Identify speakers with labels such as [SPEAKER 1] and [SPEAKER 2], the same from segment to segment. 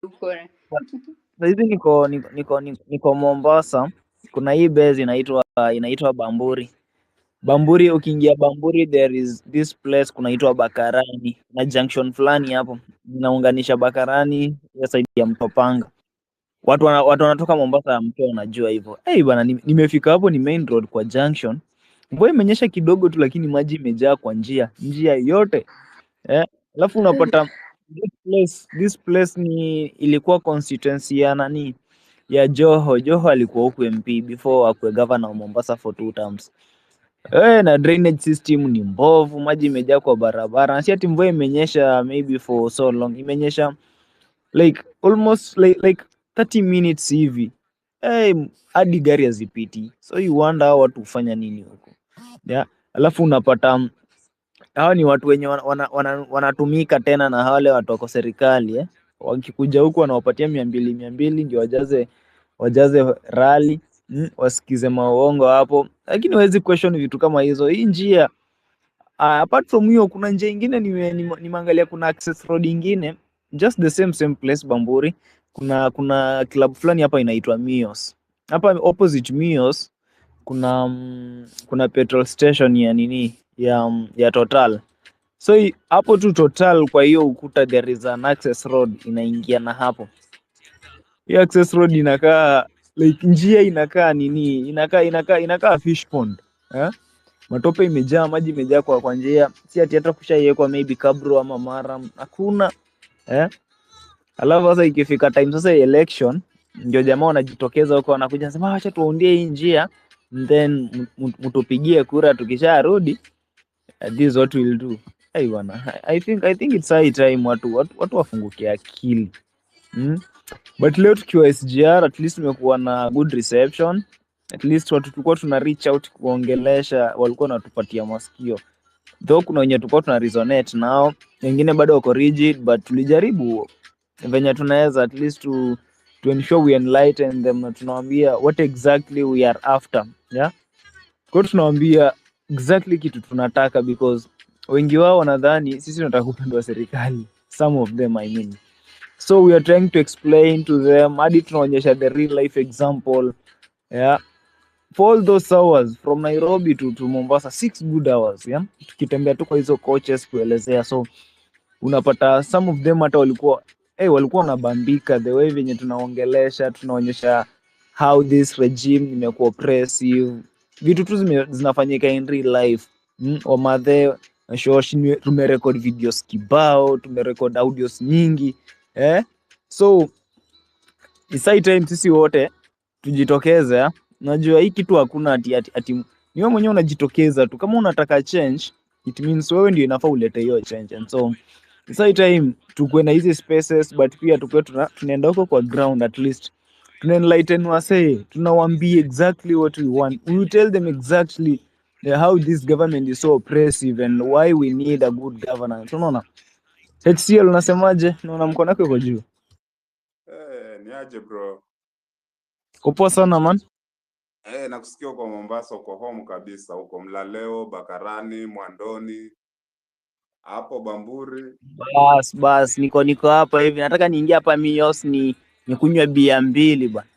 [SPEAKER 1] Uko
[SPEAKER 2] Sasa hivi niko Mombasa. Kuna hii base inaitwa Bamburi. Bamburi, ukiingia Bamburi there is this place kunaitwa Bakarani. Na junction fulani hapo inaunganisha Bakarani ya side ya Mtopanga. Watu wanatoka Mombasa ya mto wanajua hivyo. Bwana, nimefika hapo, ni main road kwa junction. Mvua imenyesha kidogo tu, lakini maji imejaa kwa njia yote. Eh, alafu unapata this place ilikuwa constituency ya nani, ya Joho. Joho alikuwa huku MP before akue governor wa Mombasa for 2 terms. Na drainage system ni mbovu, maji imejaa kwa barabara. Si ati mvua imenyesha maybe for so long, imenyesha like almost like 30 minutes hivi. Hadi gari hazipiti, so you wonder hao watu hufanya nini huko. Alafu unapata hawa ni watu wenye wanatumika tena na wale watu wako serikali. Wakikuja huku wanawapatia 200 ndio wajaze rali, wasikize mauongo hapo, lakini huwezi question vitu kama hizo. Hii njia apart from hiyo, kuna njia ingine nimeangalia, kuna access road ingine just the same place Bamburi. Kuna club fulani hapa inaitwa Mios. Hapa opposite Mios kuna petrol station ya nini ya Total. So hapo tu Total, kwa hiyo ukuta there is an access road inaingia na hapo. Hiyo access road inakaa like njia inakaa nini, inakaa fish pond. Matope imejaa, maji imejaa kwa njia, si ati hata kushaiwekwa maybe kabro ama maram, hakuna. Alafu sasa ikifika time sasa election, ndio jamaa wanajitokeza huko, wanakuja nasema acha tuundie hii njia, then mtupigie kura, tukisharudi this is what we'll do. Bwana, I think it's high time watu wafunguke akili. But leo tukiwa SGR at least tumekuwa na good reception. At least watu tulikuwa tuna reach out kuongelesha, walikuwa wanatupatia masikio. Though kuna wenye tulikuwa tuna resonate nao, wengine bado wako rigid, but tulijaribu venye tunaweza at least to ensure we enlighten them, na tunawaambia what exactly we are after. Kwa tunawaambia exactly kitu tunataka, because wengi wao wanadhani sisi tunataka kupindua serikali, some of them I mean. So we are trying to explain to them, hadi tunaonyesha the real life example. For all those hours from Nairobi to Mombasa, 6 good hours. Tukitembea tu kwa hizo coaches kuelezea, so unapata some of them hata walikuwa wanabambika the way venye tunaongelesha, tunaonyesha how this regime imekuwa oppressive, vitu tu zinafanyika in real life. Wamadhe shoshi, tumerecord videos kibao, tumerecord audios nyingi. So it's high time sisi wote tujitokeze. Najua hii kitu hakuna ati ni wewe mwenyewe unajitokeza tu. Kama unataka change, it means wewe ndio inafaa ulete hiyo change. And so it's high time tukue na hizi spaces, but pia tukue tunaenda huko kwa ground, at least tunaenlighten wase, tunawaambia exactly what we want. We will tell them exactly how this government is so oppressive and why we need a good governance. Unaona? HCL unasemaje? Naona mkono wako uko juu.
[SPEAKER 3] Ni aje bro?
[SPEAKER 2] Upo sana man.
[SPEAKER 3] Nakusikia uko Mombasa, uko home kabisa, uko Mlaleo, Bakarani, Mwandoni, hapo Bamburi.
[SPEAKER 2] Bas niko hapa hivi, nataka niingie hapa Mios nikunywe bia 2 bwana.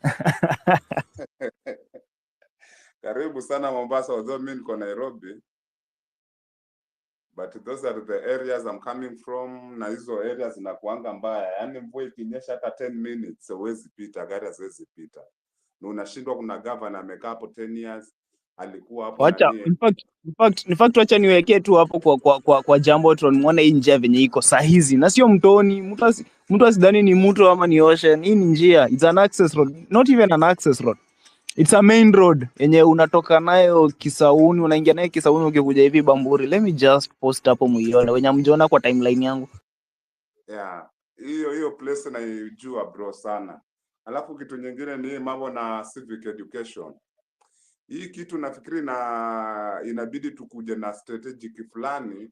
[SPEAKER 3] Karibu sana Mombasa, although mimi niko Nairobi, but those are the areas I'm coming from, na hizo areas zinakuanga mbaya. Yaani mvua ikinyesha hata 10 minutes huwezi pita, gari haziwezi pita. Na unashindwa, kuna governor amekaa hapo 10 years, alikuwa hapo
[SPEAKER 2] Wacha in fact wacha niwekee tu hapo kwa jambo tu, muone hii njia venye iko saa hizi, na sio mtoni. Mtu asidhani ni mto ama ni ocean. Hii ni njia, it's an access road, not even an access road, it's a main road yenye unatoka nayo Kisauni, unaingia nayo Kisauni ukikuja hivi Bamburi. Let me just post hapo muione wenye mjiona kwa timeline yangu.
[SPEAKER 3] Hiyo place naijua bro sana. Alafu kitu nyingine ni mambo na civic education. Hii kitu nafikiri inabidi tukuje na strategic fulani,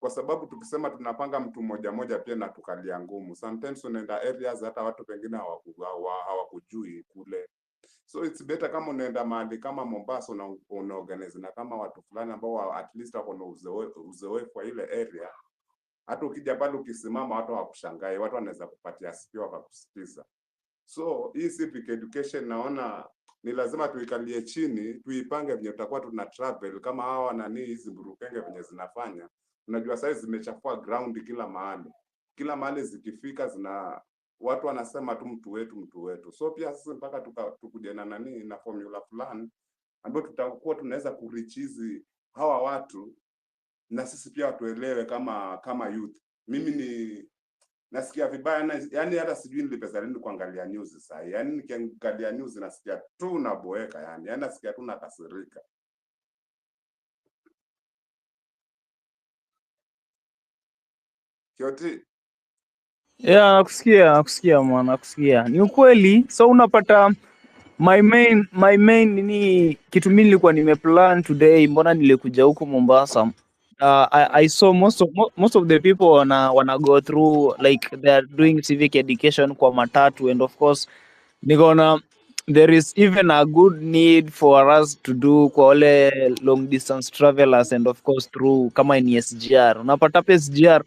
[SPEAKER 3] kwa sababu tukisema tunapanga mtu moja pia na tukalia ngumu. Sometimes unaenda areas hata watu pengine hawakujui kule. So it's better kama unaenda mahali kama Mombasa una organize na kama watu fulani ambao at least wako na uzoefu wa ile area, hata ukija pale ukisimama watu hawakushangai, watu wanaweza kupatia sikio wakakusikiza. So hii civic education naona ni lazima tuikalie chini, tuipange venye tutakuwa tuna travel kama hawa nani hizi burukenge venye zinafanya. Unajua sasa zimechafua ground kila mahali. Kila mahali zikifika zina watu wanasema tu mtu wetu. So pia sisi mpaka tukuje na nani na formula fulani ambayo tutakuwa tunaweza kurichizi hawa watu na sisi pia tuelewe kama youth. Mimi ni nasikia vibaya yani hata sijui nilipesa lini kuangalia news sasa. Yani nikiangalia news nasikia tu naboeka yani nasikia tu nakasirika. Kioti.
[SPEAKER 2] Yeah, nakusikia mwana, nakusikia. Ni ukweli. So unapata my main ni kitu mimi nilikuwa nimeplan today, mbona nilikuja huku Mombasa. I saw most of the people wanna go through, like they are doing civic education kwa matatu, and of course nikaona there is even a good need for us to do kwa wale long distance travelers, and of course through kama ni SGR. Unapata pa SGR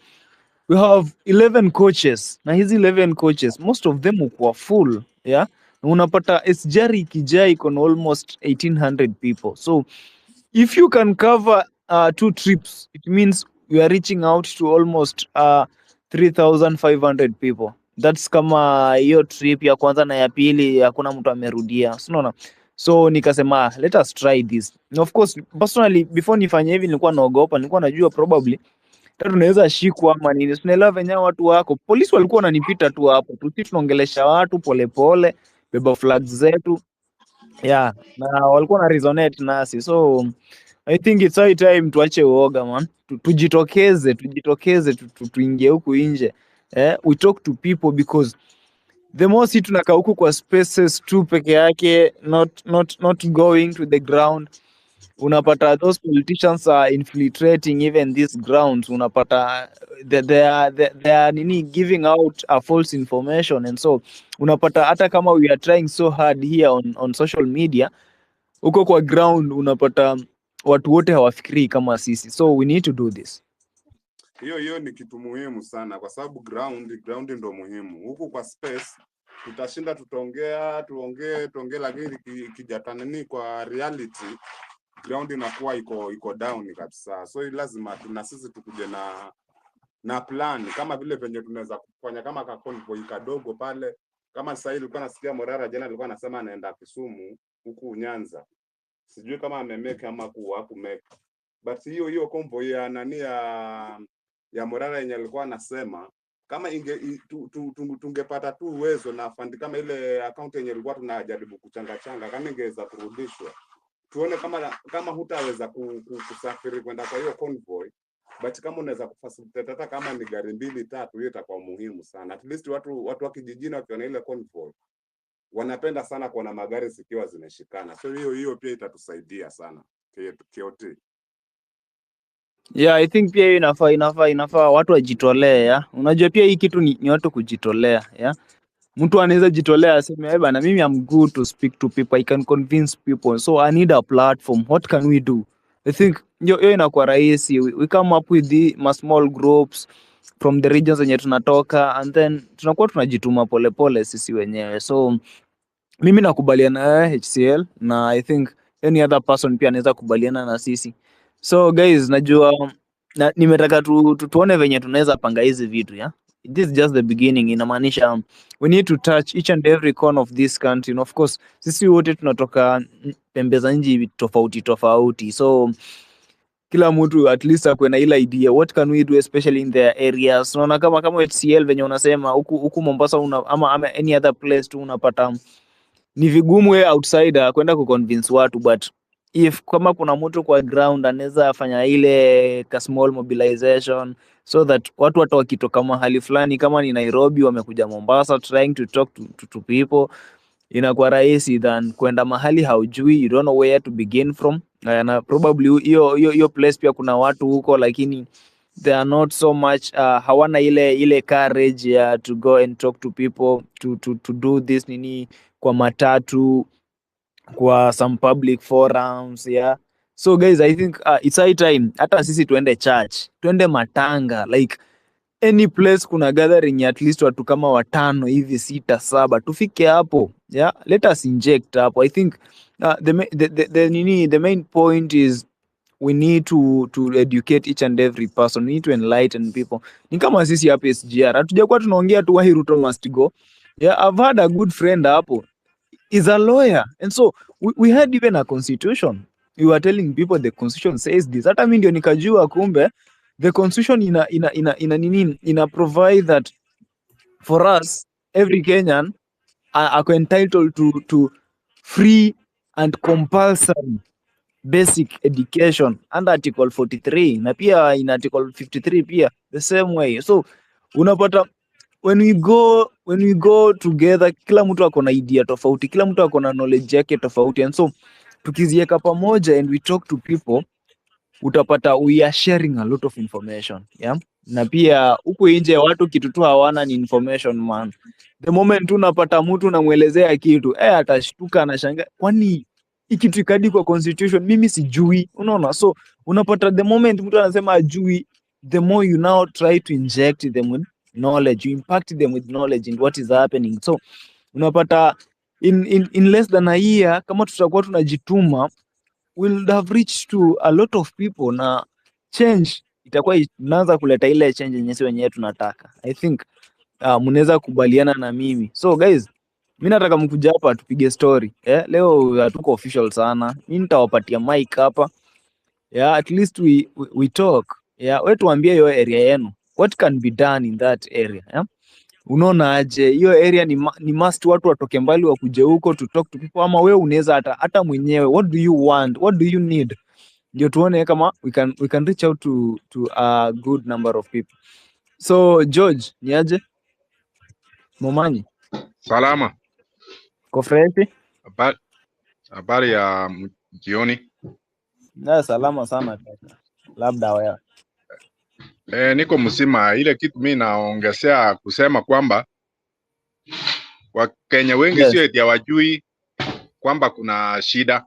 [SPEAKER 2] we have 11 coaches, na hizi 11 coaches most of them ukuwa full, yeah. Na unapata SGR ikijaa iko na almost 1800 people. So if you can cover 2 trips, it means we are reaching out to almost 3500 people. That's kama hiyo trip ya kwanza na ya pili hakuna mtu amerudia, unaona. So nikasema let us try this. And of course personally before nifanye hivi nilikuwa naogopa, nilikuwa najua probably tunaweza shikwa ama nini. Tunaelewa venye watu wako. Polisi walikuwa wananipita tu hapo. Sisi tunaongelesha watu polepole, beba flags zetu. Yeah, na walikuwa na resonate nasi. So I think it's high time tuache uoga man. Tujitokeze tuingie huku nje. We talk to people because the more si tunakaa huku kwa spaces tu peke yake, not going to the ground. Unapata those politicians are infiltrating even these grounds. Unapata they are nini giving out a false information, and so unapata hata kama we are trying so hard here on social media, huko kwa ground unapata watu wote hawafikiri kama sisi. So we need to do this.
[SPEAKER 3] Hiyo ni kitu muhimu sana kwa sababu ground ndio muhimu. Huku kwa space tutashinda tuongee lakini kijatana nini kwa reality ground inakuwa iko down kabisa. So lazima na sisi tukuje na plan kama vile venye tunaweza kufanya kama ka convoy kadogo pale. Kama sasa hivi nilikuwa nasikia Morara jana alikuwa anasema anaenda Kisumu huku Nyanza. Sijui kama amemeke ama hakumeke. But hiyo convoy ya nani ya Morara yenye alikuwa anasema kama tungepata tu uwezo na fund kama ile account yenye ilikuwa tunajaribu kuchanga kama ingeweza kurudishwa, tuone kama hutaweza kusafiri kwenda kwa hiyo convoy, but kama unaweza kufacilitate hata kama ni gari 2-3, hiyo itakuwa muhimu sana. At least watu wa kijijini wakiona ile convoy wanapenda sana kuona magari zikiwa zimeshikana. So hiyo pia itatusaidia sana KOT.
[SPEAKER 2] Yeah, I think pia inafaa watu wajitolee, yeah. Unajua pia hii kitu ni watu kujitolea, yeah. Mtu anaweza jitolea aseme bana, mimi I'm good to speak to people, I can convince people, so I need a platform, what can we do? I think hiyo inakuwa rahisi. We come up with the small groups from the regions zenye tunatoka, and then tunakuwa tunajituma polepole sisi wenyewe. So mimi nakubaliana na HCL, na I think any other person pia anaweza kubaliana na sisi. So guys, najua nimetaka tuone venye tunaweza panga hizi vitu, yeah. This is just the beginning. Inamaanisha we need to touch each and every corner of this country, and of course sisi wote tunatoka pembe za nchi tofauti, so kila mtu at least akwe na ile idea what can we do especially in their areas. Unaona kama HCL venye unasema huku Mombasa ama any other place tu unapata ni vigumu we outsider kwenda kuconvince watu, but if kama kuna mtu kwa ground anaweza fanya ile ka small mobilization, so that watu hata wakitoka mahali fulani kama ni Nairobi wamekuja Mombasa trying to talk to people, inakuwa rahisi than kwenda mahali haujui, you don't know where to begin from. Na probably hiyo place pia kuna watu huko lakini they are not so much hawana ile courage ya to go and talk to people to do this nini kwa matatu, kwa some public forums, yeah. So guys, I think it's high time hata sisi tuende church, tuende matanga, like any place kuna gathering ya at least watu kama 5 hivi 6 7 tufike hapo, yeah, let us inject hapo. I think the main point is we need to educate each and every person. We need to enlighten people. Ni kama sisi hapa SGR hatujakuwa tunaongea tu why Ruto must go. Yeah, I've had a good friend hapo is a lawyer, and so we had even a constitution. We were telling people the constitution says this. Hata mimi ndio nikajua kumbe the constitution ina provide that for us every Kenyan are entitled to free and compulsory basic education under article 43 na pia in article 53 pia the same way. So unapata when we go together, kila mtu ako na idea tofauti, kila mtu ako na knowledge yake tofauti, and so tukizieka pamoja and we talk to people, utapata we are sharing a lot of information, yeah. Na pia huku nje watu kitu tu hawana ni information, man. The moment tu unapata mtu unamwelezea kitu atashtuka, anashangaa, kwani ikitu ikadi kwa constitution mimi sijui, unaona? So unapata the moment mtu anasema ajui, the more you now try to inject them with knowledge, you impact them with knowledge in what is happening. So unapata in less than a year, kama tutakuwa tunajituma, will have reached to a lot of people, na change itakuwa inaanza kuleta ile change yenye sisi wenyewe tunataka. I think mnaweza kubaliana na mimi. So guys, mimi nataka mkuja hapa tupige story. Leo hatuko official sana. Mimi nitawapatia mic hapa. Yeah, at least we talk. Yeah, wewe tuambie hiyo area yenu. What can be done in that area? Yeah? Unaona aje hiyo area ni must watu watoke mbali wakuje huko to talk to people, ama wewe unaweza hata mwenyewe, what do you want, what do you need, ndio tuone kama we can reach out to a good number of people. So George, ni aje? Momanyi
[SPEAKER 1] Salama.
[SPEAKER 2] Kofreti?
[SPEAKER 1] Habari ya jioni.
[SPEAKER 2] Na salama sana kaka. Labda wewe.
[SPEAKER 1] Niko mzima. Ile kitu mimi naongezea kusema kwamba Wakenya wengi sio eti hawajui kwamba kuna shida,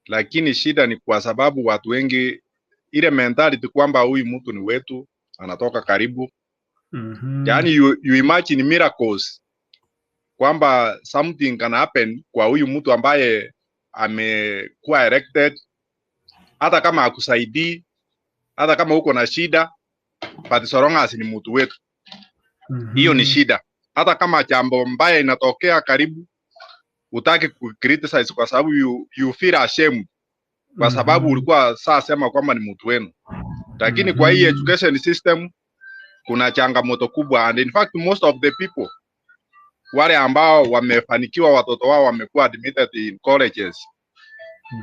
[SPEAKER 1] lakini shida ni kwa sababu watu wengi ile mentality kwamba huyu mtu ni wetu, anatoka karibu. Yani you imagine miracles kwamba something can happen kwa huyu mtu ambaye amekuwa elected, hata kama akusaidii, hata kama uko na shida, but so long as ni mtu wetu. Hiyo ni shida. Hata kama jambo mbaya inatokea karibu, utaki ku criticize kwa sababu you feel ashamed kwa sababu ulikuwa saa sema kwamba ni mtu wenu. Lakini kwa hii education system kuna changamoto kubwa, and in fact most of the people wale ambao wamefanikiwa watoto wao wamekuwa admitted in colleges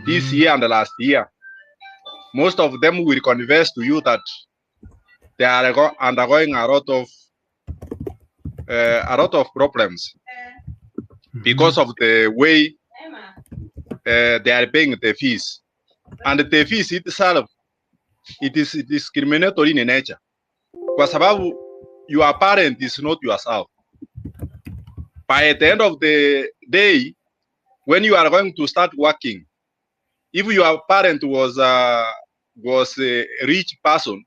[SPEAKER 1] this year and last year, most of them will confess to you that they are undergoing a lot of problems because of the way they are paying the fees, and the fees itself, it is discriminatory in nature, kwa sababu your parent is not yourself. By the end of the day, when you are going to start working, if your parent was a rich person,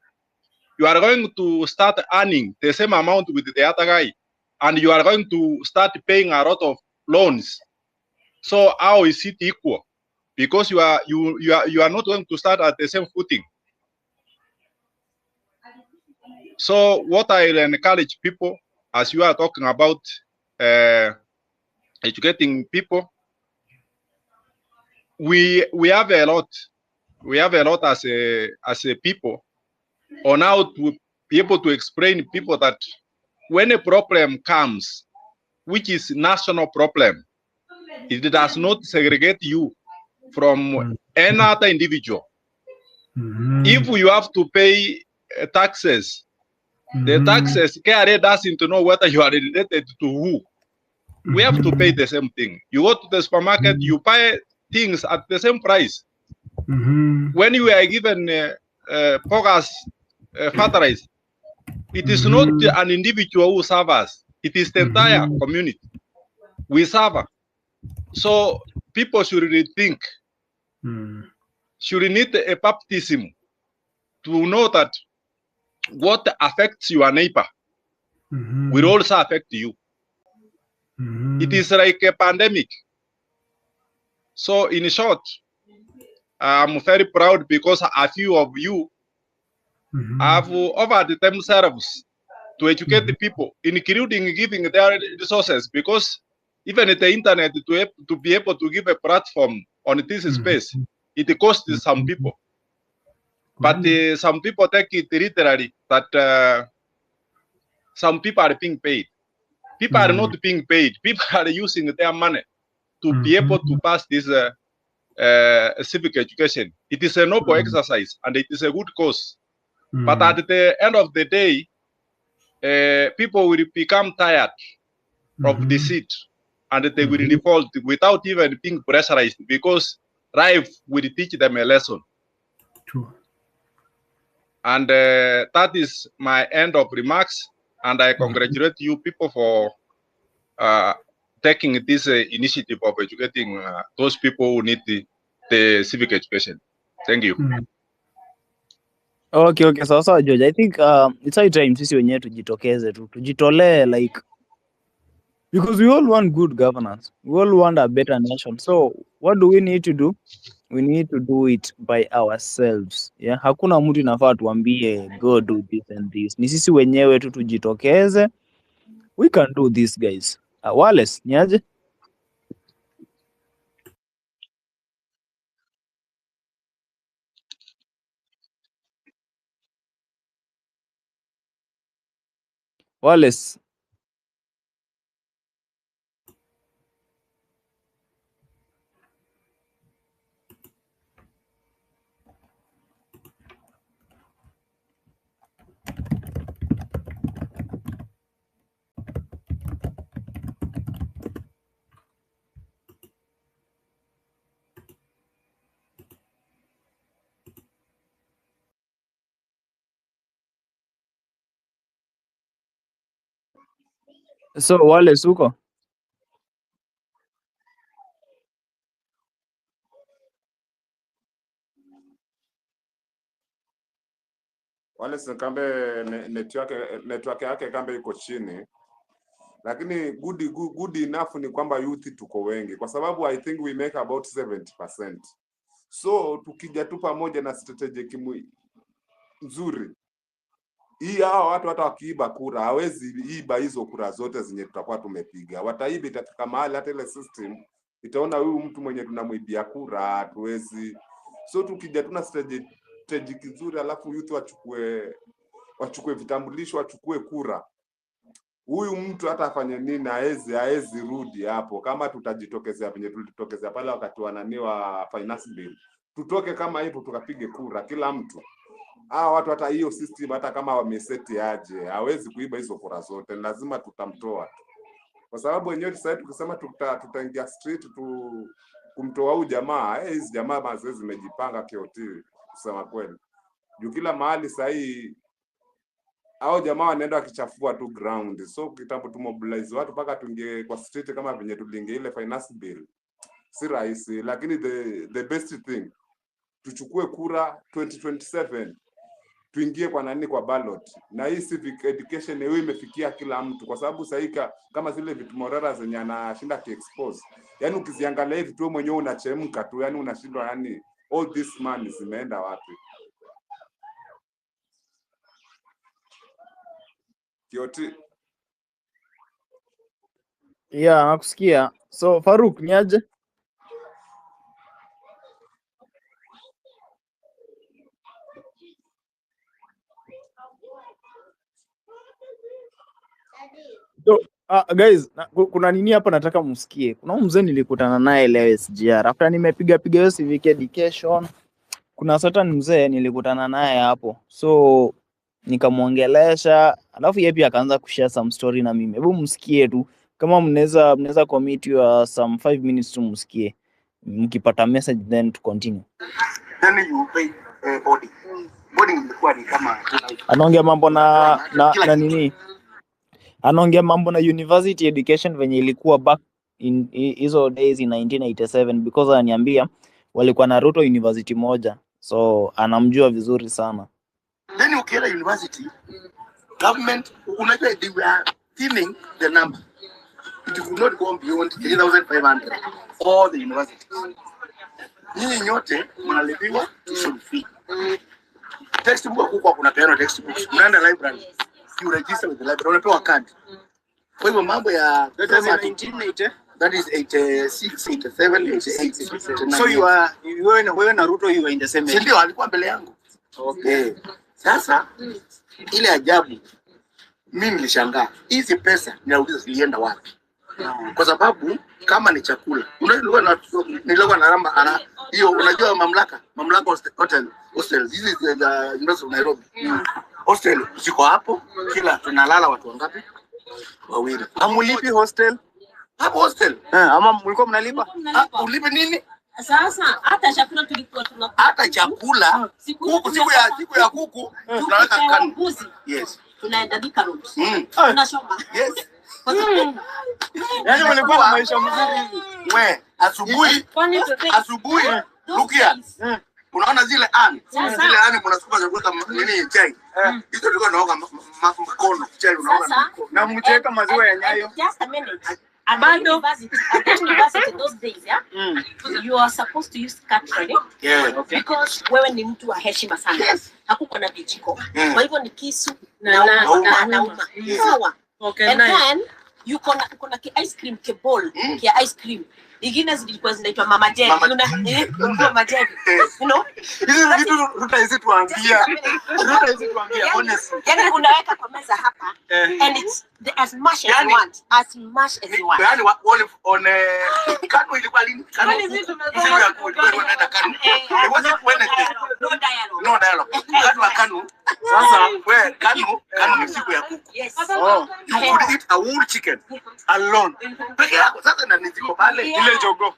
[SPEAKER 1] you are going to start earning the same amount with the other guy, and you are going to start paying a lot of loans. So how is it equal? Because you are not going to start at the same footing. So what I encourage people, as you are talking about educating people, we have a lot as a people on how to be able to explain people that when a problem comes, which is national problem, it does not segregate you from any other individual. If you have to pay taxes, the taxes, KRA doesn't know whether you are related to who. We have to pay the same thing. You go to the supermarket, you buy things at the same price. When you are given bogus fertilizer, it is not an individual who suffers. It is the entire community we suffer. So people should rethink. Should need a baptism to know that what affects your neighbor will also affect you. It is like a pandemic. So in short, I'm very proud because a few of you have offered themselves to educate the people, including giving their resources, because even the internet to be able to give a platform on this space, it costs some people. But some people take it literally that some people are being paid. People are not being paid. People are using their money to be able to pass this civic education. It is a noble exercise and it is a good cause. But at the end of the day, people will become tired of the seat and they will default without even being pressurized, because life will teach them a lesson.
[SPEAKER 4] True.
[SPEAKER 1] And that is my end of remarks. And I congratulate you people for taking this initiative of educating those people who need the civic education. Thank you.
[SPEAKER 2] Okay, sawa George. I think it's high time sisi wenyewe tujitokeze tu. Tujitolee, like, because we all want good governance. We all want a better nation. So what do we need to do? We need to do it by ourselves. Yeah, hakuna mtu inafaa tuambie go do this and this. Ni sisi wenyewe tu tujitokeze. We can do this, guys. Wallace, niaje? Wallace. So Wallace uko?
[SPEAKER 3] Wale kambe network yake kambe iko chini, lakini good enough ni kwamba youth tuko wengi, kwa sababu I think we make about 70%. So tukija tu pamoja na strategy nzuri hii, hao watu hata wakiiba kura hawezi iba hizo kura zote zenye tutakuwa tumepiga. Wataiba, itafika mahali hata ile system itaona huyu mtu mwenye tunamwibia kura hatuwezi. So tukija tuna strategy nzuri, alafu youth wachukue vitambulisho, wachukue kura, huyu mtu hata afanye nini haezi rudi hapo. Kama tutajitokezea venye tulitokezea pale wakati wananiwa finance bill, tutoke kama hivyo tukapige kura kila mtu. Watu hata hiyo system hata kama wameseti aje hawezi kuiba hizo kura zote, lazima tutamtoa tu. Kwa sababu wenyewe sasa tukisema tutaingia street kumtoa huyu jamaa, hizi jamaa mazoezi zimejipanga kioti kusema kweli. Juu kila mahali sasa hii hao jamaa wanaenda wakichafua tu ground. So kitambo tu mobilize watu paka tuingie kwa street kama venye tulinge ile finance bill, si rahisi. Lakini the best thing, tuchukue kura 2027, tuingie kwa nani, kwa ballot. Na hii civic education hiyo imefikia kila mtu, kwa sababu sasa kama zile vitu morara zenye anashinda ki-expose, yani ukiziangalia hivi tu mwenyewe unachemka tu, yani unashindwa, yani all this money zimeenda wapi? Kioti.
[SPEAKER 2] Yeah, nakusikia. So Faruk, niaje? So, guys, kuna nini hapa nataka msikie. Kuna mzee nilikutana naye leo SGR. After nimepiga hiyo civic education, kuna certain mzee nilikutana naye hapo. So nikamuongelesha, alafu yeye pia akaanza kushare some story na mimi. Hebu msikie tu. Kama mnaweza commit your some 5 minutes tu msikie. Mkipata message then to continue.
[SPEAKER 5] Then you pay body. Body ilikuwa ni kama
[SPEAKER 2] anaongea mambo na nini? Anaongea mambo na university education venye ilikuwa back in hizo days in 1987, because ananiambia walikuwa na Ruto university moja, so anamjua vizuri sana.
[SPEAKER 5] Then ukienda university, government, unajua they were thinning the number. It could not go beyond 3,500 all the universities. Nyinyi nyote mnalipiwa tuition fee. Textbook huko kuna peano textbooks. Unaenda library, you register with the library, unapewa card. Kwa hivyo mambo ya that is 1980, that is 86, 87, 88.
[SPEAKER 4] So wewe na Ruto you were in the same age.
[SPEAKER 5] Ndio alikuwa mbele yangu. Okay. Sasa ile ajabu mimi nilishangaa. Hizi pesa ninauliza zilienda wapi? Kwa sababu kama ni chakula, nilikuwa na ramba ana hiyo, unajua mamlaka hostel, this is the University of Nairobi. Hostel ziko hapo, kila tunalala watu wangapi? Wawili.
[SPEAKER 4] Amulipi hostel?
[SPEAKER 5] Hapo hostel.
[SPEAKER 4] Ama mlikuwa mnalipa?
[SPEAKER 5] Ulipe nini?
[SPEAKER 6] Sasa hata chakula tulikuwa tunakula.
[SPEAKER 5] Hata chakula siku ya kuku tunaweka kanu. Yes.
[SPEAKER 6] Tunaenda Thika Road. Tunashoma.
[SPEAKER 5] Yes.
[SPEAKER 4] Yaani mlikuwa na maisha mzuri hivi.
[SPEAKER 5] Wewe asubuhi Lukia. Unaona zile ani mnasukuma chakula nini chai. Hizo tulikuwa tunaoga mkono chai unaona.
[SPEAKER 4] Na mcheka maziwa ya Nyayo.
[SPEAKER 6] Just a minute. At university those days, yeah? You are supposed to use cutlery.
[SPEAKER 5] Yeah.
[SPEAKER 4] Okay.
[SPEAKER 6] Because wewe ni mtu wa heshima sana.
[SPEAKER 5] Yes.
[SPEAKER 6] Hakuko na vijiko. Kwa hivyo ni kisu na uma. Sawa.
[SPEAKER 4] Okay.
[SPEAKER 6] And then you kuna ki ice cream ke bowl, ki ice cream. Ingine zilikuwa zinaitwa Mama Jerry. Mama Jerry. You know?
[SPEAKER 5] Hizi vitu tutazituambia.
[SPEAKER 6] Honestly. Yaani unaweka kwa meza hapa and it's as much as you want. As much as you want.
[SPEAKER 5] Yaani olive on kanu ilikuwa lini? Kanu hizi ya kuenda kanu. It wasn't Wednesday. No dialogue. Kanu. Sasa wewe kanu ni siku ya kuku.
[SPEAKER 6] Yes.
[SPEAKER 5] Oh. You could eat a whole chicken alone. Peke yako sasa na niziko pale.
[SPEAKER 4] Ile jogo.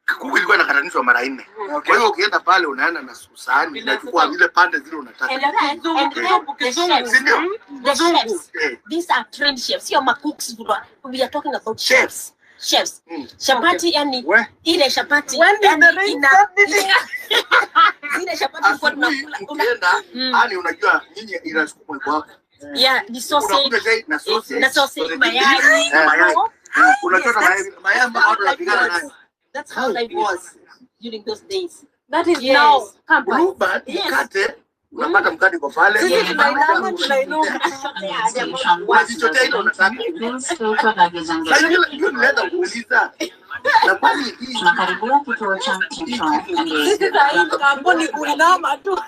[SPEAKER 5] Kuku ilikuwa inakatanishwa mara 4. Kwa hiyo ukienda pale unaenda na sahani unachukua zile pande zile unataka.
[SPEAKER 6] These are trained chefs. Sio cooks. We are talking about chefs. Chapati yani ile chapati ile chapati kwa tunakula
[SPEAKER 5] yani unajua nyinyi inasukuma kwa hapo.
[SPEAKER 6] Yeah, the sausage na sausage mayai.
[SPEAKER 5] Unachota mayai ambao watu wanapigana nayo.
[SPEAKER 6] That's how life was during those days.
[SPEAKER 7] That is now campus.
[SPEAKER 5] But mkate unapata mkate kwa pale. Unajichotea ile unataka. Sasa hiyo nileta kuuliza. Na kwani hii
[SPEAKER 8] tunakaribia kituo cha Central.
[SPEAKER 7] Sisi za kampuni kuinama tu.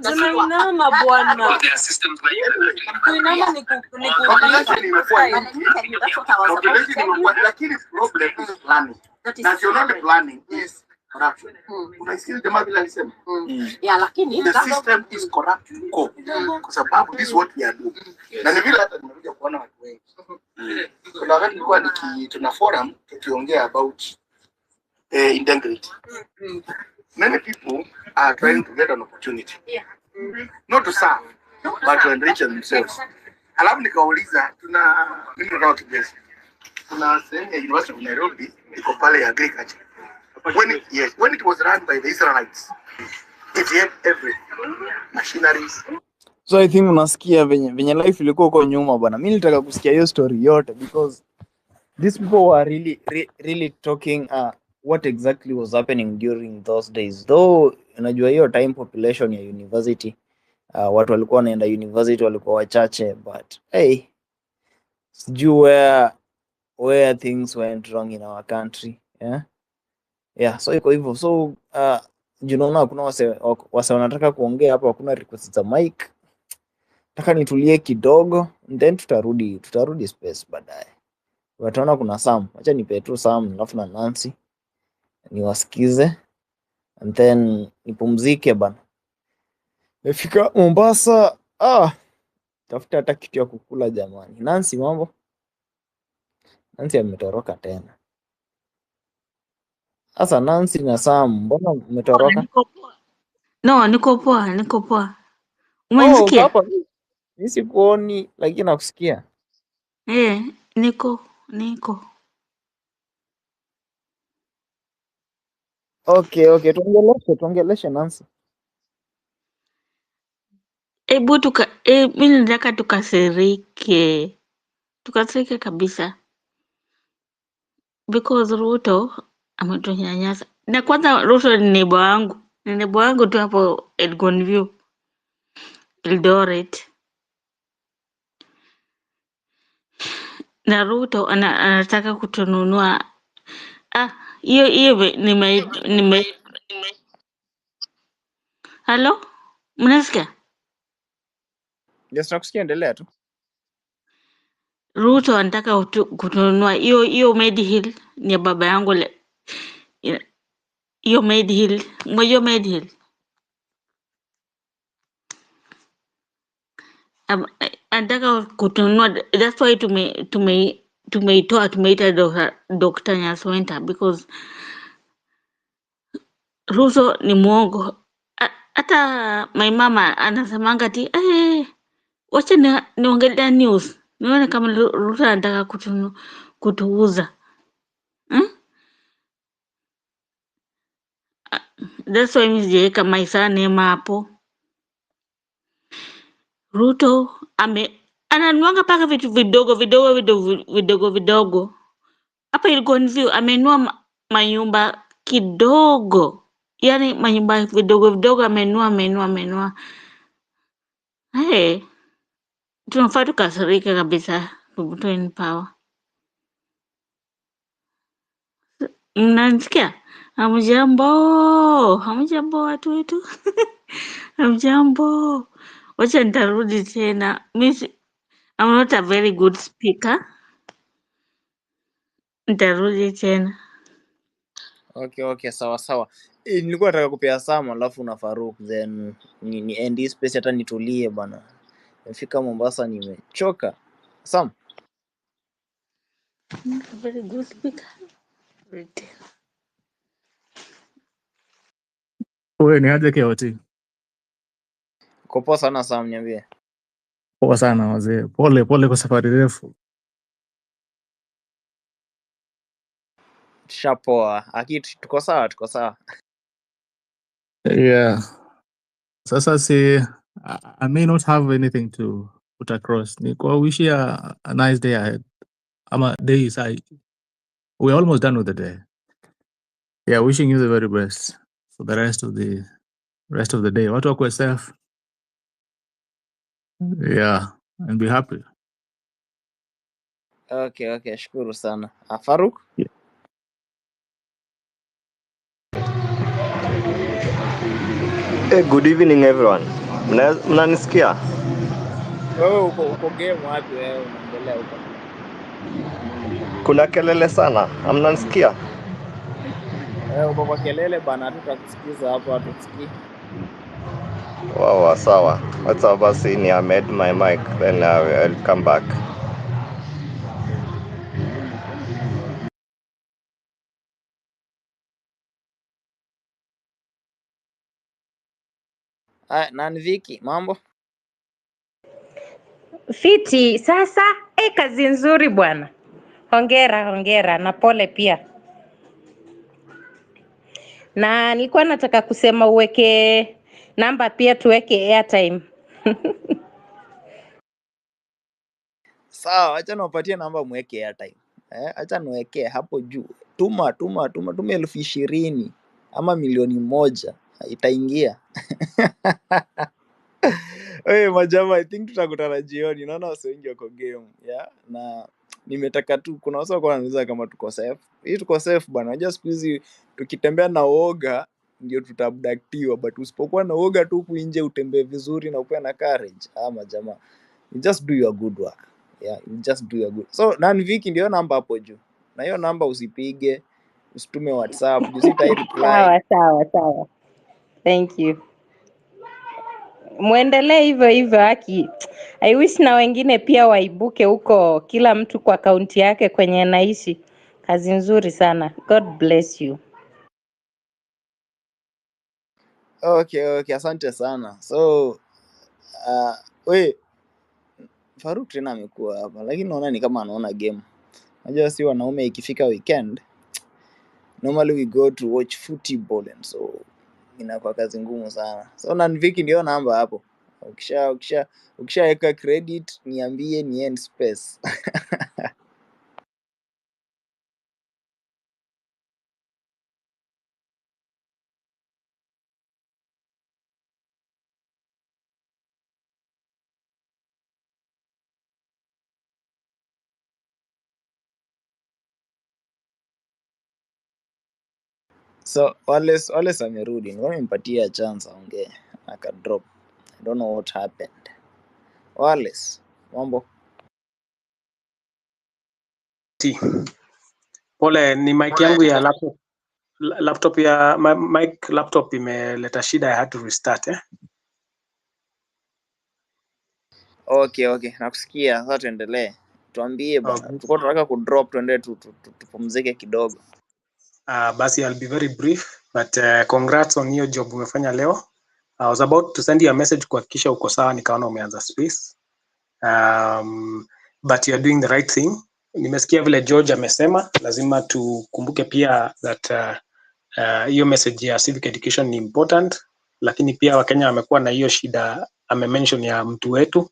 [SPEAKER 7] Tunainama bwana. Kuinama ni
[SPEAKER 5] population imekuwa lakini problem is planning. National planning is corruption. Unaisikia jamaa bila alisema?
[SPEAKER 6] Yeah, lakini
[SPEAKER 5] the system is corrupt kwa sababu this what we are doing. Na ni vile hata nimekuja kuona watu wengi. Kuna wakati nilikuwa tuna forum tukiongea about integrity. Many people are trying to get an opportunity. Not to serve, but to enrich themselves. Alafu nikauliza mimi nataka kibesi. Kuna sehemu ya University of Nairobi iko pale ya agriculture. When it was run by the Israelites, it had every machineries.
[SPEAKER 2] So I think unasikia venye life ilikuwa huko nyuma bwana. Mimi nilitaka kusikia hiyo story yote because these people were really talking what exactly was happening during those days. Though unajua hiyo time population ya university watu walikuwa wanaenda university walikuwa wachache, but hey, sijui where things went wrong in our country. Yeah, so iko hivyo. So unaona hakuna wase wanataka kuongea hapa, hakuna request za mic. Nataka nitulie kidogo then tutarudi space baadaye. Wataona kuna Sam. Acha nipe tu Sam alafu na Nancy niwasikize and then nipumzike bana. Nimefika Mombasa. Tafuta hata kitu ya kukula jamani. Nancy, mambo? Nancy ametoroka tena. Sasa Nancy na Sam, mbona umetoroka?
[SPEAKER 8] No, niko poa. Umenisikia?
[SPEAKER 2] Mimi sikuoni lakini nakusikia.
[SPEAKER 8] Niko.
[SPEAKER 2] Okay, tuongeleshe Nancy.
[SPEAKER 8] Hebu mimi nataka tukasirike kabisa because Ruto ametunyanyasa. Na kwanza Ruto ni neighbor wangu tu hapo Elgonview, Eldoret. Na Ruto anataka kutununua. Hiyo Halo? Mnasikia?
[SPEAKER 2] Yes, nakusikia, endelea tu.
[SPEAKER 8] Ruto anataka kutununua hiyo Medihill ni ya baba yangu hiyo Medihill. Mmoja Medihill. Anataka kutununua, that's why tumeita Dr. Nyaswenta because Ruto ni muongo. Hata my mama anasemanga ati wacha niongelea news nione kama Ruto anataka kutuuza. That's why mimi sijaweka my surname hapo. Ruto ananuanga paka vitu vidogo. Hapa Elgonview amenua manyumba kidogo. Yaani manyumba vidogo amenua. Tunafaa tukasirike kabisa Ruto in power. Mnanisikia? Hamjambo watu wetu. Hamjambo. Wacha nitarudi tena. I'm not a very good speaker. Nitarudi tena.
[SPEAKER 2] Okay, sawa. Nilikuwa nataka kupea Sam alafu na Faruk then ni end this space hata nitulie bana. Nimefika Mombasa nimechoka. Sam.
[SPEAKER 8] Very good speaker.
[SPEAKER 9] Wewe ni aje KOT?
[SPEAKER 2] Uko poa sana Sam, niambie.
[SPEAKER 9] Poa sana wazee. Pole kwa safari refu.
[SPEAKER 2] Tushapoa. Akiti tuko sawa.
[SPEAKER 9] Yeah. Sasa I may not have anything to put across. Niko wish you a nice day ahead. We're almost done with the day. Yeah, wishing you the very best for the rest of the day. Watu wako safe. Yeah, and be happy.
[SPEAKER 2] Okay, shukuru sana. Faruk?
[SPEAKER 9] Yeah.
[SPEAKER 10] Good evening everyone. Mnanisikia?
[SPEAKER 2] Wewe uko game wapi wewe unaendelea huko?
[SPEAKER 10] Kuna kelele sana. Mnanisikia?
[SPEAKER 2] Uko kwa kelele bana, tutakusikiza hapo hatusikii.
[SPEAKER 10] Wow, sawa. Wacha basi ni Ahmed my mic then I'll come back.
[SPEAKER 2] Nani Viki, mambo?
[SPEAKER 11] Fiti, sasa kazi nzuri bwana. Hongera na pole pia. Na nilikuwa nataka kusema uweke namba pia tuweke airtime.
[SPEAKER 2] Sawa, acha niwapatie namba mweke airtime. Acha niwekee hapo juu. Tuma 20,000 ama 1,000,000 itaingia. Majama, I think tutakutana jioni. Naona wase wengi wako game. Yeah, na nimetaka tu kuna wase wako wanauliza kama tuko safe. Hii tuko safe bwana. Unajua siku hizi tukitembea na uoga ndio tutabdaktiwa, but usipokuwa na uoga tu huku nje utembee vizuri na ukuwe na courage. Majama, you just do your good work. Yeah, you just do your good. So, nani Viki ndio namba hapo juu. Na hiyo namba usipige, usitume WhatsApp, usita reply.
[SPEAKER 11] Sawa. Thank you. Muendelee hivyo haki. I wish na wengine pia waibuke huko, kila mtu kwa kaunti yake kwenye anaishi. Kazi nzuri sana. God bless you.
[SPEAKER 2] Okay, asante sana. So, Faruk tena amekuwa hapa, lakini naona ni kama anaona game. Unajua si wanaume ikifika weekend, normally we go to watch football and so inakuwa kazi ngumu sana. So, na Viki ndio namba hapo. Ukishaweka credit niambie ni end space. So Wallace amerudi, ngoja nimpatie chance aongee, aka drop. I don't know what happened. Wallace, mambo?
[SPEAKER 12] Pole, ni mic yangu ya laptop ya mic laptop imeleta shida, I had to restart
[SPEAKER 2] Okay, nakusikia. Sasa tuendelee. Tuambie bana. Tulikuwa tunataka kudrop tuende tupumzike kidogo.
[SPEAKER 12] Basi I'll be very brief, but congrats on your job umefanya leo. I was about to send you a message kuhakikisha uko sawa, nikaona umeanza space. But you are doing the right thing. Nimesikia vile George amesema, lazima tukumbuke pia that hiyo message ya civic education ni important, lakini pia Wakenya wamekuwa na hiyo shida ame-mention ya mtu wetu.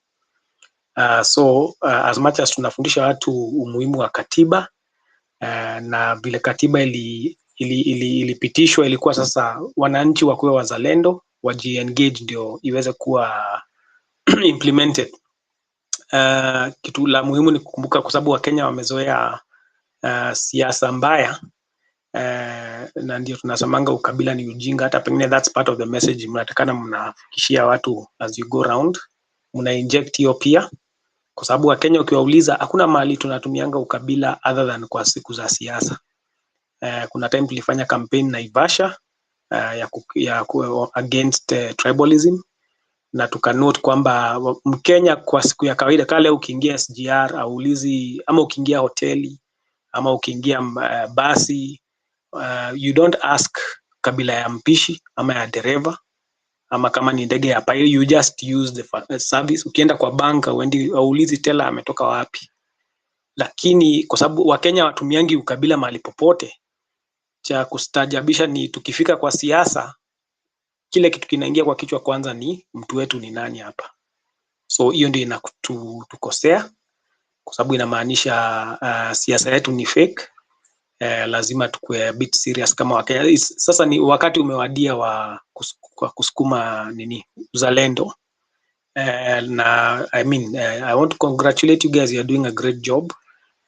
[SPEAKER 12] So as much as tunafundisha watu umuhimu wa katiba na vile katiba ilipitishwa, ilikuwa sasa wananchi wakuwe wazalendo, waji-engage ndio iweze kuwa implemented. Kitu la muhimu ni kukumbuka, kwa sababu Wakenya wamezoea siasa mbaya, na ndio tunasemanga ukabila ni ujinga. Hata pengine that's part of the message mnatakana mnafikishia watu as you go round, mna inject hiyo pia, kwa sababu Wakenya ukiwauliza hakuna mahali tunatumianga ukabila other than kwa siku za siasa. Kuna time tulifanya campaign Naivasha ya against tribalism, na tukanote kwamba Mkenya kwa siku ya kawaida kale ukiingia SGR aulizi, ama ukiingia hoteli ama ukiingia basi, you don't ask kabila ya mpishi ama ya dereva, ama kama ni ndege ya pilot, you just use the service. Ukienda kwa banka aulizi teller ametoka wapi. Lakini kwa sababu Wakenya watumiangi ukabila mahali popote, cha kustajabisha ni tukifika kwa siasa, kile kitu kinaingia kwa kichwa kwanza ni mtu wetu ni nani hapa. So hiyo ndio inatukosea, kwa sababu inamaanisha siasa yetu ni fake. Lazima tukue a bit serious kama Wakenya. Sasa ni wakati umewadia wa kusukuma uzalendo. Na I want to congratulate you guys, you are doing a great job,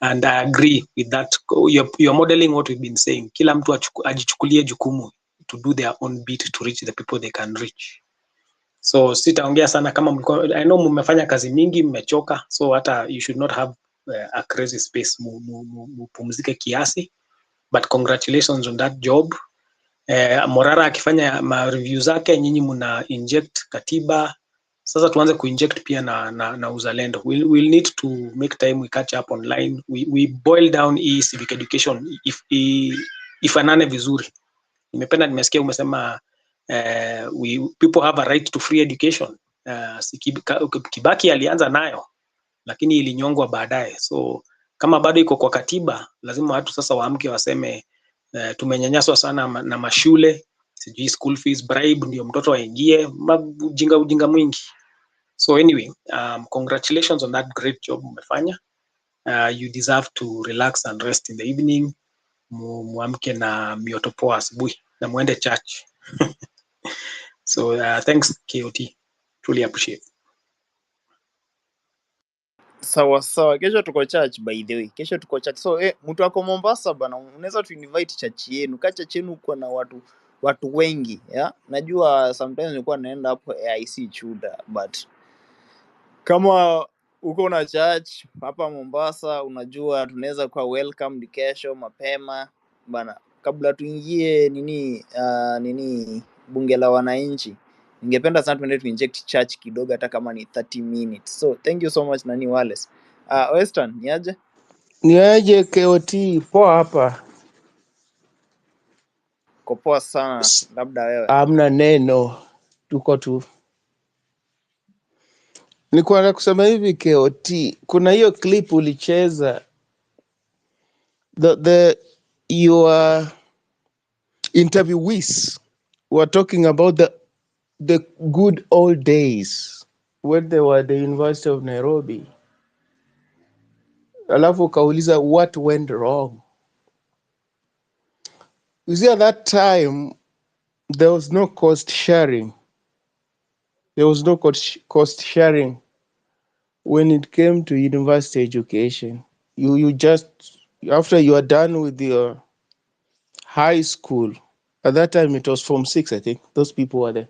[SPEAKER 12] and I agree with that. You're modeling what we've been saying. Kila mtu ajichukulie jukumu to do their own bit to reach the people they can reach. So sitaongea sana, kama mlikuwa, I know mmefanya kazi mingi, mmechoka, so hata you should not have a crazy space, mupumzike kiasi, but congratulations on that job. Morara akifanya ma review zake, nyinyi muna inject katiba, sasa tuanze kuinject pia na uzalendo. We'll need to make time, we catch up online, we boil down civic education ifanane vizuri. Nimesikia umesema people have a right to free education. Kibaki alianza nayo, lakini ilinyongwa baadaye. So kama bado iko kwa katiba, lazima watu sasa waamke waseme tumenyanyaswa sana na mashule, sijui school fees, bribe ndio mtoto aingie, ujinga mwingi. So anyway, congratulations on that great job umefanya. You deserve to relax and rest in the evening. Muamke na mioto poa asubuhi na muende church. So thanks KOT, truly appreciate.
[SPEAKER 2] Sawa, kesho tuko church, by the way. Kesho tuko church. So mtu wako Mombasa bana, unaweza tu invite church yenu. Church yenu uko na watu wengi, yeah? Najua sometimes nilikuwa naenda hapo AIC Chuda, but kama uko na church hapa Mombasa, unajua tunaweza kuwa welcome kesho mapema bana, kabla tuingie bunge la wananchi. Ningependa sana tuende inject church kidogo, hata kama ni 30 minutes. So thank you so much Wallace. Western niaje
[SPEAKER 13] KOT poa hapa.
[SPEAKER 2] Poa sana, labda wewe.
[SPEAKER 13] Hamna neno, tuko tu. Nilikuwa na kusema hivi KOT, kuna hiyo clip ulicheza, your interviewees were talking about the good old days when they were at the University of Nairobi. Alafu kauliza what went wrong. You see, at that time, there was no cost sharing. There was no cost sharing when it came to university education. You just, after you are done with your high school, at that time it was Form 6, I think, those people were there.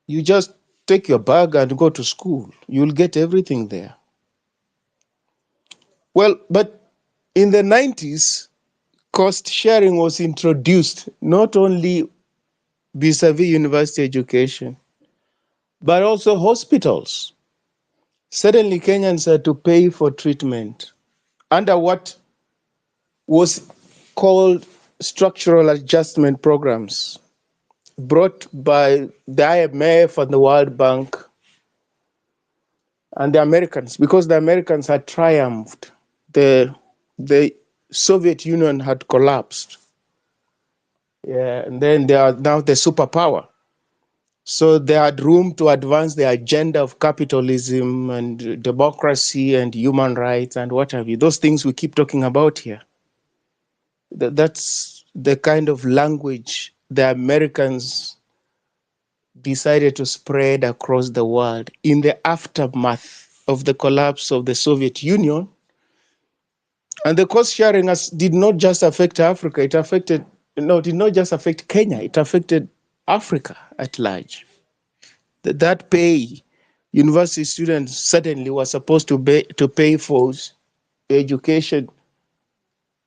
[SPEAKER 13] You just take your bag and go to school. You'll get everything there. Well, but in the 90s, cost sharing was introduced, not only vis-a-vis university education, but also hospitals. Suddenly Kenyans had to pay for treatment under what was called structural adjustment programs brought by the IMF and the World Bank and the Americans, because the Americans had triumphed. The Soviet Union had collapsed. Yeah, and then they are now the superpower. So they had room to advance the agenda of capitalism and democracy and human rights and what have you. Those things we keep talking about here. That's the kind of language the Americans decided to spread across the world in the aftermath of the collapse of the Soviet Union. And the cost sharing did not just affect Africa, it did not just affect Kenya, it affected Africa at large. That pay, university students suddenly were supposed to pay for education,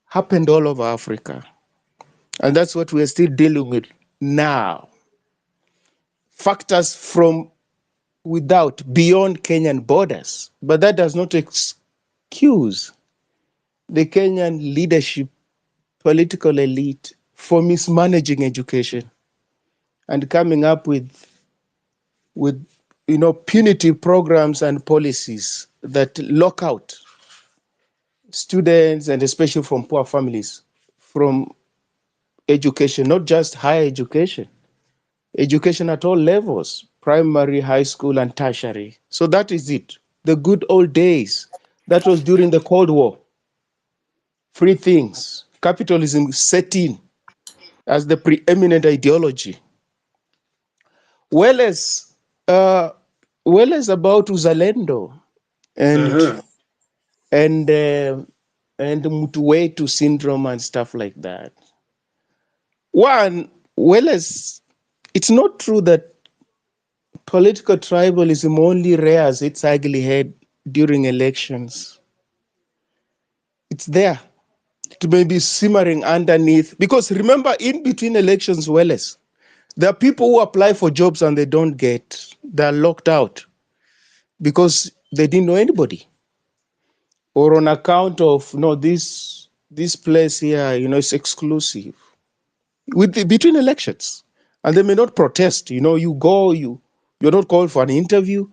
[SPEAKER 13] happened all over Africa. And that's what we're still dealing with now. Factors from without, beyond Kenyan borders. But that does not excuse the Kenyan leadership, political elite, for mismanaging education and coming up with punitive programs and policies that lock out students, and especially from poor families, from education, not just higher education, education at all levels, primary, high school, and tertiary. So that is it. The good old days. That was during the Cold War. Free things. Capitalism set in as the preeminent ideology. Well as about Uzalendo and Mutuwetu syndrome and stuff like that. One, it's not true that political tribalism only rears its ugly head during elections. It's there. It may be simmering underneath. Because remember, in between elections, there are people who apply for jobs and they don't get. They're locked out because they didn't know anybody. Or on account of, no, this place here, it's exclusive. Between elections. And they may not protest. You go, you're not called for an interview.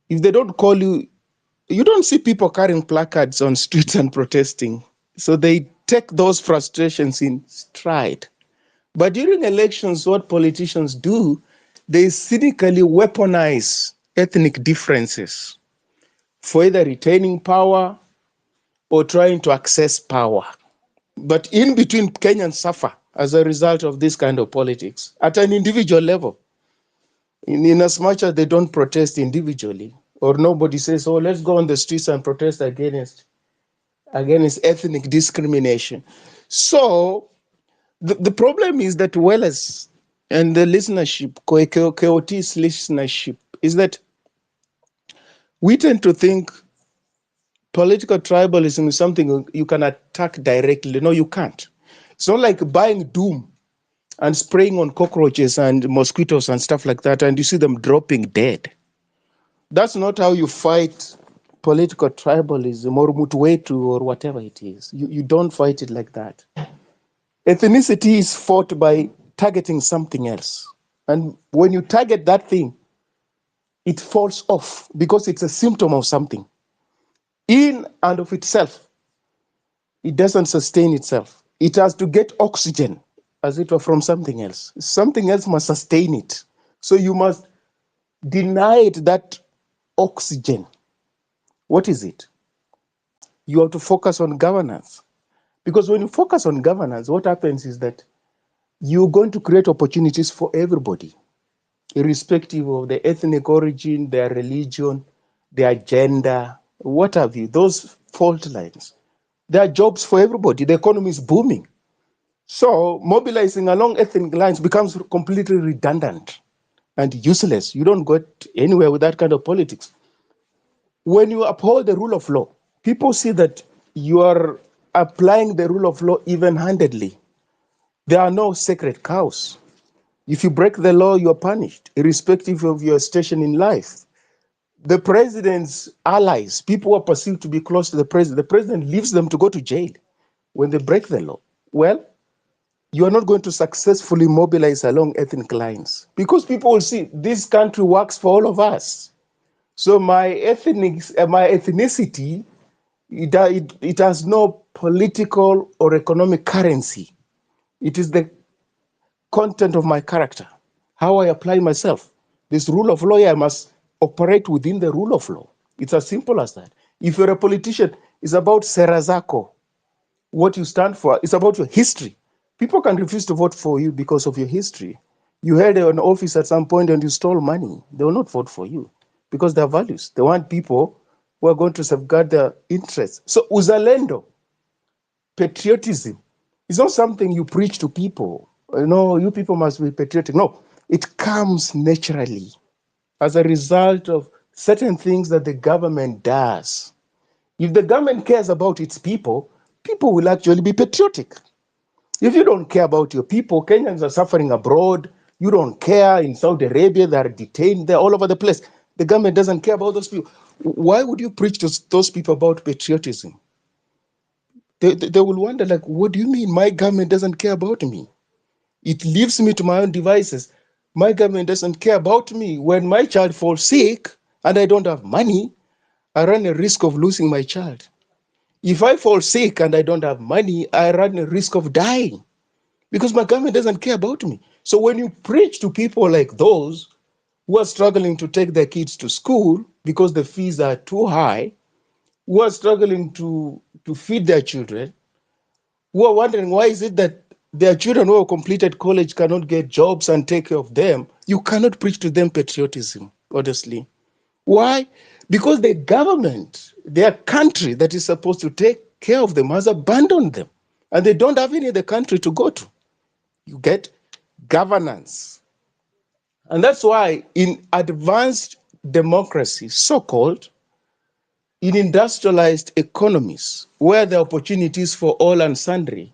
[SPEAKER 13] If they don't call you, you don't see people carrying placards on streets and protesting. So they take those frustrations in stride. But during elections, what politicians do, they cynically weaponize ethnic differences for either retaining power or trying to access power. But in between, Kenyans suffer as a result of this kind of politics at an individual level. In as much as they don't protest individually, or nobody says, oh, let's go on the streets and protest against ethnic discrimination. So the problem is that and the listenership, KOT's listenership, is that we tend to think political tribalism is something you can attack directly. No, you can't. It's not like buying doom and spraying on cockroaches and mosquitoes and stuff like that, and you see them dropping dead. That's not how you fight political tribalism or Mutuwetu or whatever it is. You don't fight it like that. Ethnicity is fought by targeting something else. And when you target that thing, it falls off because it's a symptom of something. In and of itself, it doesn't sustain itself. It has to get oxygen, as it were, from something else. Something else must sustain it. So denied that oxygen, what is it? You have to focus on governance. Because when you focus on governance, what happens is that you're going to create opportunities for everybody, irrespective of their ethnic origin, their religion, their gender, what have you, those fault lines. There are jobs for everybody. The economy is booming. So mobilizing along ethnic lines becomes completely redundant and useless. You don't get anywhere with that kind of politics. When you uphold the rule of law, people see that you are applying the rule of law even-handedly. There are no sacred cows. If you break the law, you are punished, irrespective of your station in life. The president's allies, people who are perceived to be close to the president leaves them to go to jail when they break the law. Well, you are not going to successfully mobilize along ethnic lines because people will see this country works for all of us. So my ethnicity, it has no political or economic currency. It is the content of my character, how I apply myself. This rule of law, I must operate within the rule of law. It's as simple as that. If you're a politician, it's about sera zako, what you stand for. It's about your history. People can refuse to vote for you because of your history. You held an office at some point and you stole money. They will not vote for you because their values. They want people who are going to safeguard their interests. So uzalendo, patriotism, is not something you preach to people. You people must be patriotic. No, it comes naturally as a result of certain things that the government does. If the government cares about its people, people will actually be patriotic. If you don't care about your people, Kenyans are suffering abroad, you don't care in Saudi Arabia, they are detained there all over the place. The government doesn't care about those people. Why would you preach to those people about patriotism? They will wonder, like, what do you mean my government doesn't care about me? It leaves me to my own devices. My government doesn't care about me. When my child falls sick and I don't have money, I run a risk of losing my child. If I fall sick and I don't have money, I run a risk of dying because my government doesn't care about me. So when you preach to people like those who are struggling to take their kids to school because the fees are too high, who are struggling to feed their children, who are wondering why is it that their children who have completed college cannot get jobs and take care of them, you cannot preach to them patriotism, honestly. Why? Because the government, their country that is supposed to take care of them has abandoned them. And they don't have any other country to go to. You get governance. And that's why in advanced democracy, so-called, in industrialized economies, where the opportunities for all and sundry,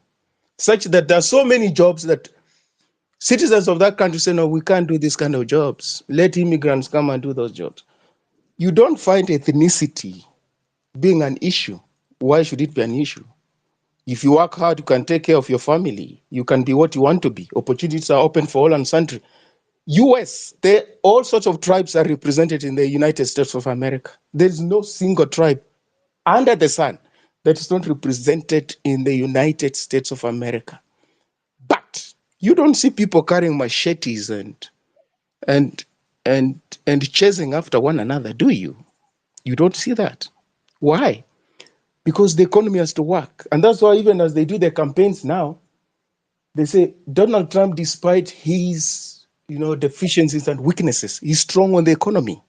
[SPEAKER 13] such that there are so many jobs that citizens of that country say, no, we can't do this kind of jobs. Let immigrants come and do those jobs. You don't find ethnicity being an issue. Why should it be an issue? If you work hard, you can take care of your family. You can be what you want to be. Opportunities are open for all and sundry. US, all sorts of tribes are represented in the United States of America. There's no single tribe under the sun that is not represented in the United States of America. But you don't see people carrying machetes and chasing after one another, do you? You don't see that. Why? Because the economy has to work. And that's why even as they do their campaigns now, they say Donald Trump, despite his deficiencies and weaknesses, he's strong on the economy.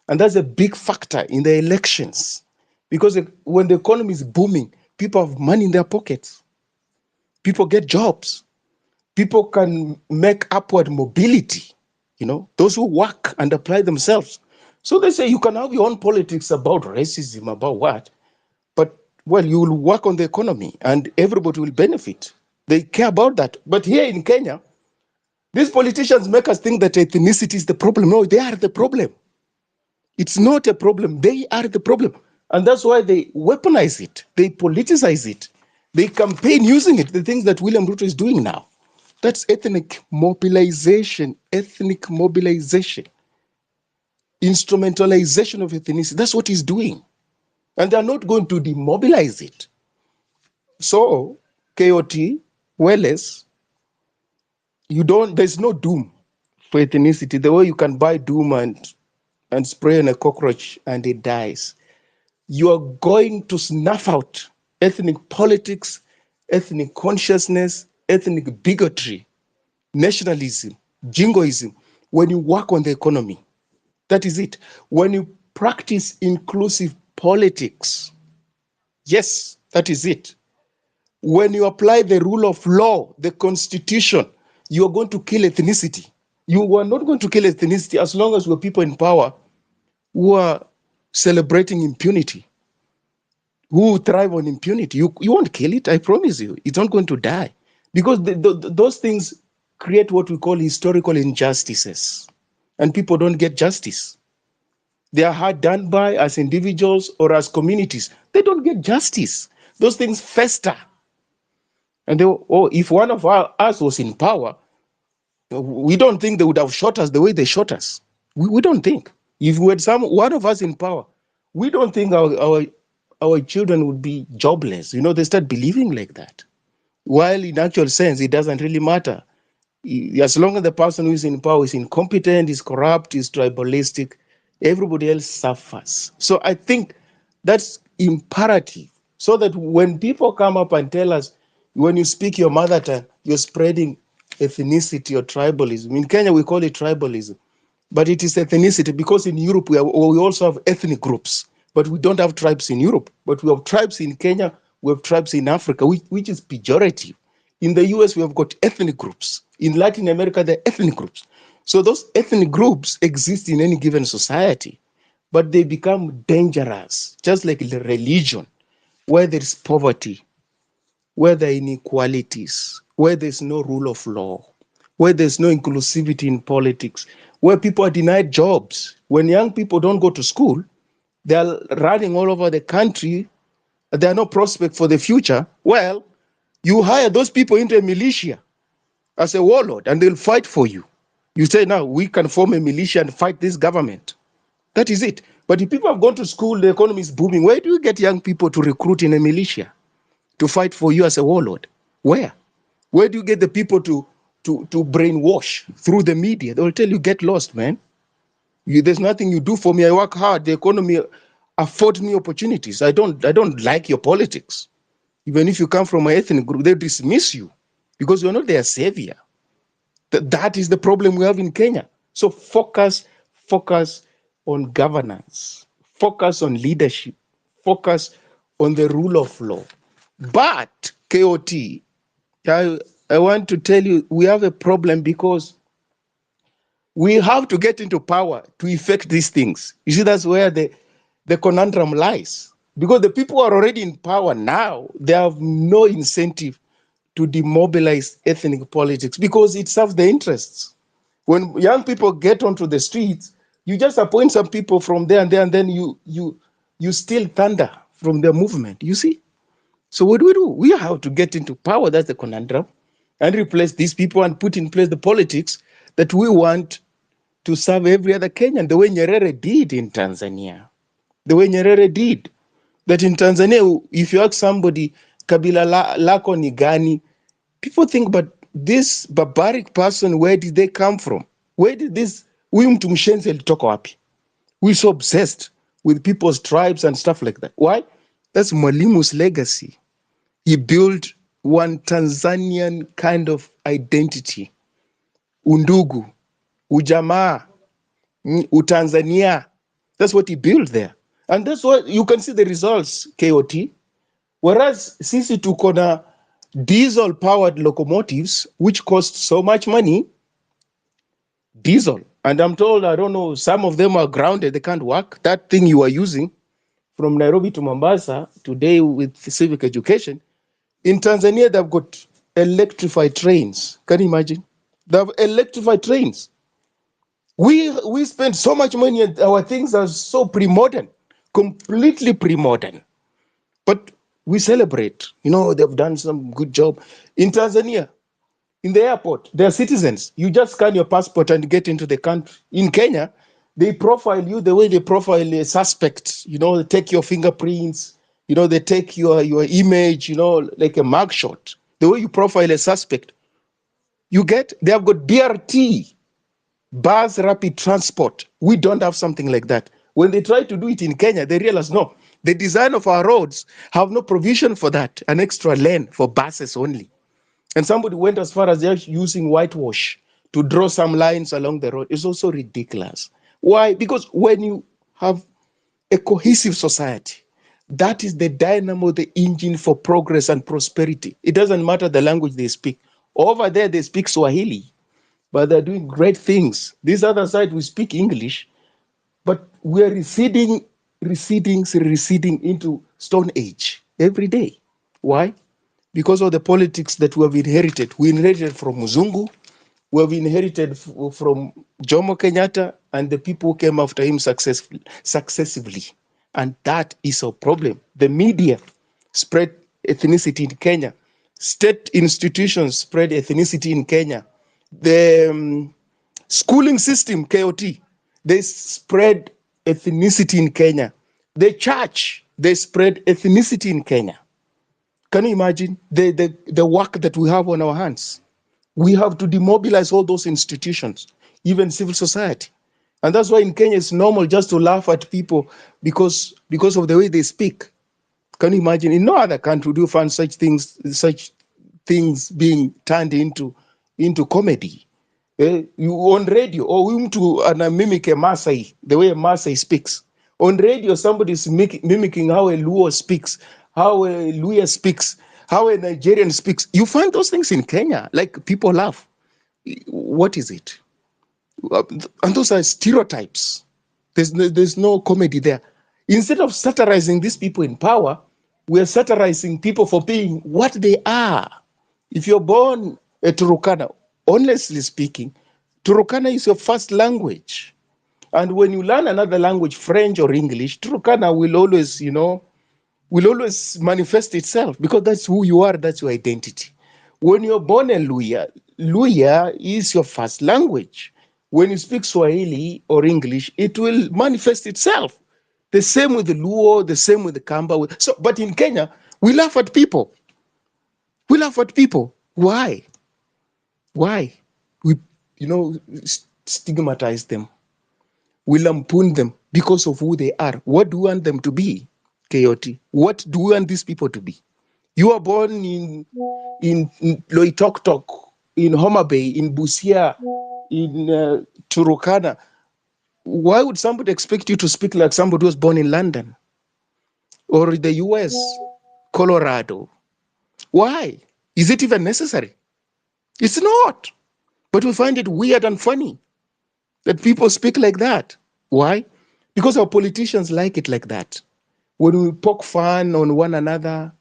[SPEAKER 13] And that's a big factor in the elections. Because when the economy is booming, people have money in their pockets. People get jobs. People can make upward mobility. Those who work and apply themselves. So they say you can have your own politics about racism, about what? But, well, you will work on the economy and everybody will benefit. They care about that. But here in Kenya, these politicians make us think that ethnicity is the problem. No, they are the problem. It's not a problem. They are the problem. And that's why they weaponize it. They politicize it. They campaign using it, the things that William Ruto is doing now. That's ethnic mobilization, instrumentalization of ethnicity. That's what he's doing. And they're not going to demobilize it. So, KOT, Welles, there's no doom for ethnicity. The way you can buy doom and and spray on a cockroach and it dies. You are going to snuff out ethnic politics, ethnic consciousness, ethnic bigotry, nationalism, jingoism, when you work on the economy. That is it. When you practice inclusive politics, yes, that is it. When you apply the rule of law, the constitution, you are going to kill ethnicity. You are not going to kill ethnicity as long as we're people in power who are celebrating impunity, who thrive on impunity. You won't kill it, I promise you. It's not going to die. Because those things create what we call historical injustices. And people don't get justice. They are hard done by as individuals or as communities. They don't get justice. Those things fester. And if one of us was in power, we don't think they would have shot us the way they shot us. We don't think. If we had one of us in power, we don't think our children would be jobless. They start believing like that. While in actual sense, it doesn't really matter. As long as the person who is in power is incompetent, is corrupt, is tribalistic, everybody else suffers. So I think that's imperative, so that when people come up and tell us, when you speak your mother tongue, you're spreading ethnicity or tribalism. In Kenya, we call it tribalism, but it is ethnicity, because in Europe, we also have ethnic groups, but we don't have tribes in Europe. But we have tribes in Kenya, we have tribes in Africa, which is pejorative. In the US, we have got ethnic groups. In Latin America, there are ethnic groups. So those ethnic groups exist in any given society, but they become dangerous, just like the religion, where there is poverty, where there are inequalities, where there's no rule of law, where there's no inclusivity in politics, where people are denied jobs. When young people don't go to school, they are running all over the country. There are no prospect for the future. Well, you hire those people into a militia as a warlord, and they'll fight for you. You say, now we can form a militia and fight this government. That is it. But if people have gone to school, the economy is booming. Where do you get young people to recruit in a militia to fight for you as a warlord? Where? Where do you get the people to brainwash through the media? They'll tell you, get lost, man. There's nothing you do for me. I work hard. The economy affords me opportunities. I don't like your politics. Even if you come from an ethnic group, they dismiss you because you're not their savior. That is the problem we have in Kenya. So focus on governance, focus on leadership, focus on the rule of law. But KOT, I want to tell you, we have a problem because we have to get into power to effect these things. You see, that's where the conundrum lies. Because the people who are already in power now, they have no incentive to demobilize ethnic politics because it serves their interests. When young people get onto the streets, you just appoint some people from there and there, and then you steal thunder from their movement, you see? So what do? We have to get into power, that's the conundrum, and replace these people and put in place the politics that we want to serve every other Kenyan, the way Nyerere did in Tanzania. The way Nyerere did. That in Tanzania, if you ask somebody, Kabila lako ni gani, people think, but this barbaric person, where did they come from? Where did this, huyu mtu mshenzi alitoka wapi? We're so obsessed with people's tribes and stuff like that. Why? That's Mwalimu's legacy. He built one Tanzanian kind of identity. Undugu, ujamaa, utanzania. That's what he built there. And that's what you can see the results, KOT. Whereas sisi tuko na diesel-powered locomotives, which cost so much money, diesel. And I'm told, I don't know, some of them are grounded, they can't work. That thing you are using from Nairobi to Mombasa today with civic education, in Tanzania, they've got electrified trains. Can you imagine? They have electrified trains. We spend so much money and our things are so pre-modern, completely pre-modern. But we celebrate, they've done some good job. In Tanzania, in the airport, they're citizens. You just scan your passport and get into the country. In Kenya, they profile you the way they profile a suspect. They take your fingerprints, they take your image, like a mugshot. The way you profile a suspect. They have got BRT. bus rapid transport. We don't have something like that. When they try to do it in Kenya, they realize, no, the design of our roads have no provision for that, an extra lane for buses only. And somebody went as far as just using whitewash to draw some lines along the road. It's also ridiculous. Why? Because when you have a cohesive society, that is the dynamo, the engine for progress and prosperity. It doesn't matter the language they speak. Over there, they speak Swahili, but they're doing great things. This other side, we speak English, but we're receding into Stone Age every day. Why? Because of the politics that we have inherited. We inherited from Muzungu, we have inherited from Jomo Kenyatta and the people who came after him successively. And that is a problem. The media spread ethnicity in Kenya. State institutions spread ethnicity in Kenya. The schooling system, KOT, they spread ethnicity in Kenya. The church, they spread ethnicity in Kenya. Can you imagine the work that we have on our hands? We have to demobilize all those institutions, even civil society. And that's why in Kenya it's normal just to laugh at people because of the way they speak. Can you imagine? In no other country do you find such things being turned into comedy. You on radio, or we to mimic a Maasai, the way a Maasai speaks. On radio, somebody is mimicking how a Luo speaks, how a Luya speaks, how a Nigerian speaks. You find those things in Kenya, like people laugh. What is it? And those are stereotypes. There's no comedy there. Instead of satirizing these people in power, we are satirizing people for being what they are. If you're born a Turukana, honestly speaking, Turukana is your first language. And when you learn another language, French or English, Turukana will always manifest itself because that's who you are, that's your identity. When you're born a Luya, Luya is your first language. When you speak Swahili or English, it will manifest itself. The same with the Luo, the same with the Kamba. But in Kenya, we laugh at people. We laugh at people. Why? Why? We, stigmatize them. We lampoon them because of who they are. What do we want them to be? KOT. What do we want these people to be? You are born in Loitoktok, in Homa Bay, in Busia, in Turukana. Why would somebody expect you to speak like somebody who was born in London or the US, Colorado? Why? Is it even necessary? It's not. But we find it weird and funny that people speak like that. Why? Because our politicians like it like that. When we poke fun on one another,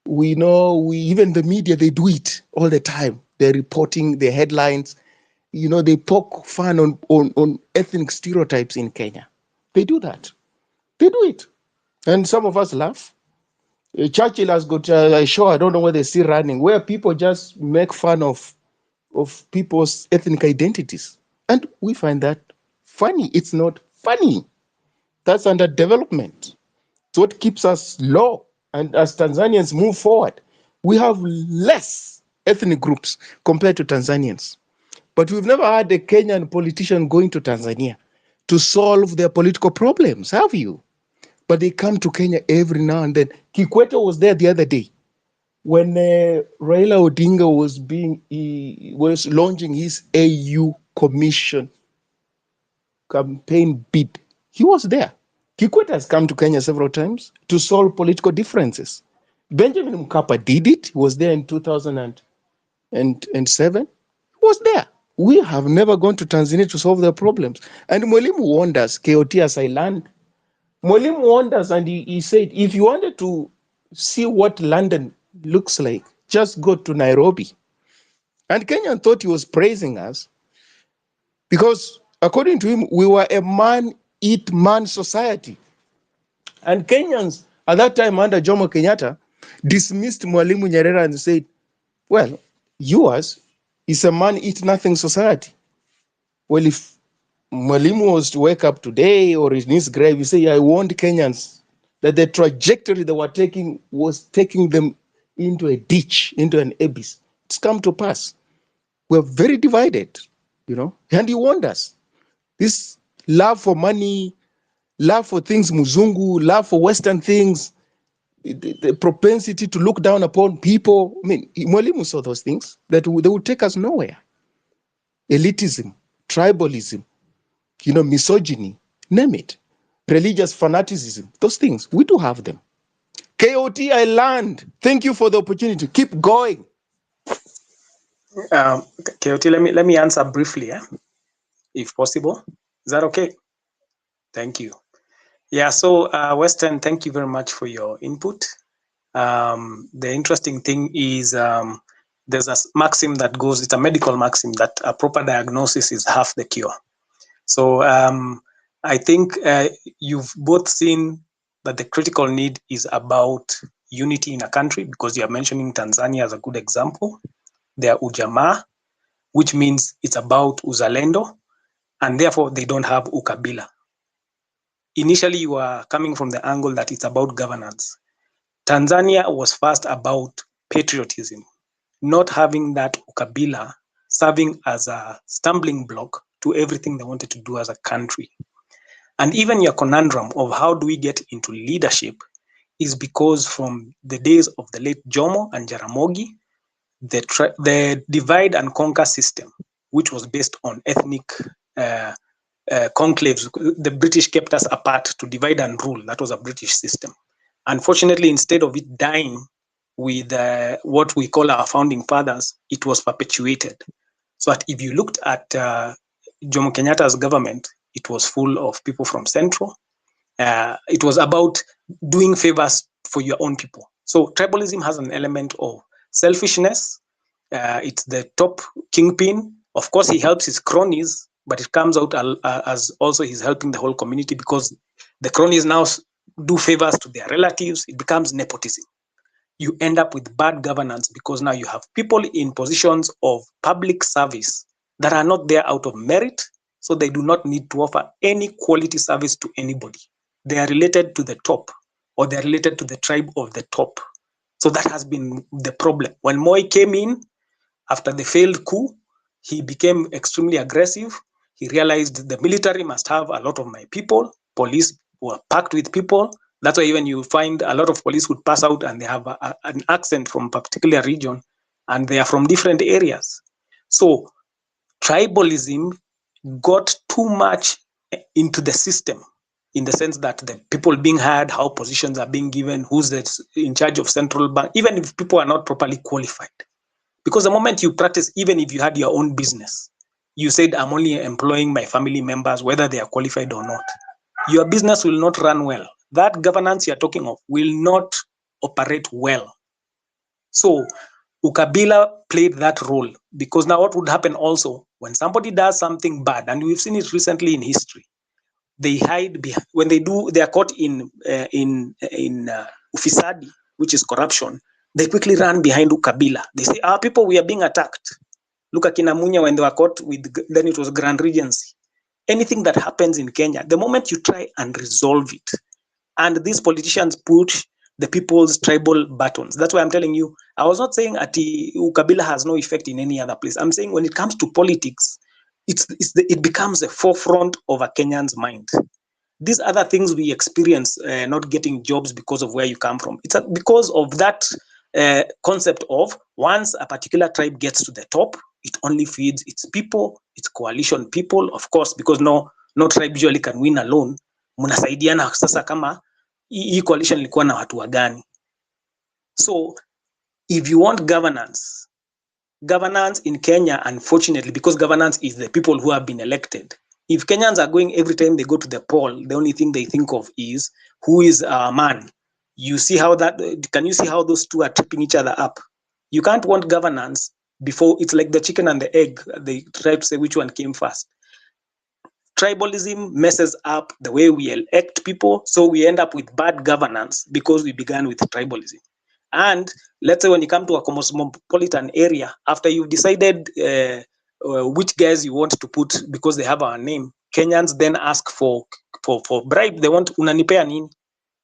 [SPEAKER 13] even the media, they do it all the time. They're reporting the headlines. They poke fun on ethnic stereotypes in Kenya. They do that. They do it. And some of us laugh. Churchill has got a show, I don't know whether they're still running, where people just make fun of people's ethnic identities. And we find that funny. It's not funny. That's under development. It's what keeps us low. And as Tanzanians move forward, we have less ethnic groups compared to Tanzanians. But we've never had a Kenyan politician going to Tanzania to solve their political problems, have you? But they come to Kenya every now and then. Kikwete was there the other day when Raila Odinga was launching his AU commission campaign bid. He was there. Kikwete has come to Kenya several times to solve political differences. Benjamin Mkapa did it. He was there in 2007. He was there. We have never gone to Tanzania to solve their problems. And Mwalimu wonders, KOT as I learned, Mwalimu wonders, and he said, if you wanted to see what London looks like, just go to Nairobi. And Kenyan thought he was praising us because, according to him, we were a man-eat-man society. And Kenyans, at that time under Jomo Kenyatta, dismissed Mwalimu Nyerere and said, well, yours is a man-eat-nothing society. Well, if Mwalimu was to wake up today or in his grave, he say, I warned Kenyans that the trajectory they were taking was taking them into a ditch, into an abyss. It's come to pass. We're very divided. you know, and he warned us. This love for money, love for things muzungu, love for Western things, the propensity to look down upon people. I mean, Mwalimu saw those things that they would take us nowhere. Elitism, tribalism, you know, misogyny, name it. Religious fanaticism, those things, we do have them. KOT, I learned. Thank you for the opportunity. Keep going.
[SPEAKER 12] KOT, let me answer briefly, if possible. Is that okay? Thank you. Yeah, so Western, thank you very much for your input. The interesting thing is there's a maxim that goes, it's a medical maxim, that a proper diagnosis is half the cure. So I think you've both seen that the critical need is about unity in a country, because you are mentioning Tanzania as a good example. They are ujamaa, which means it's about uzalendo, and therefore they don't have ukabila. Initially, you are coming from the angle that it's about governance. Tanzania was first about patriotism, not having that ukabila serving as a stumbling block to everything they wanted to do as a country. And even your conundrum of how do we get into leadership is because from the days of the late Jomo and Jaramogi, the divide and conquer system, which was based on ethnic conclaves, the British kept us apart to divide and rule. That was a British system. Unfortunately, instead of it dying with what we call our founding fathers, it was perpetuated. So that if you looked at Jomo Kenyatta's government, it was full of people from Central. It was about doing favors for your own people. So tribalism has an element of selfishness. It's the top kingpin. Of course, he helps his cronies, but it comes out as also he's helping the whole community, because the cronies now do favors to their relatives. It becomes nepotism. You end up with bad governance, because now you have people in positions of public service that are not there out of merit, so they do not need to offer any quality service to anybody. They are related to the top, or they're related to the tribe of the top. So that has been the problem. When Moi came in, after the failed coup, he became extremely aggressive. He realized the military must have a lot of my people. Police were packed with people. That's why even you find a lot of police would pass out and they have an accent from a particular region, and they are from different areas. So tribalism got too much into the system, in the sense that the people being hired, how positions are being given, who's in charge of central bank, even if people are not properly qualified. Because the moment you practice, even if you had your own business, you said, I'm only employing my family members, whether they are qualified or not, your business will not run well. That governance you're talking of will not operate well. So ukabila played that role, because now what would happen also, when somebody does something bad, and we've seen it recently in history, they hide behind, when they are caught in ufisadi, which is corruption, they quickly run behind ukabila. They say, our people, we are being attacked. Look at Kinamunya when they were caught with, then it was Grand Regency. Anything that happens in Kenya, the moment you try and resolve it, and these politicians push the people's tribal buttons. That's why I'm telling you, I was not saying Ati ukabila has no effect in any other place. I'm saying when it comes to politics, it becomes the forefront of a Kenyan's mind. These other things we experience, not getting jobs because of where you come from. It's because of that concept of once a particular tribe gets to the top, it only feeds its people, its coalition people, of course, because no tribe usually can win alone. Mnasaidiana sasa kama hii coalition ilikuwa na watu wagani. So if you want governance in Kenya, unfortunately, because governance is the people who have been elected. If Kenyans are going every time they go to the poll, the only thing they think of is who is our man. You see how can you see how those two are tripping each other up? You can't want governance before, it's like the chicken and the egg. They try to say which one came first. Tribalism messes up the way we elect people, so we end up with bad governance because we began with tribalism. And let's say when you come to a cosmopolitan area, after you've decided which guys you want to put because they have our name, Kenyans then ask for bribe. They want unanipea nini?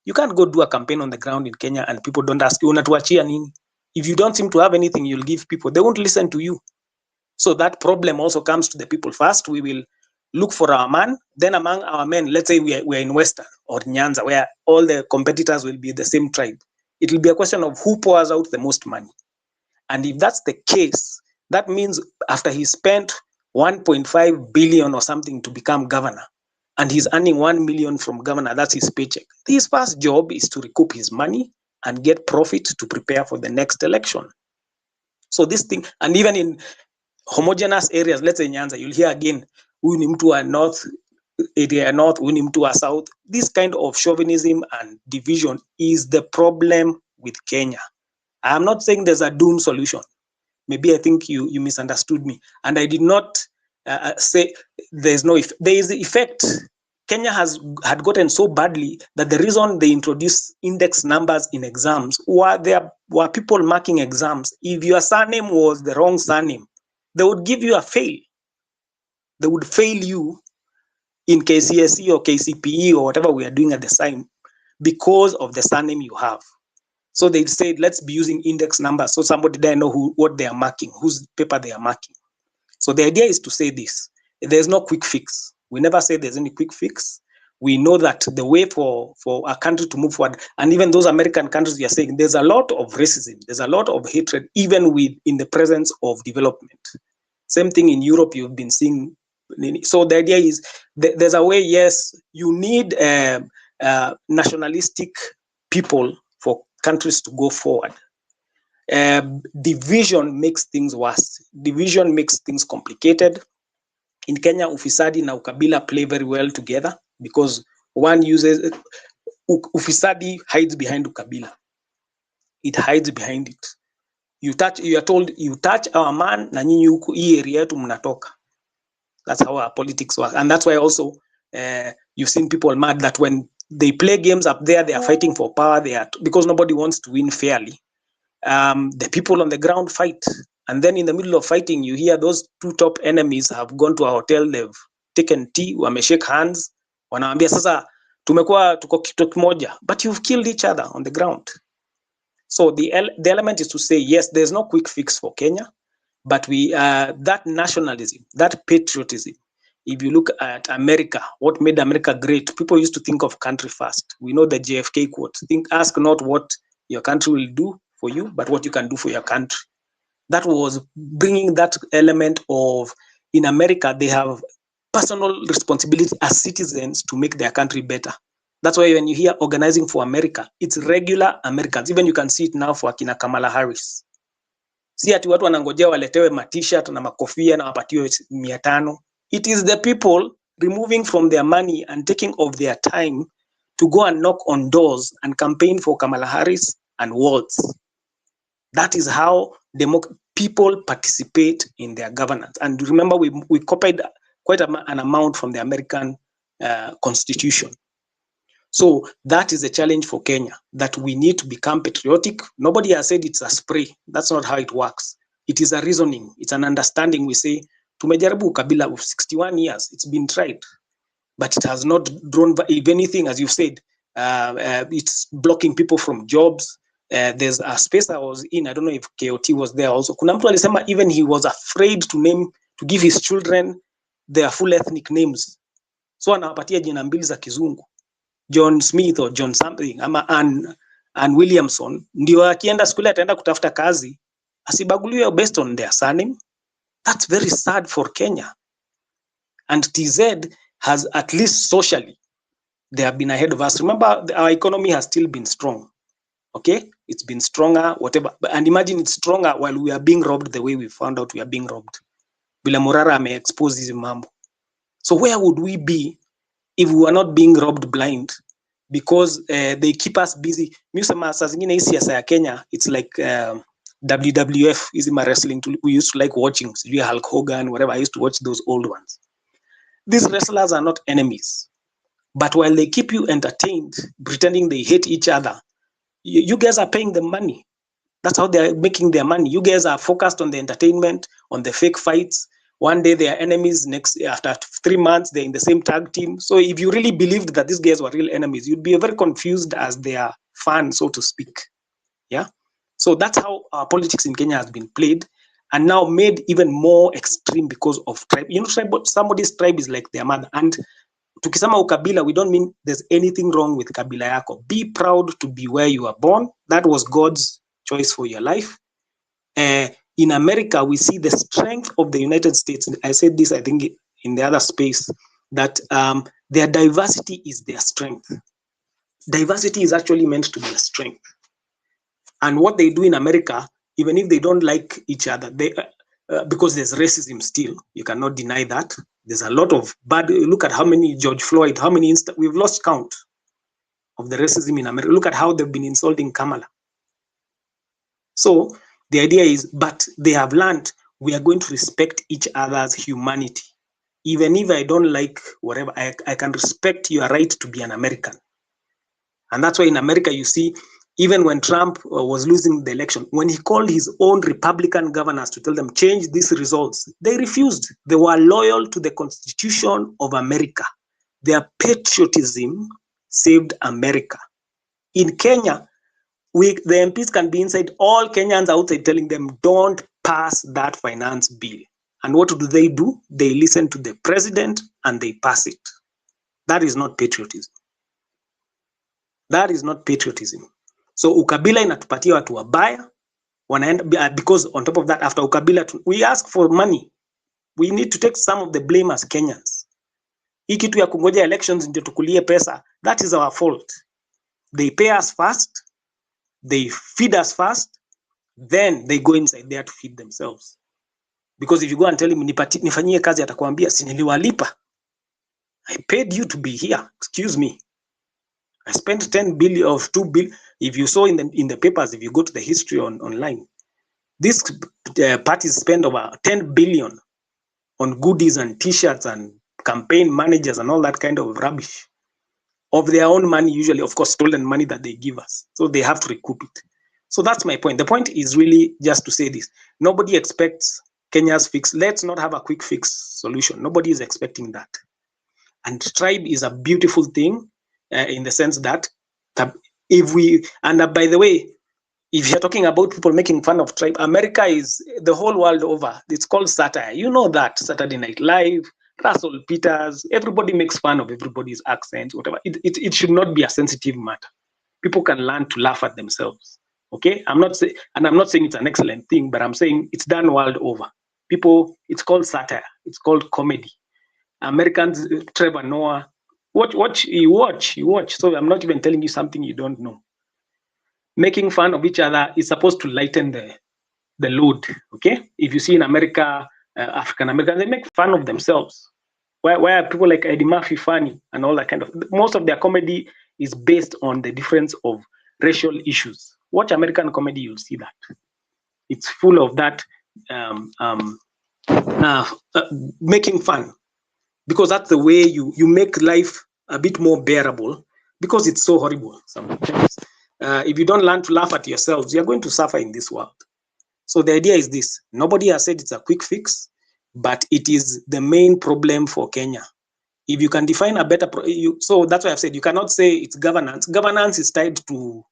[SPEAKER 12] You can't go do a campaign on the ground in Kenya and people don't ask you unatuachia nini. If you don't seem to have anything you'll give people, they won't listen to you. So that problem also comes to the people. First, we will look for our man. Then among our men, let's say we're in Western or Nyanza, where all the competitors will be the same tribe. It will be a question of who pours out the most money. And if that's the case, that means after he spent 1.5 billion or something to become governor, and he's earning 1 million from governor, that's his paycheck. His first job is to recoup his money and get profit to prepare for the next election. So this thing, and even in homogeneous areas, let's say Nyanza, you'll hear again, huyu ni mtu wa north, area north, huyu ni mtu wa south. This kind of chauvinism and division is the problem with Kenya. I'm not saying there's a doom solution. Maybe I think you misunderstood me. And I did not say there's no effect. There is the effect. Kenya had gotten so badly that the reason they introduced index numbers in exams there were people marking exams. If your surname was the wrong surname, they would give you a fail. They would fail you in KCSE or KCPE or whatever we are doing at the time because of the surname you have. So they said, let's be using index numbers so somebody there know what they are marking, whose paper they are marking. So the idea is to say this: there's no quick fix. We never say there's any quick fix. We know that the way for a country to move forward, and even those American countries we are saying, there's a lot of racism, there's a lot of hatred, even in the presence of development. Same thing in Europe, you've been seeing. So the idea is there's a way, yes, you need nationalistic people for countries to go forward. Division makes things worse. Division makes things complicated. In Kenya, ufisadi na ukabila play very well together because one uses ufisadi hides behind ukabila. It hides behind it. You are told you touch our man na nyinyi huku hii area yetu mnatoka. That's how our politics work, and that's why also you've seen people mad that when they play games up there, they are fighting for power. Because nobody wants to win fairly. The people on the ground fight, and then in the middle of fighting, you hear those two top enemies have gone to a hotel, they've taken tea, wameshake hands, wanaambia sasa tumekuwa tuko kitu kimoja, but you've killed each other on the ground. So the element is to say, yes, there's no quick fix for Kenya, but that nationalism, that patriotism. If you look at America, what made America great? People used to think of country first. We know the JFK quote: ask not what your country will do for you, but what you can do for your country. That was bringing that element of, in America, they have personal responsibility as citizens to make their country better. That's why when you hear organizing for America, it's regular Americans. Even you can see it now for Akina Kamala Harris. Si ati watu wanangojea waletewe ma-t-shirt na makofia na wapatiwe 500. It is the people removing from their money and taking of their time to go and knock on doors and campaign for Kamala Harris and wards. That is how people participate in their governance. And remember, we copied quite an amount from the American Constitution. So that is a challenge for Kenya, that we need to become patriotic. Nobody has said it's a spray. That's not how it works. It is a reasoning. It's an understanding. We say, tumejaribu ukabila of 61 years. It's been tried, but it has not drawn, if anything, as you said, it's blocking people from jobs. There's a space I was in, I don't know if KOT was there also. Kuna mtu alisema even he was afraid to give his children their full ethnic names. So anawapatia jina mbili za kizungu. John Smith or John something, ama Ann Williamson, ndio akienda skuli ataenda kutafuta kazi, asibaguliwe based on their surname. That's very sad for Kenya. And TZ has, at least socially, they have been ahead of us. Remember, our economy has still been strong. Okay, it's been stronger, whatever. And imagine it's stronger while we are being robbed the way we found out we are being robbed. Bila Morara may expose this mambo. So where would we be if we were not being robbed blind? Because they keep us busy. Musema saa zingine hii siasa ya Kenya, it's like WWF, is my wrestling. We used to like watching Hulk Hogan, whatever. I used to watch those old ones. These wrestlers are not enemies. But while they keep you entertained, pretending they hate each other, you guys are paying them money. That's how they're making their money. You guys are focused on the entertainment, on the fake fights. One day they are enemies, after 3 months they're in the same tag team. So if you really believed that these guys were real enemies, you'd be very confused as their fan, so to speak. Yeah. So that's how our politics in Kenya has been played. and now made even more extreme because of tribe. You know, somebody's tribe is like their mother. And tukisema ukabila, we don't mean there's anything wrong with kabila yako. Be proud to be where you are born. That was God's choice for your life. In America, we see the strength of the United States. I said this, I think, in the other space, that their diversity is their strength. Diversity is actually meant to be a strength. And what they do in America, even if they don't like each other, they because there's racism still, you cannot deny that. There's a lot of bad. Look at how many George Floyd, how many we've lost count of the racism in America. Look at how they've been insulting Kamala. So the idea is, but they have learned we are going to respect each other's humanity. Even if I don't like whatever, I can respect your right to be an American. And that's why in America, you see, even when Trump was losing the election, when he called his own Republican governors to tell them, change these results, they refused. They were loyal to the Constitution of America. Their patriotism saved America. In Kenya, the MPs can be inside, all Kenyans outside telling them, don't pass that finance bill. And what do? They listen to the president and they pass it. That is not patriotism. That is not patriotism. So ukabila inatupatia watu wabaya, wanaenda, because on top of that, after ukabila, we ask for money. We need to take some of the blame as Kenyans. Hii kitu ya kungoja elections ndio tukulie pesa, that is our fault. They pay us first, they feed us first, then they go inside there to feed themselves. Because if you go and tell him, nifanyie kazi, atakwambia, si niliwalipa. I paid you to be here, excuse me. I spent 10 billion of 2 billion. If you saw in the papers, if you go to the history online, these parties spend over 10 billion on goodies and t-shirts and campaign managers and all that kind of rubbish of their own money, usually, of course, stolen money that they give us. So they have to recoup it. So that's my point. The point is really just to say this. Nobody expects Kenya's fix. Let's not have a quick fix solution. Nobody is expecting that. And tribe is a beautiful thing. In the sense that if we, and by the way, if you're talking about people making fun of tribe, America is the whole world over. It's called satire. You know that, Saturday Night Live, Russell Peters, everybody makes fun of everybody's accent, whatever. It should not be a sensitive matter. People can learn to laugh at themselves. Okay, I'm not saying it's an excellent thing, but I'm saying it's done world over. People, it's called satire. It's called comedy. Americans, Trevor Noah. You watch. So I'm not even telling you something you don't know. Making fun of each other is supposed to lighten the load. Okay, if you see in America, African Americans, they make fun of themselves. Why are people like Eddie Murphy funny and all that kind of? Most of their comedy is based on the difference of racial issues. Watch American comedy, you'll see that it's full of that making fun, because that's the way you make life a bit more bearable, because it's so horrible sometimes. If you don't learn to laugh at yourselves, you're going to suffer in this world. So the idea is this: nobody has said it's a quick fix, but it is the main problem for Kenya. If you can define a better, so that's why I've said you cannot say it's governance. Governance is tied to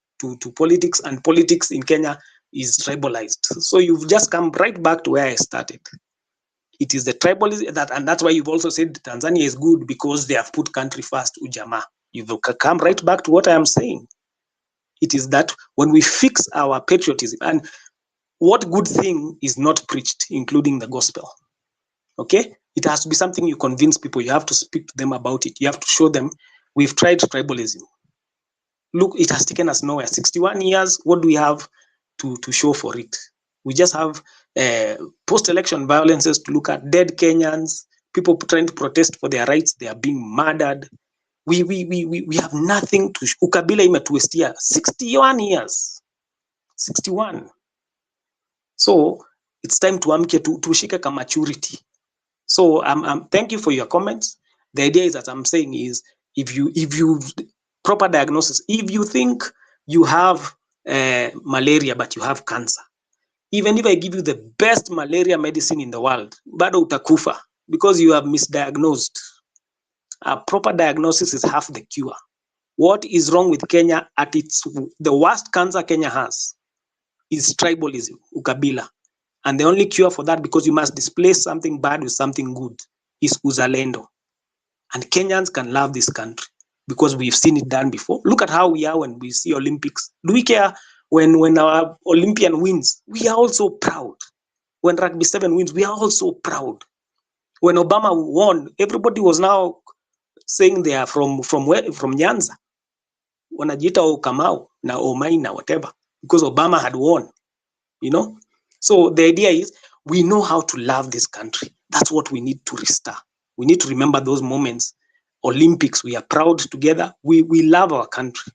[SPEAKER 12] politics, and politics in Kenya is tribalized. So you've just come right back to where I started. It is the tribalism and that's why you've also said Tanzania is good because they have put country first, ujamaa. You've come right back to what I am saying. It is that when we fix our patriotism, and what good thing is not preached, including the gospel? Okay, it has to be something you convince people. You have to speak to them about it. You have to show them we've tried tribalism. Look, it has taken us nowhere. 61 years. What do we have to show for it? We just have post-election violences to look at, dead Kenyans, people trying to protest for their rights. They are being murdered. We have nothing to. Ukabila imetuestia 61 years. 61. So it's time to amke to shika ka maturity. So thank you for your comments. The idea is that I'm saying is if you proper diagnosis, if you think you have malaria but you have cancer, even if I give you the best malaria medicine in the world, bado utakufa because you have misdiagnosed. A proper diagnosis is half the cure. What is wrong with Kenya the worst cancer Kenya has is tribalism, ukabila. And the only cure for that, because you must displace something bad with something good, is uzalendo. And Kenyans can love this country because we've seen it done before. Look at how we are when we see Olympics. Do we care when our Olympian wins? We are also proud. When Rugby 7 wins, we are also proud. When Obama won, everybody was now saying they are from where? From Nyanza. Wanajiita Kamau, na Omaina, whatever, because Obama had won, you know? So the idea is we know how to love this country. That's what we need to restore. We need to remember those moments. Olympics, we are proud together. We love our country.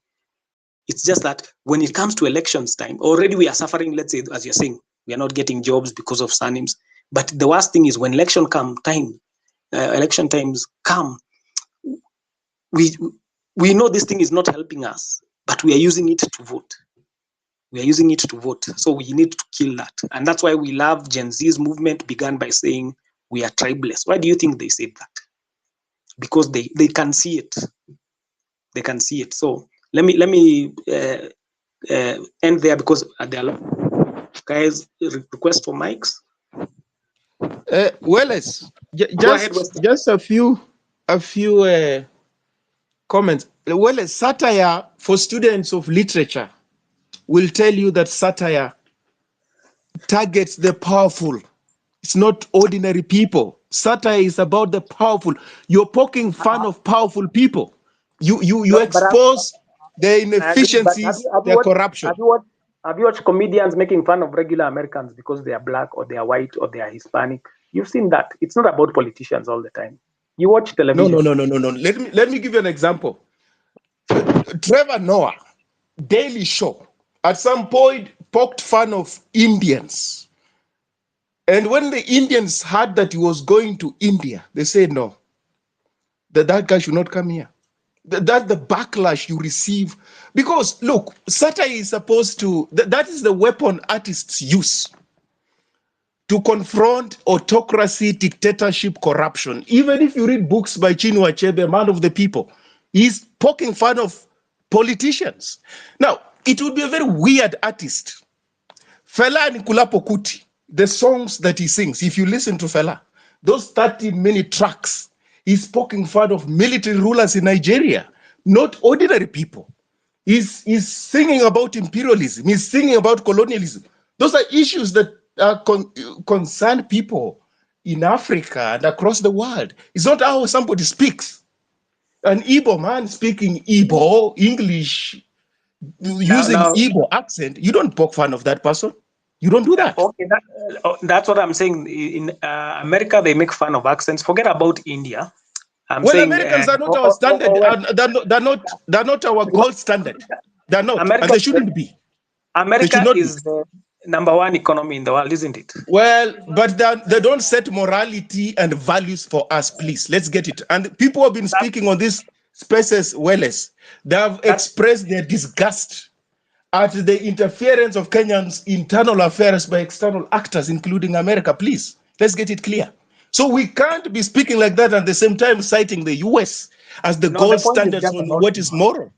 [SPEAKER 12] It's just that when it comes to elections time, already we are suffering, let's say, as you're saying, we are not getting jobs because of surnames. But the worst thing is when election times come, we know this thing is not helping us, but we are using it to vote. We are using it to vote. So we need to kill that. And that's why we love Gen Z's movement began by saying we are tribalists. Why do you think they said that? Because they can see it. They can see it. So let me end there because there are a lot of guys request for mics.
[SPEAKER 13] Wallace,
[SPEAKER 12] Go ahead, Weston.
[SPEAKER 13] just a few comments. Wallace, satire for students of literature will tell you that satire targets the powerful. It's not ordinary people. Satire is about the powerful. You're poking fun of powerful people. You expose their inefficiencies, their corruption.
[SPEAKER 12] Have you watched comedians making fun of regular Americans because they are black or they are white or they are Hispanic? You've seen that. It's not about politicians all the time. You watch television.
[SPEAKER 13] No. Let me give you an example. Trevor Noah, Daily Show, at some point poked fun of Indians. And when the Indians heard that he was going to India, they said no, that guy should not come here. That's the backlash you receive. Because look, satire is supposed to, that is the weapon artists use to confront autocracy, dictatorship, corruption. Even if you read books by Chinua Achebe, man of the people, he's poking fun of politicians. Now, it would be a very weird artist. Fela Nikulapo Kuti, the songs that he sings, if you listen to Fela, those 30-minute tracks, he's poking fun of military rulers in Nigeria, not ordinary people. He's singing about imperialism. He's singing about colonialism. Those are issues that concern people in Africa and across the world. It's not how somebody speaks. An Igbo man speaking Igbo, English, using Igbo accent, you don't poke fun of that person. You don't do that.
[SPEAKER 12] Okay, that's what I'm saying. In America, they make fun of accents. Forget about India.
[SPEAKER 13] Americans are not our standard. They're not our gold standard. They're not, America, and they shouldn't be.
[SPEAKER 12] America is the #1 economy in the world, isn't it?
[SPEAKER 13] Well, but they don't set morality and values for us, please. Let's get it. And people have been speaking on this spaces Wallace. They have expressed their disgust at the interference of Kenyans' internal affairs by external actors, including America. Please, let's get it clear. So we can't be speaking like that at the same time citing the US as the gold standard on what is moral.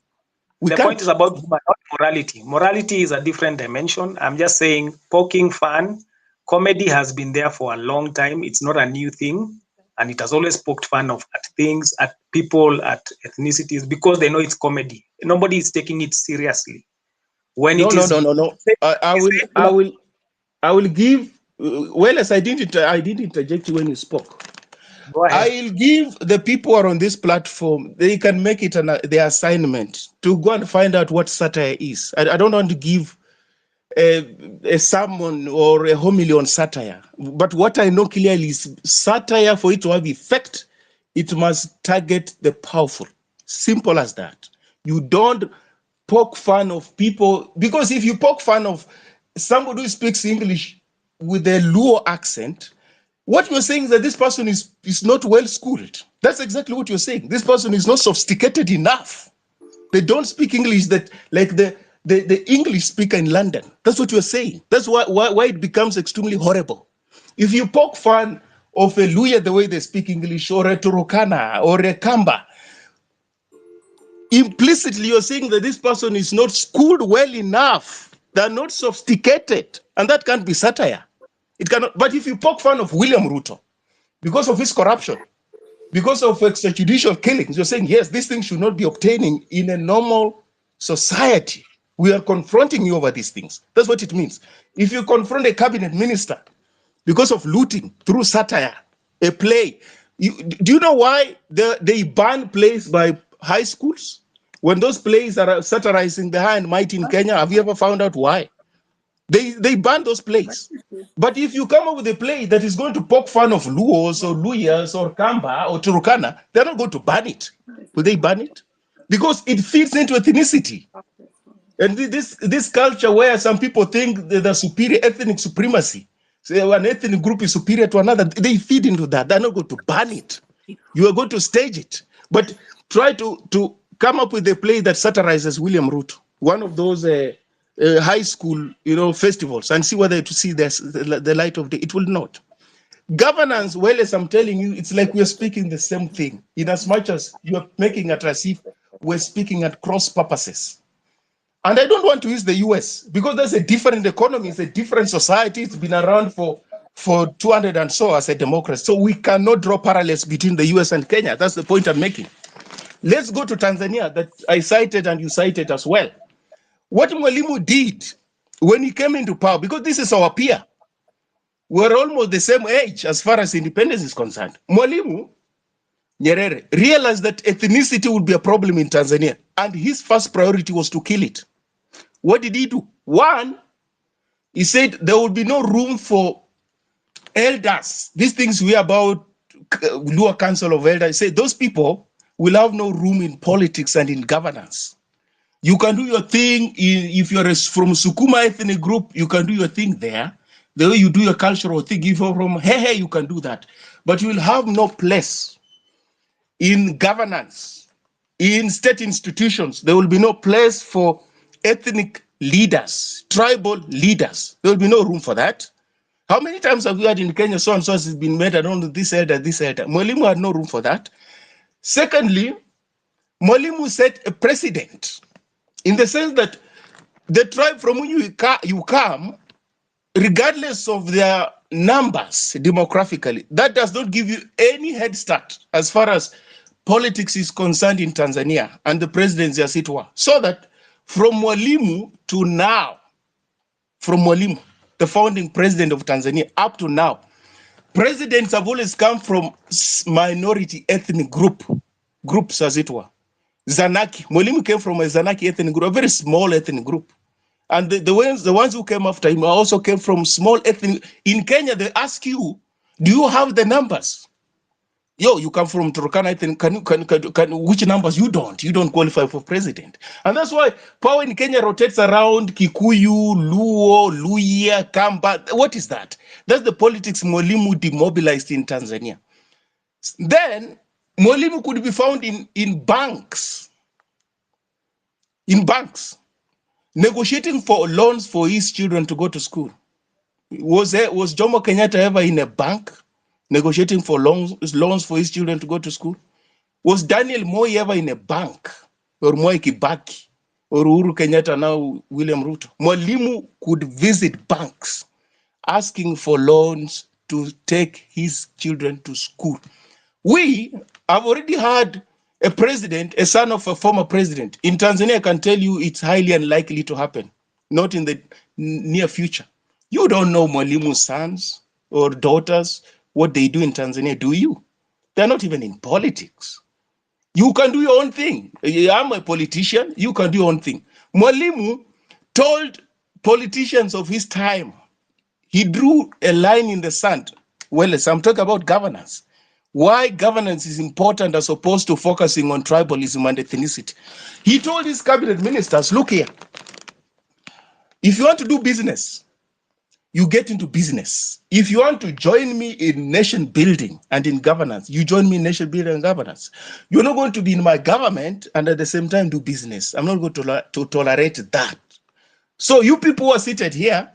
[SPEAKER 12] The point is about humor, not morality. Morality is a different dimension. I'm just saying poking fun, comedy has been there for a long time. It's not a new thing. And it has always poked fun of at things, at people, at ethnicities, because they know it's comedy. Nobody is taking it seriously. When
[SPEAKER 13] no. I will give. Wallace, I didn't interject you when you spoke.
[SPEAKER 12] Go ahead.
[SPEAKER 13] I'll give the people who are on this platform, they can make it their assignment to go and find out what satire is. I don't want to give a sermon or a homily on satire. But what I know clearly is satire, for it to have effect, it must target the powerful. Simple as that. You don't poke fun of people, because if you poke fun of somebody who speaks English with a Luo accent, what you're saying is that this person is not well schooled. That's exactly what you're saying. This person is not sophisticated enough. They don't speak English that like the English speaker in London. That's what you're saying. That's why it becomes extremely horrible. If you poke fun of a Luya the way they speak English, or a Turukana, or a Kamba, implicitly you're saying that this person is not schooled well enough. They're not sophisticated, and that can't be satire. It cannot. But if you poke fun of William Ruto because of his corruption, because of extrajudicial killings, you're saying, yes, this thing should not be obtaining in a normal society. We are confronting you over these things. That's what it means. If you confront a cabinet minister because of looting through satire, a play, do you know why they ban plays by high schools? When those plays are satirizing the high and mighty in Kenya, have you ever found out why? They ban those plays. But if you come up with a play that is going to poke fun of Luos or Luyas or Kamba or Turukana, they're not going to ban it. Will they ban it? Because it fits into ethnicity. And this culture where some people think the superior ethnic supremacy, so one ethnic group is superior to another, they feed into that. They're not going to ban it. You are going to stage it. But try to come up with a play that satirizes William Ruto, one of those high school, festivals, and see whether to see the light of day. It will not. Governance, well, as I'm telling you, it's like we're speaking the same thing, in as much as you're making it as if we're speaking at cross purposes. And I don't want to use the US because there's a different economy, it's a different society. It's been around for 200 and so as a democracy. So we cannot draw parallels between the US and Kenya. That's the point I'm making. Let's go to Tanzania that I cited and you cited as well. What Mwalimu did when he came into power, because this is our peer, we're almost the same age as far as independence is concerned. Mwalimu Nyerere realized that ethnicity would be a problem in Tanzania, and his first priority was to kill it. What did he do? One, he said there will be no room for elders. These things we about Luo Council of Elders. He said those people will have no room in politics and in governance. You can do your thing if you're from Sukuma ethnic group, you can do your thing there. The way you do your cultural thing, if you're from Hehe, you can do that. But you will have no place in governance, in state institutions. There will be no place for ethnic leaders, tribal leaders. There will be no room for that. How many times have we had in Kenya so and so has been made? I don't know, this elder, this elder. Mwalimu had no room for that. Secondly, Mwalimu set a precedent in the sense that the tribe from which you come, regardless of their numbers demographically, that does not give you any head start as far as politics is concerned in Tanzania and the presidency as it were. So that from Mwalimu to now, from Mwalimu, the founding president of Tanzania, up to now, presidents have always come from minority ethnic groups as it were. Zanaki, Mwalimu came from a Zanaki ethnic group, a very small ethnic group. And the ones who came after him also came from small ethnic. In Kenya, they ask you, do you have the numbers? Yo, you come from Turkana, which numbers? You don't qualify for president. And that's why power in Kenya rotates around Kikuyu, Luo, Luya, Kamba. What is that? That's the politics Mwalimu demobilized in Tanzania. Then Mwalimu could be found in banks. In banks, negotiating for loans for his children to go to school. Was Jomo Kenyatta ever in a bank negotiating for loans for his children to go to school? Was Daniel Moi ever in a bank? Or Moi Kibaki? Or Uhuru Kenyatta, now William Ruto? Mwalimu could visit banks asking for loans to take his children to school. We have already had a president, a son of a former president. In Tanzania, I can tell you it's highly unlikely to happen, not in the near future. You don't know Mwalimu's sons or daughters, what they do in Tanzania, do you? They're not even in politics. You can do your own thing. I'm a politician, you can do your own thing. Mwalimu told politicians of his time, he drew a line in the sand. Well, as I'm talking about governance, why governance is important as opposed to focusing on tribalism and ethnicity. He told his cabinet ministers, look here, if you want to do business, you get into business. If you want to join me in nation building and in governance, you join me in nation building and governance. You're not going to be in my government and at the same time do business. I'm not going to tolerate that. So you people who are seated here,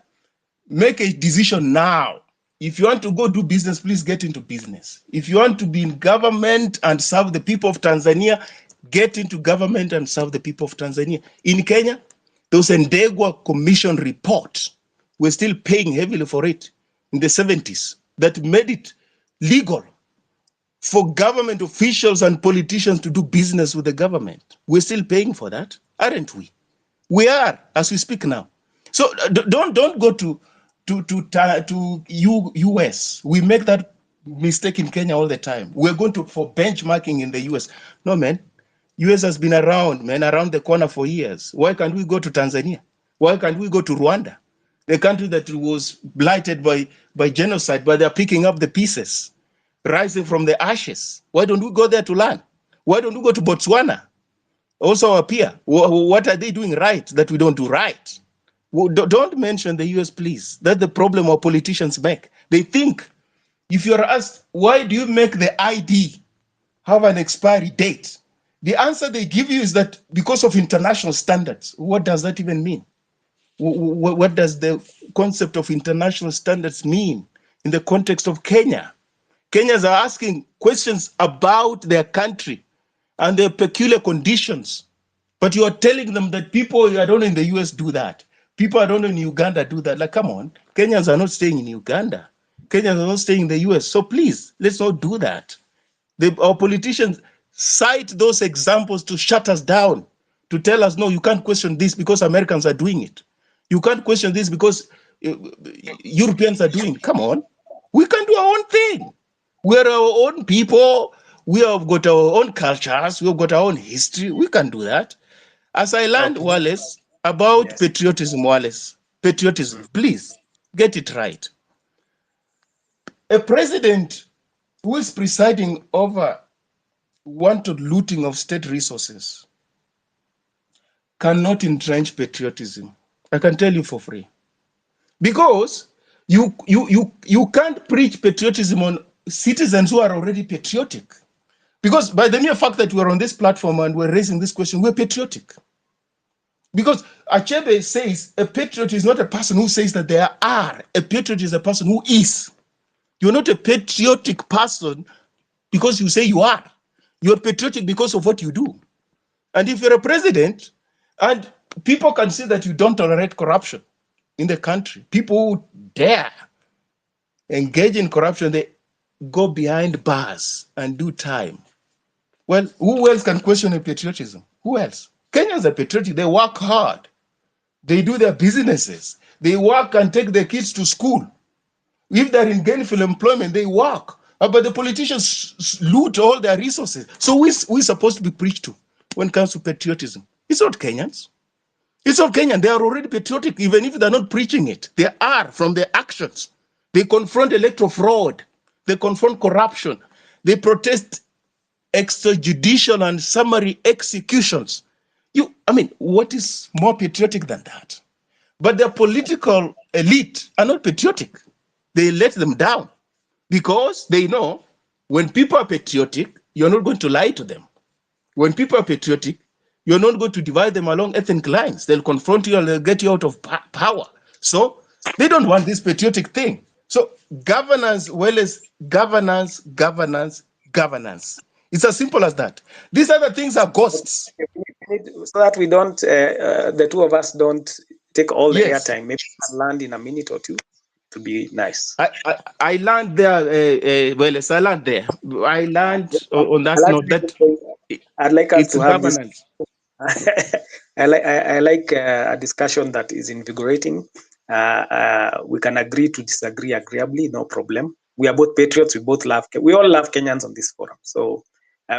[SPEAKER 13] make a decision now. If you want to go do business, please get into business. If you want to be in government and serve the people of Tanzania, get into government and serve the people of Tanzania. In Kenya, there was a Ndegwa Commission report. We're still paying heavily for it. in the 70s that made it legal for government officials and politicians to do business with the government. We're still paying for that, aren't we? We are, as we speak now. So don't go to US. We make that mistake in Kenya all the time. We're going for benchmarking in the US. No, man. US has been around, man, around the corner for years. Why can't we go to Tanzania? Why can't we go to Rwanda? The country that was blighted by genocide, but they're picking up the pieces, rising from the ashes. Why don't we go there to learn? Why don't we go to Botswana? Also our peer. What are they doing right that we don't do right? Don't mention the US, please. That's the problem our politicians make. They think, if you're asked, why do you make the ID have an expiry date? The answer they give you is that because of international standards. What does that even mean? What does the concept of international standards mean in the context of Kenya? Kenyans are asking questions about their country and their peculiar conditions. But you are telling them that people, I don't know, in the US do that. People, I don't know, in Uganda do that. Like, come on, Kenyans are not staying in Uganda. Kenyans are not staying in the US. So please, let's not do that. Our politicians cite those examples to shut us down, to tell us, no, you can't question this because Americans are doing it. You can't question this because Europeans are doing it. Come on, we can do our own thing. We're our own people. We have got our own cultures. We've got our own history. We can do that. As I learned, Wallace, about patriotism, patriotism, please get it right. A president who is presiding over wanted looting of state resources cannot entrench patriotism. I can tell you for free. Because you can't preach patriotism on citizens who are already patriotic. Because by the mere fact that we're on this platform and we're raising this question, we're patriotic. Because Achebe says a patriot is not a person who says that they are. A patriot is a person who is. You're not a patriotic person because you say you are. You're patriotic because of what you do. And if you're a president and people can see that you don't tolerate corruption in the country, people who dare engage in corruption, they go behind bars and do time. Well, who else can question a patriotism? Who else? Kenyans are patriotic. They work hard. They do their businesses. They work and take their kids to school. If they're in gainful employment, they work. But the politicians loot all their resources. So we're supposed to be preached to when it comes to patriotism. It's not Kenyans. It's not Kenyan. They are already patriotic, even if they're not preaching it. They are from their actions. They confront electoral fraud. They confront corruption. They protest extrajudicial and summary executions. What is more patriotic than that? But the political elite are not patriotic. They let them down because they know when people are patriotic, you're not going to lie to them. When people are patriotic, you're not going to divide them along ethnic lines. They'll confront you and they'll get you out of power. So they don't want this patriotic thing. So governance, well as governance. It's as simple as that. These other things are ghosts.
[SPEAKER 12] So that we don't, the two of us don't take all the airtime. Maybe I can land in a minute or two to be nice.
[SPEAKER 13] I learned there, Welles, I learned there. I learned on that note that
[SPEAKER 12] I'd like us to have
[SPEAKER 13] governance.
[SPEAKER 12] I like a discussion that is invigorating. We can agree to disagree agreeably, no problem. We are both patriots. We all love Kenyans on this forum. So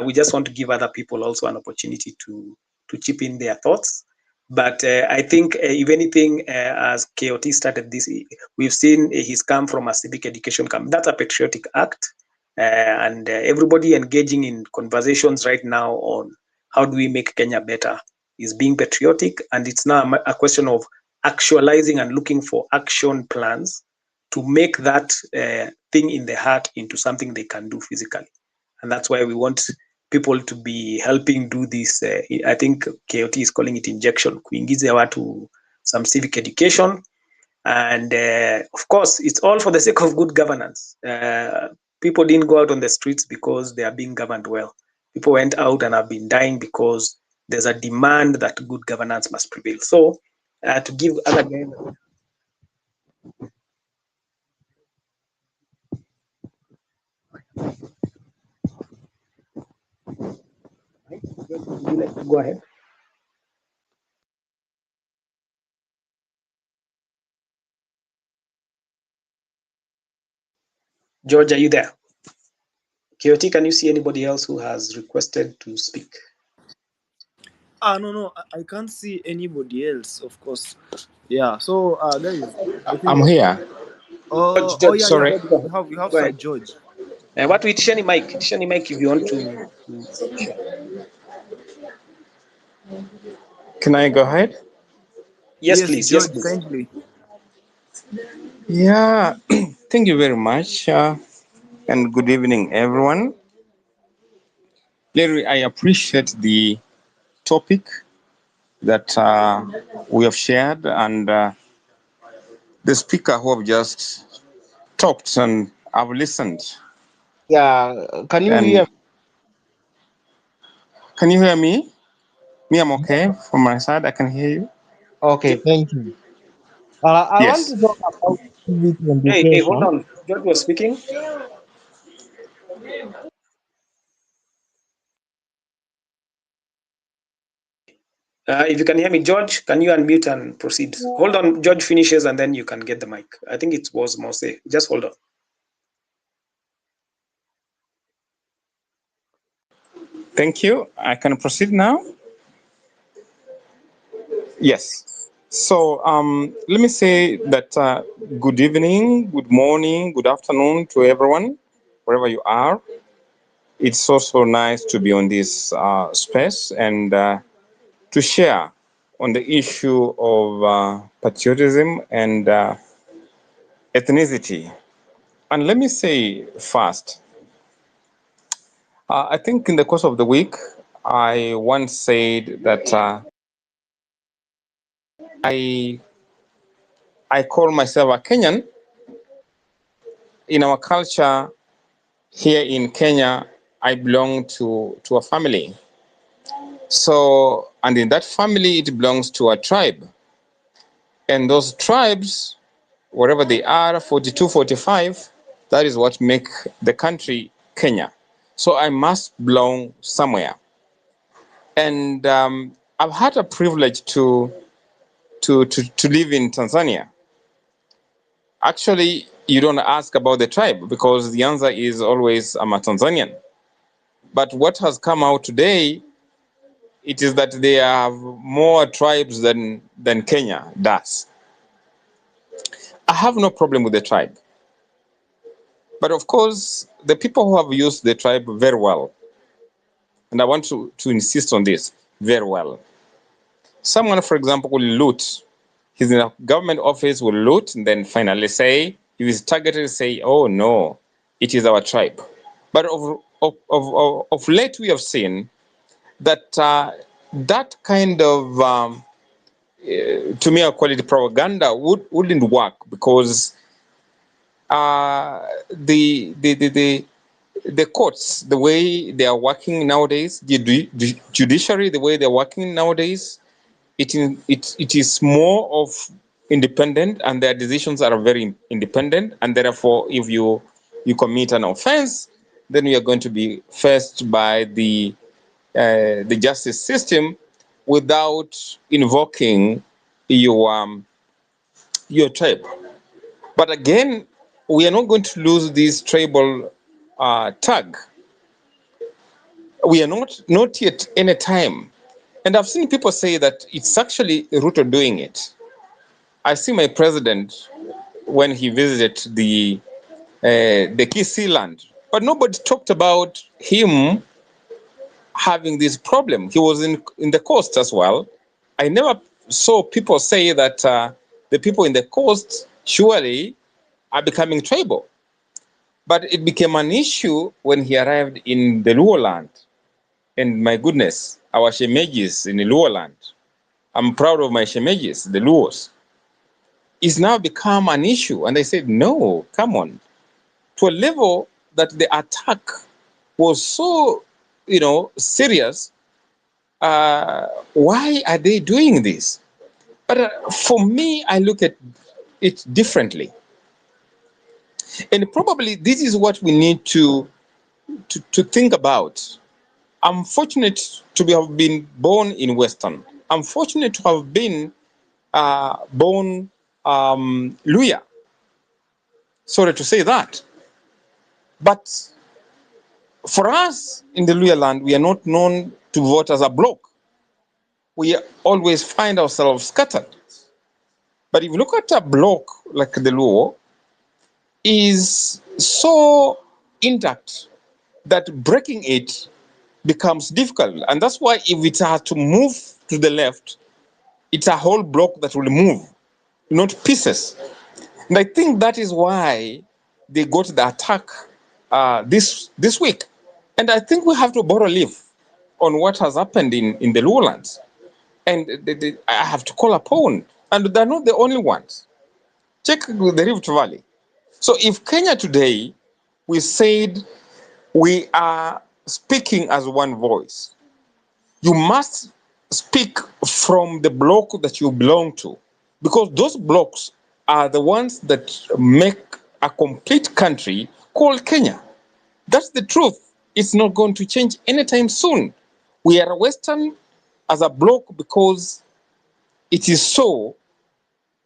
[SPEAKER 12] we just want to give other people also an opportunity to chip in their thoughts. But I think, if anything, as KOT started this, we've seen he's come from a civic education camp. That's a patriotic act. And everybody engaging in conversations right now on how do we make Kenya better is being patriotic. And it's now a question of actualizing and looking for action plans to make that thing in the heart into something they can do physically. And that's why we want people to be helping do this. I think KOT is calling it injection, kuingize watu some civic education. And of course, it's all for the sake of good governance. People didn't go out on the streets because they are being governed well. People went out and have been dying because there's a demand that good governance must prevail. So to give other guys, Would you like to go ahead? George, are you there? Kioti, can you see anybody else who has requested to speak?
[SPEAKER 2] No, I can't see anybody else, of course. Yeah. So, guys, I think.
[SPEAKER 13] I'm here.
[SPEAKER 12] George,
[SPEAKER 2] Yeah.
[SPEAKER 12] sorry.
[SPEAKER 2] We have
[SPEAKER 12] Go
[SPEAKER 2] Sir
[SPEAKER 12] ahead.
[SPEAKER 2] George.
[SPEAKER 12] What with Shani Mike? Shani Mike, if you want to share.
[SPEAKER 13] Can I go ahead?
[SPEAKER 12] Yes,
[SPEAKER 2] Yes,
[SPEAKER 12] please. Yes,
[SPEAKER 2] George,
[SPEAKER 12] please.
[SPEAKER 2] kindly.
[SPEAKER 13] Yeah, thank you very much, and good evening, everyone. Larry, I appreciate the topic that we have shared, and the speaker who have just talked, and I've listened.
[SPEAKER 14] Yeah, can you hear?
[SPEAKER 13] Can you hear me? Me, I'm okay from my side. I can hear you.
[SPEAKER 14] Okay, thank you. I want
[SPEAKER 13] Yes.
[SPEAKER 14] to talk about civic
[SPEAKER 12] Hey, hold
[SPEAKER 14] education.
[SPEAKER 12] on. George was speaking. If you can hear me, George, can you unmute and proceed? Hold on, George finishes and then you can get the mic. I think it was Mose. Just hold on.
[SPEAKER 13] Thank you. I can proceed now. Yes. So let me say that good evening, good morning, good afternoon to everyone, wherever you are. It's also nice to be on this space and to share on the issue of patriotism and ethnicity. And let me say first, I think in the course of the week, I once said that I call myself a Kenyan. In our culture here in Kenya, I belong to a family. So, and in that family, it belongs to a tribe. And those tribes, wherever they are, 42, 45, that is what make the country Kenya. So I must belong somewhere. And I've had a privilege to live in Tanzania. Actually, you don't ask about the tribe because the answer is always I'm a Tanzanian. But what has come out today, it is that they have more tribes than Kenya does. I have no problem with the tribe. But of course, the people who have used the tribe very well, and I want to insist on this, very well. Someone, for example, will loot. He's in a government office, will loot, and then finally say, if he's targeted, say, oh no, it is our tribe. But of late, we have seen that that kind of, to me, I call it propaganda, wouldn't work because the courts, the way they are working nowadays, the judiciary, the way they're working nowadays, it is more of independent, and their decisions are very independent, and therefore, if you commit an offense, then you are going to be faced by the justice system without invoking your tribe. But again, we are not going to lose this tribal tag. We are not yet any time. And I've seen people say that it's actually Ruto doing it. I see my president when he visited the Kisii land, but nobody talked about him having this problem. He was in the coast as well. I never saw people say that the people in the coast surely are becoming tribal. But it became an issue when he arrived in the Luo land. And my goodness, our Shemegis in the Luo land, I'm proud of my Shemegis, the Luos. It's now become an issue. And I said, no, come on. To a level that the attack was so, serious. Why are they doing this? But for me, I look at it differently. And probably this is what we need to
[SPEAKER 15] to think about. I'm fortunate to have been born in Western. I'm fortunate to have been born Luya. Sorry to say that. But for us in the Luya land, we are not known to vote as a bloc. We always find ourselves scattered. But if you look at a bloc like the Luo, is so intact that breaking it becomes difficult. And that's why if it has to move to the left, it's a whole block that will move, not pieces. And I think that is why they got the attack this week. And I think we have to borrow leaf on what has happened in the lowlands. And I have to call upon, and they're not the only ones. Check the Rift Valley. So if Kenya today, we said we are speaking as one voice, you must speak from the block that you belong to, because those blocks are the ones that make a complete country called Kenya. That's the truth. It's not going to change anytime soon. We are Western as a block because it is so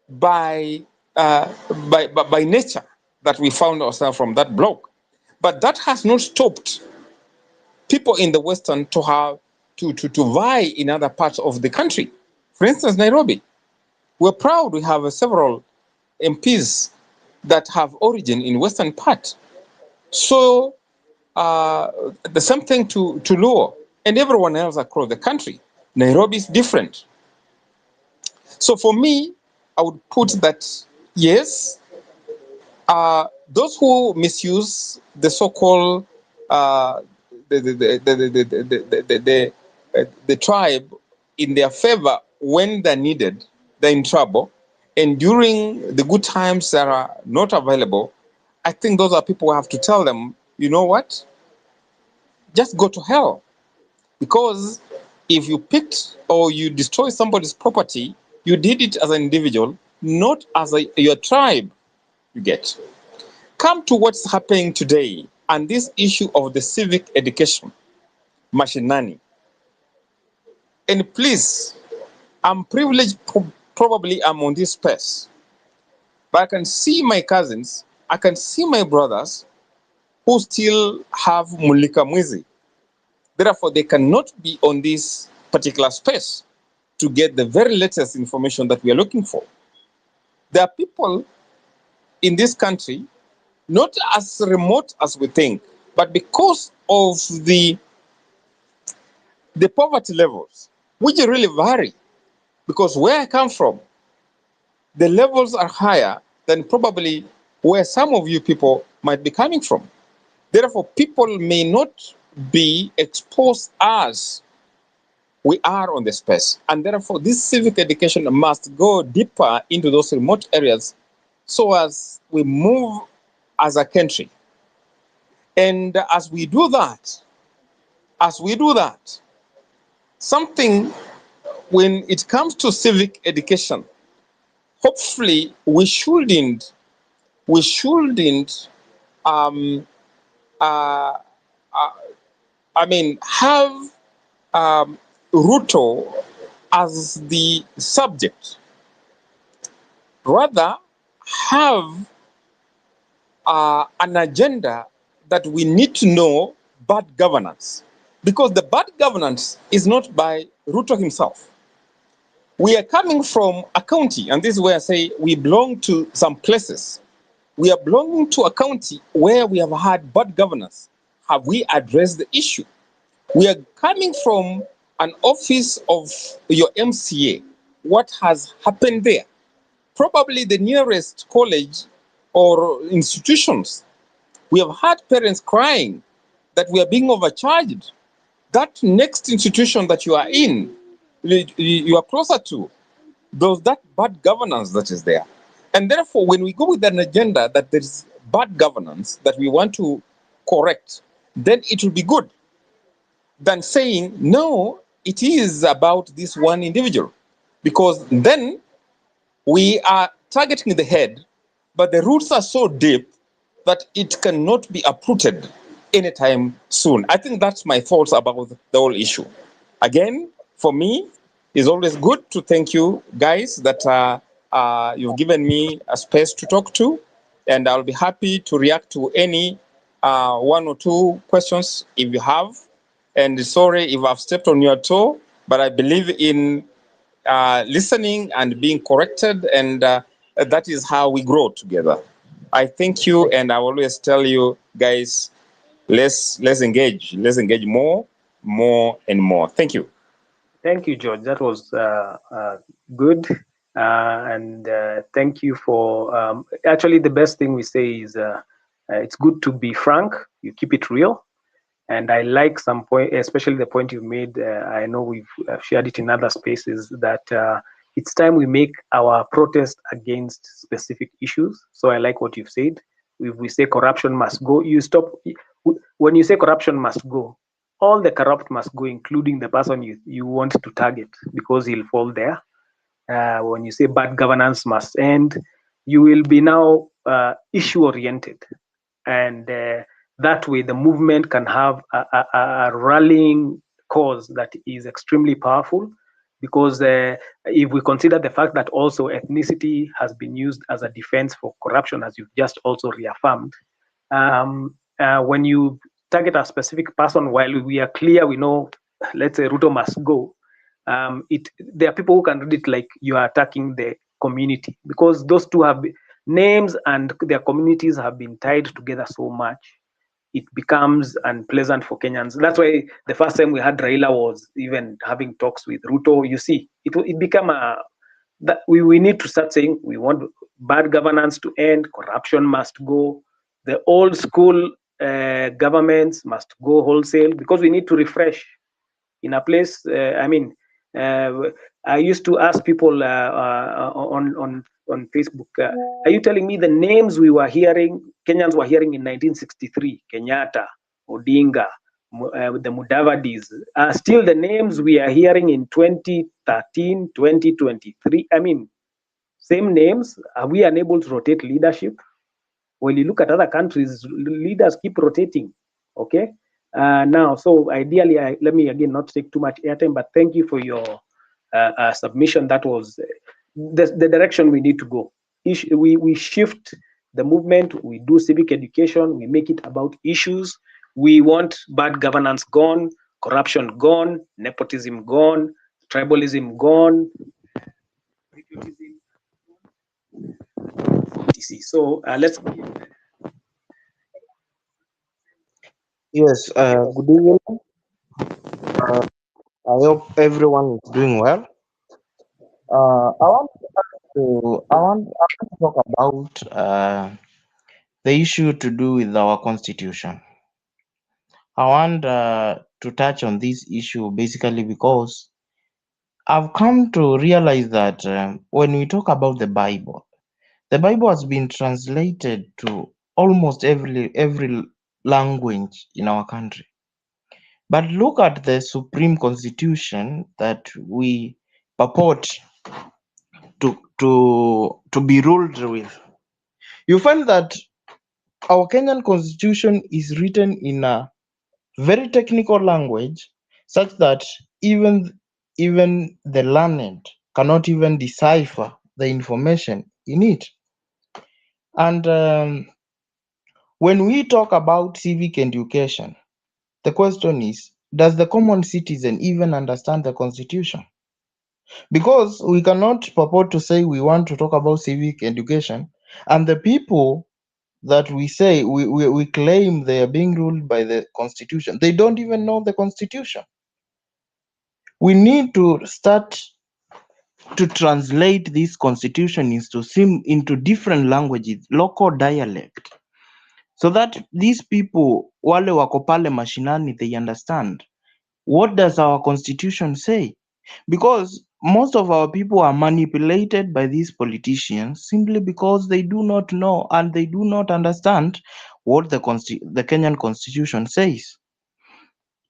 [SPEAKER 15] by nature that we found ourselves from that block. But that has not stopped people in the Western to have to vie in other parts of the country. For instance, Nairobi. We're proud we have several MPs that have origin in Western part. So the same thing to Luo and everyone else across the country. Nairobi is different. So for me, I would put that, yes, those who misuse the so-called the tribe in their favor when they're needed, they're in trouble, and during the good times that are not available, I think those are people who have to tell them, you know what, just go to hell. Because if you picked or you destroy somebody's property, you did it as an individual, not as your tribe, you get. Come to what's happening today and this issue of the civic education, mashinani. And please, I'm privileged, probably I'm on this space, but I can see my cousins, I can see my brothers who still have mulika mwizi. Therefore, they cannot be on this particular space to get the very latest information that we are looking for. There are people in this country, not as remote as we think, but because of the poverty levels, which really vary. Because where I come from, the levels are higher than probably where some of you people might be coming from. Therefore, people may not be exposed as we are on the space. And therefore, this civic education must go deeper into those remote areas so as we move as a country. And as we do that, something, when it comes to civic education, hopefully we shouldn't have Ruto as the subject. Rather, have an agenda that we need to know bad governance. Because the bad governance is not by Ruto himself. We are coming from a county, and this is where I say we belong to some places. We are belonging to a county where we have had bad governance. Have we addressed the issue? We are coming from an office of your MCA. What has happened there? Probably the nearest college or institutions. We have had parents crying that we are being overcharged. That next institution that you are in, you are closer to, that bad governance that is there. And therefore, when we go with an agenda that there is bad governance that we want to correct, then it will be good than saying, no, it is about this one individual. Because then we are targeting the head, but the roots are so deep that it cannot be uprooted. anytime soon. I think that's my thoughts about the whole issue. Again, for me, it's always good to thank you guys that you've given me a space to talk to, and I'll be happy to react to any one or two questions if you have. And sorry if I've stepped on your toe, but I believe in listening and being corrected, and that is how we grow together. I thank you, and I always tell you guys, let's engage more and more. Thank you.
[SPEAKER 12] Thank you, George. That was good. And thank you for, actually the best thing we say is it's good to be frank, you keep it real. And I like some point, especially the point you made, I know we've shared it in other spaces, that it's time we make our protest against specific issues. So I like what you've said. If we say corruption must go, you stop. When you say corruption must go, all the corrupt must go, including the person you want to target, because he'll fall there. When you say bad governance must end, you will be now issue oriented. And that way the movement can have a rallying cause that is extremely powerful, because if we consider the fact that also ethnicity has been used as a defense for corruption, as you've just also reaffirmed, when you target a specific person, while we are clear, we know, let's say Ruto must go, there are people who can read it like you are attacking the community, because those two have names and their communities have been tied together so much, it becomes unpleasant for Kenyans. That's why the first time we had Raila was even having talks with Ruto. You see, it became that we need to start saying we want bad governance to end, corruption must go, the old school governments must go wholesale, because we need to refresh in a place. I used to ask people on Facebook, are you telling me the names we were hearing, Kenyans were hearing in 1963, Kenyatta, Odinga, the Mudavadis, are still the names we are hearing in 2013, 2023? I mean, same names. Are we unable to rotate leadership? When you look at other countries, leaders keep rotating. Okay. Now, so ideally, let me again not take too much airtime, but thank you for your submission. That was the direction we need to go. We shift the movement, we do civic education, we make it about issues. We want bad governance gone, corruption gone, nepotism gone, tribalism gone, patriotism. So let's.
[SPEAKER 14] Yes, good evening. I hope everyone is doing well. I want to talk about the issue to do with our constitution. I want to touch on this issue basically because I've come to realize that when we talk about the Bible has been translated to almost every language in our country. But look at the Supreme Constitution that we purport to be ruled with. You find that our Kenyan Constitution is written in a very technical language, such that even the learned cannot even decipher the information in it. And when we talk about civic education, the question is, does the common citizen even understand the Constitution? Because we cannot purport to say we want to talk about civic education, and the people that we say we claim they are being ruled by the Constitution, they don't even know the Constitution. We need to start to translate this Constitution into different languages, local dialect, so that these people, wale wako pale mashinani, they understand what does our Constitution say. Because most of our people are manipulated by these politicians simply because they do not know and they do not understand what the Kenyan Constitution says.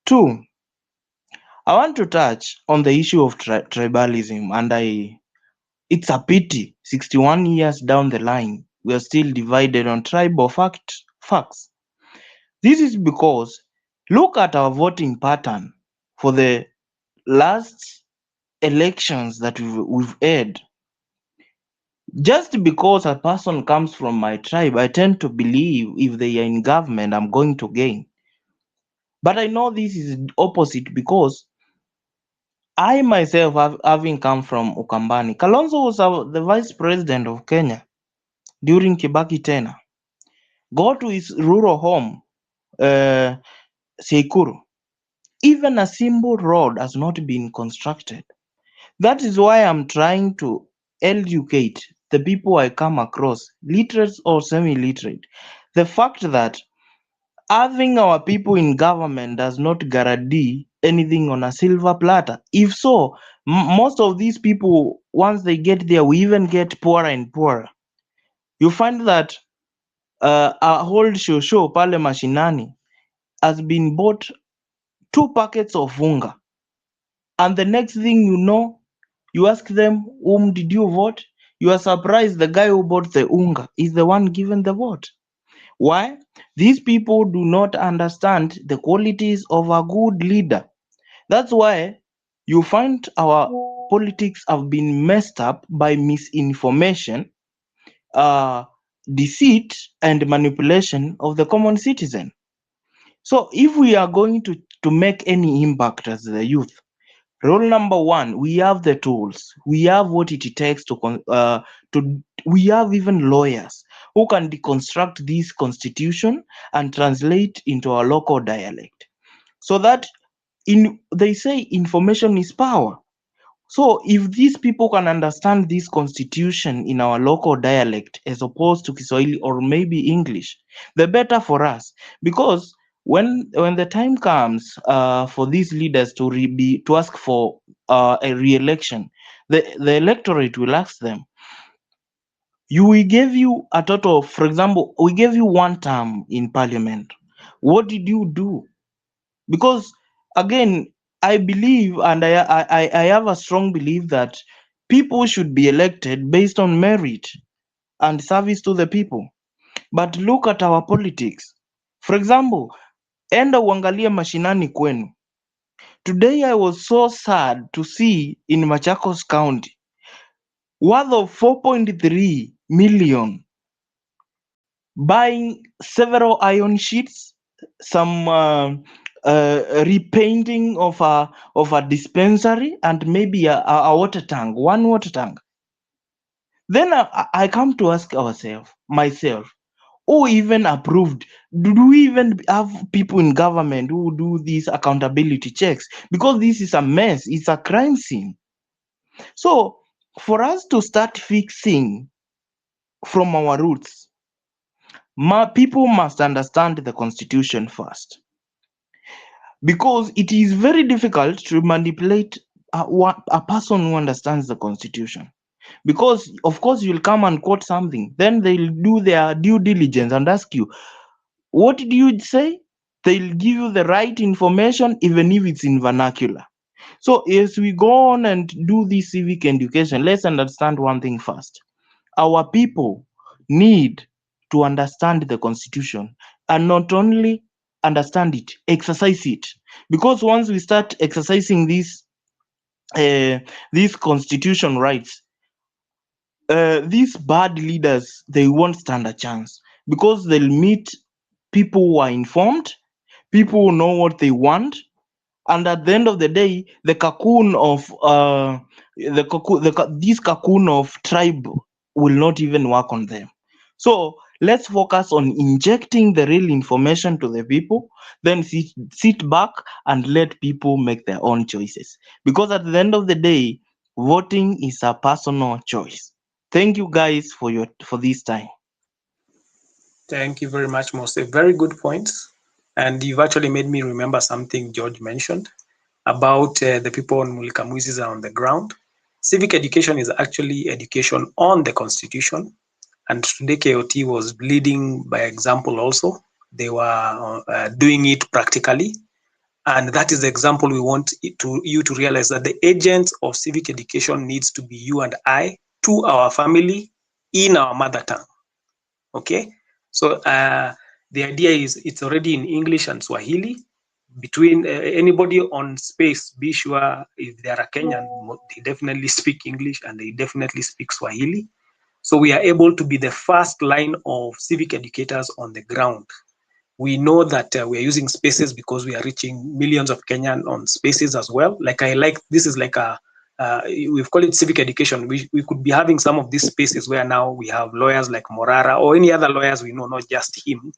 [SPEAKER 14] Two, I want to touch on the issue of tribalism, and it's a pity 61 years down the line we are still divided on tribal facts. This is because look at our voting pattern for the last elections that we've had. Just because a person comes from my tribe, I tend to believe if they are in government, I'm going to gain. But I know this is opposite because I myself, having come from Ukambani, Kalonzo was the vice president of Kenya during Kibaki Tena. Go to his rural home, Seikuru. Even a simple road has not been constructed. That is why I'm trying to educate the people I come across, literate or semi-literate. The fact that having our people in government does not guarantee anything on a silver platter. If so, most of these people, once they get there, we even get poorer and poorer. You find that a whole shosho pale mashinani has been bought 2 packets of unga. And the next thing you know, you ask them, whom did you vote? You are surprised the guy who bought the unga is the one given the vote. Why? These people do not understand the qualities of a good leader. That's why you find our politics have been messed up by misinformation, deceit, and manipulation of the common citizen. So if we are going to make any impact as the youth, rule number 1, we have the tools. We have what it takes we have even lawyers who can deconstruct this constitution and translate into our local dialect. So that they say information is power. So if these people can understand this constitution in our local dialect as opposed to Kiswahili or maybe English, the better for us. Because when the time comes for these leaders to ask for a re-election, the electorate will ask them, we gave you a total of, for example, we gave you 1 term in parliament. What did you do? Because again, I believe and I have a strong belief that people should be elected based on merit and service to the people. But look at our politics. For example, enda uangalie mashinani kwenu. Today I was so sad to see in Machakos County worth of 4.3 million buying several iron sheets, some repainting of a dispensary, and maybe a water tank, 1 water tank. Then I come to ask myself, who even approved? Do we even have people in government who do these accountability checks? Because this is a mess. It's a crime scene. So for us to start fixing from our roots, people must understand the constitution first. Because it is very difficult to manipulate a person who understands the constitution. Because of course you'll come and quote something, then they'll do their due diligence and ask you, what did you say? They'll give you the right information even if it's in vernacular. So as we go on and do this civic education, let's understand one thing first. Our people need to understand the constitution, and not only understand it, exercise it. Because once we start exercising these constitution rights, these bad leaders, they won't stand a chance, because they'll meet people who are informed, people who know what they want, and at the end of the day, the cocoon of this cocoon of tribe will not even work on them. So let's focus on injecting the real information to the people, then sit back and let people make their own choices. Because at the end of the day, voting is a personal choice. Thank you guys for this time.
[SPEAKER 12] Thank you very much, Mose. Very good points. And you've actually made me remember something George mentioned about the people on Mulikamuizis on the ground. Civic education is actually education on the Constitution. And today KOT was leading by example also. They were doing it practically. And that is the example we want you to realize, that the agents of civic education needs to be you and I, to our family, in our mother tongue. Okay? So The idea is it's already in English and Swahili. Between anybody on space, be sure if they are a Kenyan, they definitely speak English and they definitely speak Swahili. So we are able to be the first line of civic educators on the ground. We know that we are using spaces because we are reaching millions of Kenyan on spaces as well. This is like we've called it civic education. We could be having some of these spaces where now we have lawyers like Morara or any other lawyers we know, not just him,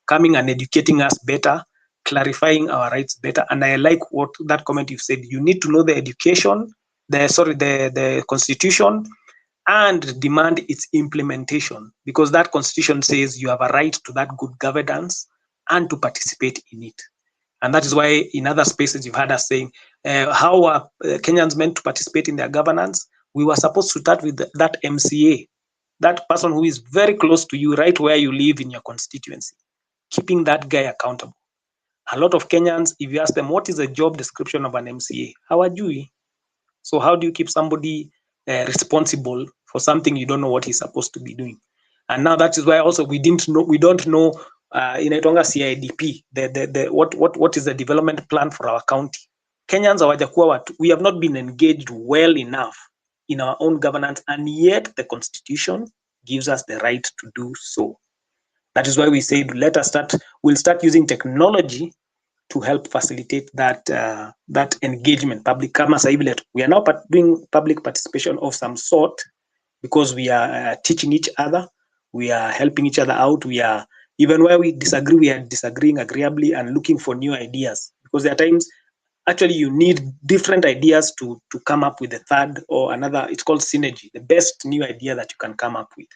[SPEAKER 12] coming and educating us better, clarifying our rights better. And I like what that comment you said, you need to know the education, the constitution, and demand its implementation, because that constitution says you have a right to that good governance and to participate in it. And that is why in other spaces you've heard us saying, how are Kenyans meant to participate in their governance? We were supposed to start with that MCA, that person who is very close to you, right where you live in your constituency, keeping that guy accountable. A lot of Kenyans, if you ask them, what is the job description of an MCA? Hawajui. So how do you keep somebody responsible for something you don't know what he's supposed to be doing? And now that is why also we don't know in Itonga CIDP, what is the development plan for our county. Kenyans hawajakuwa we have not been engaged well enough in our own governance, and yet the constitution gives us the right to do so. That is why we said, we'll start using technology to help facilitate that engagement. Public, we are now doing public participation of some sort, because we are teaching each other, we are helping each other out, we are, even where we disagree, we are disagreeing agreeably and looking for new ideas, because there are times actually you need different ideas to come up with a third or another. It's called synergy, the best new idea that you can come up with.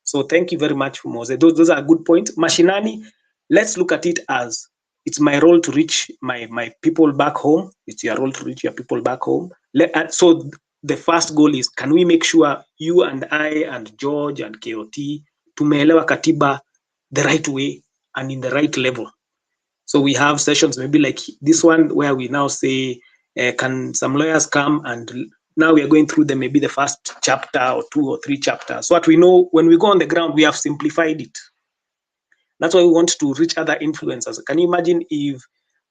[SPEAKER 12] So thank you very much, Mose. Those are good points. Mashinani, let's look at it as it's my role to reach my people back home. It's your role to reach your people back home. So the first goal is, can we make sure you and I and George and KOT tumeelewa katiba the right way and in the right level? So we have sessions maybe like this one where we now say, can some lawyers come, and now we are going through maybe the first chapter or 2 or 3 chapters. So what we know, when we go on the ground, we have simplified it. That's why we want to reach other influencers. Can you imagine if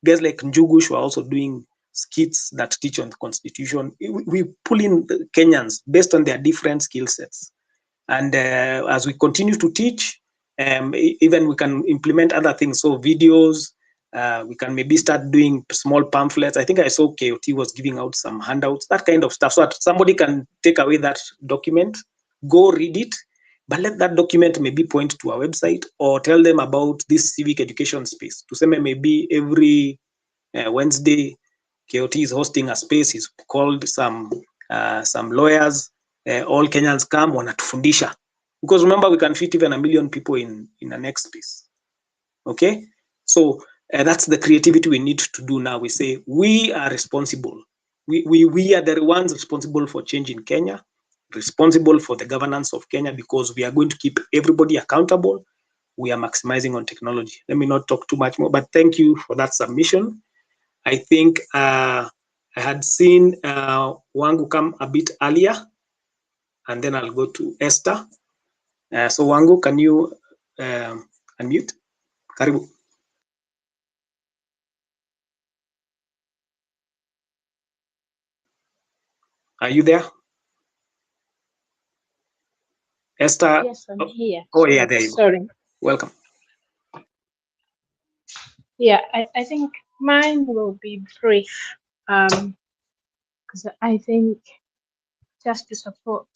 [SPEAKER 12] guys like Njugush were also doing skits that teach on the constitution? We pull in the Kenyans based on their different skill sets. And as we continue to teach, even we can implement other things. So videos, we can maybe start doing small pamphlets. I think I saw KOT was giving out some handouts, that kind of stuff. So that somebody can take away that document, go read it, but let that document maybe point to our website or tell them about this civic education space. To say maybe every Wednesday, KOT is hosting a space. He's called some lawyers. All Kenyans come, wanatufundisha. Because remember, we can fit even 1 million people in the next space. Okay? So that's the creativity we need to do now. We say, we are responsible. We are the ones responsible for change in Kenya, responsible for the governance of Kenya, because we are going to keep everybody accountable. We are maximizing on technology. Let me not talk too much more, but thank you for that submission. I think I had seen Wangu come a bit earlier, and then I'll go to Esther. So Wangu, can you unmute? Karibu. Are you there? Esther?
[SPEAKER 16] Yes, I'm here.
[SPEAKER 12] Oh, yeah, there you go.
[SPEAKER 16] Sorry.
[SPEAKER 12] Welcome.
[SPEAKER 16] Yeah, I think mine will be brief, because I think just to support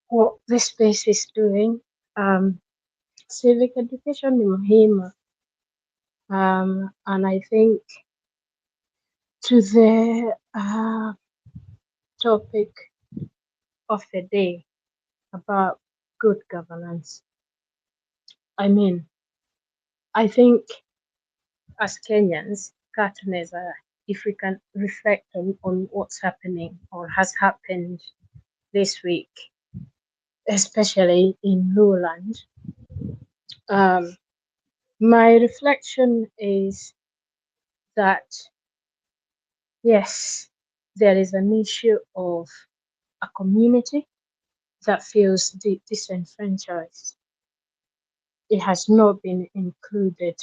[SPEAKER 16] what this space is doing, civic education ni muhimu, and I think to the topic of the day about good governance. I mean, I think as Kenyans, if we can reflect on what's happening or has happened this week, especially in Lowland, my reflection is that, yes, there is an issue of a community that feels disenfranchised. it has not been included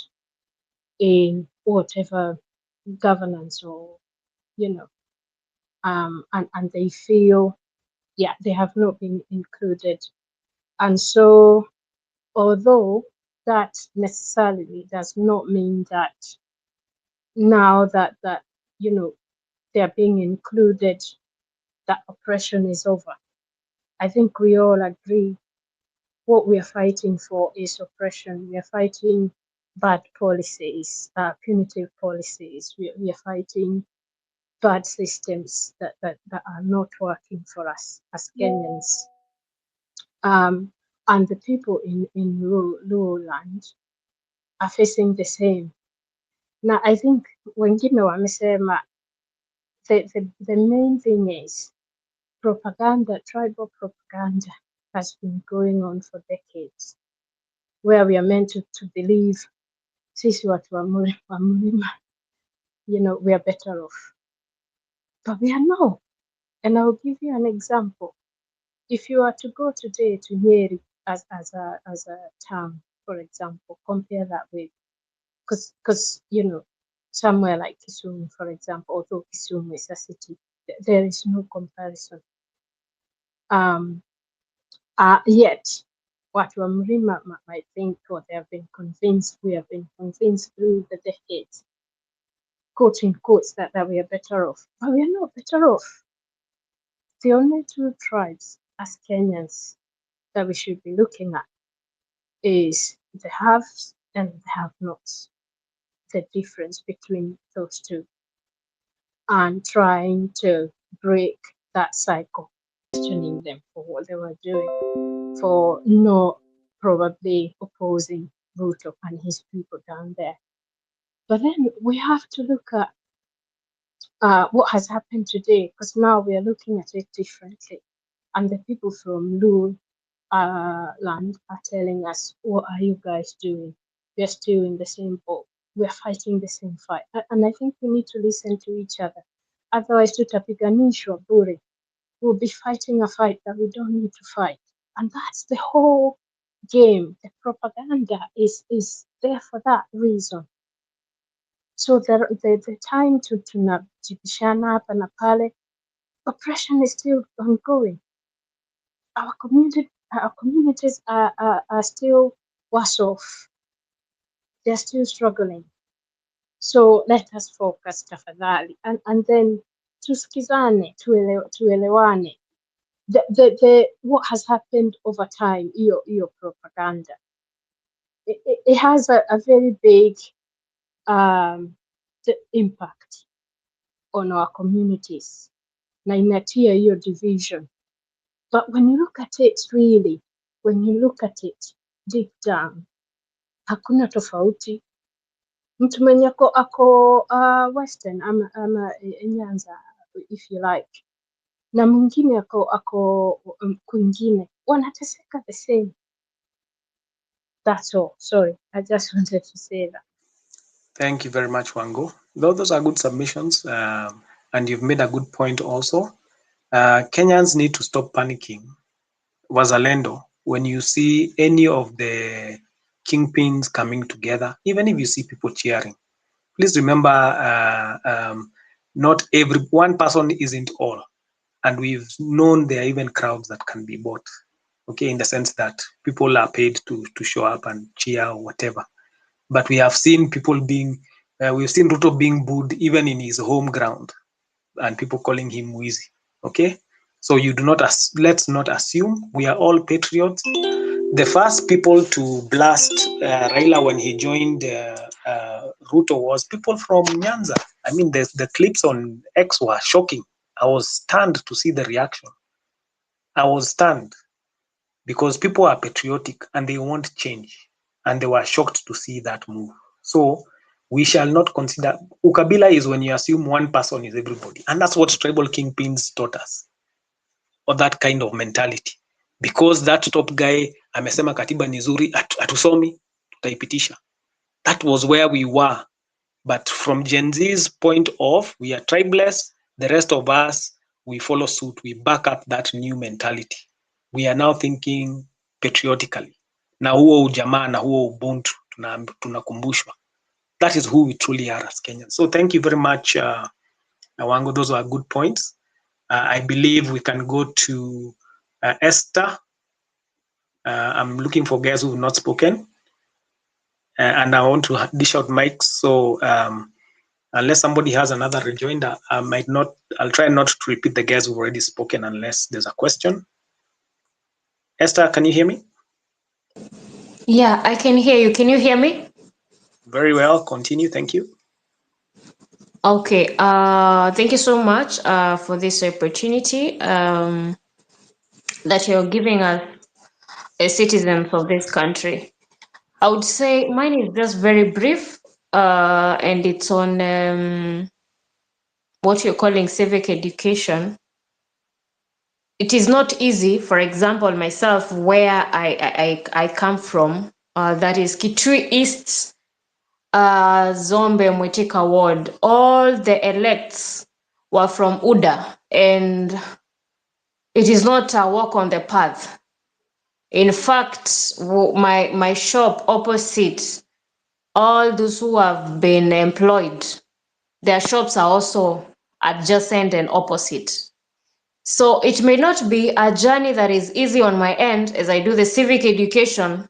[SPEAKER 16] in whatever governance or, you know, and they feel, yeah, they have not been included. And so, although that necessarily does not mean that now that you know, they are being included, that oppression is over. I think we all agree what we are fighting for is oppression. We are fighting bad policies, punitive policies. We are fighting bad systems that are not working for us as Kenyans. And the people in rural land are facing the same. Now, I think wengine wamesema the main thing is propaganda, tribal propaganda has been going on for decades, where we are meant to believe sisi watu wa mlima, you know, we are better off. But we are not. And I'll give you an example. If you are to go today to Nyeri as a town, for example, compare that with, because you know, somewhere like Kisumu, for example, although Kisumu is a city, there is no comparison. Yet, watu wa mlima might think, or they have been convinced, we have been convinced through the decades, quote in quotes, that we are better off. But we are not better off. The only two tribes as Kenyans that we should be looking at is the haves and the have-nots, the difference between those two, and trying to break that cycle, questioning them for what they were doing, for not probably opposing Ruto and his people down there. But then we have to look at what has happened today, because now we are looking at it differently. And the people from Lul land are telling us, what are you guys doing? We are still in the same boat. We are fighting the same fight. And I think we need to listen to each other. Otherwise, tutapiganishwa bure. We'll be fighting a fight that we don't need to fight. And that's the whole game. The propaganda is there for that reason. So the time to tunabishana hapa na pale, oppression is still ongoing. Our communities are still worse off. They're still struggling. So let us focus tafadhali, and then tusikizane, tuelewane. The what has happened over time, iyo propaganda, it has a very big impact on our communities, na inatia hiyo division. But when you look at it really, when you look at it deep down, hakuna tofauti. Mtu mwenye ako Western ama Nyanza, if you like, na mwingine ako kwingine, wanateseka the same. That's all. Sorry, I just wanted to say that.
[SPEAKER 12] Thank you very much, Wango. Those are good submissions, and you've made a good point also. Kenyans need to stop panicking. Wazalendo, when you see any of the kingpins coming together, even if you see people cheering, please remember, not every one person isn't all, and we've known there are even crowds that can be bought. Okay, in the sense that people are paid to show up and cheer or whatever. But we have seen people being, we've seen Ruto being booed even in his home ground, and people calling him Wizi. Okay, so you do not, let's not assume. We are all patriots. The first people to blast Raila when he joined Ruto was people from Nyanza. I mean, the clips on X were shocking. I was stunned to see the reaction. I was stunned because people are patriotic and they want change, and they were shocked to see that move. So we shall not consider, ukabila is when you assume one person is everybody, and that's what tribal kingpins taught us, or that kind of mentality. Because that top guy amesema katiba ni nzuri, atusomi, tutaipitisha. That was where we were. But from Gen Z's point of, we are tribeless. The rest of us, we follow suit. We back up that new mentality. We are now thinking patriotically. na huo ujamaa na huo ubuntu tunakumbushwa. That is who we truly are as Kenyans. So thank you very much, Wango. Those are good points. I believe we can go to Esther. I'm looking for guys who have not spoken, and I want to dish out mics. So unless somebody has another rejoinder, I'll try not to repeat the guys who've already spoken unless there's a question. Esther, can you hear me?
[SPEAKER 8] Yeah, I can hear you. Can you hear me?
[SPEAKER 12] Very well. Continue. Thank you.
[SPEAKER 8] Okay. Thank you so much for this opportunity that you're giving us as citizens of this country. I would say mine is just very brief, and it's on what you're calling civic education. It is not easy. For example, myself, where I come from, that is Kitui East, Zombe Mwitika ward. All the elects were from UDA, and it is not a walk on the path. In fact, my shop opposite, all those who have been employed, their shops are also adjacent and opposite. So it may not be a journey that is easy on my end as I do the civic education,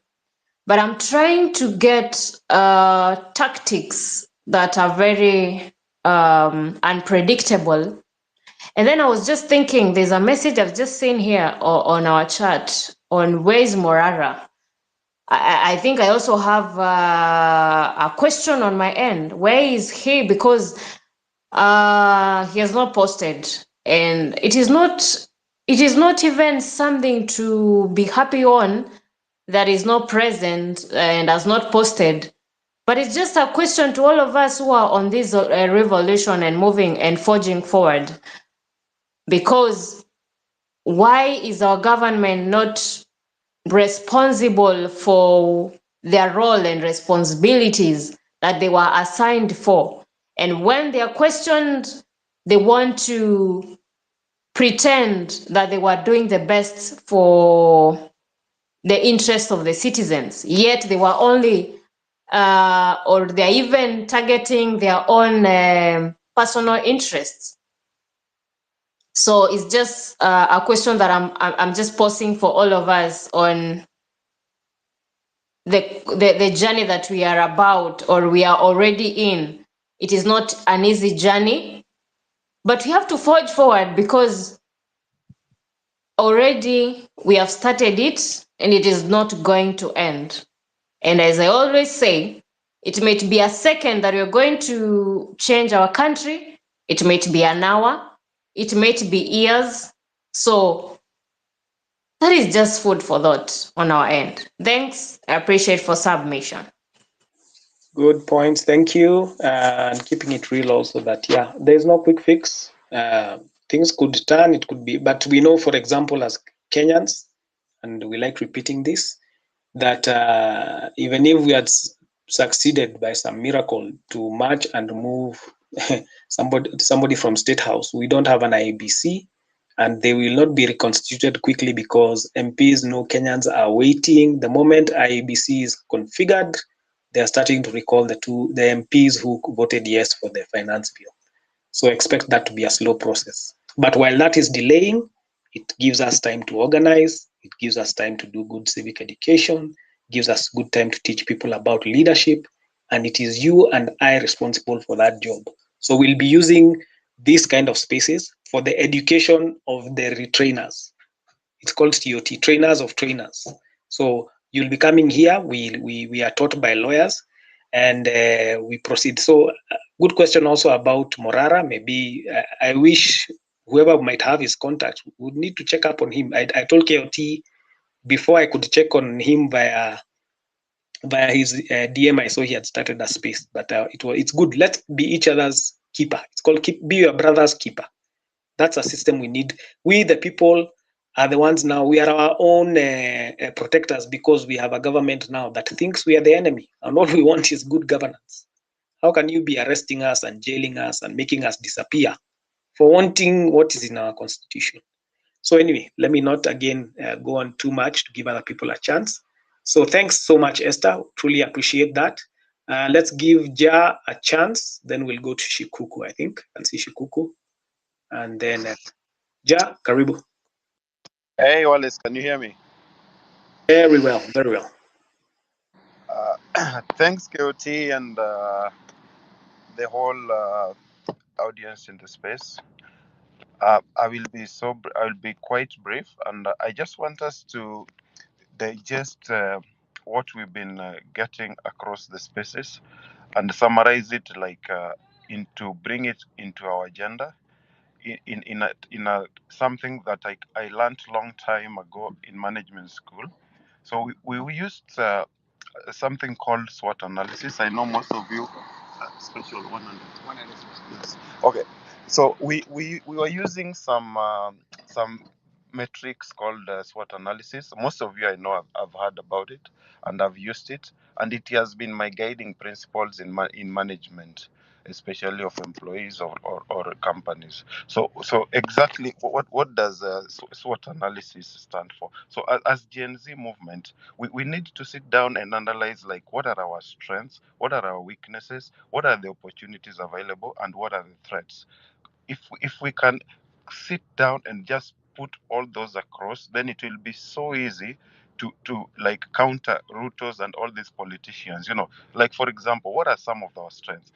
[SPEAKER 8] but I'm trying to get tactics that are very unpredictable. And then I was just thinking, there's a message I've just seen here on our chat on where is Morara. I think I also have a question on my end. Where is he? Because he has not posted, and it is not even something to be happy on that is not present and has not posted. But it's just a question to all of us who are on this revolution and moving and forging forward. Because why is our government not responsible for their role and responsibilities that they were assigned for? And when they are questioned, they want to pretend that they were doing the best for the interest of the citizens, yet they were only or they're even targeting their own personal interests. So it's just a question that I'm just posing for all of us on the journey that we are about, or we are already in. It is not an easy journey, but we have to forge forward because already we have started it and it is not going to end. And as I always say, it may be a second that we're going to change our country. It may be an hour. It may be years. So that is just food for thought on our end. Thanks. I appreciate for submission.
[SPEAKER 12] Good points. Thank you. And keeping it real also that, yeah, there's no quick fix. Things could turn, it could be, but we know, for example, as Kenyans, and we like repeating this, that even if we had succeeded by some miracle to march and move somebody from State House, we don't have an IEBC, and they will not be reconstituted quickly because MPs know Kenyans are waiting. The moment IEBC is configured, they are starting to recall the MPs who voted yes for the finance bill. So expect that to be a slow process. But while that is delaying, it gives us time to organize, it gives us time to do good civic education, gives us good time to teach people about leadership, and it is you and I responsible for that job. So we'll be using these kind of spaces for the education of the retrainers. It's called TOT, trainers of trainers. So you'll be coming here, we are taught by lawyers, and we proceed. So good question also about Morara. Maybe I wish whoever might have his contact would need to check up on him. I told KOT before I could check on him via his DM. I saw he had started a space, but it's good. Let's be each other's keeper. It's called be your brother's keeper. That's a system we need. We the people are the ones now. We are our own protectors because we have a government now that thinks we are the enemy, and all we want is good governance. How can you be arresting us and jailing us and making us disappear for wanting what is in our constitution? So anyway, let me not again go on too much to give other people a chance. So thanks so much, Esther. Truly appreciate that. Let's give Ja a chance. Then we'll go to Shikuku. I think I'll see Shikuku, and then Ja, karibu.
[SPEAKER 17] Hey, Wallace, can you hear me?
[SPEAKER 12] Very well, very well.
[SPEAKER 17] Thanks, KOT, and the whole audience in the space. I will be quite brief, and I just want us to digest what we've been getting across the spaces and summarize it bring it into our agenda in a something that I learned long time ago in management school. So we used something called SWOT analysis. I know most of you special 100. Yes. Okay. So we were using some metrics called SWOT analysis. Most of you I know have heard about it and I've used it, and it has been my guiding principles in management, especially of employees or companies. So exactly what does SWOT analysis stand for? So as Gen Z movement, we need to sit down and analyze what are our strengths, what are our weaknesses, what are the opportunities available, and what are the threats. If we can sit down and just put all those across, then it will be so easy to counter Rutos and all these politicians. For example, what are some of our strengths?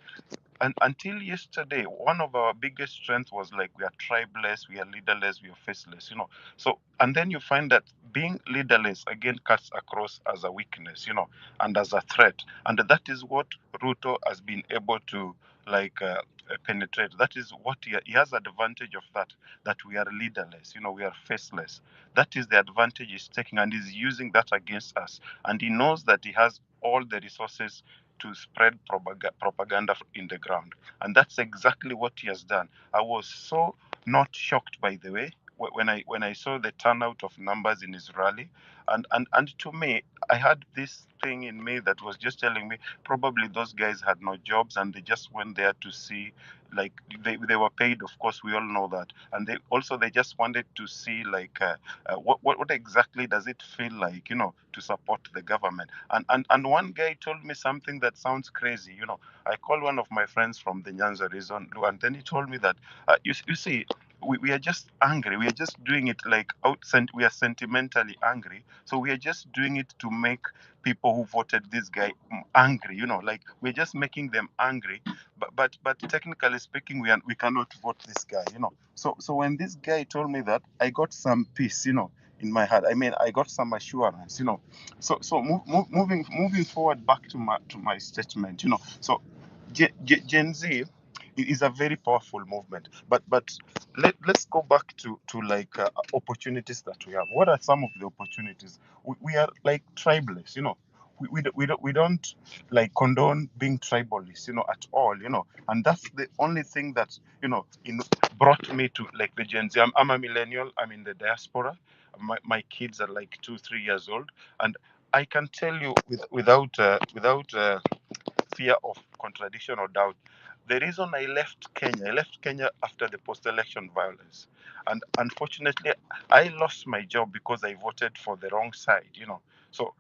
[SPEAKER 17] And until yesterday, one of our biggest strengths was we are tribeless, we are leaderless, we are faceless. So and then you find that being leaderless again cuts across as a weakness, and as a threat. And that is what Ruto has been able to penetrate. That is what he has advantage of, that we are leaderless, we are faceless. That is the advantage he's taking, and he's using that against us. And he knows that he has all the resources to spread propaganda in the ground. And that's exactly what he has done. I was so not shocked, by the way, when I saw the turnout of numbers in his rally. And to me, I had this thing in me that was just telling me probably those guys had no jobs and they just went there to see, they were paid, of course, we all know that. And they just wanted to see what exactly does it feel like, to support the government. And one guy told me something that sounds crazy. I called one of my friends from the Nyanza region, and then he told me that you see, we are just angry. We are just doing it we are sentimentally angry. So we are just doing it to make people who voted this guy angry. We're just making them angry. But technically speaking, we cannot vote this guy. So when this guy told me that, I got some peace. In my heart, I got some assurance. So moving forward back to my statement. So Gen Z is a very powerful movement, but let's go back to opportunities that we have. What are some of the opportunities? We are tribalists. We don't condone being tribalist, at all. And that's the only thing that brought me to the Gen Z. I'm a millennial. I'm in the diaspora. My kids are 2-3 years old, and I can tell you without fear of contradiction or doubt, the reason I left Kenya after the post-election violence. And unfortunately, I lost my job because I voted for the wrong side. So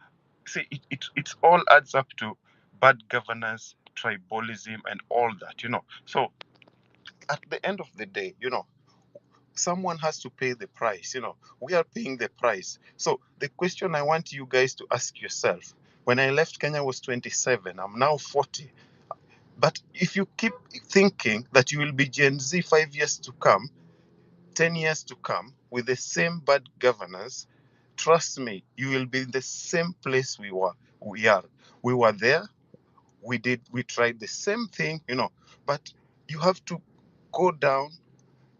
[SPEAKER 17] see, it all adds up to bad governance, tribalism, and all that. So at the end of the day, someone has to pay the price. We are paying the price. So the question I want you guys to ask yourself: when I left Kenya, I was 27. I'm now 40. But if you keep thinking that you will be Gen Z 5 years to come, 10 years to come, with the same bad governance, trust me, you will be in the same place we are. We were there. We tried the same thing, but you have to go down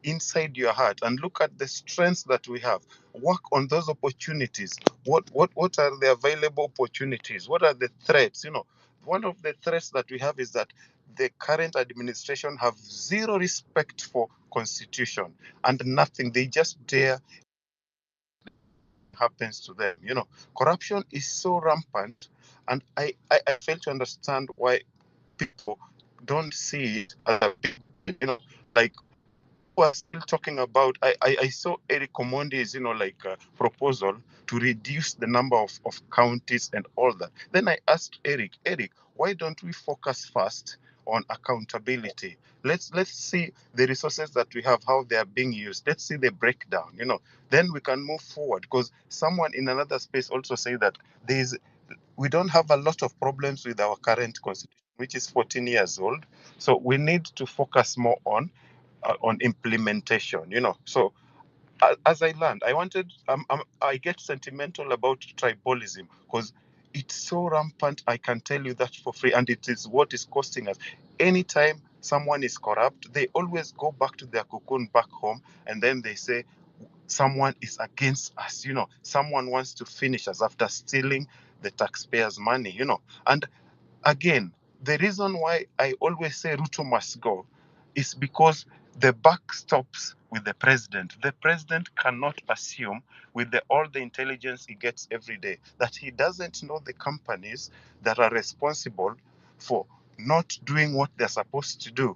[SPEAKER 17] inside your heart and look at the strengths that we have. Work on those opportunities. What are the available opportunities? What are the threats? One of the threats that we have is that the current administration have zero respect for constitution and nothing. They just dare happens to them. Corruption is so rampant, and I fail to understand why people don't see it as a big, like are still talking about, I saw Eric Omondi's, proposal to reduce the number of counties and all that. Then I asked Eric, why don't we focus first on accountability? Let's see the resources that we have, how they are being used. Let's see the breakdown, then we can move forward. Because someone in another space also say that we don't have a lot of problems with our current constitution, which is 14 years old. So we need to focus more on implementation, So as I learned, I get sentimental about tribalism because it's so rampant. I can tell you that for free, and it is what is costing us. Anytime someone is corrupt, they always go back to their cocoon back home, and then they say someone is against us. Someone wants to finish us after stealing the taxpayers' money. And again, the reason why I always say Ruto must go is because the buck stops with the president. The president cannot assume, with all the intelligence he gets every day, that he doesn't know the companies that are responsible for not doing what they're supposed to do,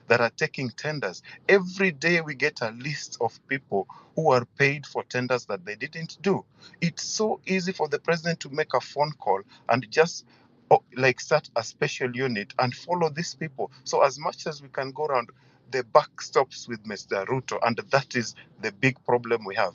[SPEAKER 17] that are taking tenders. Every day we get a list of people who are paid for tenders that they didn't do. It's so easy for the president to make a phone call and just start a special unit and follow these people. So as much as we can go around, the buck stops with Mr. Ruto, and that is the big problem we have: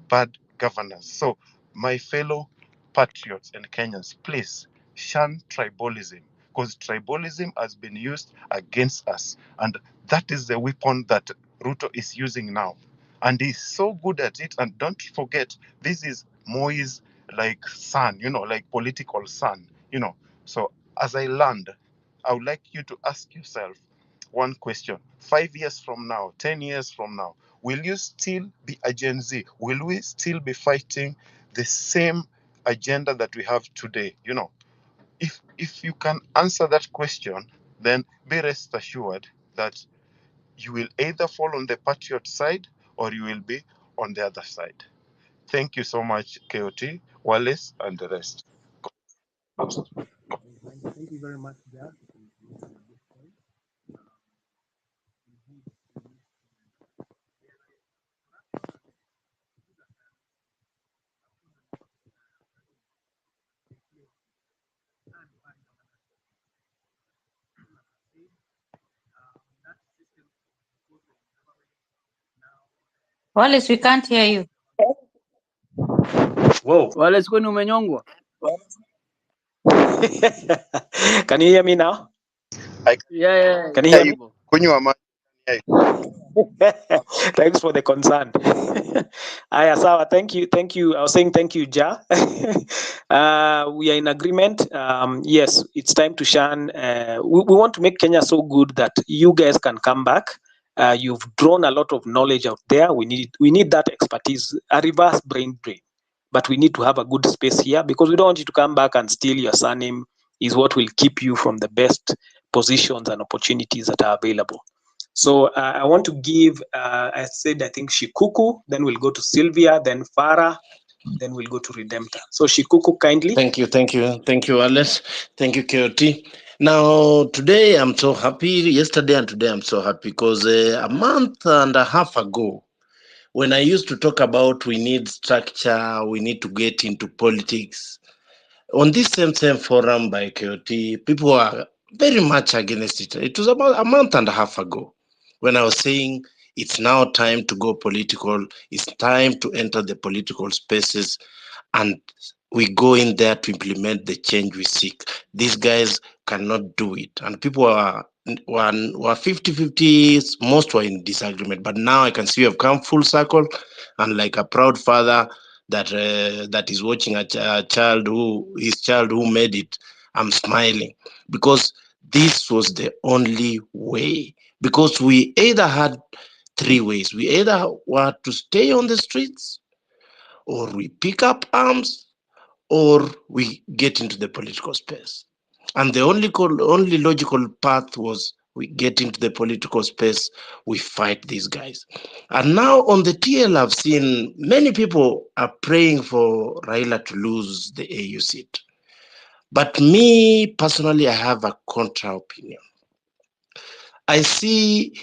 [SPEAKER 17] bad governance. So my fellow patriots and Kenyans, please shun tribalism, because tribalism has been used against us, and that is the weapon that Ruto is using now, and he's so good at it. And don't forget, this is Moi's son, political son, So as I land, I would like you to ask yourself one question: 5 years from now, 10 years from now, will you still be a Gen Z? Will we still be fighting the same agenda that we have today? If you can answer that question, then be rest assured that you will either fall on the patriot side or you will be on the other side. Thank you so much, KOT, Wallace, and the rest.
[SPEAKER 12] Thank you very much, Jack.
[SPEAKER 11] Wallace, we can't hear you.
[SPEAKER 12] Whoa.
[SPEAKER 2] Wallace, kwani umenyongwa?
[SPEAKER 12] Can you hear me now?
[SPEAKER 2] Yeah.
[SPEAKER 12] Can you hear me?
[SPEAKER 17] Hey.
[SPEAKER 12] Thanks for the concern. Aya, sawa. Thank you. I was saying thank you, Ja. We are in agreement. Yes, it's time to shun. We want to make Kenya so good that you guys can come back. You've drawn a lot of knowledge out there. We need that expertise, a reverse brain drain. But we need to have a good space here, because we don't want you to come back and steal your surname. Is what will keep you from the best positions and opportunities that are available. So I want to give, I think Shikuku, then we'll go to Sylvia, then Farah, then we'll go to Redemptor. So Shikuku, kindly.
[SPEAKER 18] Thank you, Alice. Thank you, KOT. Now, today I'm so happy. Yesterday and today I'm so happy because a month and a half ago, when I used to talk about we need structure, we need to get into politics, on this same forum by KOT, people were very much against it. It was about a month and a half ago when I was saying it's now time to go political, it's time to enter the political spaces, and we go in there to implement the change we seek. These guys cannot do it. And people were 50-50, most were in disagreement. But now I can see you have come full circle, and like a proud father that is watching his child who made it, I'm smiling, because this was the only way. Because we either had three ways. We either were to stay on the streets, or we pick up arms, or we get into the political space. And the only logical path was we get into the political space, we fight these guys. And now on the TL, I've seen many people are praying for Raila to lose the AU seat. But me, personally, I have a contra opinion. I see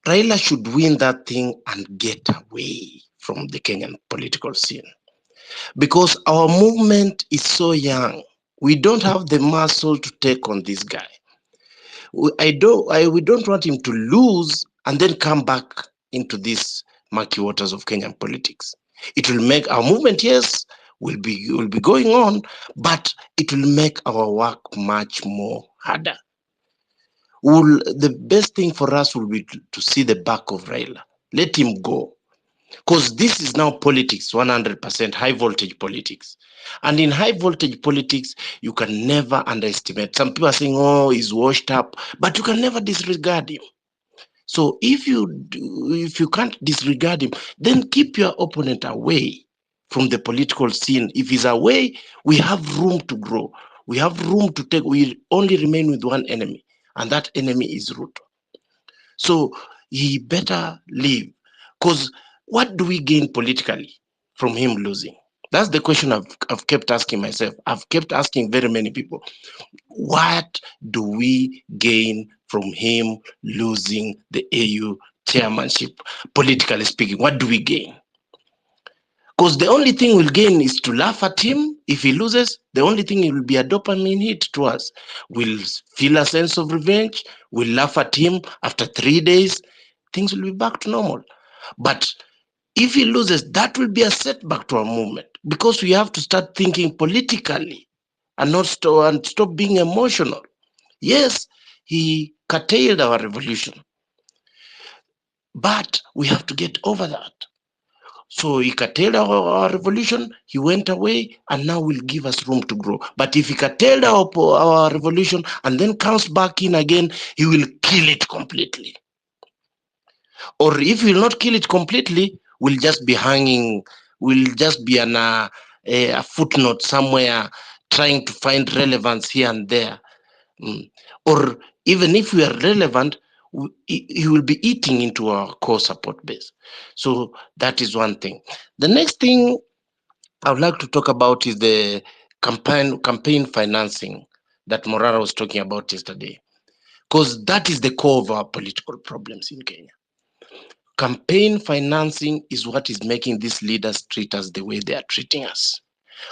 [SPEAKER 18] Raila should win that thing and get away from the Kenyan political scene. Because our movement is so young. We don't have the muscle to take on this guy. We don't want him to lose and then come back into these murky waters of Kenyan politics. It will make our movement, yes, will be going on, but it will make our work much more harder. The best thing for us will be to see the back of Raila. Let him go. Because this is now politics, 100% high voltage politics. And in high voltage politics, you can never underestimate. Some people are saying, oh, he's washed up, but you can never disregard him. So if you can't disregard him, then keep your opponent away from the political scene. If he's away, we have room to grow. We have room to take. We only remain with one enemy, and that enemy is Ruto. So he better leave. Because what do we gain politically from him losing? That's the question I've kept asking myself. I've kept asking very many people. What do we gain from him losing the AU chairmanship, politically speaking? What do we gain? Because the only thing we'll gain is to laugh at him. If he loses, the only thing it will be a dopamine hit to us. We'll feel a sense of revenge. We'll laugh at him. After 3 days, things will be back to normal. But if he loses, that will be a setback to our movement, because we have to start thinking politically and not stop being emotional. Yes, he curtailed our revolution, but we have to get over that. So he curtailed our revolution, he went away, and now will give us room to grow. But if he curtailed our revolution and then comes back in again, he will kill it completely. Or if he will not kill it completely, we'll just be hanging, we'll just be a footnote somewhere, trying to find relevance here and there. Or even if we are relevant, he will be eating into our core support base. So that is one thing. The next thing I would like to talk about is the campaign financing that Morara was talking about yesterday, because that is the core of our political problems in Kenya. Campaign financing is what is making these leaders treat us the way they are treating us.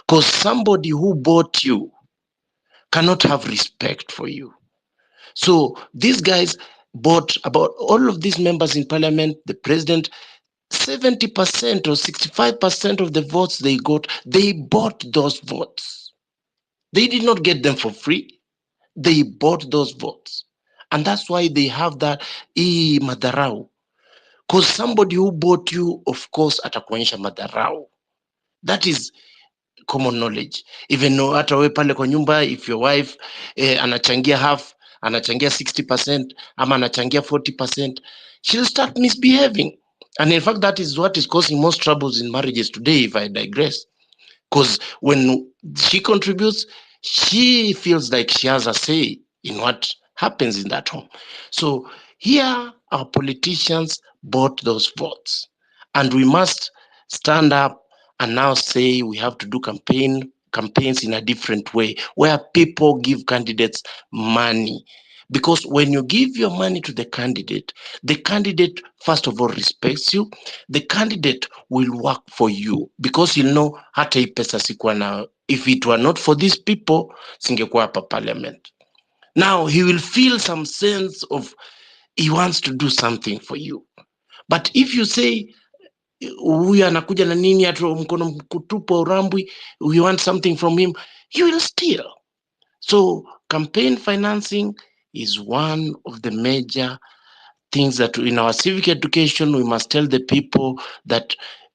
[SPEAKER 18] Because somebody who bought you cannot have respect for you. So these guys bought about all of these members in parliament, the president, 70% or 65% of the votes they got, they bought those votes. They did not get them for free. They bought those votes. And that's why they have that madarau. Because somebody who bought you, of course, atakuonyesha madarau. That is common knowledge. Even though hata wewe pale kwa nyumba, if your wife anachangia half, anachangia 60%, ama anachangia 40%, she'll start misbehaving. And in fact, that is what is causing most troubles in marriages today, if I digress. Because when she contributes, she feels like she has a say in what happens in that home. So here, our politicians bought those votes. And we must stand up and now say we have to do campaigns in a different way, where people give candidates money. Because when you give your money to the candidate first of all respects you. The candidate will work for you, because you know hata hii pesa sikuwa na, if it were not for these people, singekuwa hapa parliament. Now he will feel some sense of he wants to do something for you. But if you say huyu anakuja na nini atu mkono kutupa urambwi, we want something from him, you will steal. So campaign financing is one of the major things that in our civic education we must tell the people that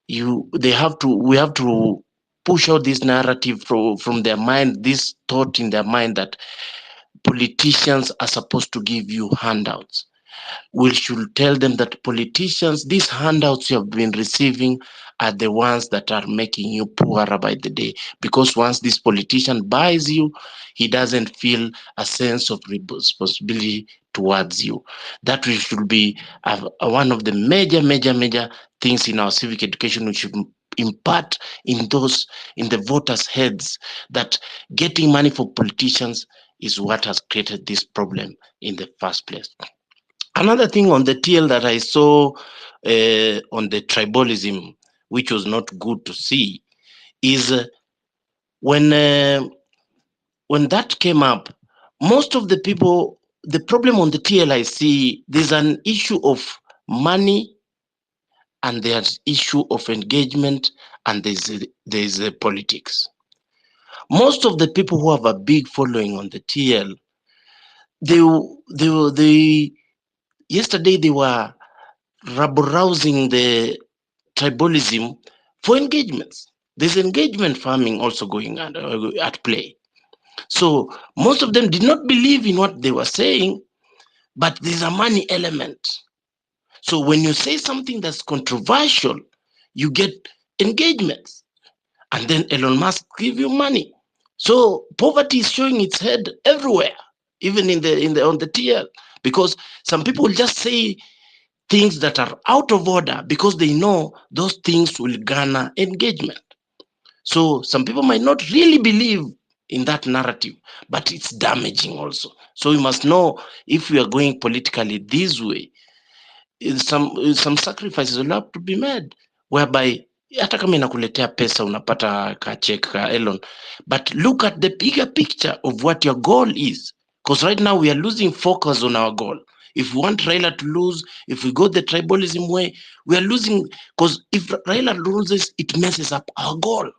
[SPEAKER 18] we have to push out this narrative from their mind, this thought in their mind that politicians are supposed to give you handouts. We should tell them that politicians, these handouts you have been receiving are the ones that are making you poorer by the day. Because once this politician buys you, he doesn't feel a sense of responsibility towards you. That should be one of the major things in our civic education. We should impart in the voters' heads that getting money for politicians is what has created this problem in the first place. Another thing on the TL that I saw on the tribalism, which was not good to see, is when that came up, most of the people, the problem on the TL I see, there's an issue of money, and there's issue of engagement, and there's politics. Most of the people who have a big following on the TL, they yesterday they were rabble-rousing the tribalism for engagements. There's engagement farming also going on at play. So most of them did not believe in what they were saying, but there's a money element. So when you say something that's controversial, you get engagements, and then Elon Musk give you money. So poverty is showing its head everywhere, even on the TL, because some people will just say things that are out of order because they know those things will garner engagement. So some people might not really believe in that narrative, but it's damaging also. So we must know, if we are going politically this way, some sacrifices will have to be made, whereby hata kama inakuletea pesa unapata ka check ka Elon, but look at the bigger picture of what your goal is, because right now we are losing focus on our goal. If we want Raila to lose, if we go the tribalism way, we are losing, because if Raila loses, it messes up our goal.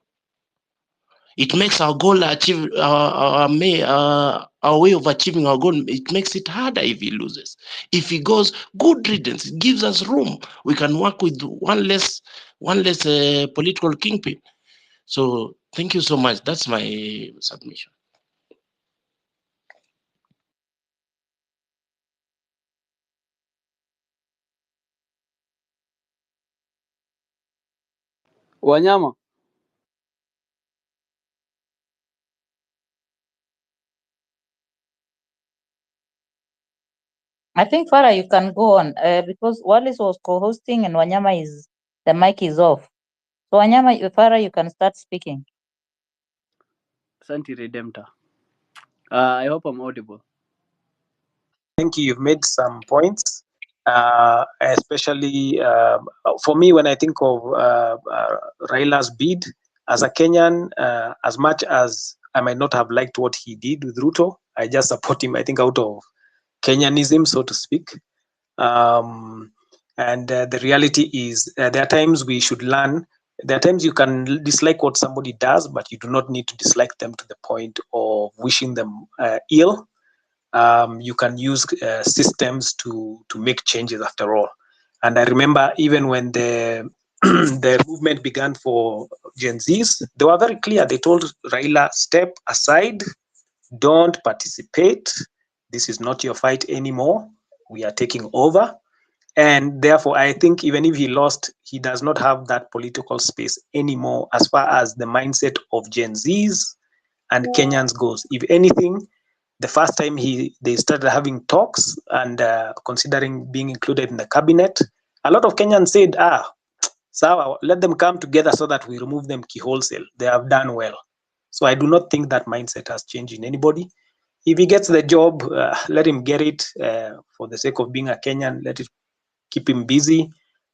[SPEAKER 18] It makes our goal achieve our way of achieving our goal. It makes it harder if he loses. If he goes, good riddance. It gives us room. We can work with one less political kingpin. So thank you so much. That's my submission.
[SPEAKER 19] Wanyama.
[SPEAKER 11] I think Farah, you can go on because Wallace was co-hosting and Wanyama the mic is off. So Wanyama, Farah, you can start speaking.
[SPEAKER 19] Santi Redemptor. I hope I'm audible.
[SPEAKER 12] Thank you. You've made some points, especially for me when I think of Raila's bid as a Kenyan. As much as I might not have liked what he did with Ruto, I just support him. I think out of Kenyanism, so to speak. And the reality is, there are times we should learn. There are times you can dislike what somebody does, but you do not need to dislike them to the point of wishing them ill. You can use systems to make changes after all. And I remember even when the the movement began for Gen Zs, they were very clear. They told Raila, step aside, don't participate. This is not your fight anymore. We are taking over. And therefore, I think even if he lost, he does not have that political space anymore as far as the mindset of Gen Zs and Kenyans goes. If anything, the first time they started having talks and considering being included in the cabinet, a lot of Kenyans said, so let them come together so that we remove them wholesale. They have done well. So I do not think that mindset has changed in anybody. If he gets the job, let him get it for the sake of being a Kenyan. Let it keep him busy.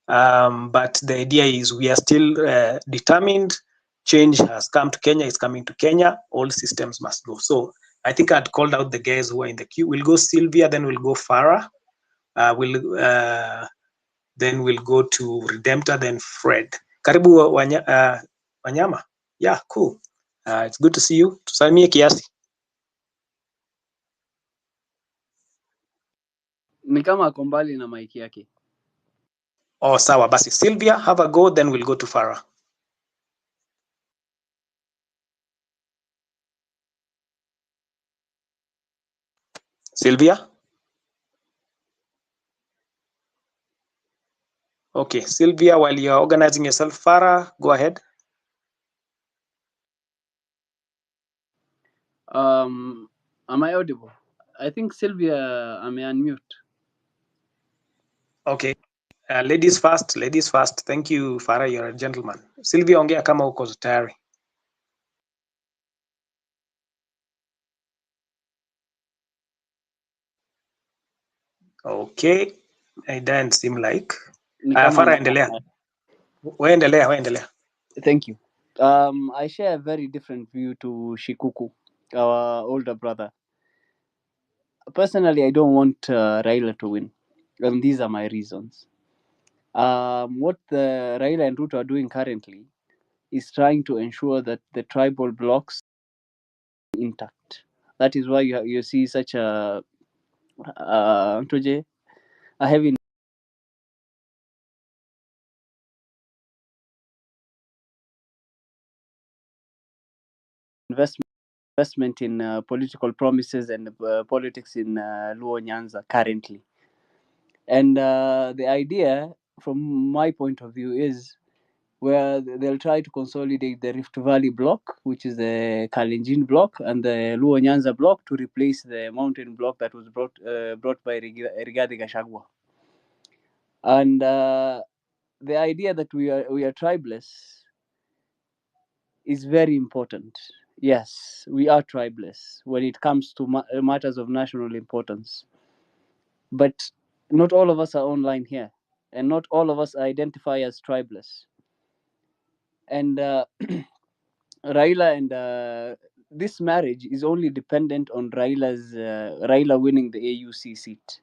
[SPEAKER 12] But the idea is we are still determined. Change has come to Kenya, it's coming to Kenya. All systems must go. So I think I'd called out the guys who are in the queue. We'll go Sylvia, then we'll go Farah. Then we'll go to Redemptor, then Fred. Karibu Wanyama. Yeah, cool. It's good to see you. Tusalimie kiasi.
[SPEAKER 19] Ni kama ako mbali na mic yake.
[SPEAKER 12] Oh, sawa basi. Sylvia, have a go, then we'll go to Farah. Sylvia? Okay, Sylvia, while you're organizing yourself, Farah, go ahead.
[SPEAKER 19] Am I audible? I think Sylvia, I may unmute.
[SPEAKER 12] Okay. Ladies first, ladies first. Thank you, Farah, you're a gentleman. Sylvia, ongea kama uko tayari. Okay, it doesn't seem like.
[SPEAKER 19] Ni kama
[SPEAKER 12] Farah, endelea. Waendelea.
[SPEAKER 19] Thank you. I share a very different view to Shikuku, our older brother. Personally, I don't want Raila to win, and these are my reasons. What the Raila and Ruto are doing currently is trying to ensure that the tribal blocks are intact. That is why you see such a heavy investment in political promises and politics in Luo Nyanza currently. And the idea, from my point of view, is where they'll try to consolidate the Rift Valley block, which is the Kalenjin block, and the Luo Nyanza block to replace the mountain block that was brought by Rigathi Gachagua. And the idea that we are tribeless is very important. Yes, we are tribeless when it comes to matters of national importance. But not all of us are online here, and not all of us identify as tribeless. And Raila and this marriage is only dependent on Raila winning the AUC seat.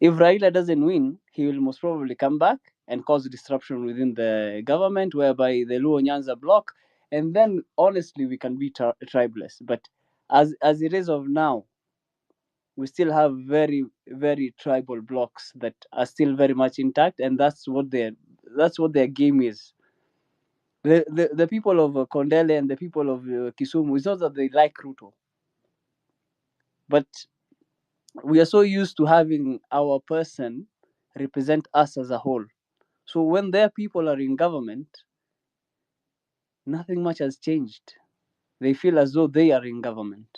[SPEAKER 19] If Raila doesn't win, he will most probably come back and cause disruption within the government, whereby the Luo Nyanza block, and then honestly we can be tribeless. But as it is of now, we still have very, very tribal blocks that are still very much intact, and that's what their game is. The people of Kondele and the people of Kisumu, it's not that they like Ruto, but we are so used to having our person represent us as a whole. So when their people are in government, nothing much has changed. They feel as though they are in government.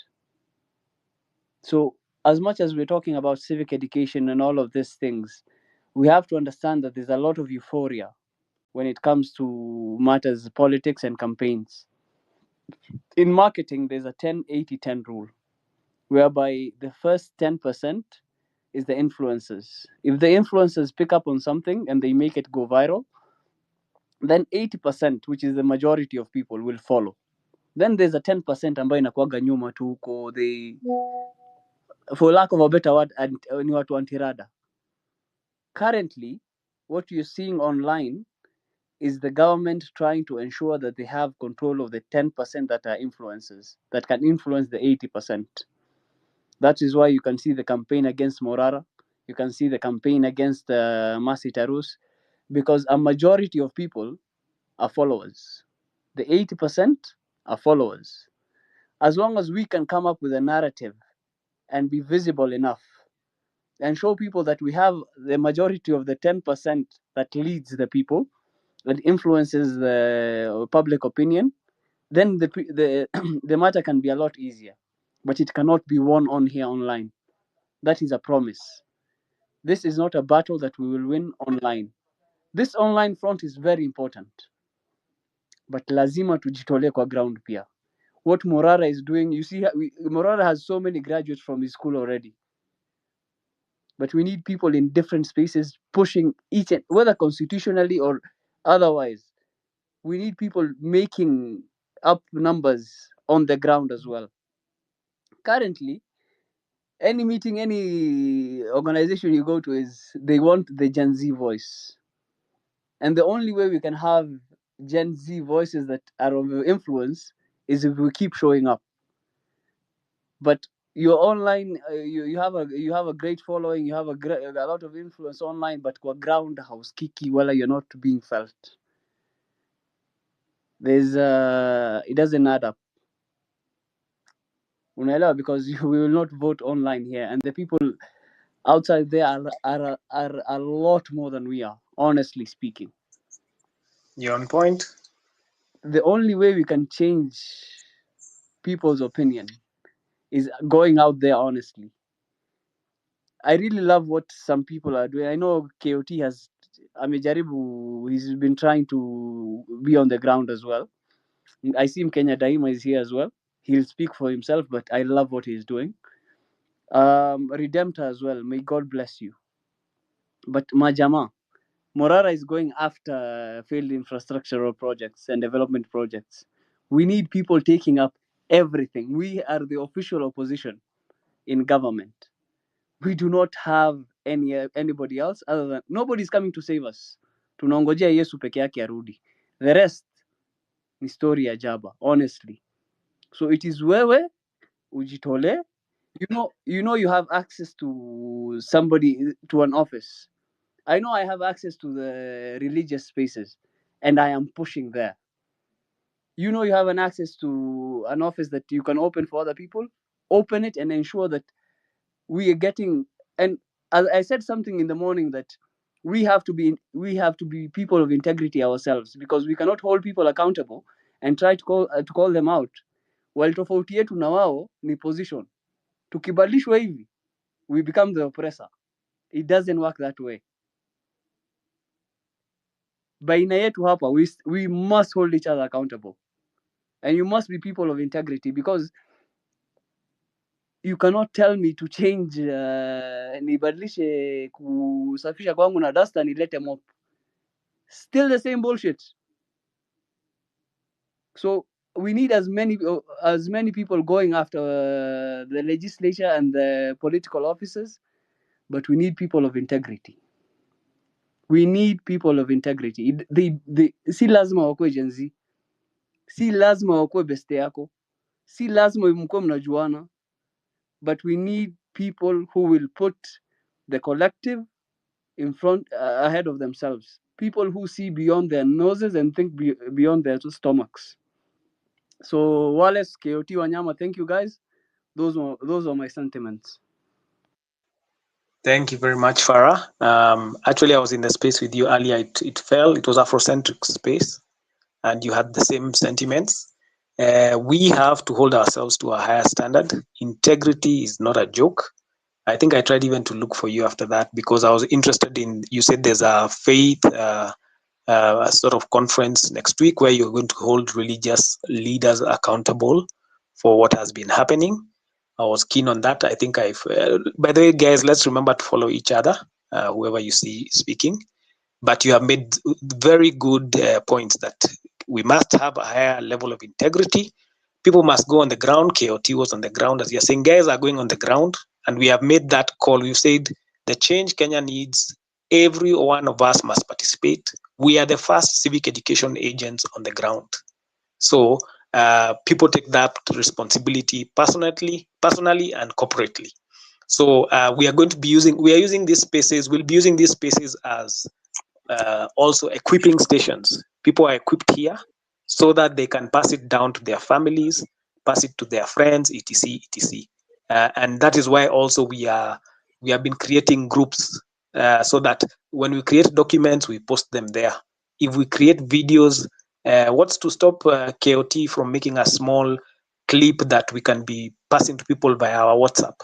[SPEAKER 19] So as much as we're talking about civic education and all of these things, we have to understand that there's a lot of euphoria when it comes to matters, politics and campaigns. In marketing, there's a 10-80-10 rule, whereby the first 10% is the influencers. If the influencers pick up on something and they make it go viral, then 80%, which is the majority of people, will follow. Then there's a 10% ambayo inakuwaga nyuma tu huko, they, for lack of a better word, ni watu antirada. Currently, what you're seeing online is the government trying to ensure that they have control of the 10% that are influencers, that can influence the 80%. That is why you can see the campaign against Morara. You can see the campaign against Masi Tarus, because a majority of people are followers. The 80% are followers. As long as we can come up with a narrative and be visible enough and show people that we have the majority of the 10% that leads the people, that influences the public opinion, then the the matter can be a lot easier. But it cannot be won on here online. That is a promise. This is not a battle that we will win online. This online front is very important, but lazima tujitolee kwa ground pia. What Morara is doing, you see, Morara has so many graduates from his school already. But we need people in different spaces pushing each and whether constitutionally or otherwise. We need people making up numbers on the ground as well. Currently, any meeting, any organization you go to, is they want the Gen Z voice. And the only way we can have Gen Z voices that are of influence is if we keep showing up. But you're online, you have a great following, you have a lot of influence online, but kwa ground hausikiki wala you're not being felt. There's it doesn't add up. Unaelewa, because we will not vote online here, and the people outside there are a lot more than we are, honestly speaking.
[SPEAKER 12] You're on point.
[SPEAKER 19] The only way we can change people's opinion is going out there honestly. I really love what some people are doing. I know KOT has amejaribu, he's been trying to be on the ground as well. I see him, Kenya Daima is here as well. He'll speak for himself, but I love what he's doing. Redemptor as well, may God bless you. But Majama, Morara is going after failed infrastructural projects and development projects. We need people taking up everything. We are the official opposition in government. We do not have anybody else other than nobody's coming to save us. Tunaongojea Yesu peke yake arudi. The rest ni story ya jaba, honestly. So it is wewe ujitole. You know you have access to somebody, to an office. I know I have access to the religious spaces and I am pushing there. You know you have an access to an office that you can open for other people. Open it and ensure that we are getting, and I said something in the morning that we have to be people of integrity ourselves, because we cannot hold people accountable and try to call them out while tofauti yetu na wao ni position. Tukibadilishwa hivi, we become the oppressor. It doesn't work that way. Baina yetu hapa, we must hold each other accountable, and you must be people of integrity, because you cannot tell me to change nibadilishe kusafisha kwangu na duster nilete mop. Still the same bullshit. So we need as many people going after the legislature and the political offices, but we need people of integrity. We need people of integrity. Si lazima wakue Gen Z, si lazima wakue beste yako, si lazima mkue mnajuana, but we need people who will put the collective in front, ahead of themselves. People who see beyond their noses and think beyond their stomachs. So Wallace, KOT Wanyama, thank you guys. Those are my sentiments.
[SPEAKER 12] Thank you very much, Farah. Actually, I was in the space with you earlier. It fell. It was Afrocentric space, and you had the same sentiments. We have to hold ourselves to a higher standard. Integrity is not a joke. I think I tried even to look for you after that, because I was interested in, you said there's a faith sort of conference next week where you're going to hold religious leaders accountable for what has been happening. I was keen on that. I think by the way, guys, let's remember to follow each other, whoever you see speaking. But you have made very good points that we must have a higher level of integrity. People must go on the ground. KOT was on the ground, as you're saying. Guys are going on the ground, and we have made that call. We've said the change Kenya needs, every one of us must participate. We are the first civic education agents on the ground. So people take that responsibility personally and corporately. So we are using these spaces. We'll be using these spaces as also equipping stations. People are equipped here so that they can pass it down to their families, pass it to their friends, etc., etc. And that is why also we have been creating groups so that when we create documents, we post them there. If we create videos, what's to stop KOT from making a small clip that we can be passing to people via our WhatsApp,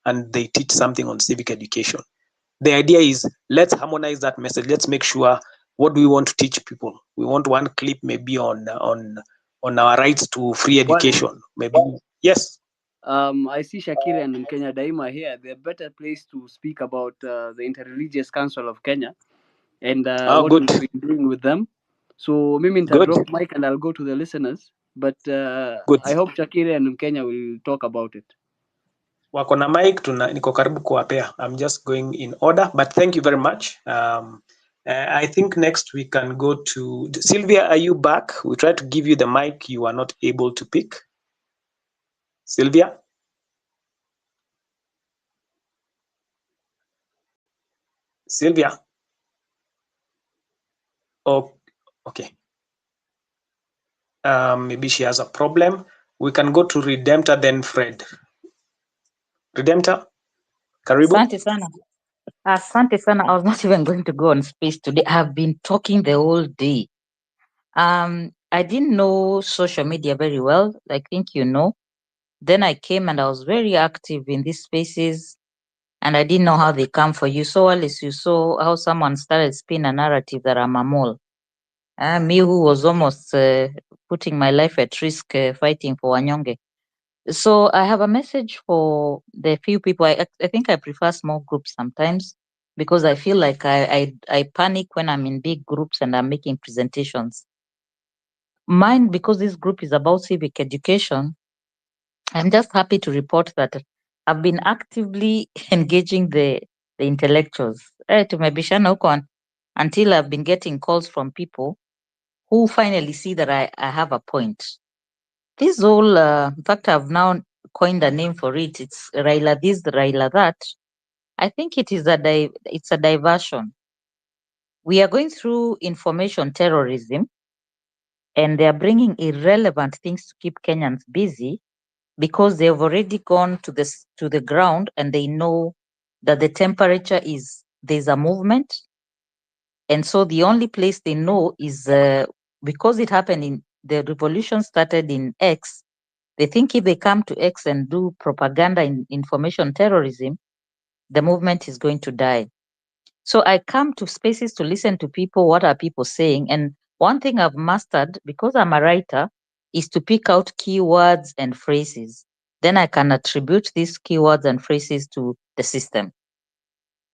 [SPEAKER 12] and they teach something on civic education? The idea is, let's harmonize that message. Let's make sure, what do we want to teach people? We want one clip maybe on our rights to free education. Maybe, yes.
[SPEAKER 19] I see Shakira and Kenya Daima here. They're better placed to speak about the Interreligious Council of Kenya and what
[SPEAKER 12] good.
[SPEAKER 19] we've been doing with them. So maybe I'll drop mic and I'll go to the listeners. But I hope Shakira and Kenya will talk about it.
[SPEAKER 12] Wako na mic, niko karibu kuwapea. I'm just going in order, but thank you very much. I think next we can go to Sylvia. Are you back? We tried to give you the mic. You are not able to pick. Sylvia? Sylvia? Oh, okay. Maybe she has a problem. We can go to Redemptor, then Fred. Redemptor, karibu.
[SPEAKER 20] Asante sana. Asante sana. I was not even going to go on space today. I've been talking the whole day. I didn't know social media very well. I think you know. Then I came and I was very active in these spaces, and I didn't know how they come for you. So Alice, you saw how someone started spinning a narrative that I'm a mole. Me who was almost putting my life at risk fighting for Wanyonge. So I have a message for the few people. I think I prefer small groups sometimes. because I feel like I panic when I'm in big groups and I'm making presentations. Mine, because this group is about civic education, I'm just happy to report that I've been actively engaging the intellectuals. Tumebishana huko until I've been getting calls from people who finally see that I have a point. This whole, in fact, I've now coined a name for it. It's Raila this, Raila that. I think it is it's a diversion. We are going through information terrorism, and they are bringing irrelevant things to keep Kenyans busy because they've already gone to the ground and they know that the temperature there's a movement, and so the only place they know is because it happened in the revolution started in X. They think if they come to X and do propaganda in information terrorism, the movement is going to die. So I come to spaces to listen to people, what are people saying? And one thing I've mastered, because I'm a writer, is to pick out keywords and phrases. Then I can attribute these keywords and phrases to the system.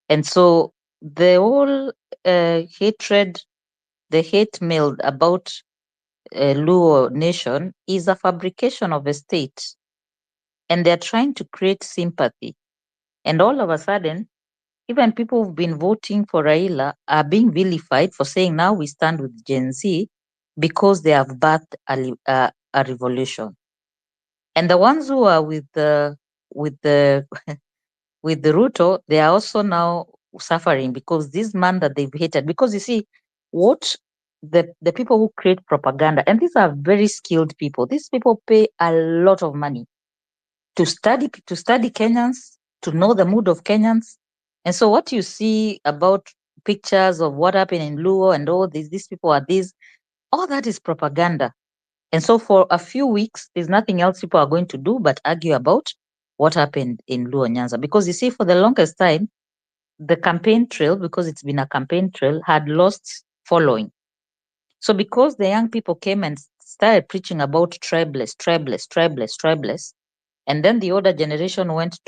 [SPEAKER 20] And so the whole hatred, the hate mail about Luo nation is a fabrication of a state. And they're trying to create sympathy. And all of a sudden, even people who've been voting for Raila are being vilified for saying now we stand with Gen Z because they have birthed a revolution. And the ones who are with the Ruto, they are also now suffering because this man that they've hated, because you see what the people who create propaganda, and these are very skilled people. These people pay a lot of money to study Kenyans, to know the mood of Kenyans. And so what you see about pictures of what happened in Luo and all these people are these, all that is propaganda. And so for a few weeks, there's nothing else people are going to do but argue about what happened in Luo Nyanza. Because you see, for the longest time, the campaign trail, because it's been a campaign trail, had lost following. So because the young people came and started preaching about tribeless, and then the older generation went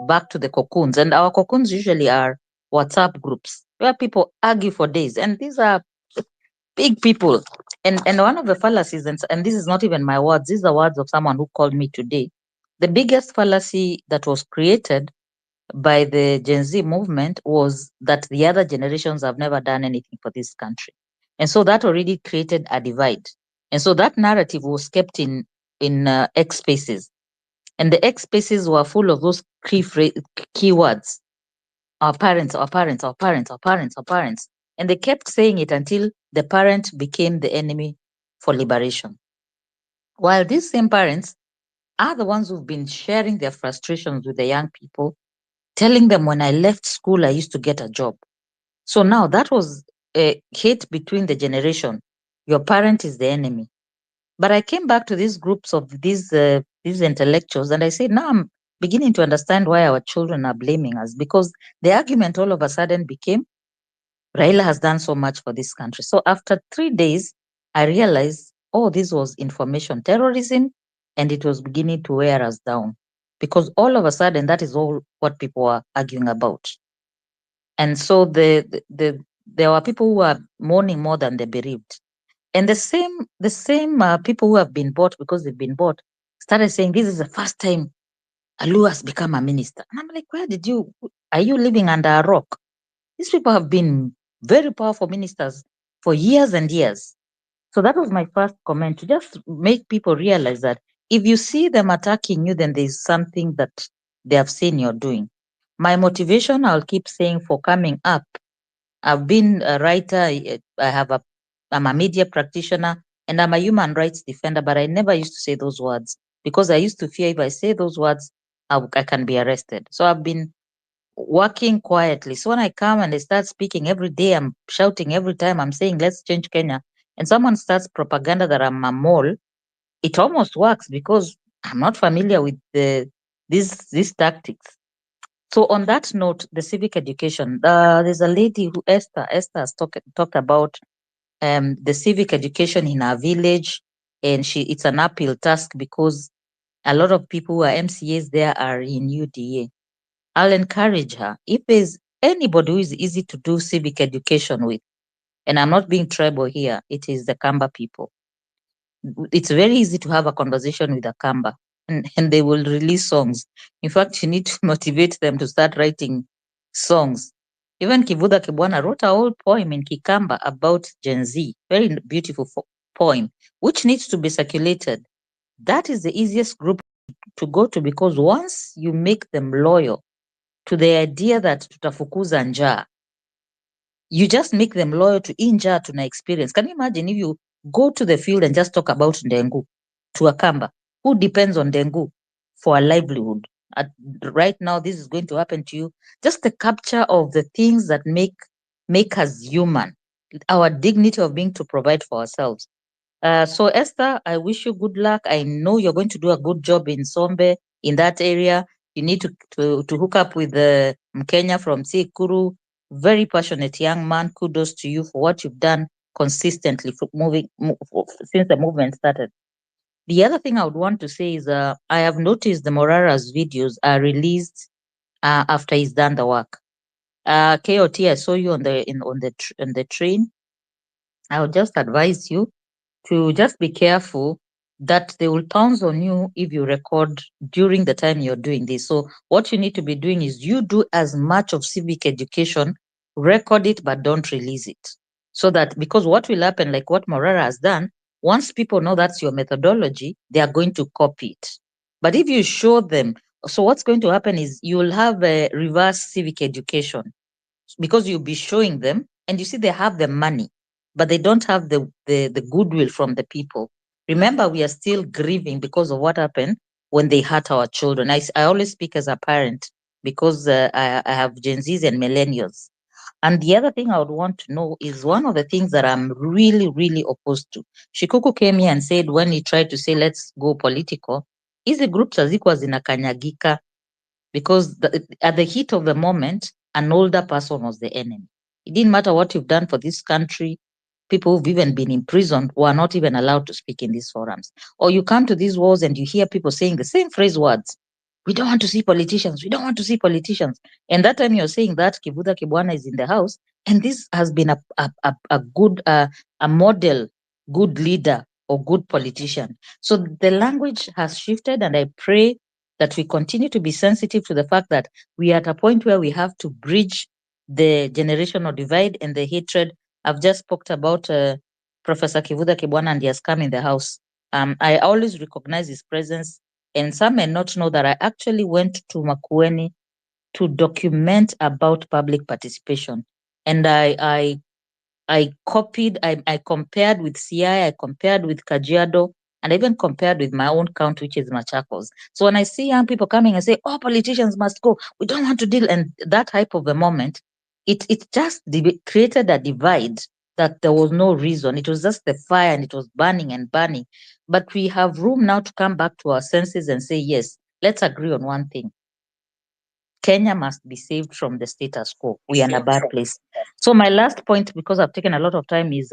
[SPEAKER 20] back to the cocoons. And our cocoons usually are WhatsApp groups where people argue for days. And these are big people. And one of the fallacies, and this is not even my words, these are words of someone who called me today. The biggest fallacy that was created by the Gen Z movement was that the other generations have never done anything for this country. And so that already created a divide. And so that narrative was kept in X spaces. And the X spaces were full of those keywords. Our parents. And they kept saying it until the parent became the enemy for liberation. While these same parents are the ones who've been sharing their frustrations with the young people, telling them when I left school, I used to get a job. So now that was a hate between the generation. Your parent is the enemy. But I came back to these groups of these intellectuals and I said, now I'm beginning to understand why our children are blaming us, because the argument all of a sudden became, Raila has done so much for this country. So after 3 days, I realized, oh, this was information terrorism, and it was beginning to wear us down, because all of a sudden, that is all what people are arguing about. And so there were people who are mourning more than the bereaved. And the same people who have been bought because they've been bought started saying, this is the first time Alu has become a minister. And I'm like, are you living under a rock? These people have been very powerful ministers for years and years. So that was my first comment, to just make people realize that if you see them attacking you, then there's something that they have seen you're doing. My motivation, I'll keep saying, for coming up, I've been a writer, I'm a media practitioner, and I'm a human rights defender, but I never used to say those words because I used to fear if I say those words, I can be arrested. So I've been working quietly. So when I come and I start speaking every day, I'm shouting every time, I'm saying, let's change Kenya, and someone starts propaganda that I'm a mole, it almost works because I'm not familiar with these tactics. So on that note, the civic education, there's a lady who, Esther has talked about the civic education in our village, and it's an uphill task because a lot of people who are MCAs there are in UDA. I'll encourage her. If there's anybody who is easy to do civic education with, and I'm not being tribal here, it is the Kamba people. It's very easy to have a conversation with a Kamba, and they will release songs. In fact, you need to motivate them to start writing songs. Even Kivuda Kibwana wrote a whole poem in Kikamba about Gen Z, very beautiful poem, which needs to be circulated. That is the easiest group to go to, because once you make them loyal to the idea that tutafukuza njaa, you just make them loyal to njaa tuna experience. Can you imagine if you go to the field and just talk about Ndengu to a Kamba who depends on Ndengu for a livelihood? Right now, this is going to happen to you. Just the capture of the things that make us human, our dignity of being to provide for ourselves. So Esther, I wish you good luck. I know you're going to do a good job in Sombe, in that area. You need to hook up with the Mkenya from Sikuru, very passionate young man. Kudos to you for what you've done consistently since the movement started. The other thing I would want to say is I have noticed the Morara's videos are released after he's done the work. KOT, I saw you on the train. I would just advise you to just be careful that they will pounce on you if you record during the time you're doing this. So what you need to be doing is you do as much of civic education, record it, but don't release it. So that, because what will happen, like what Morara has done, once people know that's your methodology, they are going to copy it. But if you show them, so what's going to happen is you'll have a reverse civic education, because you'll be showing them, and you see they have the money, but they don't have the goodwill from the people. Remember, we are still grieving because of what happened when they hurt our children. I always speak as a parent because I have Gen Zs and millennials. And the other thing I would want to know is one of the things that I'm really, really opposed to. Shikuku came here and said when he tried to say, let's go political, hizi groups hazikuwa zinakanyagika, because at the heat of the moment, an older person was the enemy. It didn't matter what you've done for this country. People who've even been imprisoned were not even allowed to speak in these forums. Or you come to these wars and you hear people saying the same phrase words. We don't want to see politicians. We don't want to see politicians. And that time you're saying that Kivuda Kibwana is in the house, and this has been a good a model, good leader or good politician. So the language has shifted, and I pray that we continue to be sensitive to the fact that we are at a point where we have to bridge the generational divide and the hatred. I've just spoke about Professor Kivuda Kibwana, and he has come in the house. I always recognize his presence, and some may not know that I actually went to Makueni to document about public participation. And I copied, I compared with CI, I compared with Kajiado, and I even compared with my own county, which is Machakos. So when I see young people coming and say, oh, politicians must go, we don't want to deal, and that type of a moment, it just created a divide that there was no reason. It was just the fire, and it was burning and burning. But we have room now to come back to our senses and say, yes, let's agree on one thing. Kenya must be saved from the status quo. We are in a bad place. So my last point, because I've taken a lot of time, is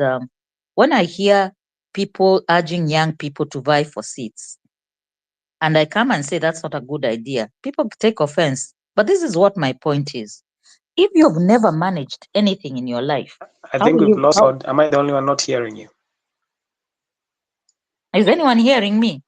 [SPEAKER 20] when I hear people urging young people to vie for seats, and I come and say that's not a good idea, people take offense. But this is what my point is. If you've never managed anything in your life,
[SPEAKER 12] I think we've lost. Am I the only one not hearing you?
[SPEAKER 20] Is anyone hearing me?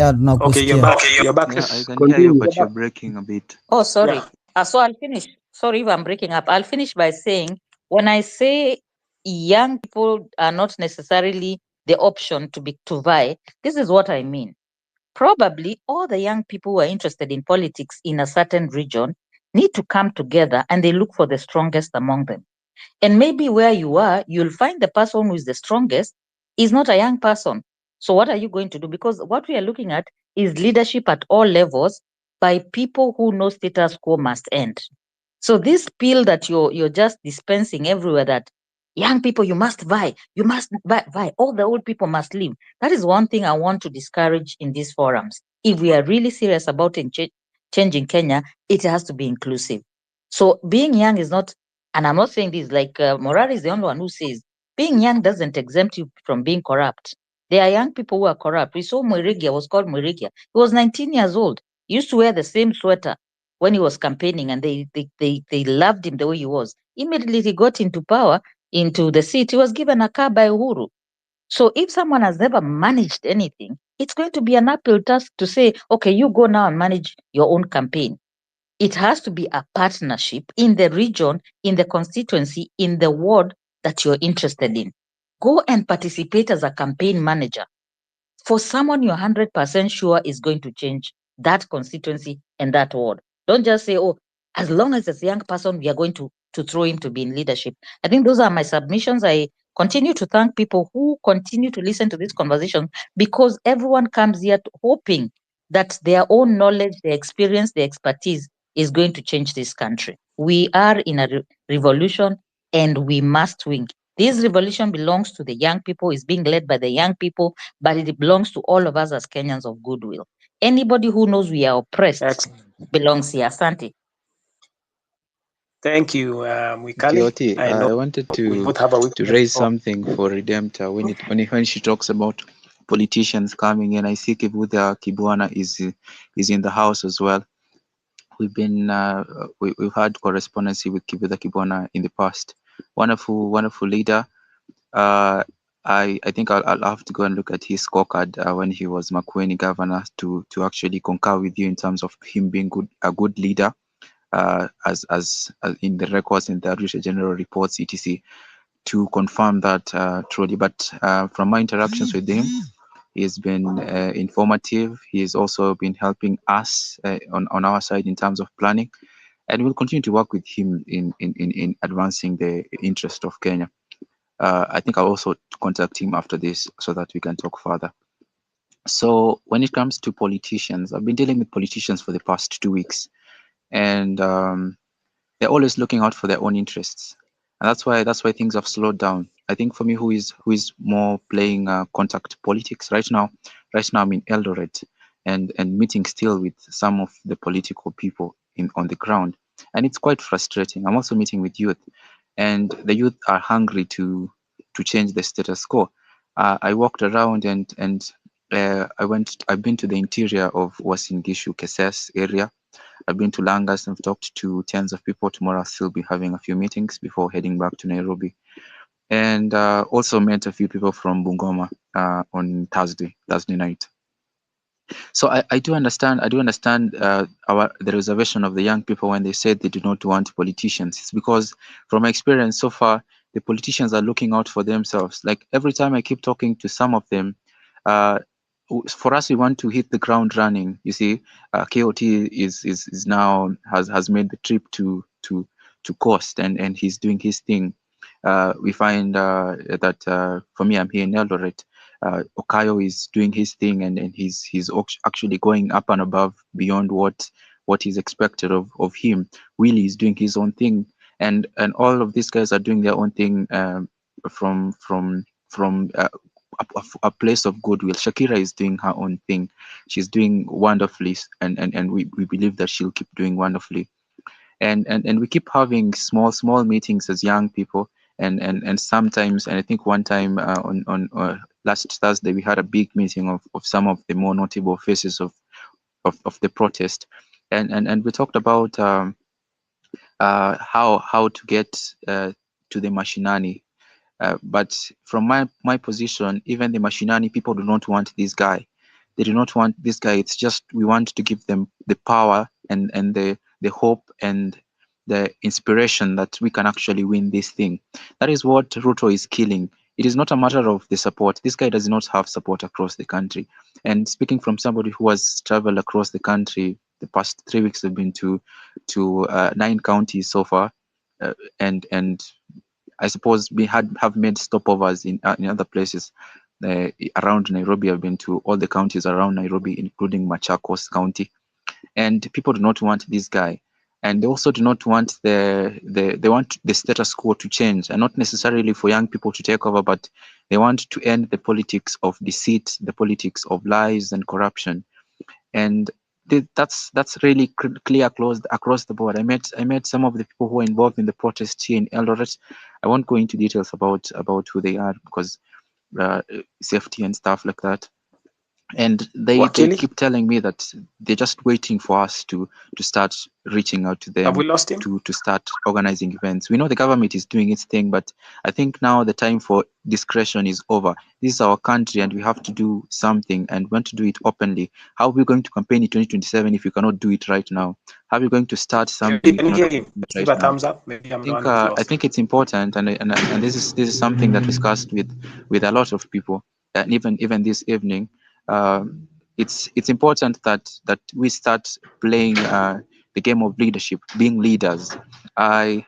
[SPEAKER 12] Okay, you're back. You're back.
[SPEAKER 21] Yeah, I can
[SPEAKER 12] Continue.
[SPEAKER 21] hear you, but you're breaking a bit.
[SPEAKER 20] Oh, sorry.
[SPEAKER 12] Yeah.
[SPEAKER 20] So I'll finish. Sorry if I'm breaking up. I'll finish by saying, when I say young people are not necessarily the option to vie, this is what I mean. Probably all the young people who are interested in politics in a certain region need to come together, and they look for the strongest among them. And maybe where you are, you'll find the person who is the strongest is not a young person. So what are you going to do? Because what we are looking at is leadership at all levels by people who know status quo must end. So this pill that you're just dispensing everywhere, that young people, you must vie, all the old people must leave. That is one thing I want to discourage in these forums. If we are really serious about changing Kenya, it has to be inclusive. So being young is not, and I'm not saying this, like Morari is the only one who says, being young doesn't exempt you from being corrupt. There are young people who are corrupt. We saw Mwirigia was called Mwirigia. He was 19 years old. He used to wear the same sweater when he was campaigning, and they loved him the way he was. Immediately he got into power, into the seat, he was given a car by Uhuru. So if someone has never managed anything, it's going to be an uphill task to say, okay, you go now and manage your own campaign. It has to be a partnership in the region, in the constituency, in the ward that you're interested in. Go and participate as a campaign manager for someone you're 100% sure is going to change that constituency and that ward. Don't just say, oh, as long as it's a young person, we are going to throw him to be in leadership. I think those are my submissions. I continue to thank people who continue to listen to this conversation, because everyone comes here hoping that their own knowledge, their experience, their expertise is going to change this country. We are in a revolution, and we must win. This revolution belongs to the young people, is being led by the young people, but it belongs to all of us as Kenyans of goodwill. Anybody who knows we are oppressed belongs here. Asante.
[SPEAKER 12] Thank you, Mwikali.
[SPEAKER 9] Kioti,
[SPEAKER 12] I know
[SPEAKER 9] I wanted
[SPEAKER 12] we
[SPEAKER 9] to
[SPEAKER 12] both have a weakness.
[SPEAKER 9] raise something for Redemptor when she talks about politicians coming in. I see Kivuta Kibwana is in the house as well. We've been we've had correspondence with Kivuta Kibwana in the past. Wonderful leader. I think I'll have to go and look at his scorecard when he was Makueni governor to actually concur with you in terms of him being a good leader, as in the records in the Arusha General Reports, etc. To confirm that truly. But from my interactions with him, he's been informative. He's also been helping us on our side in terms of planning, and we'll continue to work with him in advancing the interest of Kenya. I think I'll also contact him after this so that we can talk further. So when it comes to politicians, I've been dealing with politicians for the past 2 weeks, and they're always looking out for their own interests, and that's why things have slowed down. I think for me, who is more playing contact politics right now I'm in Eldoret and meeting still with some of the political people on the ground, and it's quite frustrating. I'm also meeting with youth, and the youth are hungry to change the status quo. I walked around and I've been to the interior of Uasin Gishu, Keses area. I've been to Langas and talked to tens of people. Tomorrow I'll still be having a few meetings before heading back to Nairobi. And also met a few people from Bungoma on Thursday night. So I do understand the reservation of the young people when they said they do not want politicians. It's because from my experience so far, the politicians are looking out for themselves. Like every time I keep talking to some of them, for us, we want to hit the ground running. You see, KOT is now has made the trip to Coast, and he's doing his thing. We find that for me, I'm here in Eldoret. Okayo is doing his thing, and he's actually going up and above beyond what is expected of him. Willie is doing his own thing, and all of these guys are doing their own thing from a place of goodwill. Shakira is doing her own thing. She's doing wonderfully, and we believe that she'll keep doing wonderfully. And we keep having small meetings as young people, and sometimes, and I think one time on last Thursday we had a big meeting of some of the more notable faces of the protest, and we talked about how to get to the mashinani. But from my position, even the mashinani people do not want this guy. They do not want this guy. It's just we want to give them the power and the hope and the inspiration that we can actually win this thing. That is what Ruto is killing. It is not a matter of the support. This guy does not have support across the country. And speaking from somebody who has traveled across the country, the past 3 weeks have been to 9 counties so far, and I suppose we have made stopovers in other places around Nairobi. I've been to all the counties around Nairobi, including Machakos County, and people do not want this guy, and they also do not want they want the status quo to change, and not necessarily for young people to take over, but they want to end the politics of deceit, the politics of lies and corruption, and that's really clear across the board. I met some of the people who are involved in the protest here in Eldoret. I won't go into details about who they are because safety and stuff like that. and they
[SPEAKER 12] Wakili,
[SPEAKER 9] keep telling me that they're just waiting for us to start reaching out to
[SPEAKER 12] have we
[SPEAKER 9] them,
[SPEAKER 12] lost him?
[SPEAKER 9] to start organizing events. We know the government is doing its thing, but I think now the time for discretion is over. This is our country and we have to do something and want to do it openly. How are we going to campaign in 2027 if we cannot do it right now? How are we going to start something if
[SPEAKER 12] Can
[SPEAKER 9] we
[SPEAKER 12] you
[SPEAKER 9] cannot
[SPEAKER 12] hear him?
[SPEAKER 9] do it
[SPEAKER 12] Give
[SPEAKER 9] right
[SPEAKER 12] a
[SPEAKER 9] now?
[SPEAKER 12] thumbs up. Maybe I'm the one who's
[SPEAKER 9] I
[SPEAKER 12] lost.
[SPEAKER 9] think it's important, and this is something that we discussed with a lot of people, and even this evening. It's important that we start playing the game of leadership, being leaders. I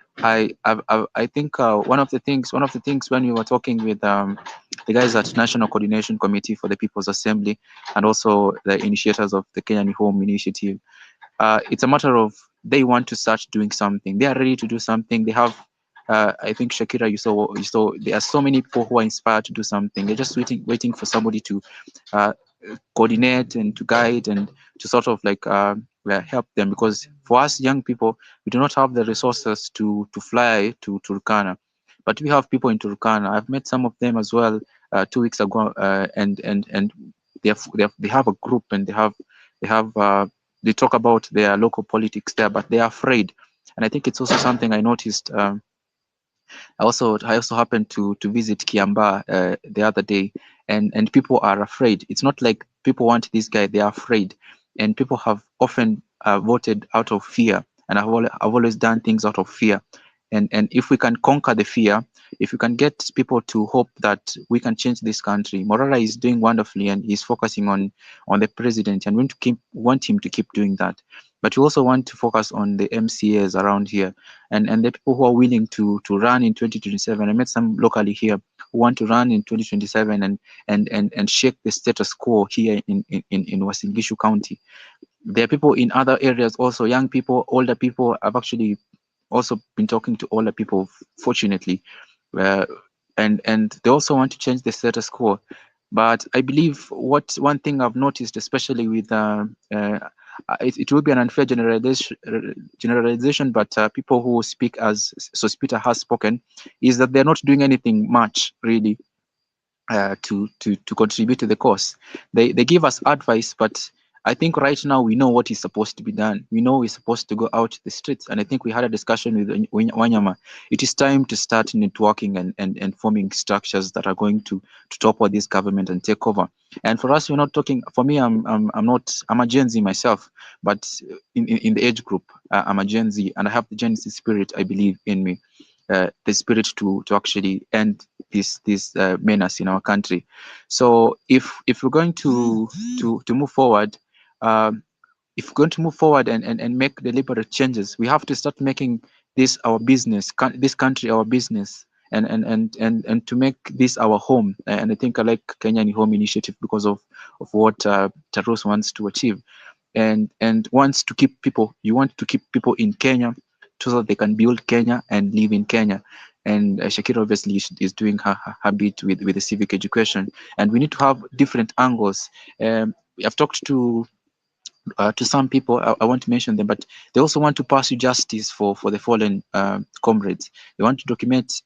[SPEAKER 9] think one of the things when we were talking with the guys at National Coordination Committee for the People's Assembly and also the initiators of the Kenyan Home Initiative, it's a matter of they want to start doing something. They are ready to do something. They have, I think Shakira, you saw. There are so many people who are inspired to do something. They're just waiting for somebody to coordinate and to guide and to sort of like help them. Because for us young people, we do not have the resources to fly to Turkana, but we have people in Turkana. I've met some of them as well 2 weeks ago, and they have a group and they talk about their local politics there, but they are afraid. And I think it's also something I noticed. I also happened to visit Kiambaa the other day, and people are afraid. It's not like people want this guy; they are afraid, and people have often voted out of fear, and I've always done things out of fear. And if we can conquer the fear, if we can get people to hope that we can change this country, Morara is doing wonderfully, and he's focusing on the president, and we want him to keep doing that. But we also want to focus on the MCAs around here, and the people who are willing to run in 2027. I met some locally here who want to run in 2027 and shake the status quo here in Uasin Gishu County. There are people in other areas also, young people, older people. I've actually also been talking to older people, fortunately, and they also want to change the status quo. But I believe one thing I've noticed, especially with it will be an unfair generalization, but people who speak as Sospita has spoken, is that they're not doing anything much really to contribute to the cause. They give us advice, but I think right now we know what is supposed to be done. We know we're supposed to go out to the streets, and I think we had a discussion with Wanyama. It is time to start networking and forming structures that are going to topple this government and take over. And for us, we're not talking. For me, I'm a Gen Z myself, but in the age group, I'm a Gen Z, and I have the Gen Z spirit. I believe in me. The spirit to actually end this menace in our country. So if we're going to move forward, if we're going to move forward and make deliberate changes, we have to start making this our business, this country our business, and to make this our home. And I think I like Kenyan Home Initiative because of what Tarus wants to achieve, and wants to keep people. You want to keep people in Kenya so that they can build Kenya and live in Kenya. And Shakira obviously is doing her bit with the civic education, and we need to have different angles. I've talked to some people, I want to mention them, but they also want to pursue justice for the fallen comrades. They want to document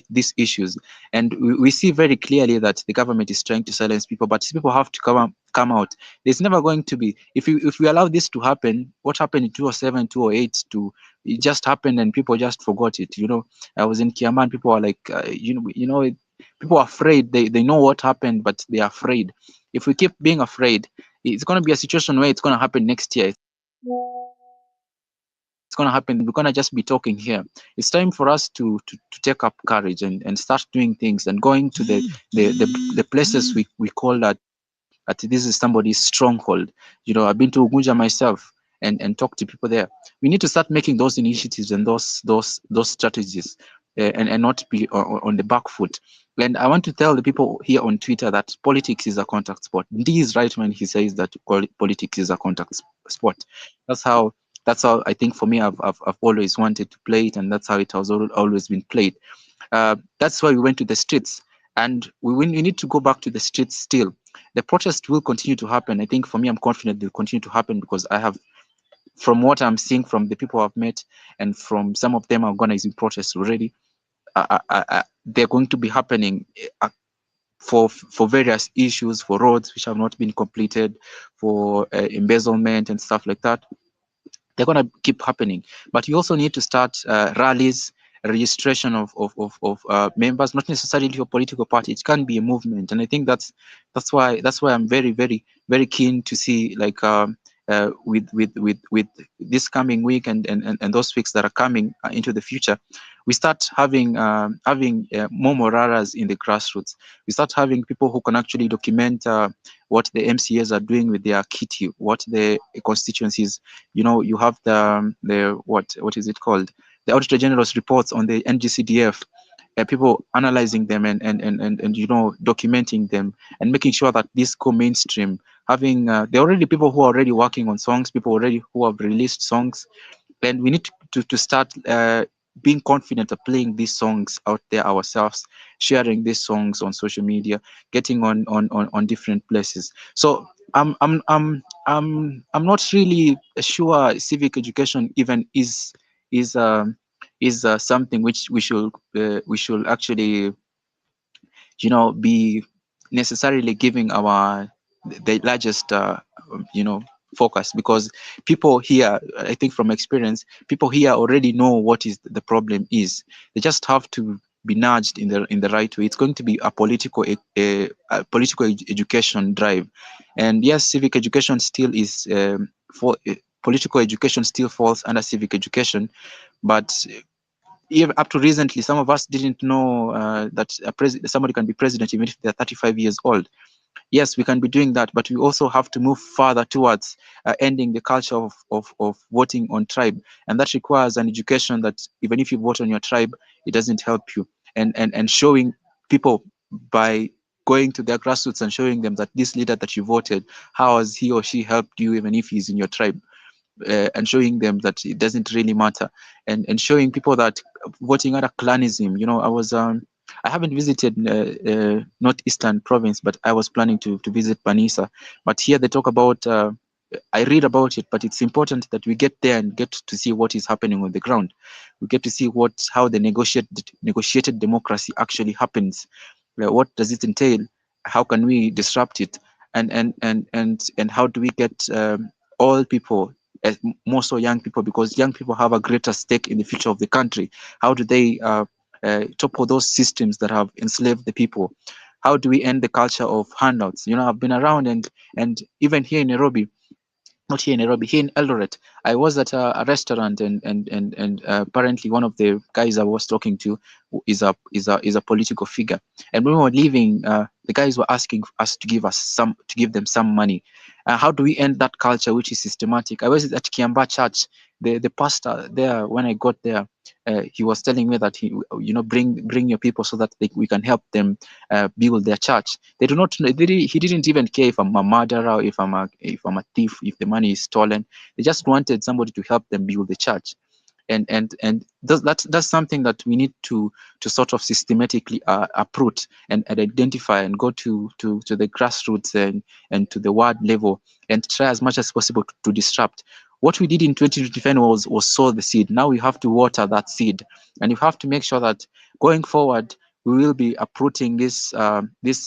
[SPEAKER 9] these issues, and we see very clearly that the government is trying to silence people, but these people have to come out. There's never going to be, if we allow this to happen, what happened in 2007, 2008, it just happened and people just forgot it. I was in Kiaman, people are like, people are afraid. They know what happened, but they are afraid. If we keep being afraid, it's going to be a situation where it's going to happen next year. It's going to happen. We're going to just be talking here. It's time for us to take up courage and start doing things and going to the places we call that this is somebody's stronghold. I've been to Ugunja myself and talk to people there. We need to start making those initiatives and those strategies and not be on the back foot. And I want to tell the people here on Twitter that politics is a contact sport. D is right when he says that politics is a contact sport. That's how I think for me I've always wanted to play it, and that's how it has always been played. That's why we went to the streets, and we need to go back to the streets still. The protest will continue to happen. I think for me, I'm confident they'll continue to happen because from what I'm seeing from the people I've met and from some of them organizing protests already, they're going to be happening for various issues, for roads which have not been completed, for embezzlement and stuff like that. They're going to keep happening. But you also need to start rallies, registration of members, not necessarily a political party. It can be a movement, and I think that's why I'm very, very, very keen to see, like, with this coming week and those weeks that are coming into the future, we start having more Moraras in the grassroots. We start having people who can actually document what the MCAs are doing with their kitty, what the constituencies. You know, you have the what is it called? The Auditor General's reports on the NGCDF. People analyzing them and you know, documenting them and making sure that this go mainstream. Having there are already people who are already working on songs, people already who have released songs, and we need to start being confident of playing these songs out there ourselves, sharing these songs on social media, getting on different places. So I'm not really sure civic education even is something which we should actually, you know, be necessarily giving the largest you know, focus, because people here, I think from experience, people here already know what is the problem is. They just have to be nudged in the right way. It's going to be a political education drive, and yes, civic education still is political education still falls under civic education, but even up to recently, some of us didn't know that somebody can be president even if they're 35 years old. Yes, we can be doing that, but we also have to move further towards ending the culture of voting on tribe, and that requires an education that even if you vote on your tribe, it doesn't help you, and showing people by going to their grassroots and showing them that this leader that you voted, how has he or she helped you even if he's in your tribe. And showing them that it doesn't really matter, and showing people that voting out of clanism. You know, I haven't visited northeastern province, but I was planning to visit Panisa. But here they talk about, I read about it, but it's important that we get there and get to see what is happening on the ground. We get to see how the negotiated democracy actually happens. What does it entail? How can we disrupt it? And how do we get all people, more so young people, because young people have a greater stake in the future of the country. How do they topple those systems that have enslaved the people? How do we end the culture of handouts? You know, I've been around and even here in Nairobi, not here in Nairobi, here in Eldoret, I was at a restaurant, and apparently one of the guys I was talking to is a political figure. And when we were leaving, the guys were asking us to give them some money. How do we end that culture which is systematic? I was at Kiamba Church. The pastor there, when I got there, he was telling me that bring your people so that we can help them build their church. They do not. He didn't even care if I'm a murderer, or if I'm a thief, if the money is stolen. They just wanted somebody to help them build the church. And that's something that we need to sort of systematically uproot and identify, and go to the grassroots and to the ward level, and try as much as possible to disrupt. What we did in 2025 was sow the seed. Now we have to water that seed, and you have to make sure that going forward we will be uprooting these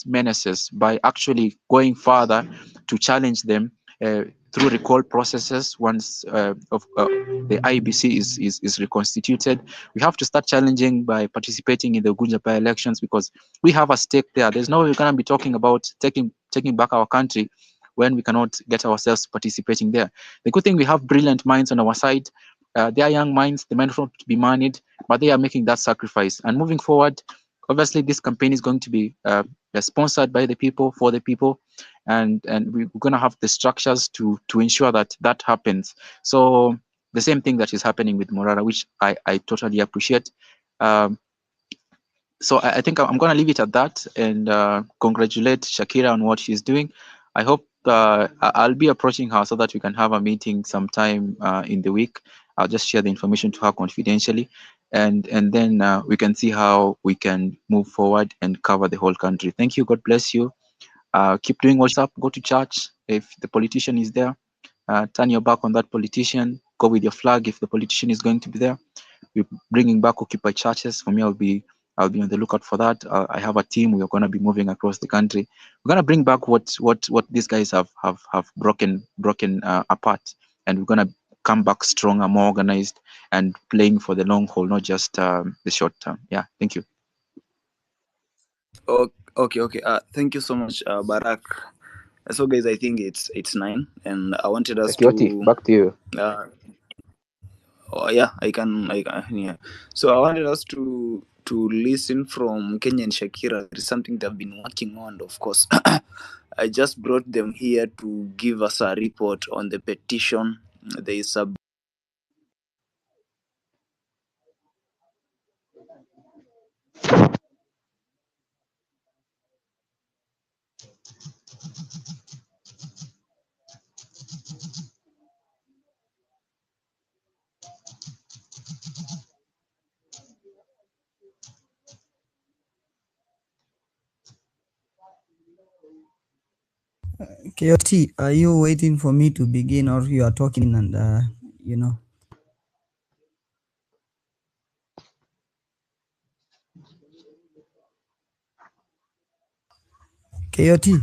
[SPEAKER 9] menaces by actually going further to challenge them through recall processes. Once the IBC is reconstituted, we have to start challenging by participating in the Gunja by-elections, because we have a stake there. There's no way we're going to be talking about taking back our country when we cannot get ourselves participating there. The good thing, we have brilliant minds on our side. They are young minds, they might not be moneyed, but they are making that sacrifice. And moving forward, obviously this campaign is going to be sponsored by the people, for the people, and we're going to have the structures to ensure that happens. So the same thing that is happening with Morara, which I totally appreciate. So I think I'm going to leave it at that, and congratulate Shakira on what she's doing. I hope I'll be approaching her so that we can have a meeting sometime in the week. I'll just share the information to her confidentially, and then we can see how we can move forward and cover the whole country. Thank you. God bless you. Keep doing what's up. Go to church. If the politician is there, turn your back on that politician. Go with your flag if the politician is going to be there. We're bringing back Occupy churches. For me, I'll be I'll be on the lookout for that. I have a team. We're going to be moving across the country. We're going to bring back what these guys have broken apart, and we're going to come back stronger, more organized, and playing for the long haul, not just the short term. Yeah, thank you.
[SPEAKER 2] Okay. Thank you so much, Barak. So, guys, I think it's 9, and I wanted us
[SPEAKER 9] Kioti, back to you.
[SPEAKER 2] Yeah, I can. Yeah. So I wanted us to listen from Kenya and Shakira. It's something they've been working on, of course. I just brought them here to give us a report on the petition. There is a
[SPEAKER 21] KOT, are you waiting for me to begin, or you are talking and you know? KOT.
[SPEAKER 2] I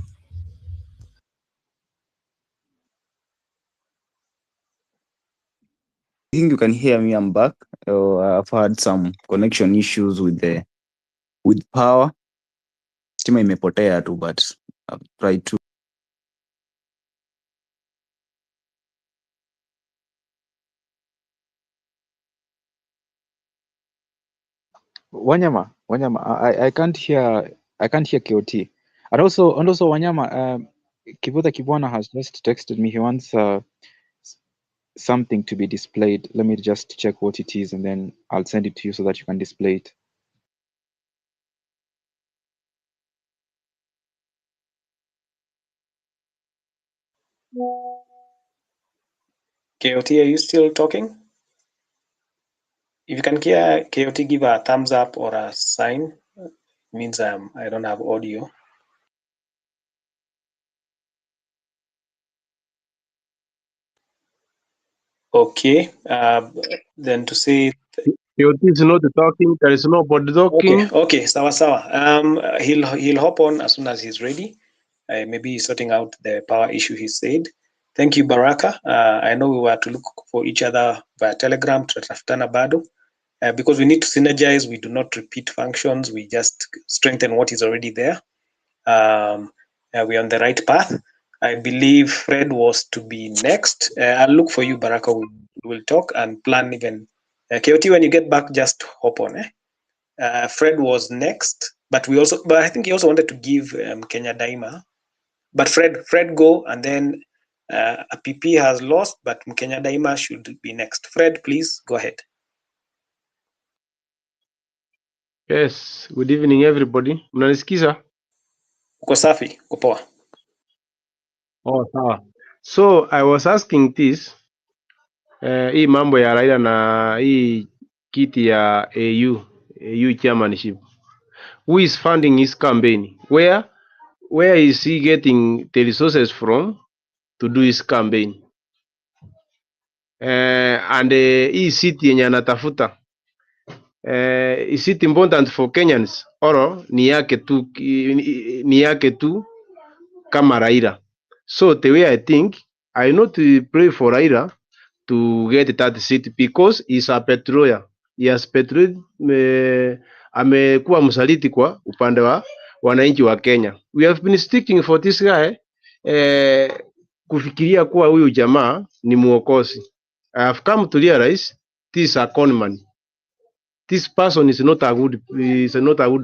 [SPEAKER 2] think you can hear me. I'm back. I've had some connection issues with power. Stima imepotea tu, but I've tried to.
[SPEAKER 9] Wanyama, I can't hear KOT. And also Wanyama, Kivutha Kibwana has just texted me. He wants something to be displayed. Let me just check what it is, and then I'll send it to you so that you can display it.
[SPEAKER 12] KOT, are you still talking? If you can hear KOT, give a thumbs up or a sign. It means I don't have audio. Okay. Then to say
[SPEAKER 22] KOT is not talking. There is nobody talking.
[SPEAKER 12] Okay, sawa. He'll hop on as soon as he's ready. Maybe he's sorting out the power issue he said. Thank you, Baraka. I know we were to look for each other via Telegram, tutatafutana bado. Because we need to synergize, we do not repeat functions, we just strengthen what is already there. We're on the right path. I believe Fred was to be next. I'll look for you, Baraka. We'll talk and plan even. KOT, when you get back, just hop on. Fred was next, but I think he also wanted to give Kenya Daima. But Fred go, and then a PP has lost, but Kenya Daima should be next. Fred, please go ahead.
[SPEAKER 22] Yes, good evening everybody. Mnanisikiza?
[SPEAKER 12] Uko safi, uko poa.
[SPEAKER 22] Oh, sawa. So I was asking this hii mambo ya Raila na hii kiti ya AU chairmanship. Who is funding his campaign? Where is he getting the resources from to do his campaign? And hii city yenye anatafuta is it important for Kenyans or ni yake tu kama Raila? So the way I think, I not pray for Raila to get that seat because he's a petroleer. He has petrol, amekuwa msaliti kwa upande wa wananchi wa Kenya. We have been sticking for this guy kufikiria kuwa huyu jamaa ni muokozi. I have come to realize this is a conman. This person is not a good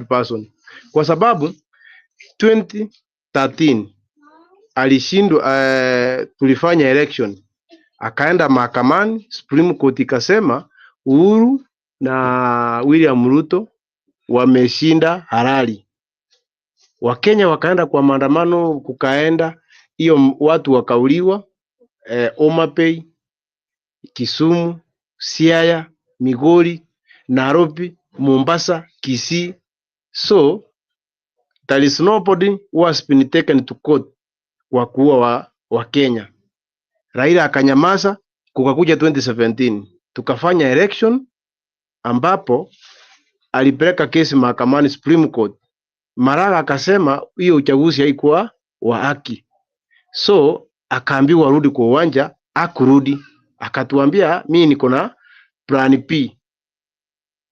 [SPEAKER 22] person. Kwa sababu 2013 alishindwa, tulifanya election, akaenda mahakamani, Supreme Court ikasema Uhuru na William Ruto wameshinda halali. Wakenya wakaenda kwa maandamano, kukaenda hiyo watu wakauliwa, Homa Bay, Kisumu, Siaya, Migori, Nairobi, Mombasa, Kisii. So there is nobody who has been taken to court kwa kuua wa Kenya. Raila akanyamaza, kukakuja 2017 tukafanya election ambapo alipeleka kesi mahakamani Supreme Court. Maraga akasema hiyo uchaguzi haikuwa wa haki. So akaambiwa rudi kwa uwanja, akurudi. Akatuambia mimi niko na plan P.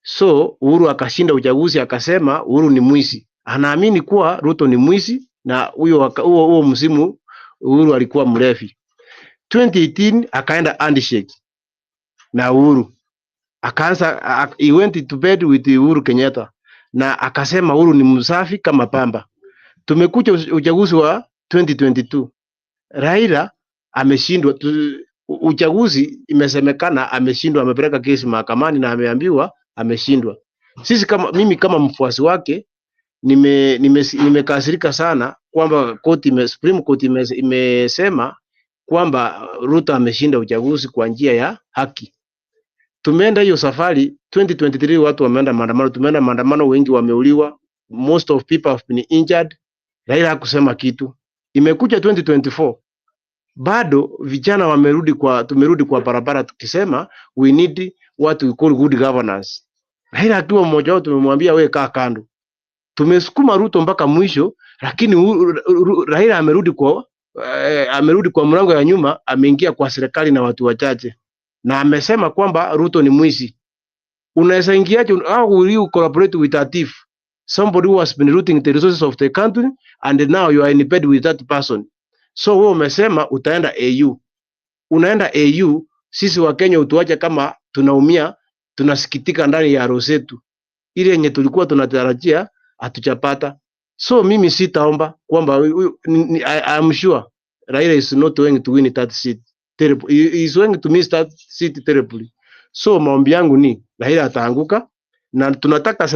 [SPEAKER 22] So Uhuru akashinda uchaguzi, akasema Uhuru ni mwizi. Anaamini kuwa Ruto ni mwizi, na huo msimu Uhuru alikuwa mrefi. 2018 akaenda handshake na Uhuru. He went to bed with Uhuru Kenyatta na akasema Uhuru ni msafi kama pamba. Tumekuja uchaguzi wa 2022. Raila ameshindwa uchaguzi, imesemekana ameshindwa, amepeleka kesi mahakamani na ameambiwa ameshindwa. Mimi kama mfuasi wake nimekasirika sana kwamba Supreme Court imesema kwamba Ruto ameshinda uchaguzi kwa njia ya haki. Tumeenda hiyo safari 2023, watu wameenda maandamano, tumeenda maandamano, wengi wameuliwa, most of people have been injured. Raila hakusema kitu. Imekuja 2024, bado vijana tumerudi kwa barabara tukisema we need what we call good governance. Raila akiwa mmoja wao tumemwambia wewe kaa kando. Tumesukuma Ruto mpaka mwisho, lakini Raila amerudi kwa mlango ya nyuma, ameingia kwa serikali na watu wachache, na amesema kwamba Ruto ni mwizi. Unaweza ingiaje? How will you collaborate with a thief? Somebody who has been looting the resources of the country and now you are in bed with that person. So wewe umesema utaenda AU. Unaenda AU, sisi wa Kenya utuache kama tunaumia, tunasikitika ndani ya roho zetu. Ile yenye tulikuwa tunatarajia hatuchapata. So mimi sitaomba kwamba I'm sure Raila is not going to win that seat. He is going to miss that seat terribly. So maombi yangu ni Raila ataanguka, na tunataka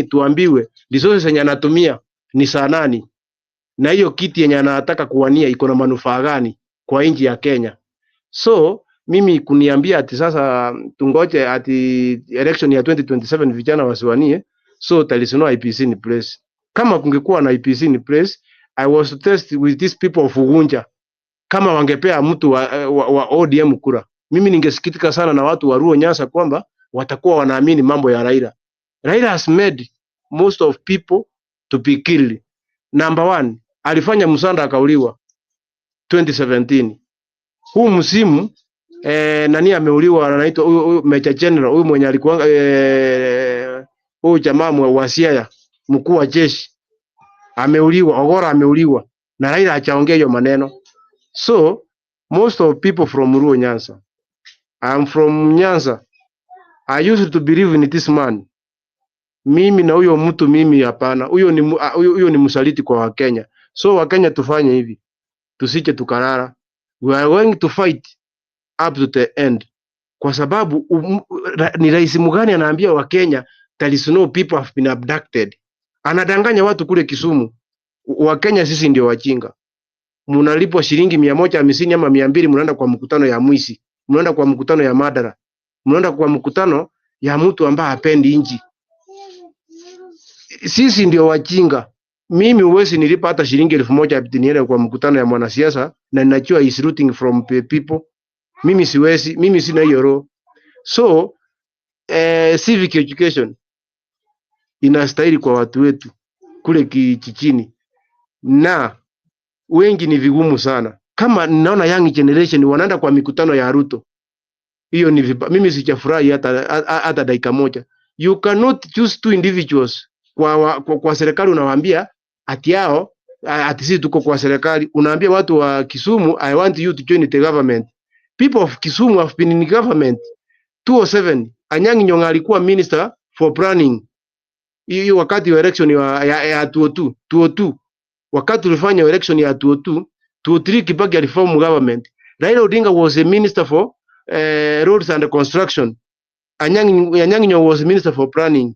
[SPEAKER 22] tuambiwe resources yenye anatumia ni saa nani, na hiyo kiti yenye anataka kuwania iko na manufaa gani kwa nchi ya Kenya. So mimi kuniambia ati sasa tungoje ati election ya 2027 vijana wasiwanie, so there is no IPC in place. Kama kungekuwa na IPC in place, I was to test with these people of Ugunja kama wangepea mtu wa ODM kura. Mimi ningesikitika sana na watu wa Ruo Nyasa kwamba watakuwa wanaamini mambo ya Raila. Raila has made most of people to be killed. Number one, alifanya Musanda akauliwa 2017. Huu msimu nani ameuliwa, anaitwa huyu Major General, huyu mwenye alikuwa huyu jamaa wa Siaya, mkuu wa jeshi ameuliwa, Ogora ameuliwa, na Raila hajaongea hiyo maneno. So most of people from Ruo Nyanza, I'm from Nyanza, I used to believe in this man. Mimi na huyo mtu mimi hapana, huyo ni msaliti kwa Wakenya. So Wakenya tufanye hivi, tusije tukarara. We are going to fight up to the end, kwa sababu ni rais mgani anaambia Wakenya there is no people have been abducted? Anadanganya watu kule Kisumu. Wakenya sisi ndio wajinga. Mnalipwa shilingi 150 ama 200, mnaenda kwa mkutano ya mwizi, mnaenda kwa mkutano ya madara, mnaenda kwa mkutano ya mtu ambaye hapendi nchi. Sisi ndio wajinga. Mimi uwezi nilipa hata shilingi 1000 niende kwa mkutano ya mwanasiasa na ninajua is rooting from people. Mimi siwezi, mimi sina hiyo roho. So civic education inastahili kwa watu wetu kule kijijini, na wengi ni vigumu sana. Kama ninaona young generation wanaenda kwa mikutano ya Ruto, hiyo ni mimi sijafurahi hata dakika moja. You cannot choose two individuals kwa serikali. Unawaambia ati yao ati sisi tuko kwa serikali, unaambia watu wa Kisumu I want you to join the government. People of Kisumu have been in government 2007. Anyang' Nyong'o alikuwa minister for planning hiyo wakati wa election ya 2002. Wakati tulifanya election ya 2003 Kibaki aliform government. Raila Odinga was a minister for roads and construction. Anyang' Nyong'o was minister for planning.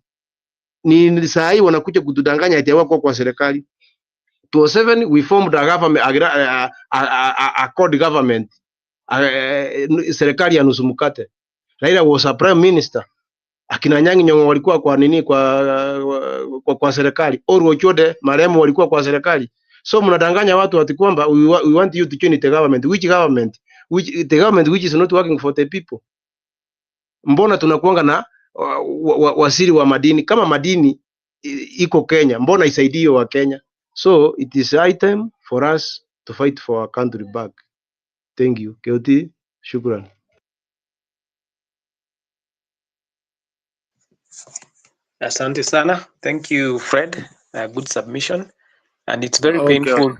[SPEAKER 22] Ni saa hii wanakuja kutudanganya ati wako kwa serikali. 2007 we formed a government, a code government, serikali ya nusu mkate. Raila was a prime minister. Akina Anyang' Nyong'o walikuwa kwa nini kwa serikali. Oru Ochode marehemu walikuwa kwa serikali. So mnadanganya watu ati kwamba we want you to join the government. Which government? The government which is not working for the people. Mbona tunakuanga waziri wa madini. Kama madini iko Kenya, mbona isaidie wa Kenya? So it is high time for us to fight for our country back. Thank you. Keuti, shukran.
[SPEAKER 12] Asante sana. Thank you, Fred. Good submission. And it's very
[SPEAKER 2] Okay.
[SPEAKER 12] painful.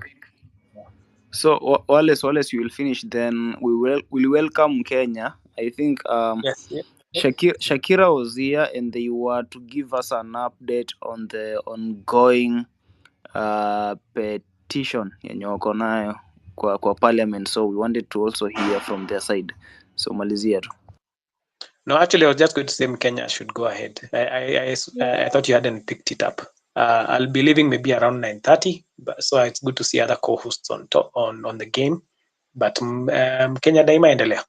[SPEAKER 2] So Wallace, you will finish. Then we'll welcome Kenya. I think
[SPEAKER 12] Yes. Yeah.
[SPEAKER 2] Shakira was here, and they were to give us an update on the ongoing petition yenye wako nayo kwa parliament. So we wanted to also hear from their side. So malizia tu.
[SPEAKER 12] No, actually, I was just going to say Kenya should go ahead. I thought you hadn't picked it up. I'll be leaving maybe around 9:30, so it's good to see other co-hosts on the game. But Kenya daima endelea.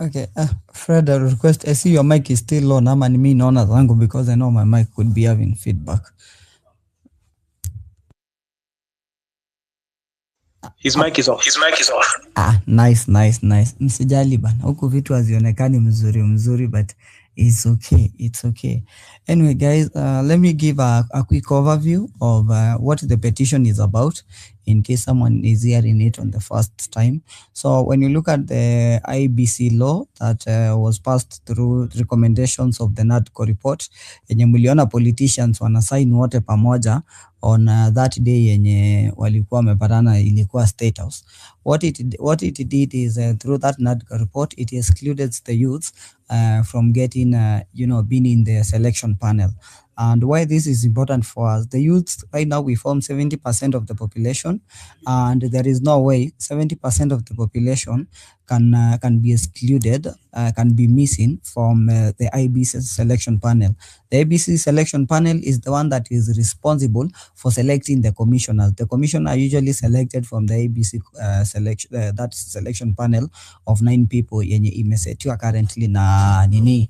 [SPEAKER 21] Okay, Fred, I request, I see your mic is still on. Ama ni mimi naona zangu because I know my mic could be having feedback.
[SPEAKER 12] His mic is off.
[SPEAKER 21] Nice. Msijali bana. Huku vitu hazionekani mzuri, but it's okay. Anyway, guys, let me give a quick overview of what the petition is about, in case someone is hearing it on the first time. So when you look at the IBC law that was passed through recommendations of the NADCO report, yenye mliona politicians wanasign wote pamoja on that day yenye walikuwa wamepatana, ilikuwa State House. What it did is through that NADCO report, it excluded the youth from getting being in the selection panel. And why this is important for us, the youth right now, we form 70% of the population, and there is no way 70% of the population can be excluded, can be missing from the IBC selection panel. The IBC selection panel is the one that is responsible for selecting the commissioners. The commissioners are usually selected from the IBC that selection panel of 9 people yenye imesetiwa currently na nini.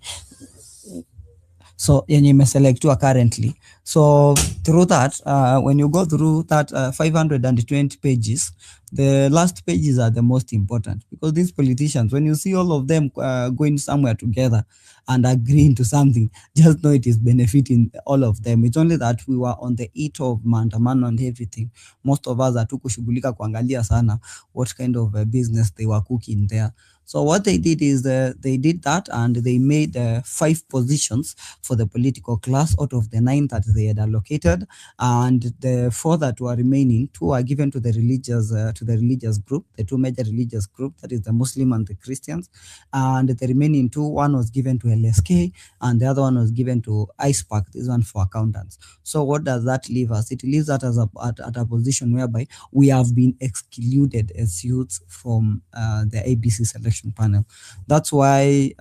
[SPEAKER 21] So yenye imeselectiwa currently. So through that, when you go through that 520 pages, the last pages are the most important, because these politicians, when you see all of them going somewhere together and agreeing to something, just know it is benefiting all of them. It's only that we were on the heat of maandamano and everything. Most of us hatukushughulika kuangalia sana what kind of business they were cooking there. So what they did is they did that, and they made 5 positions for the political class out of the 9 that they had allocated, and the 4 that were remaining, 2 are given to the religious group, the 2 major religious group, that is the Muslim and the Christians, and the remaining 2, one was given to LSK and the other one was given to ISPAC, this one for accountants. So what does that leave us? It leaves us at a position whereby we have been excluded as youths from the ABC selection panel. That's why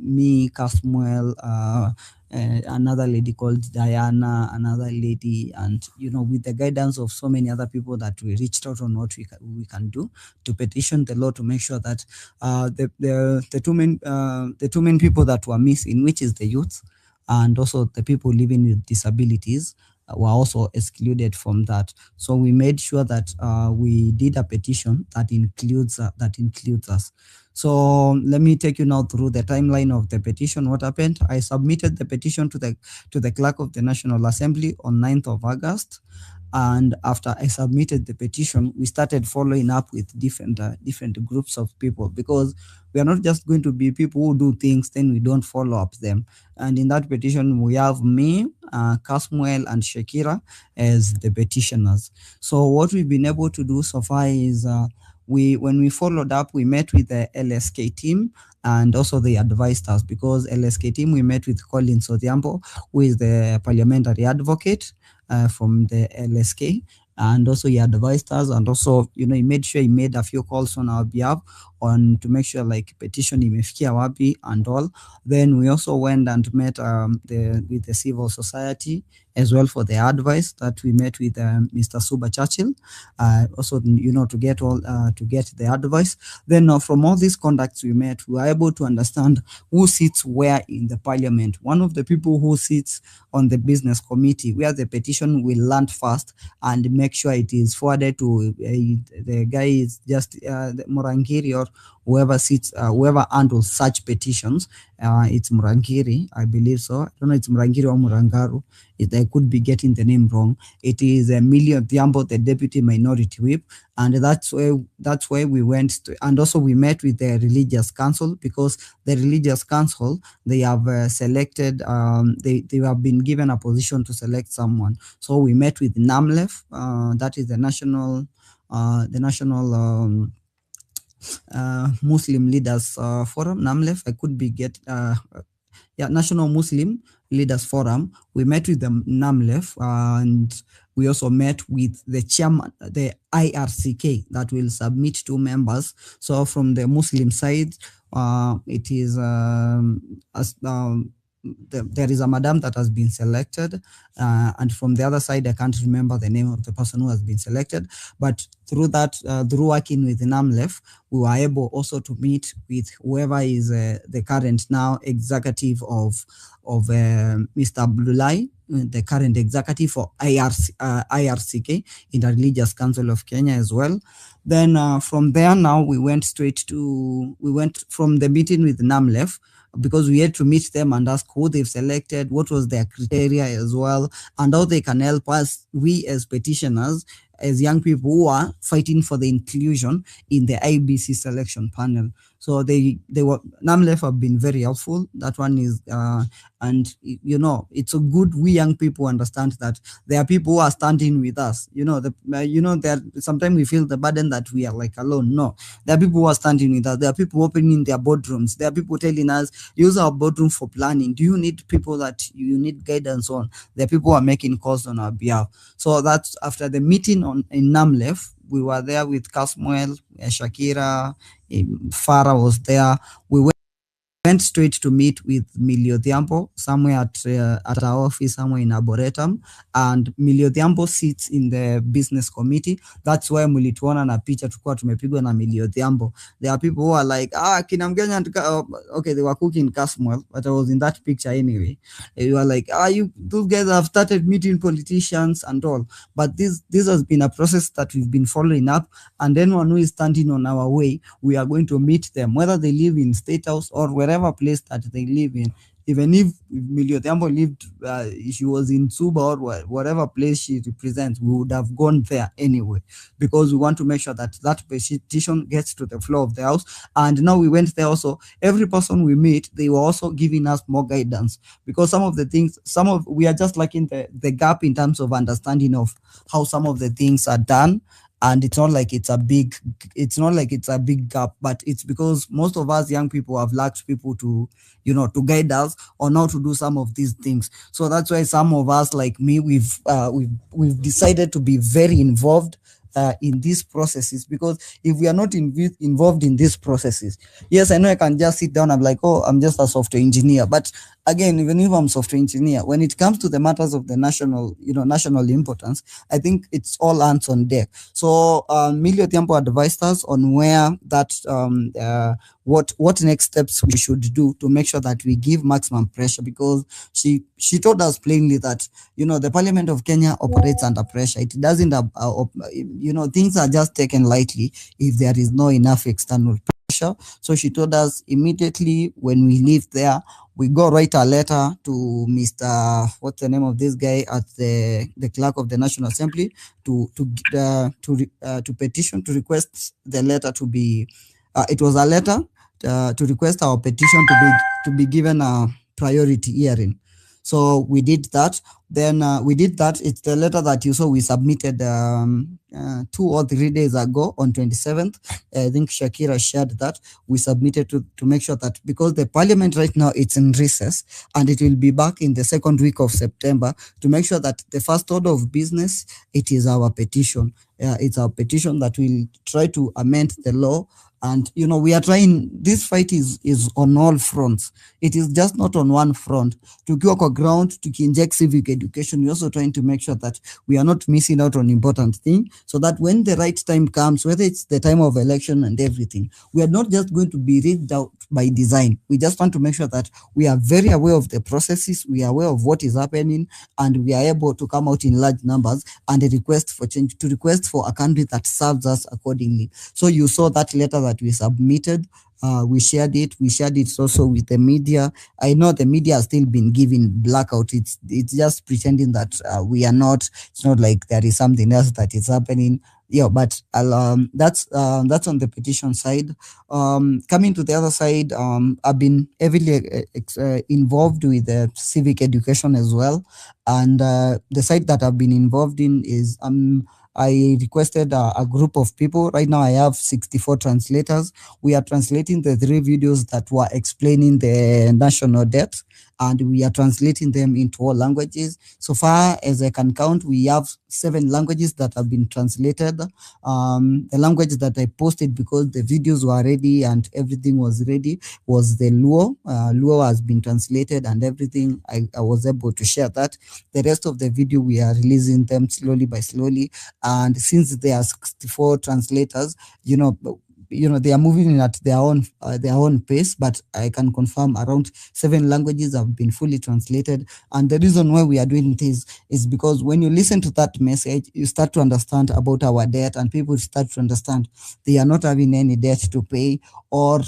[SPEAKER 21] me, Kasmuel, another lady called Diana, another lady, and with the guidance of so many other people, that we reached out on what we can do to petition the law to make sure that the two main people that were missing, which is the youth and also the people living with disabilities, were also excluded from that. So we made sure that we did a petition that includes us. So let me take you now through the timeline of the petition. What happened? I submitted the petition to the clerk of the National Assembly on 9th of August. And after I submitted the petition, we started following up with different groups of people, because we are not just going to be people who do things, then we don't follow up them. And in that petition, we have me, Kasmuel, and Shakira as the petitioners. So what we've been able to do so far is when we followed up, we met with the LSK team, and also they advised us, because LSK team, we met with Colin Sothiambo, who is the parliamentary advocate from the LSK, and also he advised us, and also he made sure he made a few calls on our behalf to make sure like petition imefikia wapi and all. Then we also went and met with the civil society, as well for the advice that we met with Mr. Suba Churchill, also, to get the advice. Then from all these contacts we met, we were able to understand who sits where in the parliament. One of the people who sits on the business committee, where the petition will land first and make sure it is forwarded to the guy is just the Morangiri, or whoever sits, whoever handles such petitions. It's Murangiri, I believe so. I don't know, it's Murangiri or Murangaru. I could be getting the name wrong. It is Emilio Thiambo, the deputy minority whip, and that's where we went to, and also we met with the religious council, because the religious council, they have selected, they have been given a position to select someone. So we met with NAMLEF, that is the national Muslim Leaders Forum, NAMLEF. I could be National Muslim Leaders Forum. We met with the NAMLEF, and we also met with the chairman, the IRCK, that will submit 2 members. So from the Muslim side, it is there is a madam that has been selected, and from the other side, I can't remember the name of the person who has been selected. But through that, through working with NAMLEF, we were able also to meet with whoever is the current now executive of Mr. Abdullahi, the current executive for IRCK, in the Religious Council of Kenya as well. Then from there, now we went from the meeting with NAMLEF, because we had to meet them and ask who they've selected, what was their criteria as well, and how they can help us, we as petitioners, as young people who are fighting for the inclusion in the IBC selection panel. So NAMLEF have been very helpful. That one is, and it's a good, we young people understand that there are people who are standing with us. Sometimes we feel the burden that we are like alone. No, there are people who are standing with us. There are people opening their boardrooms. There are people telling us, use our boardroom for planning. Do you need people that you need guidance on? There are people who are making calls on our behalf. So that's after the meeting in NAMLEF. We were there with Kasmuel, Shakira, Farah was there. We went straight to meet with Millie Odhiambo somewhere at our office, somewhere in Arboretum, and Millie Odhiambo sits in the business committee. That's why mlituona na picha tukua tumepigwa na Millie Odhiambo. There are people who are like, kina Mgenya, okay, they were cooking Kasmuel, but I was in that picture anyway. They were like, those guys have started meeting politicians and all. But this has been a process that we've been following up, and anyone who is standing on our way, we are going to meet them, whether they live in State House or wherever place that they live in. Even if Millie Odhiambo lived, she was in Suba or whatever place she represents, we would have gone there anyway, because we want to make sure that that petition gets to the floor of the house. And now we went there also. Every person we meet, they were also giving us more guidance, because some of the things, we are just lacking the gap in terms of understanding of how some of the things are done. And it's not like it's a big gap, but it's because most of us young people have lacked people to guide us on how to do some of these things. So that's why some of us, like me, we've decided to be very involved in these processes, because if we are not involved in these processes, yes, I know I can just sit down and be like, oh, I'm just a software engineer. But again, even if I'm software engineer, when it comes to the matters of the national importance, I think it's all hands on deck. So Millie Odhiambo advised us on where that what next steps we should do to make sure that we give maximum pressure, because she told us plainly that the Parliament of Kenya operates under pressure. It doesn't things are just taken lightly if there is no enough external pressure. So she told us immediately when we leave there, we go write a letter to Mr. what's the name of this guy at the clerk of the National Assembly to petition, to request the letter to be it was a letter to request our petition to be given a priority hearing. So we did that. Then it's the letter that you saw we submitted 2 or 3 days ago on 27th. I think Shakira shared that. We submitted to make sure that, because the parliament right now, it's in recess and it will be back in the second week of September, to make sure that the first order of business, it is our petition. It's our petition that will try to amend the law. And, we are trying, this fight is on all fronts. It is just not on one front. Tukiwa kwa ground, tukiinject civic education education, we're also trying to make sure that we are not missing out on important things, so that when the right time comes, whether it's the time of election and everything, we are not just going to be rigged out by design. We just want to make sure that we are very aware of the processes, we are aware of what is happening, and we are able to come out in large numbers and request for change, to request for a country that serves us accordingly. So you saw that letter that we submitted. We shared it. We shared it also with the media. I know the media has still been giving blackout. It's just pretending that we are not. It's not like there is something else that is happening. Yeah, but that's on the petition side. Coming to the other side, I've been heavily involved with civic education as well, and the side that I've been involved in is I requested a group of people. Right now I have 64 translators. We are translating the 3 videos that were explaining the national debt, and we are translating them into all languages. So far as I can count, we have 7 languages that have been translated. The language that I posted, because the videos were ready and everything was ready, was the Luo. Luo has been translated and everything. I was able to share that. The rest of the video, we are releasing them slowly by slowly. And since there are 64 translators, you know, they are moving at their own pace, but I can confirm around 7 languages have been fully translated. And the reason why we are doing this is because when you listen to that message, you start to understand about our debt, and people start to understand they are not having any debt to pay, or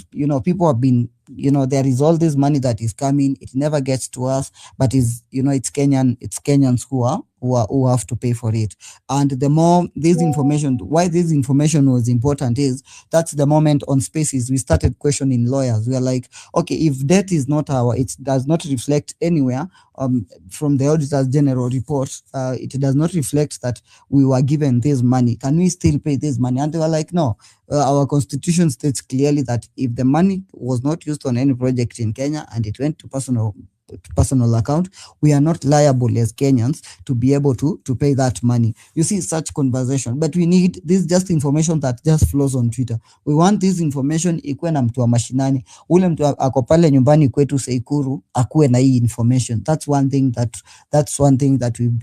[SPEAKER 21] people have been, there is all this money that is coming, it never gets to us, but it's Kenyans who have to pay for it. And the more this information, why this information was important is that's the moment on Spaces we started questioning lawyers. We are like, okay, if debt is not it does not reflect anywhere from the Auditor's General report, it does not reflect that we were given this money. Can we still pay this money? And they were like, no. Our constitution states clearly that if the money was not used on any project in Kenya and it went to personal account, we are not liable as Kenyans to be able to pay that money. You see such conversation, but we need this just information that just flows on Twitter. We want this information ikuwe na mtu wa mashinani, ule mtu ako pale nyumbani kwetu Seikuru akuwe na hii information. That's one thing that we've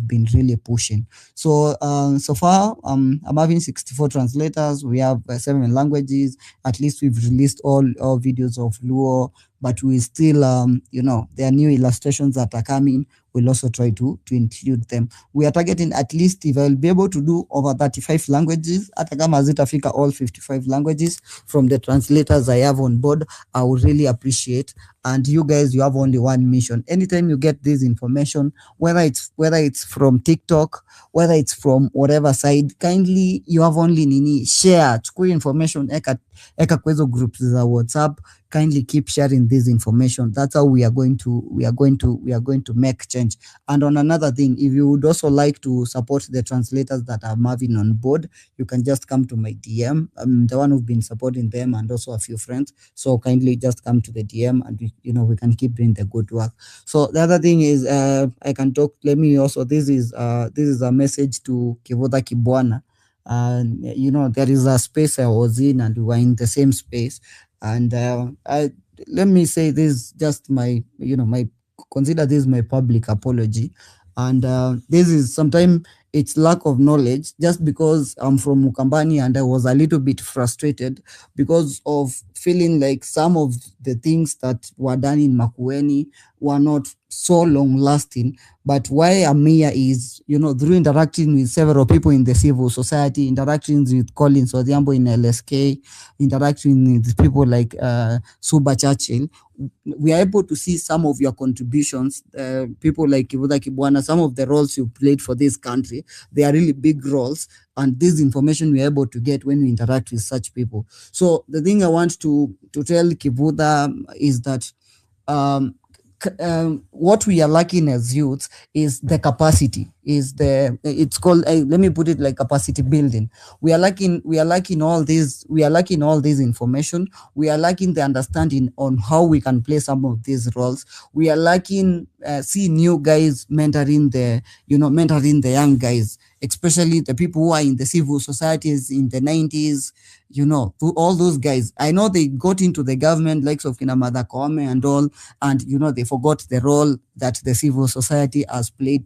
[SPEAKER 21] been really pushing. So so far I'm having 64 translators. We have 7 languages. At least we've released all videos of Luo, but we still there are new illustrations that are coming. We'll also try to include them. We are targeting, at least if I'll be able to do over 35 languages, hata kama hazitafika all 55 languages from the translators I have on board, I would really appreciate. And you guys, you have only one mission. Anytime you get this information, whether it's from TikTok, whether it's from whatever side, kindly you have only share chukua information, eka kwezo groups za WhatsApp. Kindly keep sharing this information. That's how we are going to make change. And on another thing, if you would also like to support the translators that I'm having on board, you can just come to my DM. I'm the one who've been supporting them, and also a few friends. So kindly just come to the DM, and we can keep doing the good work. So the other thing is, I can talk. Let me also. This is a message to Kivoda Kibwana. There is a space I was in, and we were in the same space. And let me say this, just consider this my public apology. And this is sometimes it's lack of knowledge, just because I'm from Mukambani and I was a little bit frustrated because of feeling like some of the things that were done in Makueni were not so long lasting. But why I'm here is, through interacting with several people in the civil society, interactions with Collins Odhiambo in LSK, interacting with people like Suba Churchill, we are able to see some of your contributions. People like Kivuda Kibwana, some of the roles you played for this country, they are really big roles. And this information we are able to get when we interact with such people. So the thing I want to tell Kivuda is that what we are lacking as youths is the capacity. is it's called let me put it like capacity building. We are lacking all these information. We are lacking the understanding on how we can play some of these roles. We are lacking see new guys mentoring the young guys, especially the people who are in the civil societies in the 90s, all those guys. I know they got into the government, likes of Kinamada Kome and all, and they forgot the role that the civil society has played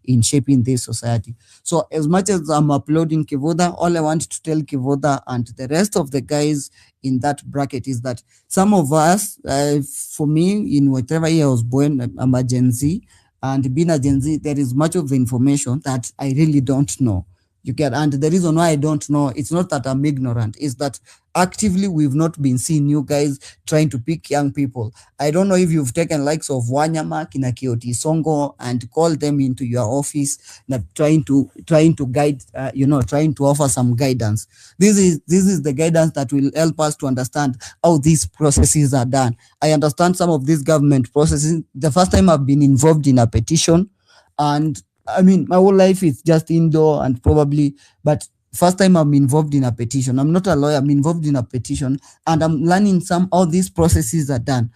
[SPEAKER 21] in shaping this society. So as much as I'm uploading Kivoda, all I want to tell Kivoda and the rest of the guys in that bracket is that some of us, for me, in whatever year I was born, I'm a Gen Z, and being a Gen Z, there is much of the information that I really don't know. You get, and the reason why I don't know, it's not that I'm ignorant, is that actively we've not been seeing you guys trying to pick young people. I don't know if you've taken likes of Wanyama, Kina Kioti Songo, and called them into your office, trying to guide, trying to offer some guidance. This is the guidance that will help us to understand how these processes are done. I understand some of these government processes. The first time I've been involved in a petition, and I mean, my whole life is just indoor and probably, but first time I'm involved in a petition. I'm not a lawyer, I'm involved in a petition, and I'm learning all these processes are done.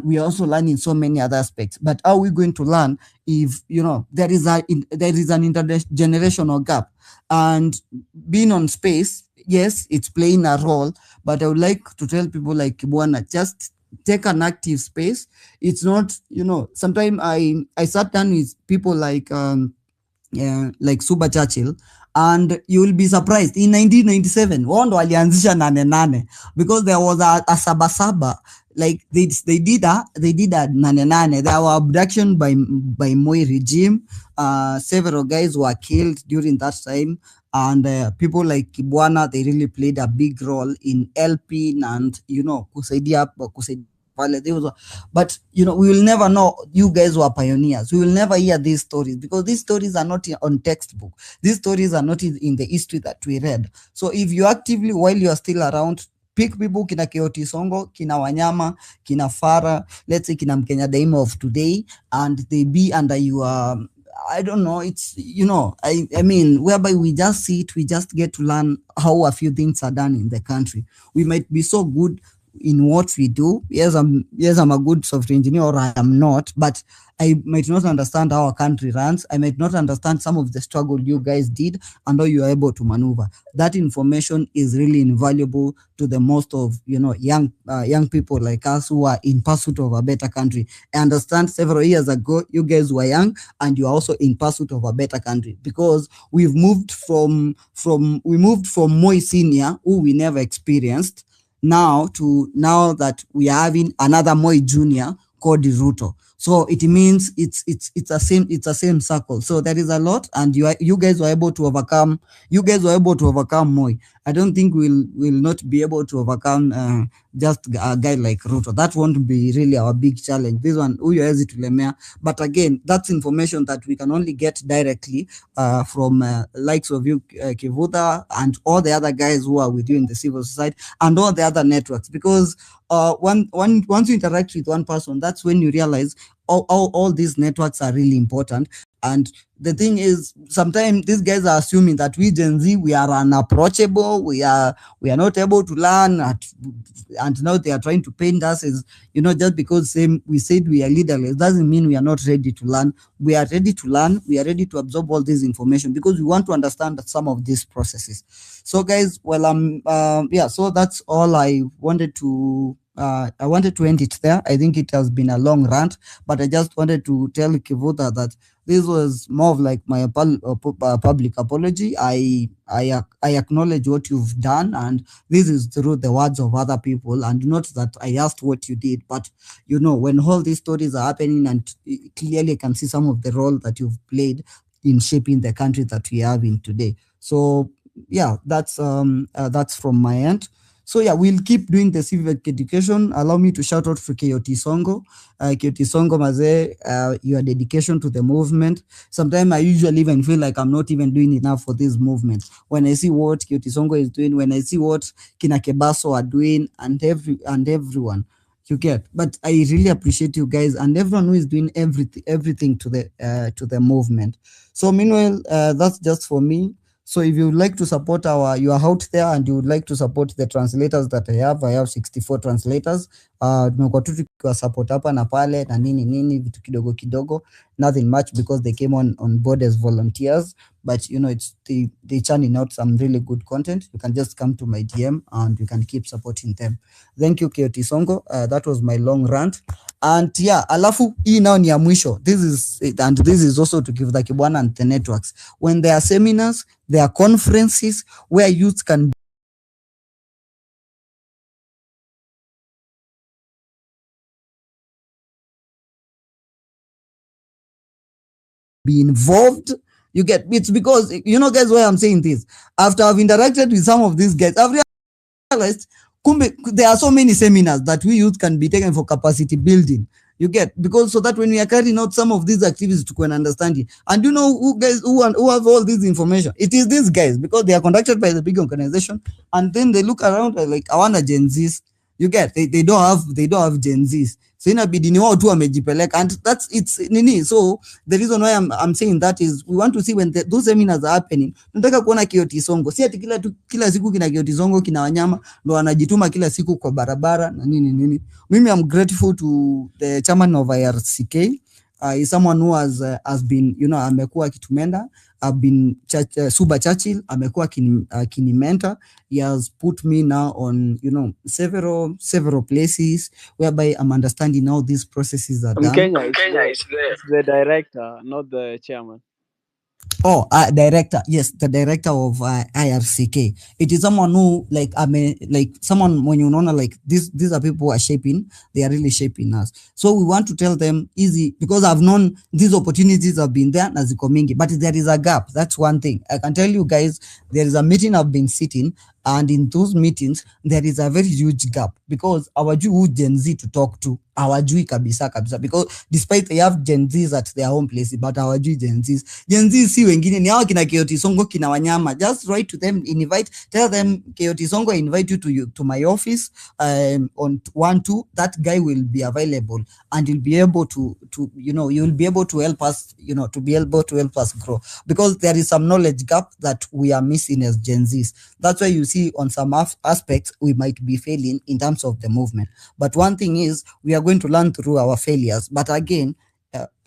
[SPEAKER 21] We are also learning so many other aspects. But how are we going to learn if, there is an intergenerational gap? And being on space, yes, it's playing a role, but I would like to tell people like Kibwana, just take an active space. It's not, sometimes I sat down with people like Suba Churchill, and you will be surprised. In 1997, Wondo alianzisha 88 because there was a sabasaba, like they did a 88. There were abduction by Moi regime. Several guys were killed during that time, and people like Kibwana, they really played a big role in helping and kusaidia. But we will never know you guys were pioneers. We will never hear these stories because these stories are not on textbook. These stories are not in the history that we read. So if you actively, while you are still around, pick people kina Kioti Songo, kina Wanyama, kina Farah, let's say kina Mkenya Daima of today, and they be under your I don't know, it's I mean, whereby we just see it, we just get to learn how a few things are done in the country. We might be so good in what we do. Yes, I'm a good software engineer, or I am not, but I might not understand how our country runs. I might not understand some of the struggle you guys did and how you are able to maneuver. That information is really invaluable to the most of young people like us who are in pursuit of a better country. I understand several years ago you guys were young and you are also in pursuit of a better country, because we've moved from Moi Senior, who we never experienced, now that we are having another Moi Junior called Ruto. So it means it's a same circle. So there is a lot, and you guys were able to overcome. You guys were able to overcome Moi. I don't think we'll not be able to overcome just a guy like Ruto. That won't be really our big challenge. This one, but again, that's information that we can only get directly from likes of you, Kivuda, and all the other guys who are with you in the civil society and all the other networks. Because once you interact with one person, that's when you realize all these networks are really important. And the thing is, sometimes these guys are assuming that we Gen Z, we are unapproachable, we are not able to learn, and now they are trying to paint us as, just because we said we are leaderless doesn't mean we are not ready to learn. We are ready to learn, we are ready to absorb all this information because we want to understand some of these processes. So guys, so that's all I wanted to end it there. I think it has been a long rant, but I just wanted to tell Kivuda that this was more of like my public apology. I acknowledge what you've done, and this is through the words of other people, and not that I asked what you did, but when all these stories are happening, and clearly I can see some of the role that you've played in shaping the country that we have in today. So yeah, that's from my end. So yeah, we'll keep doing the civic education. Allow me to shout out for Kioti Songo. Kioti Songo Maze, your dedication to the movement. Sometimes I usually even feel like I'm not even doing enough for this movement. When I see what Kioti Songo is doing, when I see what Kina Kebaso are doing, and everyone, You get, but I really appreciate you guys and everyone who is doing everything to the movement. So meanwhile, that's just for me. So if you would like to support you are out there and you would like to support the translators that I have 64 translators. Tumekuwa tu tukiwasupport hapa na pale na nini vitu kidogo kidogo, nothing much because they came on board as volunteers, but you know it's they churning out some really good content. You can just come to my DM and you can keep supporting them. Thank you Kioti Songo. That was my long rant. And yeah, alafu hii nao ni ya mwisho. This is also to give the Kibwana and the networks. When there are seminars, there are conferences where youth can be involved. You get, it's because, you know guys, why I'm saying this. After I've interacted with some of these guys, I've realized there are so many seminars that we youth can be taken for capacity building. You get, because so that when we are carrying out some of these activities to can understand it. And you know who guys who have all this information? It is these guys, because they are conducted by the big organization, and then they look around like I want a Gen Zs. You get, they don't have Gen Zs. So inabidi ni wao tu wamejipeleka, and that's it's nini. So the reason why I'm saying that is we want to see when those seminars are happening. Tunataka kuona Kioti Songo, si ati kila siku kina Kioti Songo kina Wanyama ndo wanajituma kila siku kwa barabara na nini. Mimi I'm grateful to the chairman of IRCK. Is someone who has been, you know, amekuwa akitumenda. I've been Suba Churchill amekuwa kini mentor. He has put me now on, you know, several places whereby I'm understanding how these processes are done.
[SPEAKER 19] Kenya is the director, not the chairman.
[SPEAKER 21] Oh, director. Yes, the director of IRCK. It is someone who like someone when you know like these are people who are shaping. They are really shaping us. So we want to tell them easy, because I've known these opportunities have been there as mingi, but there is a gap. That's one thing I can tell you guys. There is a meeting I've been sitting, and in those meetings there is a very huge gap, because hawajui who Gen Z to talk to. Hawajui kabisa, because despite they have Gen Zs at their home place, but hawajui Gen Zs si wengine ni hao kina Kioti Songo, kina Wanyama. Just write to them, tell them Kioti Songo I invite you to my office on 1-2. That guy will be available and you'll be able to you know, you'll be able to help us, you know, to be able to help us grow, because there is some knowledge gap that we are missing as Gen Zs. That's why you see on some aspects we might be failing in terms of the movement. But one thing is, we are going to learn through our failures. But again,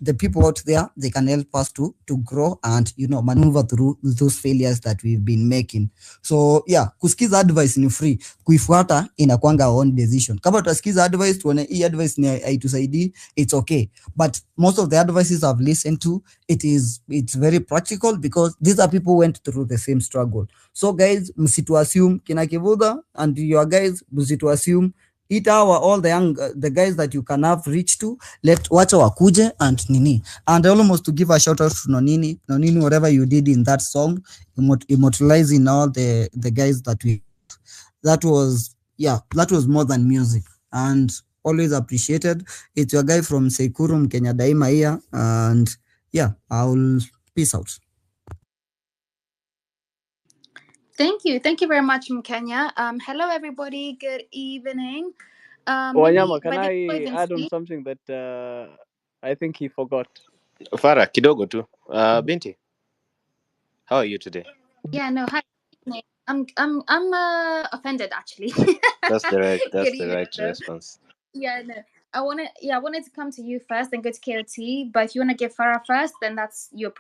[SPEAKER 21] the people out there, they can help us to grow and, you know, maneuver through those failures that we've been making. So yeah, kusikiza advice ni free, kuifuata inakuanga our own decision. Kama tutasikiza advice tuone hii advice ni haitusaidii, it's okay. But most of the advices I've listened to, it's very practical, because these are people who went through the same struggle. So guys, msitu assume kina Kivuda and your guys, msitu assume all the guys that you can have reached to, wacha wakuje and nini. And almost to give a shout out to Nonini, whatever you did in that song, immortalizing all the guys that was more than music, and always appreciated. It's your guy from Sekuru Kenya Daima here, and yeah, I'll peace out.
[SPEAKER 1] Thank you very much, Mkenya. Hello everybody, good evening.
[SPEAKER 19] Wanyama, can I add on something that I think he forgot?
[SPEAKER 3] Farah, kidogo tu. Binti, how are you today?
[SPEAKER 1] Yeah, no, hi. I'm offended actually.
[SPEAKER 3] That's the
[SPEAKER 1] Good evening,
[SPEAKER 3] right
[SPEAKER 1] though.
[SPEAKER 3] response.
[SPEAKER 1] Yeah, no. I wanted to come to you first and go to KOT, but if you want to give Farah first, then that's your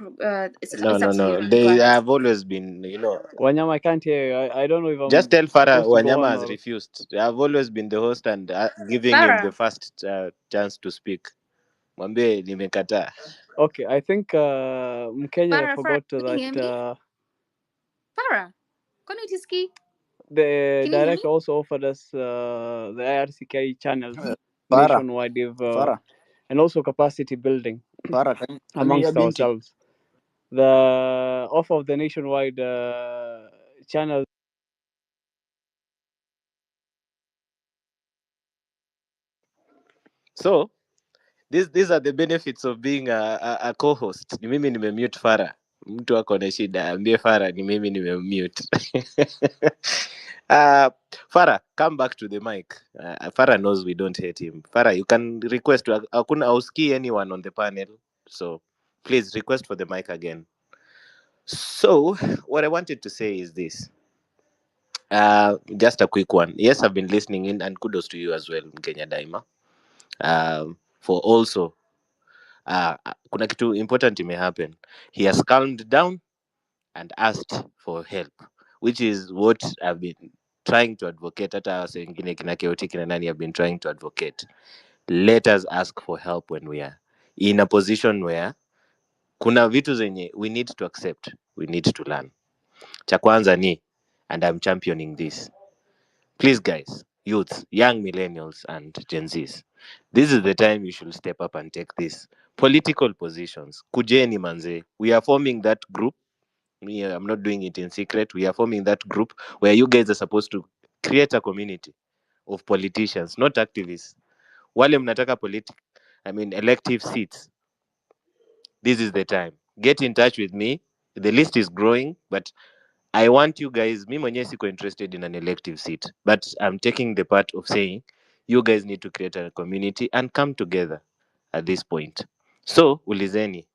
[SPEAKER 1] it's up to you.
[SPEAKER 3] They have always been, you know.
[SPEAKER 19] Wanyama, I can't hear you. I don't know if I'm
[SPEAKER 3] just tell Farah
[SPEAKER 19] Wanyama
[SPEAKER 3] has refused. I've always been the host and giving
[SPEAKER 1] Farah.
[SPEAKER 3] him the first chance to speak. Mwambie nimekataa.
[SPEAKER 19] Okay, I think Mkenya forgot that
[SPEAKER 1] Farah, Konutiski.
[SPEAKER 19] The director also offered us the IRCK channels nationwide, and also capacity building amongst ourselves. The offer of the nationwide channels.
[SPEAKER 3] So these are the benefits of being a co-host. Ni mimi nimemute Farah. Mtu ako na shida, ambie Farah ni mimi nimemute. Farah, come back to the mic. Farah knows we don't hate him. Farah, you can request. Hakuna auski anyone on the panel, so please request for the mic again. So, what I wanted to say is this. Just a quick one. Yes, I've been listening in, and kudos to you as well, Kenya Daima, for also kuna kitu important may happen. He has calmed down and asked for help, which is what I've been trying to advocate. Hata wase wengine kina Keoti kina nani have been trying to advocate. Let us ask for help when we are in a position where kuna vitu zenye we need to accept, we need to learn. Cha kwanza ni, and I'm championing this. Please guys, youth, young millennials and Gen Zs, this is the time you should step up and take these political positions. Kujeni manze. We are forming that group. Me, I'm not doing it in secret. We are forming that group where you guys are supposed to create a community of politicians, not activists. Wale mnataka elective seats. This is the time. Get in touch with me. The list is growing, but I want you guys, me mwenyewe siko interested in an elective seat, but I'm taking the part of saying you guys need to create a community and come together at this point. So, ulizeni,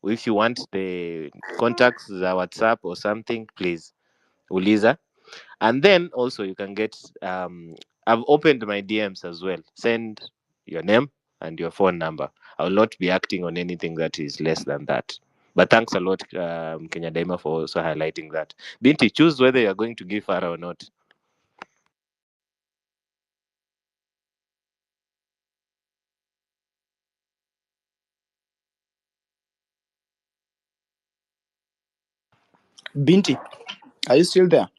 [SPEAKER 3] if you want the contacts, the WhatsApp or something, please, uliza. And then also you can get, I've opened my DMs as well. Send your name and your phone number. I will not be acting on anything that is less than that. But thanks a lot, Kenya Daima, for also highlighting that. Binti, choose whether you're going to give Farah or not.
[SPEAKER 2] Binti, are you still there?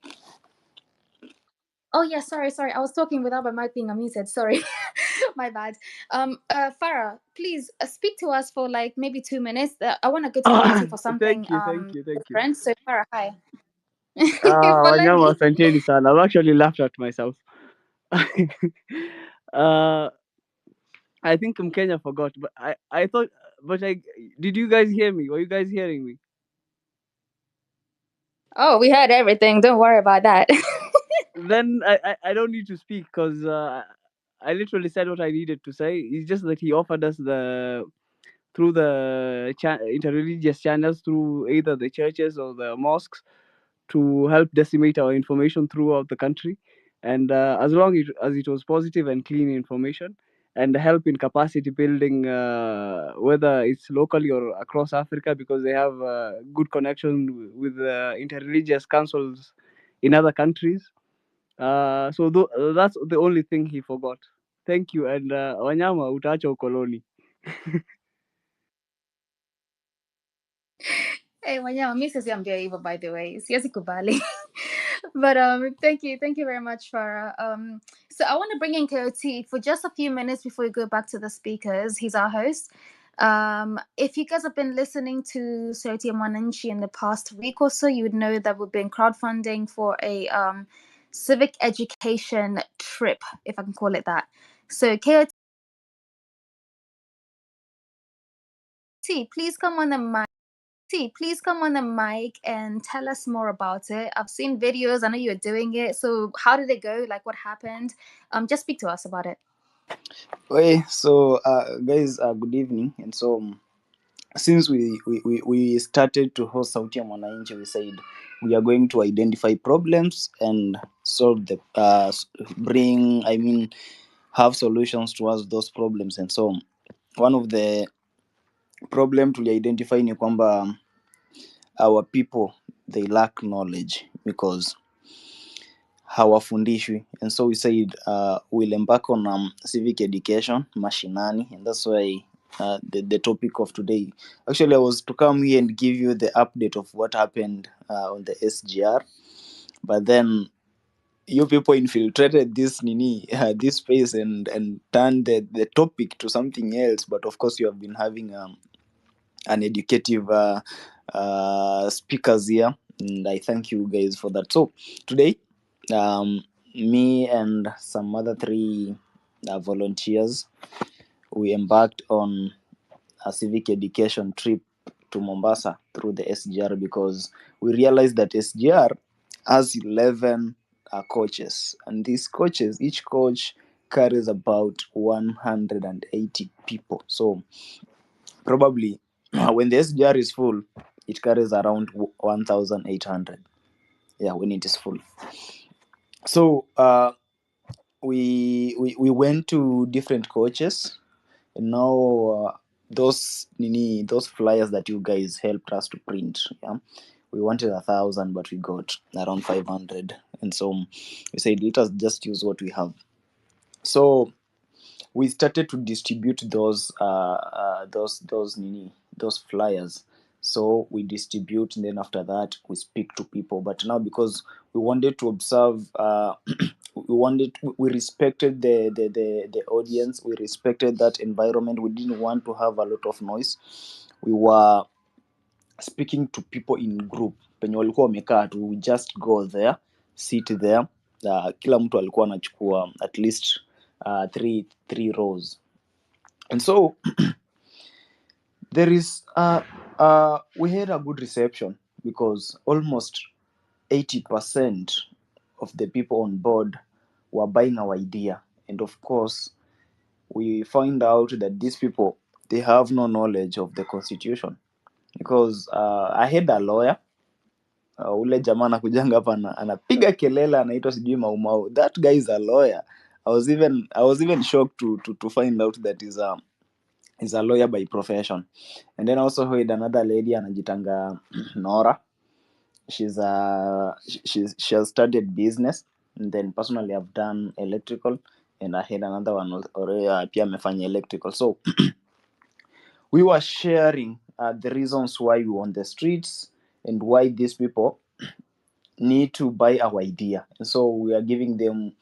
[SPEAKER 1] Oh yeah, sorry. I was talking without my mic being unmuted. Sorry, my bad. Farah, please speak to us for like maybe 2 minutes. I want to go to KOT for something
[SPEAKER 19] Thank you.
[SPEAKER 1] different. So Farah, hi. Foleni.
[SPEAKER 19] Wanyama, asanteni sana. I've actually laughed at myself. I think Mkenya forgot, but I thought, did you guys hear me? Were you guys hearing me?
[SPEAKER 1] Oh, we heard everything. Don't worry about that.
[SPEAKER 19] Then I don't need to speak because I literally said what I needed to say. It's just that he offered us through the interreligious channels, through either the churches or the mosques, to help decimate our information throughout the country. And as long as it was positive and clean information, and help in capacity building, whether it's locally or across Africa, because they have good connection with interreligious councils in other countries. So that's the only thing he forgot. Thank you. And Wanyama, utaacha ukoloni.
[SPEAKER 1] Hey, Wanyama, mi siambia hivyo, by the way. Siwezi kubali. But thank you very much, Farah. So I want to bring in KOT for just a few minutes before we go back to the speakers. He's our host. If you guys have been listening to Sauti ya Mwananchi in the past week or so, you would know that we've been crowdfunding for a civic education trip, if I can call it that. So KOT, please come on the mic. Please come on the mic and tell us more about it. I've seen videos. I know you're doing it. So how did it go? Like, what happened? Just speak to us about it.
[SPEAKER 2] Okay, so guys, good evening. And so since we started to host Sauti ya Mwananchi, we said we are going to identify problems and solve the have solutions towards those problems. And so one of the problem to identify ni kwamba our people, they lack knowledge because hawafundishwi. And so we said we'll embark on civic education mashinani, and that's why the topic of today, actually I was to come here and give you the update of what happened on the SGR, but then you people infiltrated this this space and turned the topic to something else. But of course you have been having an educative speakers here, and I thank you guys for that. So today me and some other 3 volunteers, we embarked on a civic education trip to Mombasa through the SGR, because we realized that SGR has 11 coaches, and these coaches, each coach carries about 180 people. So probably when the SGR is full, it carries around 1,800. Yeah, when it is full. So we went to different coaches, and now those flyers that you guys helped us to print, yeah, we wanted 1,000, but we got around 500, and so we said let us just use what we have. So we started to distribute those flyers. So we distribute, and then after that we speak to people. But now, because we wanted to observe, we respected the audience, we respected that environment, we didn't want to have a lot of noise. We were speaking to people in group penye walikuwa wamekaa tu, we just go there, sit there. Kila mtu alikuwa anachukua at least three rows, and so there is we had a good reception, because almost 80% of the people on board were buying our idea. And of course, we find out that these people, they have no knowledge of the constitution, because I had a lawyer, ule jamaa anakujanga hapa anapiga kelele, anaitwa sijui Maumau. That guy is a lawyer. I was even shocked to find out that is a lawyer by profession. And then also heard another lady anajitanga Nora. She has studied business, and then personally I've done electrical, and I had another one pia amefanya electrical. So we were sharing the reasons why we were on the streets and why these people need to buy our idea. And so we are giving them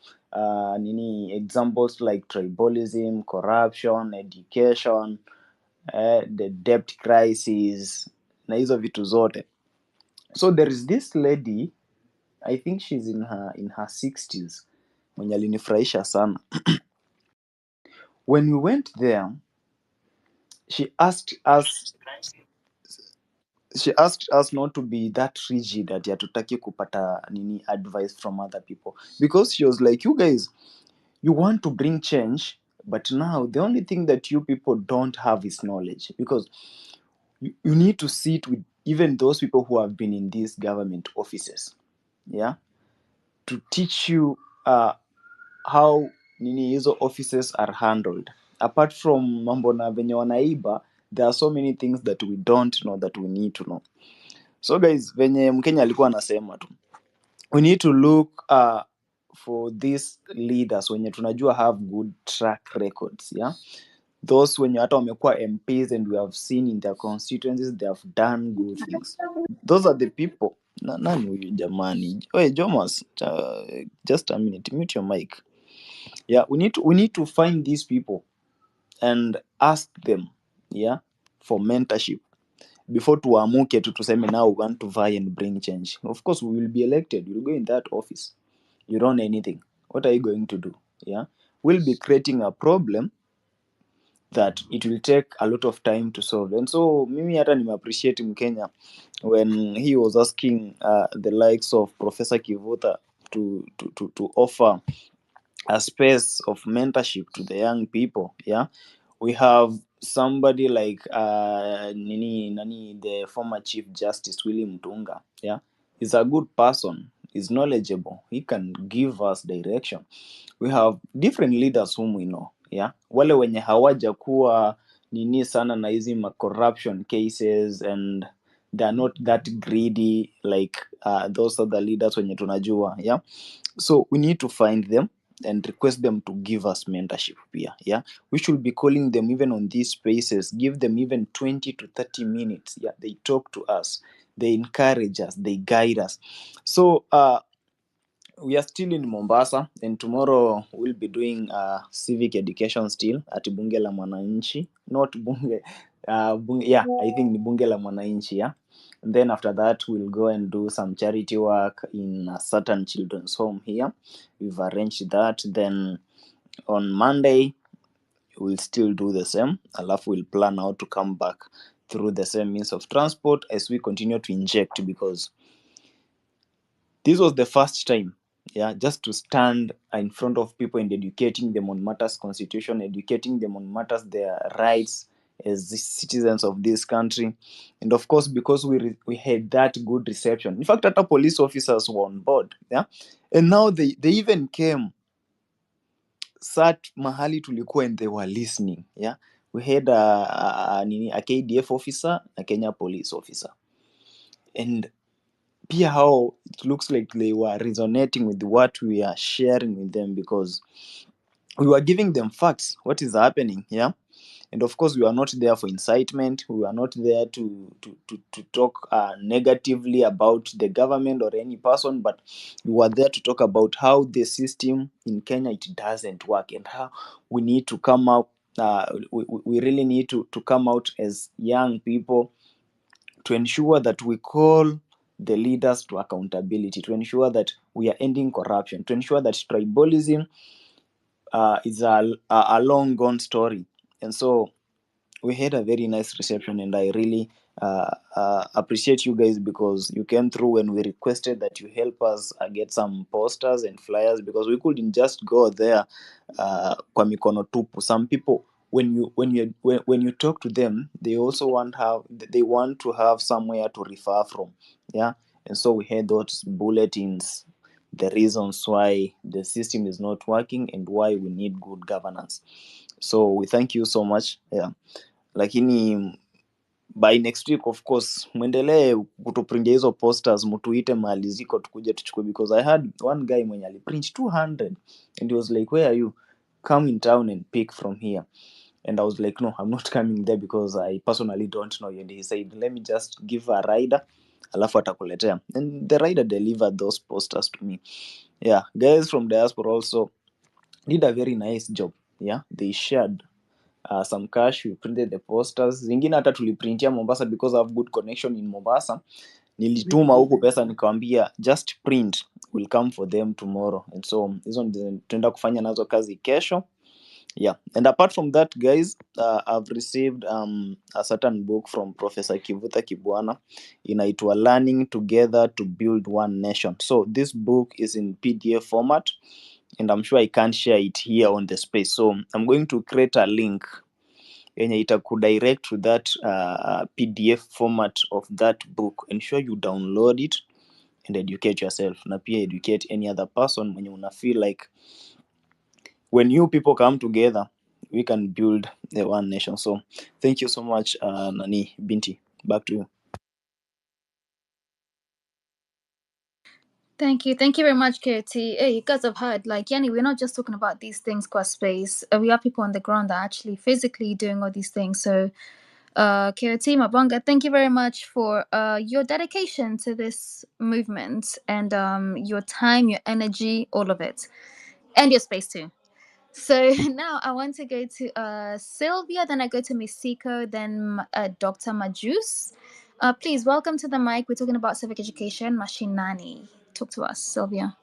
[SPEAKER 2] examples like tribalism, corruption, education, the debt crisis na hizo vitu zote. So there is this lady, I think she's in her 60s, mwenye alinifurahisha sana. When we went there, she asked us not to be that rigid, that hatutaki kupata advice from other people, because she was like, you guys, you want to bring change, but now the only thing that you people don't have is knowledge, because you need to sit with even those people who have been in these government offices, yeah, to teach you how hizo offices are handled. Apart from mambo na venye wanaiba, there are so many things that we don't know that we need to know. So guys, venye Mkenya alikuwa anasema tu, we need to look for these leaders wenye tunajua have good track records, yeah, those wenye hata wamekuwa MPs and we have seen in their constituencies they have done good things. Those are the people. Nani huyu jamani? Oye Jomas, just a minute, mute your mic. Yeah, we need to find these people and ask them, yeah, for mentorship before tuamuke tuseme now we want to vie and bring change. Of course we will be elected, you'll go in that office, you don't know anything, what are you going to do? Yeah, we'll be creating a problem that it will take a lot of time to solve. And so mimi hata nimeappreciate Mkenya when he was asking the likes of Professor Kivuta to offer a space of mentorship to the young people. Yeah, we have somebody like the former Chief Justice Willy Mutunga. Yeah, he's a good person, he's knowledgeable, he can give us direction. We have different leaders whom we know, yeah, wale wenye hawaja kuwa sana na hizi corruption cases, and they are not that greedy like those other leaders wenye tunajua, yeah. So we need to find them and request them to give us mentorship pia, yeah. We should be calling them even on these spaces, give them even 20 to 30 minutes, yeah. They talk to us, they encourage us, they guide us. So we are still in Mombasa, and tomorrow we'll be doing civic education still at Bunge la Mwananchi, not Bunge, yeah, I think ni Bunge la Mwananchi, yeah. And then after that we'll go and do some charity work in a certain children's home here. We've arranged that. Then on Monday we'll still do the same, alafu we'll plan how to come back through the same means of transport as we continue to inject, because this was the first time yeah, just to stand in front of people and educating them on matters constitution, educating them on matters their rights as the citizens of this country. And of course, because we had that good reception, in fact, other police officers were on board, yeah, and now they even came, sat mahali tulikuwa, and they were listening, yeah. We had a KDF officer, a Kenya police officer, and pia how it looks like they were resonating with what we are sharing with them, because we were giving them facts, what is happening, yeah. And of course, we are not there for incitement. We are not there to talk negatively about the government or any person, but we were there to talk about how the system in Kenya, it doesn't work, and how we need to come out. We really need to come out as young people to ensure that we call the leaders to accountability, to ensure that we are ending corruption, to ensure that tribalism is a long gone story. And so we had a very nice reception, and I really appreciate you guys, because you came through when we requested that you help us get some posters and flyers, because we couldn't just go there kwa mikono tupu. Some people, when you talk to them, they also want to have somewhere to refer from, yeah. And so we had those bulletins, the reasons why the system is not working and why we need good governance. So we thank you so much, yeah. Lakini by next week, of course, mwendelee kutuprintia hizo posters, mtuite mahali ziko tukuje tuchukue, because I had one guy mwenye aliprint 200 and he was like, where are you, come in town and pick from here. And I was like, no, I'm not coming there because I personally don't know you. And he said, let me just give a rider, alafu atakuletea. And the rider delivered those posters to me. Yeah, guys from diaspora also did a very nice job. Yeah, they shared some cash. We printed the posters, zingine hata tuliprintia Mombasa because I have good connection in Mombasa. Nilituma huko pesa, nikawambia just print, will come for them tomorrow. And so hizo tunaenda kufanya nazo kazi kesho. Yeah, and apart from that, guys, I've received a certain book from Professor Kivuta Kibwana, inaitwa Learning Together to Build One Nation. So this book is in PDF format, and I'm sure I can't share it here on the space, so I'm going to create a link yenye itakudirect to that PDF format of that book. Ensure you download it and educate yourself, na pia educate any other person mwenye una feel like when you people come together we can build the one nation. So thank you so much, Nani Binti, back to you.
[SPEAKER 1] Thank you. Thank you very much, KT. Hey, you guys have heard, like, Yanni, we're not just talking about these things qua space. We are people on the ground that are actually physically doing all these things. So, KT Mabanga, thank you very much for your dedication to this movement and your time, your energy, all of it, and your space too. So now I want to go to Sylvia, then I go to Misiko, then Dr. Majus. Please welcome to the mic. We're talking about civic education, Mashinani. Talk to us, Sylvia.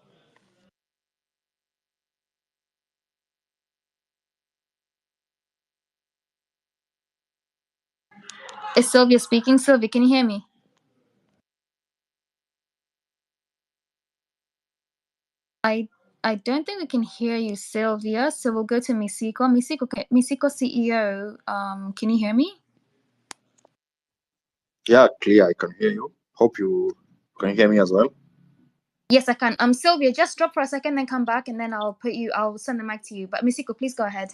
[SPEAKER 1] Is Sylvia speaking? Sylvia, can you hear me? I don't think we can hear you, Sylvia. So we'll go to Misiko. Misiko CEO. Can you hear me?
[SPEAKER 4] Yeah, clear. I can hear you. Hope you can hear me as well.
[SPEAKER 1] Yes, I can. Sylvia, just drop for a second, then come back, and then I'll send the mic to you. But Misiko, please go ahead.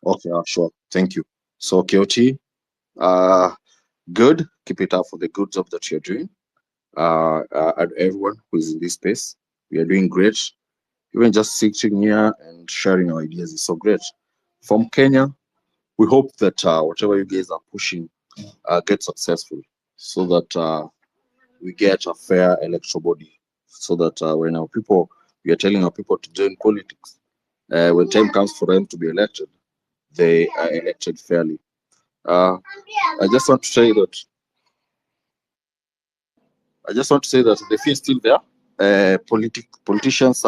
[SPEAKER 4] Okay, sure. Thank you. So KOT, good. Keep it up for the good job that you're doing. And everyone who is in this space, we are doing great. Even just sitting here and sharing our ideas is so great. From Kenya, we hope that whatever you guys are pushing gets successful, so that we get a fair electoral body, so that when we are telling our people to join politics, when time comes for them to be elected, they are elected fairly. I just want to say that the fear is still there. Politicians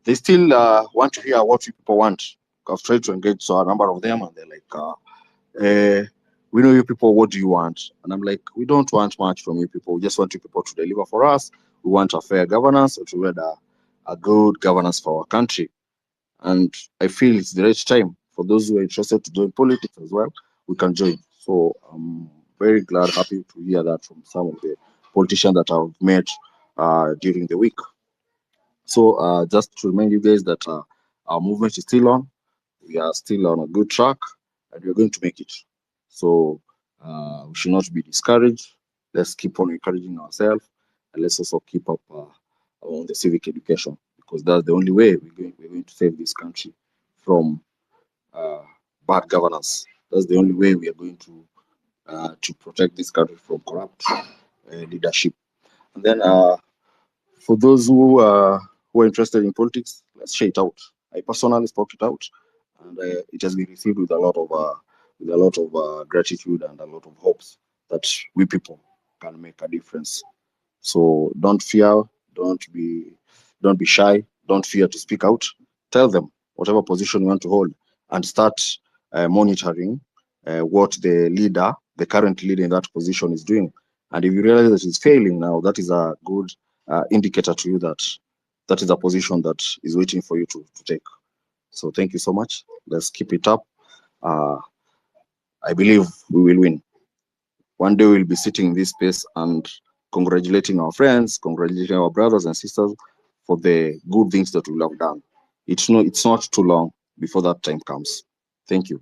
[SPEAKER 4] they still want to hear what people want. I've tried to engage a number of them, and they're like, we know you people, what do you want? And I'm like, we don't want much from you people. We just want you people to deliver for us We want a fair governance, or to lead a good governance for our country. And I feel it's the right time for those who are interested to join politics as well. We can join. So I'm very glad, happy to hear that from some of the politicians that I've met during the week. So just to remind you guys that our movement is still on. We are still on a good track, and we're going to make it. So we should not be discouraged. Let's keep on encouraging ourselves, and let's also keep up on the civic education, because that's the only way we're going to save this country from bad governance. That's the only way we are going to protect this country from corrupt leadership. And then for those who are interested in politics, let's share it out. I personally spoke it out, and it has been received with a lot of gratitude and a lot of hopes that we people can make a difference. So don't fear, don't be shy, don't fear to speak out. Tell them whatever position you want to hold, and start monitoring what the current leader in that position is doing. And if you realize that he's failing now, that is a good indicator to you that that is a position that is waiting for you to take. So thank you so much. Let's keep it up. I believe we will win. One day we'll be sitting in this space and congratulating our friends, congratulating our brothers and sisters for the good things that we have done. It's not too long before that time comes. Thank you.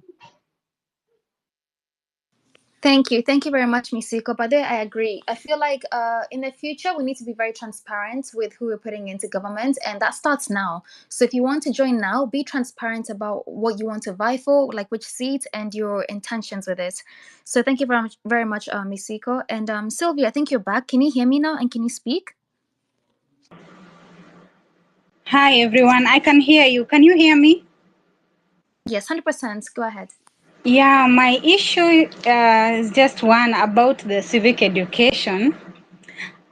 [SPEAKER 1] Thank you. Thank you very much, Misiko. But there, I agree. I feel like in the future, we need to be very transparent with who we're putting into government, and that starts now. So if you want to join now, be transparent about what you want to vie for, like which seat and your intentions with it. So thank you very much, Misiko. And Sylvia, I think you're back. Can you hear me now, and can you speak?
[SPEAKER 6] Hi, everyone. I can hear you. Can you hear me?
[SPEAKER 1] Yes, 100%. Go ahead.
[SPEAKER 6] Yeah, my issue is just one about the civic education.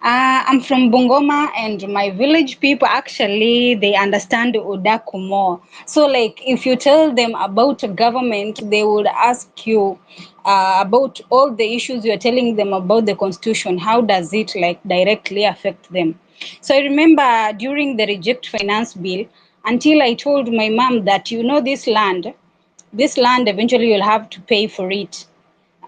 [SPEAKER 6] I'm from Bungoma, and my village people actually they understand Udaku more. So, like, if you tell them about government, they would ask you about all the issues you're telling them about the constitution. How does it like directly affect them? So I remember during the reject finance bill, until I told my mom that this land eventually you'll have to pay for it,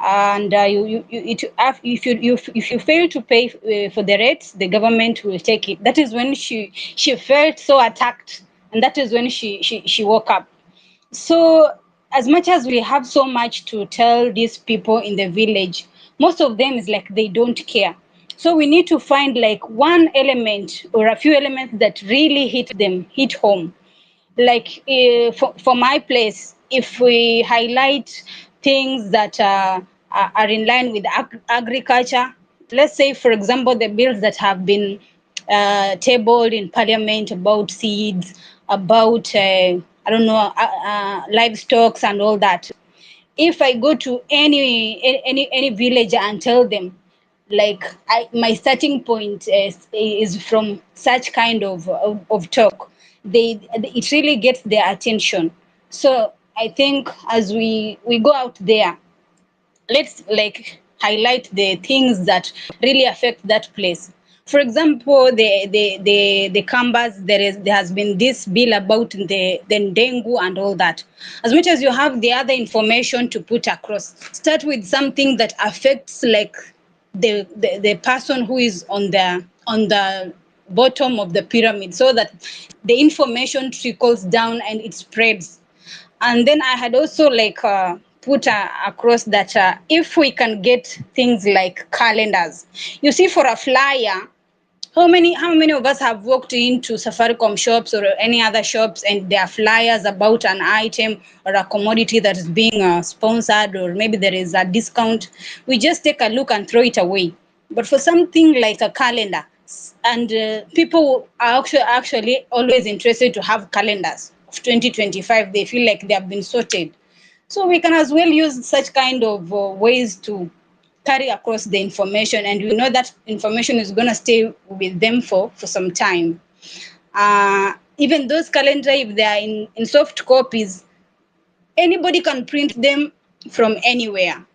[SPEAKER 6] and if you fail to pay for the rates, the government will take it. That is when she felt so attacked, and that is when she woke up. So as much as we have so much to tell these people in the village, most of them is like they don't care. So we need to find like one element or a few elements that really hit home. Like for my place, if we highlight things that are in line with agriculture, let's say, for example, the bills that have been tabled in parliament about seeds, about, I don't know, livestock and all that. If I go to any village and tell them, like my starting point is from such kind of talk, it really gets their attention. So I think as we go out there, let's like highlight the things that really affect that place. For example, the Kambas, there has been this bill about the dengue and all that. As much as you have the other information to put across, start with something that affects like the person who is on the bottom of the pyramid, so that the information trickles down and it spreads. And then I had also like put across that if we can get things like calendars. You see, for a flyer, how many of us have walked into Safaricom shops or any other shops and there are flyers about an item or a commodity that is being sponsored, or maybe there is a discount? We just take a look and throw it away. But for something like a calendar, and people are actually always interested to have calendars of 2025. They feel like they have been sorted. So we can as well use such kind of ways to carry across the information, and we know that information is going to stay with them for some time. Even those calendar, if they are in soft copies, anybody can print them from anywhere.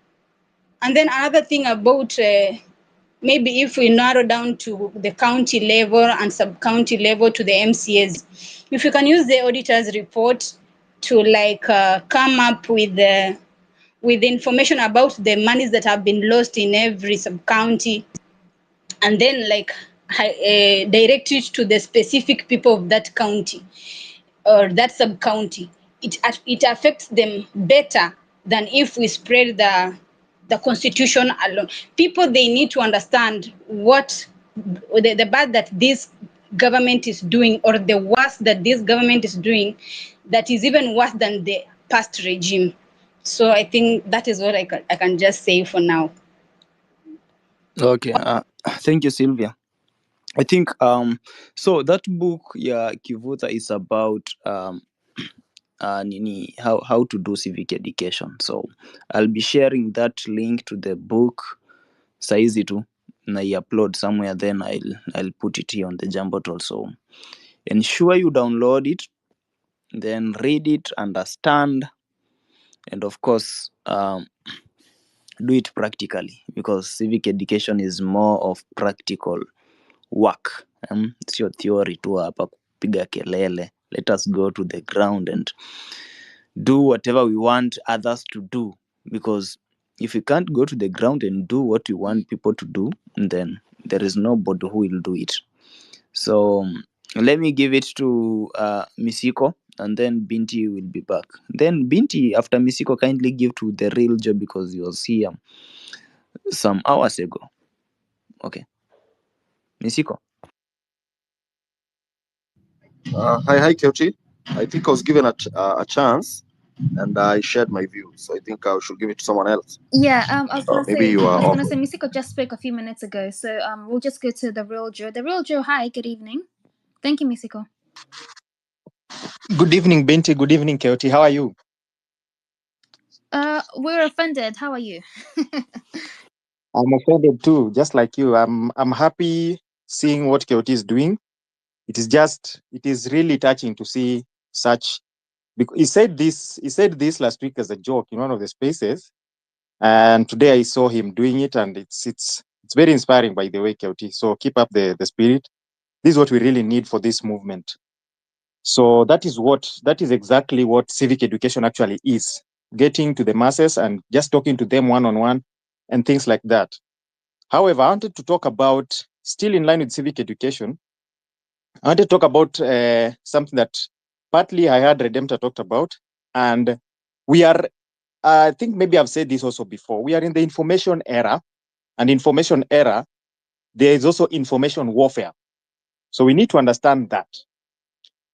[SPEAKER 6] And then another thing about maybe if we narrow down to the county level and sub-county level to the MCAs, if you can use the auditor's report to come up with information about the monies that have been lost in every sub-county, and then direct it to the specific people of that county or that sub-county, it affects them better than if we spread the constitution alone. People, they need to understand what the bad that this government is doing, or the worst that this government is doing, that is even worse than the past regime. So I think that is what I can just say for now.
[SPEAKER 2] Okay, thank you, Sylvia. I think so that book, yeah, Kivuta, is about how to do civic education. So I'll be sharing that link to the book saizi tu na upload somewhere, then I'll put it here on the Jambotal. So ensure you download it, then read it, understand, and of course do it practically, because civic education is more of practical work. Sio theory tu hapa kupiga kelele. Let us go to the ground and do whatever we want others to do, because if you can't go to the ground and do what you want people to do, then there is nobody who will do it. So let me give it to Misiko, and then Binti will be back. Then Binti, after Misiko, kindly give to the real job, because he was here some hours ago. Okay, Misiko.
[SPEAKER 4] Hi, Kyochi. I think I was given a chance, and I shared my view. So I think I should give it to someone else.
[SPEAKER 1] Yeah, I was gonna
[SPEAKER 4] Maybe
[SPEAKER 1] say,
[SPEAKER 4] you are off.
[SPEAKER 1] Misiko just spoke a few minutes ago, so we'll just go to the real Joe. The real Joe, hi, good evening. Thank you, Misiko.
[SPEAKER 5] Good evening, Binti. Good evening, Keoti. How are you?
[SPEAKER 1] We're offended. How are you?
[SPEAKER 5] I'm offended too, just like you. I'm happy seeing what Keoti is doing. It is really touching to see such. Because he said this last week as a joke in one of the spaces, and today I saw him doing it, and it's very inspiring, by the way, Keoti. So keep up the spirit. This is what we really need for this movement. So that is exactly what civic education actually is. Getting to the masses and just talking to them one-on-one and things like that. However, I wanted to talk about, still in line with civic education, I wanted to talk about something that partly I heard Redemptor talked about, and we are, I think maybe I've said this also before, we are in the information era, and information era, there is also information warfare. So we need to understand that.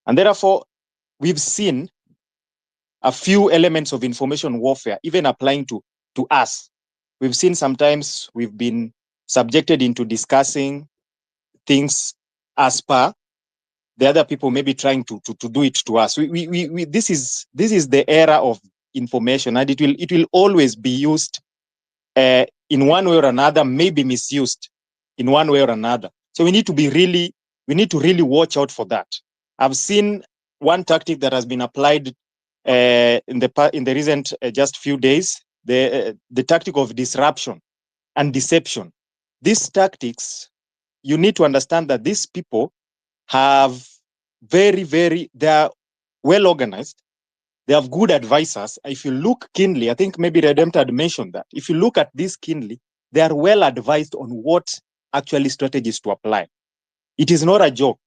[SPEAKER 5] And therefore, we've seen a few elements of information warfare, even applying to us. We've seen sometimes we've been subjected into discussing things as per the other people maybe trying to do it to us. This is the era of information, and it will always be used in one way or another, maybe misused in one way or another. So we need to really watch out for that. I've seen one tactic that has been applied in the recent just few days, the tactic of disruption and deception. These tactics, you need to understand that these people have they are well organized. They have good advisors. If you look keenly, I think maybe Redemptor had mentioned that. If you look at this keenly, they are well advised on what actually strategies to apply. It is not a joke.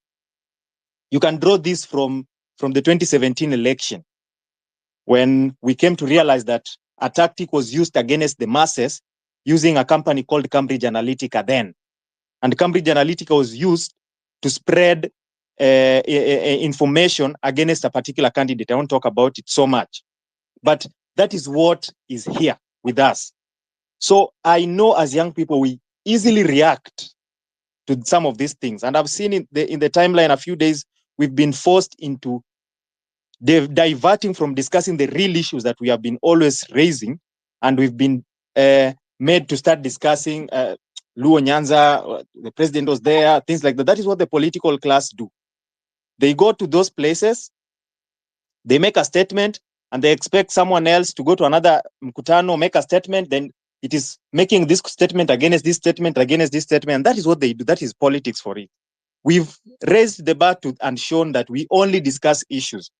[SPEAKER 5] You can draw this from the 2017 election, when we came to realize that a tactic was used against the masses using a company called Cambridge Analytica then. And Cambridge Analytica was used to spread information against a particular candidate. I won't talk about it so much, but that is what is here with us. So I know as young people, we easily react to some of these things. And I've seen in the timeline a few days, we've been forced into diverting from discussing the real issues that we have been always raising. And we've been made to start discussing Luo Nyanza, the president was there, things like that. That is what the political class do. They go to those places, they make a statement, and they expect someone else to go to another mkutano, make a statement, then It is making this statement against this statement against this statement. And that is what they do. That is politics for it. We've raised the bar and shown that we only discuss issues,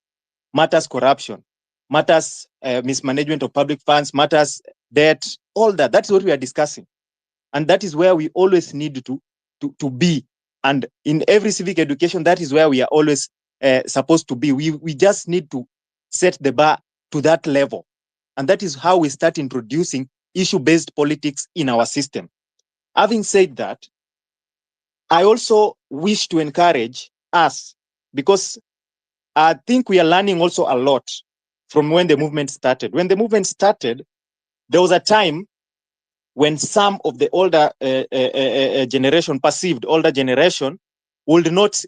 [SPEAKER 5] matters corruption, matters mismanagement of public funds, matters debt, all that. That's what we are discussing. And that is where we always need to be. And in every civic education, that is where we are always supposed to be. We just need to set the bar to that level. And that is how we start introducing issue-based politics in our system. Having said that, I also wish to encourage us, because I think we are learning also a lot from when the movement started. When the movement started, there was a time when some of the older generation, perceived older generation, would not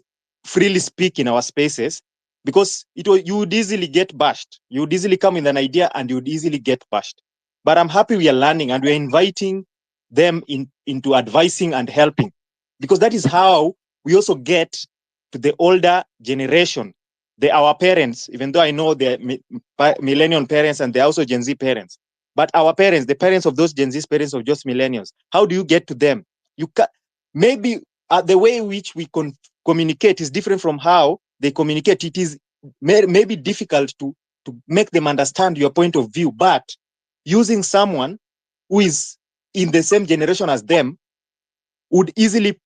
[SPEAKER 5] freely speak in our spaces, because you would easily get bashed. You would easily come with an idea and you would easily get bashed. But I'm happy we are learning and we're inviting them into advising and helping, because that is how we also get to the older generation, our parents, even though I know they're millennial parents and they're also Gen Z parents. But our parents, the parents of those Gen Z parents of just millennials, how do you get to them? You can maybe the way in which we communicate is different from how they communicate. It is maybe difficult to make them understand your point of view, but using someone who is in the same generation as them would easily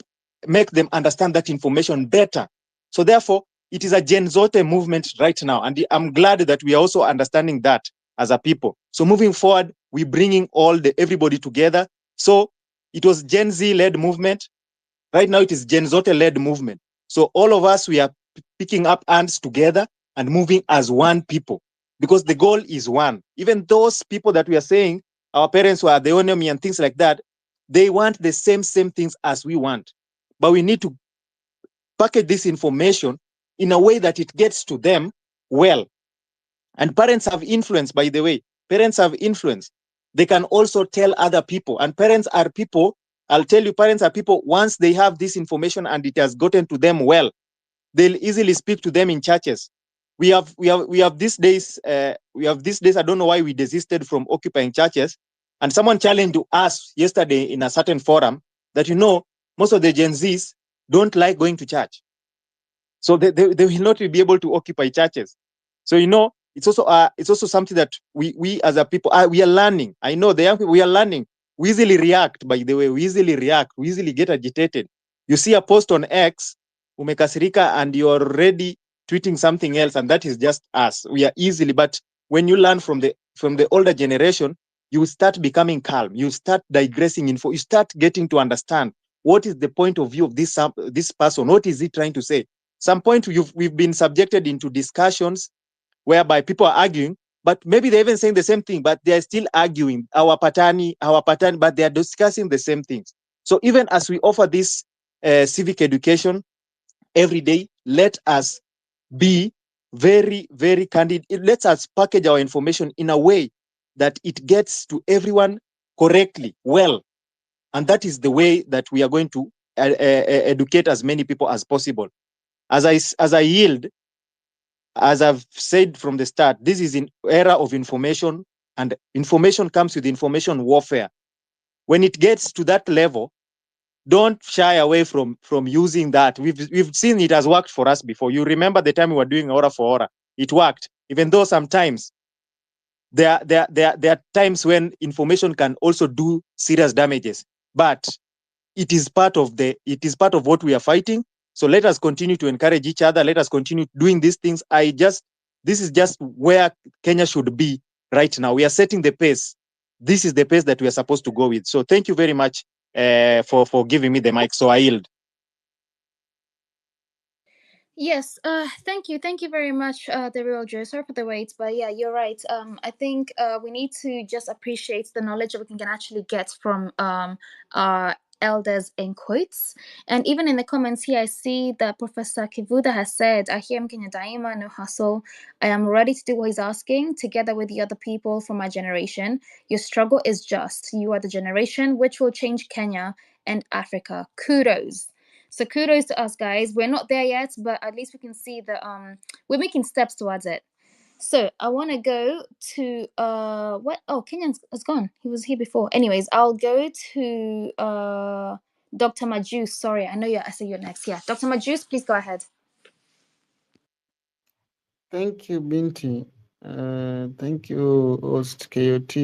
[SPEAKER 5] make them understand that information better. So therefore, it is a Gen Zote movement right now. And I'm glad that we are also understanding that as a people. So moving forward, we're bringing everybody together. So it was Gen Z-led movement. Right now, it is Gen Zote-led movement. So all of us, we are picking up hands together and moving as one people, because the goal is one. Even those people that we are saying, our parents were the enemy and things like that, they want the same things as we want. But we need to package this information in a way that it gets to them well. And parents have influence, by the way. Parents have influence. They can also tell other people. And parents are people, I'll tell you, parents are people, once they have this information and it has gotten to them well, they'll easily speak to them in churches. We have these days, I don't know why we desisted from occupying churches. And someone challenged us yesterday in a certain forum that, most of the Gen Zs don't like going to church. So they will not be able to occupy churches. So, it's also something that we as a people, we are learning. I know the young people, we are learning. We easily react, by the way. We easily react. We easily get agitated. You see a post on X, umekasirika, and you're already tweeting something else, and that is just us. We are easily, but when you learn from the older generation, you start becoming calm. You start digressing info. You start getting to understand what is the point of view of this person. What is he trying to say? Some point we've been subjected into discussions whereby people are arguing, but maybe they're even saying the same thing, but they're still arguing, our patani, but they're discussing the same things. So even as we offer this civic education every day, let us be very, very candid. Let us package our information in a way that it gets to everyone correctly, well. And that is the way that we are going to educate as many people as possible. As I yield, as I've said from the start, this is an era of information, and information comes with information warfare. When it gets to that level, don't shy away from using that. We've seen it has worked for us before. You remember the time we were doing Aura for Aura. It worked, even though sometimes there are times when information can also do serious damages. But it is part of what we are fighting. So let us continue to encourage each other. Let us continue doing these things. This is just where Kenya should be right now. We are setting the pace. This is the pace that we are supposed to go with. So thank you very much for giving me the mic. So I yield.
[SPEAKER 1] Yes, thank you very much, the real Joe. Sorry for the wait, but yeah, you're right. I think we need to just appreciate the knowledge that we can actually get from our elders in quotes. And even in the comments here, I see that Professor Kivuda has said, I hear Mkenya Daima, no hustle. I am ready to do what he's asking, together with the other people from my generation. Your struggle is just. You are the generation which will change Kenya and Africa. Kudos. So kudos to us, guys. We're not there yet, but at least we can see that we're making steps towards it. So I want to go to what? Oh, Kenyan has gone. He was here before. Anyways, I'll go to Dr. Majus. Sorry, I know I say you're next. Yeah, Dr. Majus, please go ahead.
[SPEAKER 13] Thank you, Binti. Thank you, host KOT.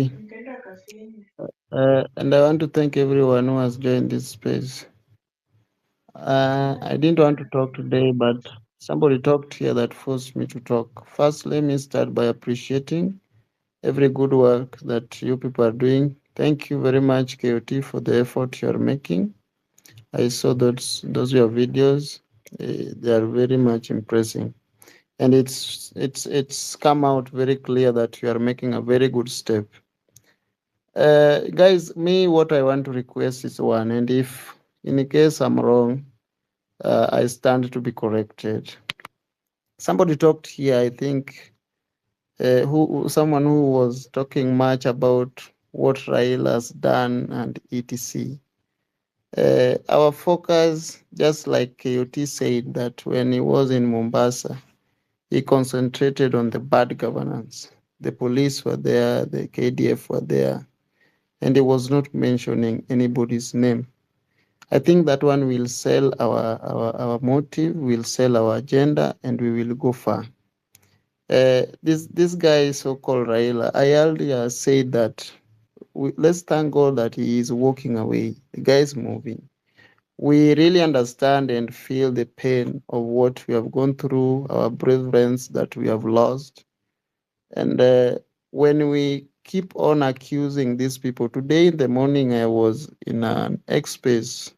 [SPEAKER 13] And I want to thank everyone who has joined this space. I didn't want to talk today, but somebody talked here that forced me to talk. First, let me start by appreciating every good work that you people are doing. Thank you very much, KOT, for the effort you are making. I saw those your videos. They are very much impressive. And it's come out very clear that you are making a very good step. Guys, me, what I want to request is one, and if in case I'm wrong, I stand to be corrected. Somebody talked here, I think, someone who was talking much about what Raila has done and etc. Our focus, just like KOT said, that when he was in Mombasa, he concentrated on the bad governance. The police were there, the KDF were there, and he was not mentioning anybody's name. I think that one will sell our motive, will sell our agenda, and we will go far. This guy, so-called Raila, I earlier said that let's thank God that he is walking away. The guy is moving. We really understand and feel the pain of what we have gone through, our brethren that we have lost. And when we keep on accusing these people, today in the morning I was in an X-Space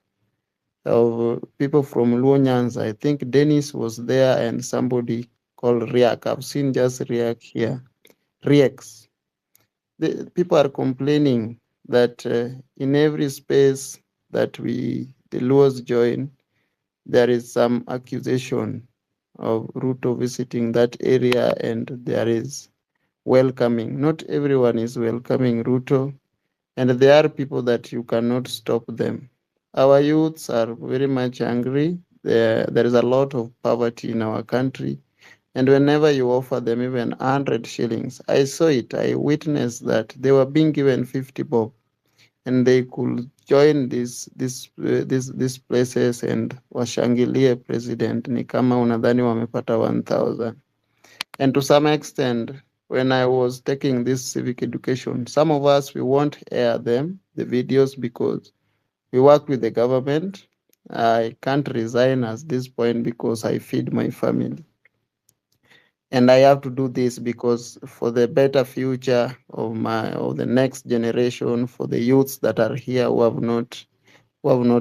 [SPEAKER 13] of people from Luo Nyanza. I think Dennis was there and somebody called Riak. I've seen just Riak here. Riaks. The people are complaining that in every space that the Luos join, there is some accusation of Ruto visiting that area and there is welcoming. Not everyone is welcoming Ruto, and there are people that you cannot stop them. Our youths are very much angry. There is a lot of poverty in our country. And whenever you offer them even 100 shillings, I saw it, I witnessed that they were being given 50 bob and they could join these places and washangilie president ni kama unadhani wamepata 1000. And to some extent, when I was taking this civic education, some of us, we won't air them, the videos, because we work with the government. I can't resign at this point because I feed my family. And I have to do this because for the better future of the next generation, for the youths that are here who have not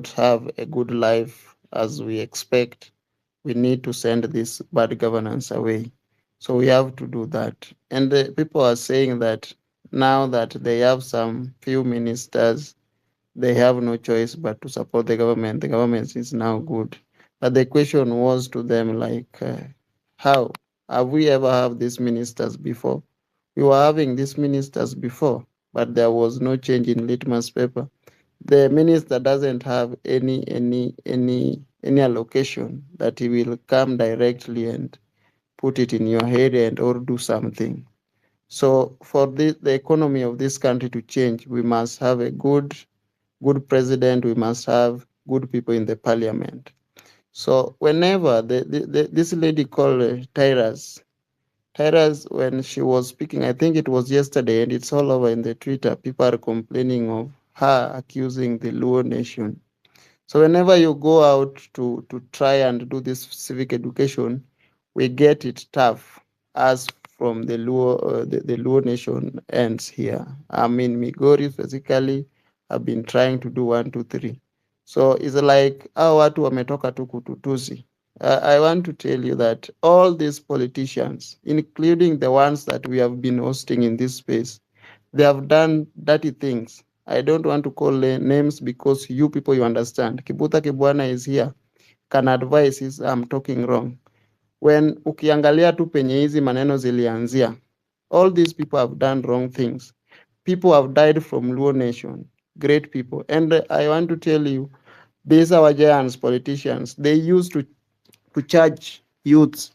[SPEAKER 13] have a good life as we expect, we need to send this bad governance away. So we have to do that. And the people are saying that now that they have some few ministers, they have no choice but to support the government. The government is now good. But the question was to them like, how? Have we ever had these ministers before? We were having these ministers before, but there was no change in litmus paper. The minister doesn't have any allocation that he will come directly and put it in your head and or do something. So for the economy of this country to change, we must have a good president. We must have good people in the parliament. So whenever this lady called Tyrus, when she was speaking, I think it was yesterday, and it's all over in the Twitter, people are complaining of her accusing the Luo nation. So whenever you go out to try and do this civic education, we get it tough as from the Luo, the Luo nation ends here. I mean, Migori physically have been trying to do 1, 2, 3. So it's like hao watu wametoka tu kututusi. I want to tell you that all these politicians, including the ones that we have been hosting in this space, they have done dirty things. I don't want to call names because you people, you understand. Kibuta Kibwana is here, can advise is I'm talking wrong. When ukiangalia tu penye hizi maneno zilianzia, all these people have done wrong things. People have died from Luo nation, great people. And I want to tell you, these our giants, politicians, they used to charge youths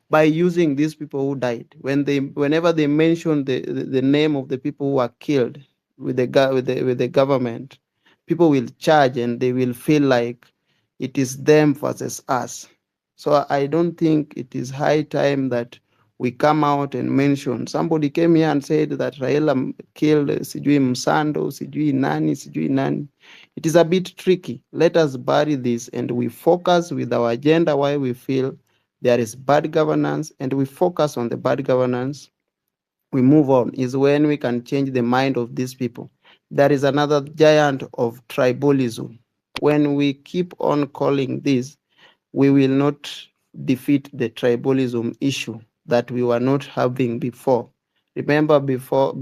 [SPEAKER 22] by using these people who died. Whenever they mention the name of the people who were killed with the government, people will charge and they will feel like it is them versus us. So I don't think it is high time that we come out and mention. Somebody came here and said that Raila killed Sijui Msando, Sijui Nani, Sijui Nani. It is a bit tricky. Let us bury this and we focus with our agenda why we feel there is bad governance, and we focus on the bad governance. We move on, is when we can change the mind of these people. There is another giant of tribalism. When we keep on calling this, we will not defeat the tribalism issue that we were not having before. Remember, before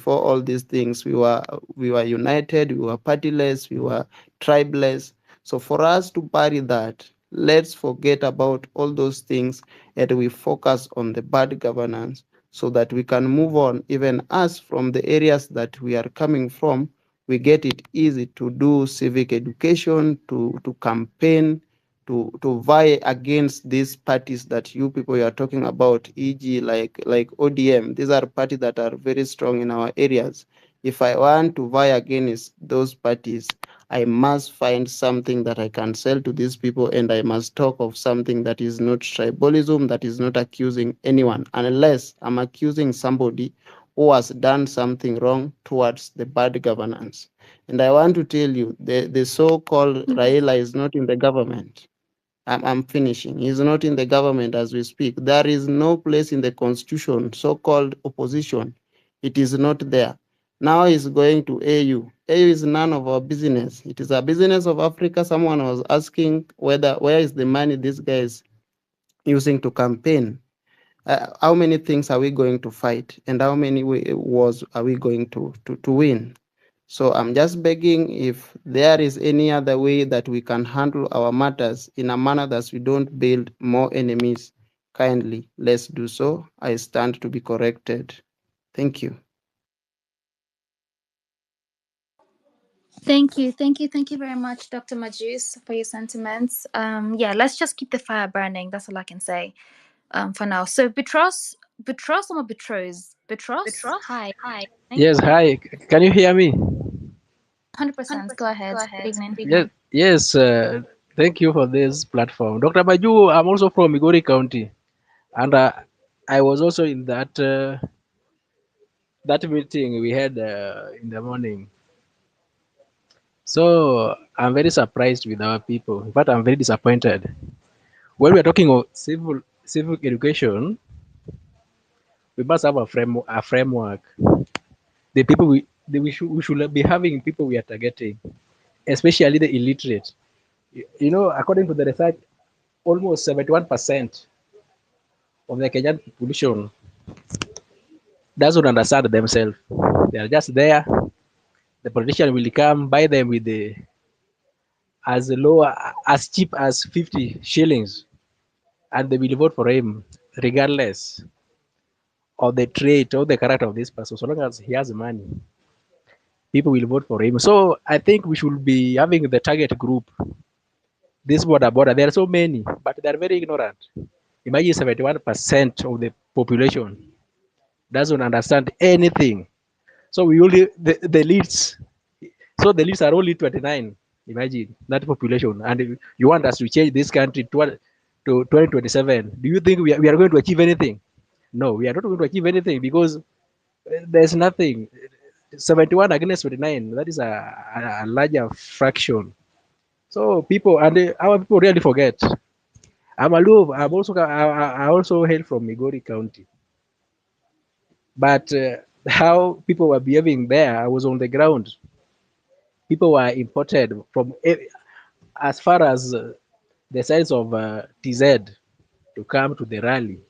[SPEAKER 22] all these things, we were united, we were partyless, we were tribeless. So for us to bury that, let's forget about all those things and we focus on the bad governance so that we can move on. Even us from the areas that we are coming from, we get it easy to do civic education, to campaign, to vie against these parties that you people are talking about, e.g., like ODM. These are parties that are very strong in our areas. If I want to vie against those parties, I must find something that I can sell to these people, and I must talk of something that is not tribalism, that is not accusing anyone, unless I'm accusing somebody who has done something wrong towards the bad governance. And I want to tell you, the so-called Raila is not in the government. I'm finishing. He's not in the government as we speak. There is no place in the constitution, so-called opposition. It is not there. Now he's going to AU. AU is none of our business. It is a business of Africa. Someone was asking where is the money this guy is using to campaign. How many things are we going to fight, and how many wars are we going to win? So I'm just begging, if there is any other way that we can handle our matters in a manner that we don't build more enemies, kindly let's do so. I stand to be corrected. Thank you.
[SPEAKER 1] Thank you very much, Dr. Majus, for your sentiments. Yeah, let's just keep the fire burning. That's all I can say. For now. So Petros or Petros? Petros? Hi.
[SPEAKER 7] Yes, hi. Can you hear me?
[SPEAKER 1] 100%. Go ahead. Good evening.
[SPEAKER 7] Yes, yes. Thank you for this platform, Dr. Baju. I'm also from Migori County, and I was also in that meeting we had in the morning. So I'm very surprised with our people, but I'm very disappointed. When we are talking of civic education, we must have a framework. The people we should be having people we are targeting, especially the illiterate. You know, according to the research, almost 71% of the Kenyan population doesn't understand themselves. They are just there. The politician will come buy them with the as cheap as 50 shillings, and they will vote for him regardless of the trait or the character of this person. So long as he has money, people will vote for him. So I think we should be having the target group. This border. There are so many, but they are very ignorant. Imagine 71% of the population doesn't understand anything. So we only the leads. So the leads are only 29. Imagine that population, and you want us to change this country to 2027. Do you think we are going to achieve anything? No, we are not going to achieve anything because there's nothing. 71 against 29. That is a larger fraction. So people our people really forget. I also hail from Migori County. But how people were behaving there, I was on the ground. People were imported from as far as the size of TZ to come to the rally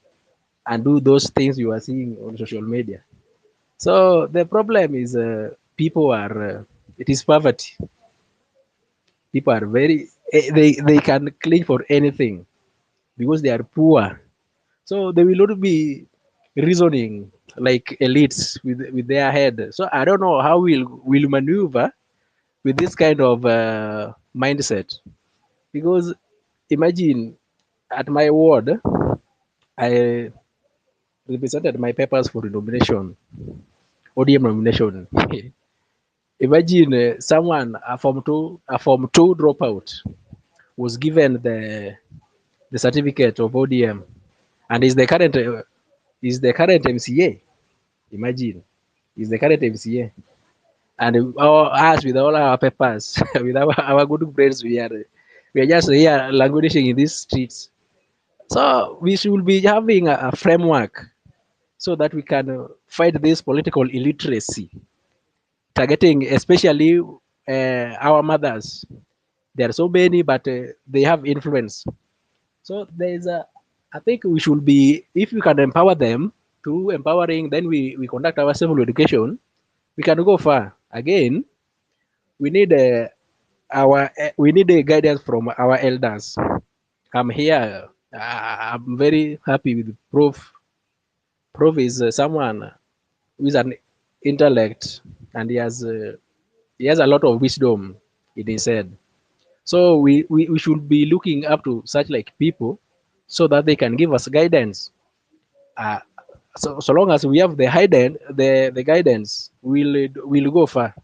[SPEAKER 7] and do those things you are seeing on social media. So the problem is people are, it is poverty. People are they can cling for anything because they are poor. So they will not be reasoning like elites with their head. So I don't know how we'll maneuver with this kind of mindset, because imagine at my ward I represented my papers for nomination, ODM nomination. Imagine someone a form two dropout was given the certificate of ODM, and is the current MCA. Imagine, is the current MCA, and us with all our papers, with our good grades, we are just here languishing in these streets. So we should be having a framework so that we can fight this political illiteracy, targeting especially our mothers. There are so many, but they have influence. So I think we should be, if we can empower them through empowering, then we conduct our civil education, we can go far. Again, we need we need a guidance from our elders. I'm here. I'm very happy with Prof. Prof is someone who is an intellect, and he has a lot of wisdom in his head. So we should be looking up to such like people so that they can give us guidance. Uh, so long as we have the guidance, we'll go far.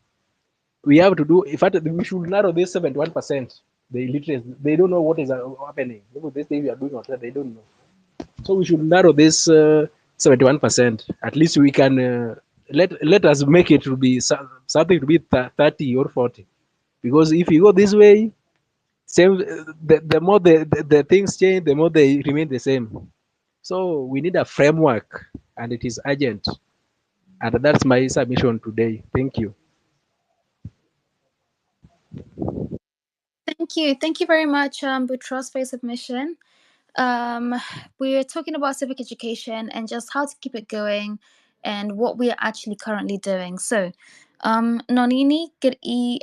[SPEAKER 7] We have to do. In fact, we should narrow this 71%. The illiterates, they don't know what is happening. This thing we are doing outside, they don't know. So we should narrow this 71%. At least we can let us make it to be something to be 30 or 40. Because if you go this way, same the more the things change, the more they remain the same. So we need a framework, and it is urgent. And that's my submission today. Thank you.
[SPEAKER 1] Thank you very much, Boutros, for your submission. Um, we're talking about civic education and just how to keep it going and what we are actually currently doing. So, Nonini,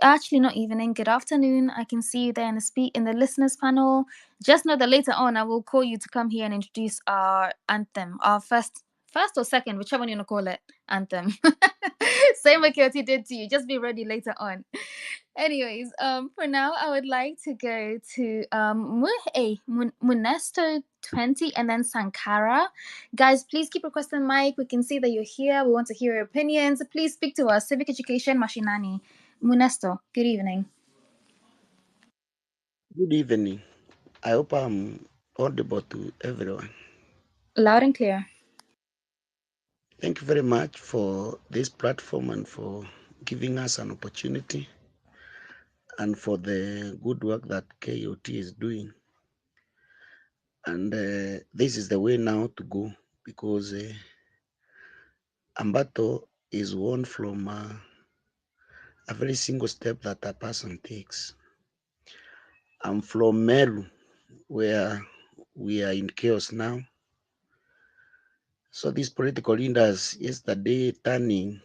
[SPEAKER 1] actually not evening, good afternoon. I can see you there in the listeners panel. Just know that later on I will call you to come here and introduce our anthem, our first or second, whichever one you want to call it, anthem. Same way Kirti did to you. Just be ready later on. Anyways, for now, I would like to go to Munesto 20 and then Sankara. Guys, please keep requesting mic. We can see that you're here. We want to hear your opinions. Please speak to us. Civic Education Mashinani. Munesto, good evening.
[SPEAKER 10] Good evening. I hope I'm audible to everyone.
[SPEAKER 1] Loud and clear.
[SPEAKER 10] Thank you very much for this platform and for giving us an opportunity and for the good work that KOT is doing. And this is the way now to go because Ambato is one from a very single step that a person takes. I'm from Meru, where we are in chaos now. So these political leaders yesterday turning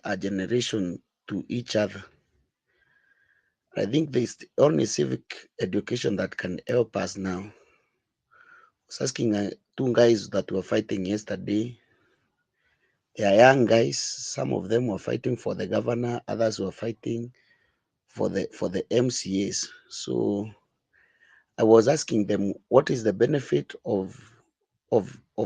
[SPEAKER 10] a generation to each other. I think there's only civic education that can help us now. I was asking two guys that were fighting yesterday. They are young guys. Some of them were fighting for the governor. Others were fighting for the MCAs. So I was asking them, what is the benefit of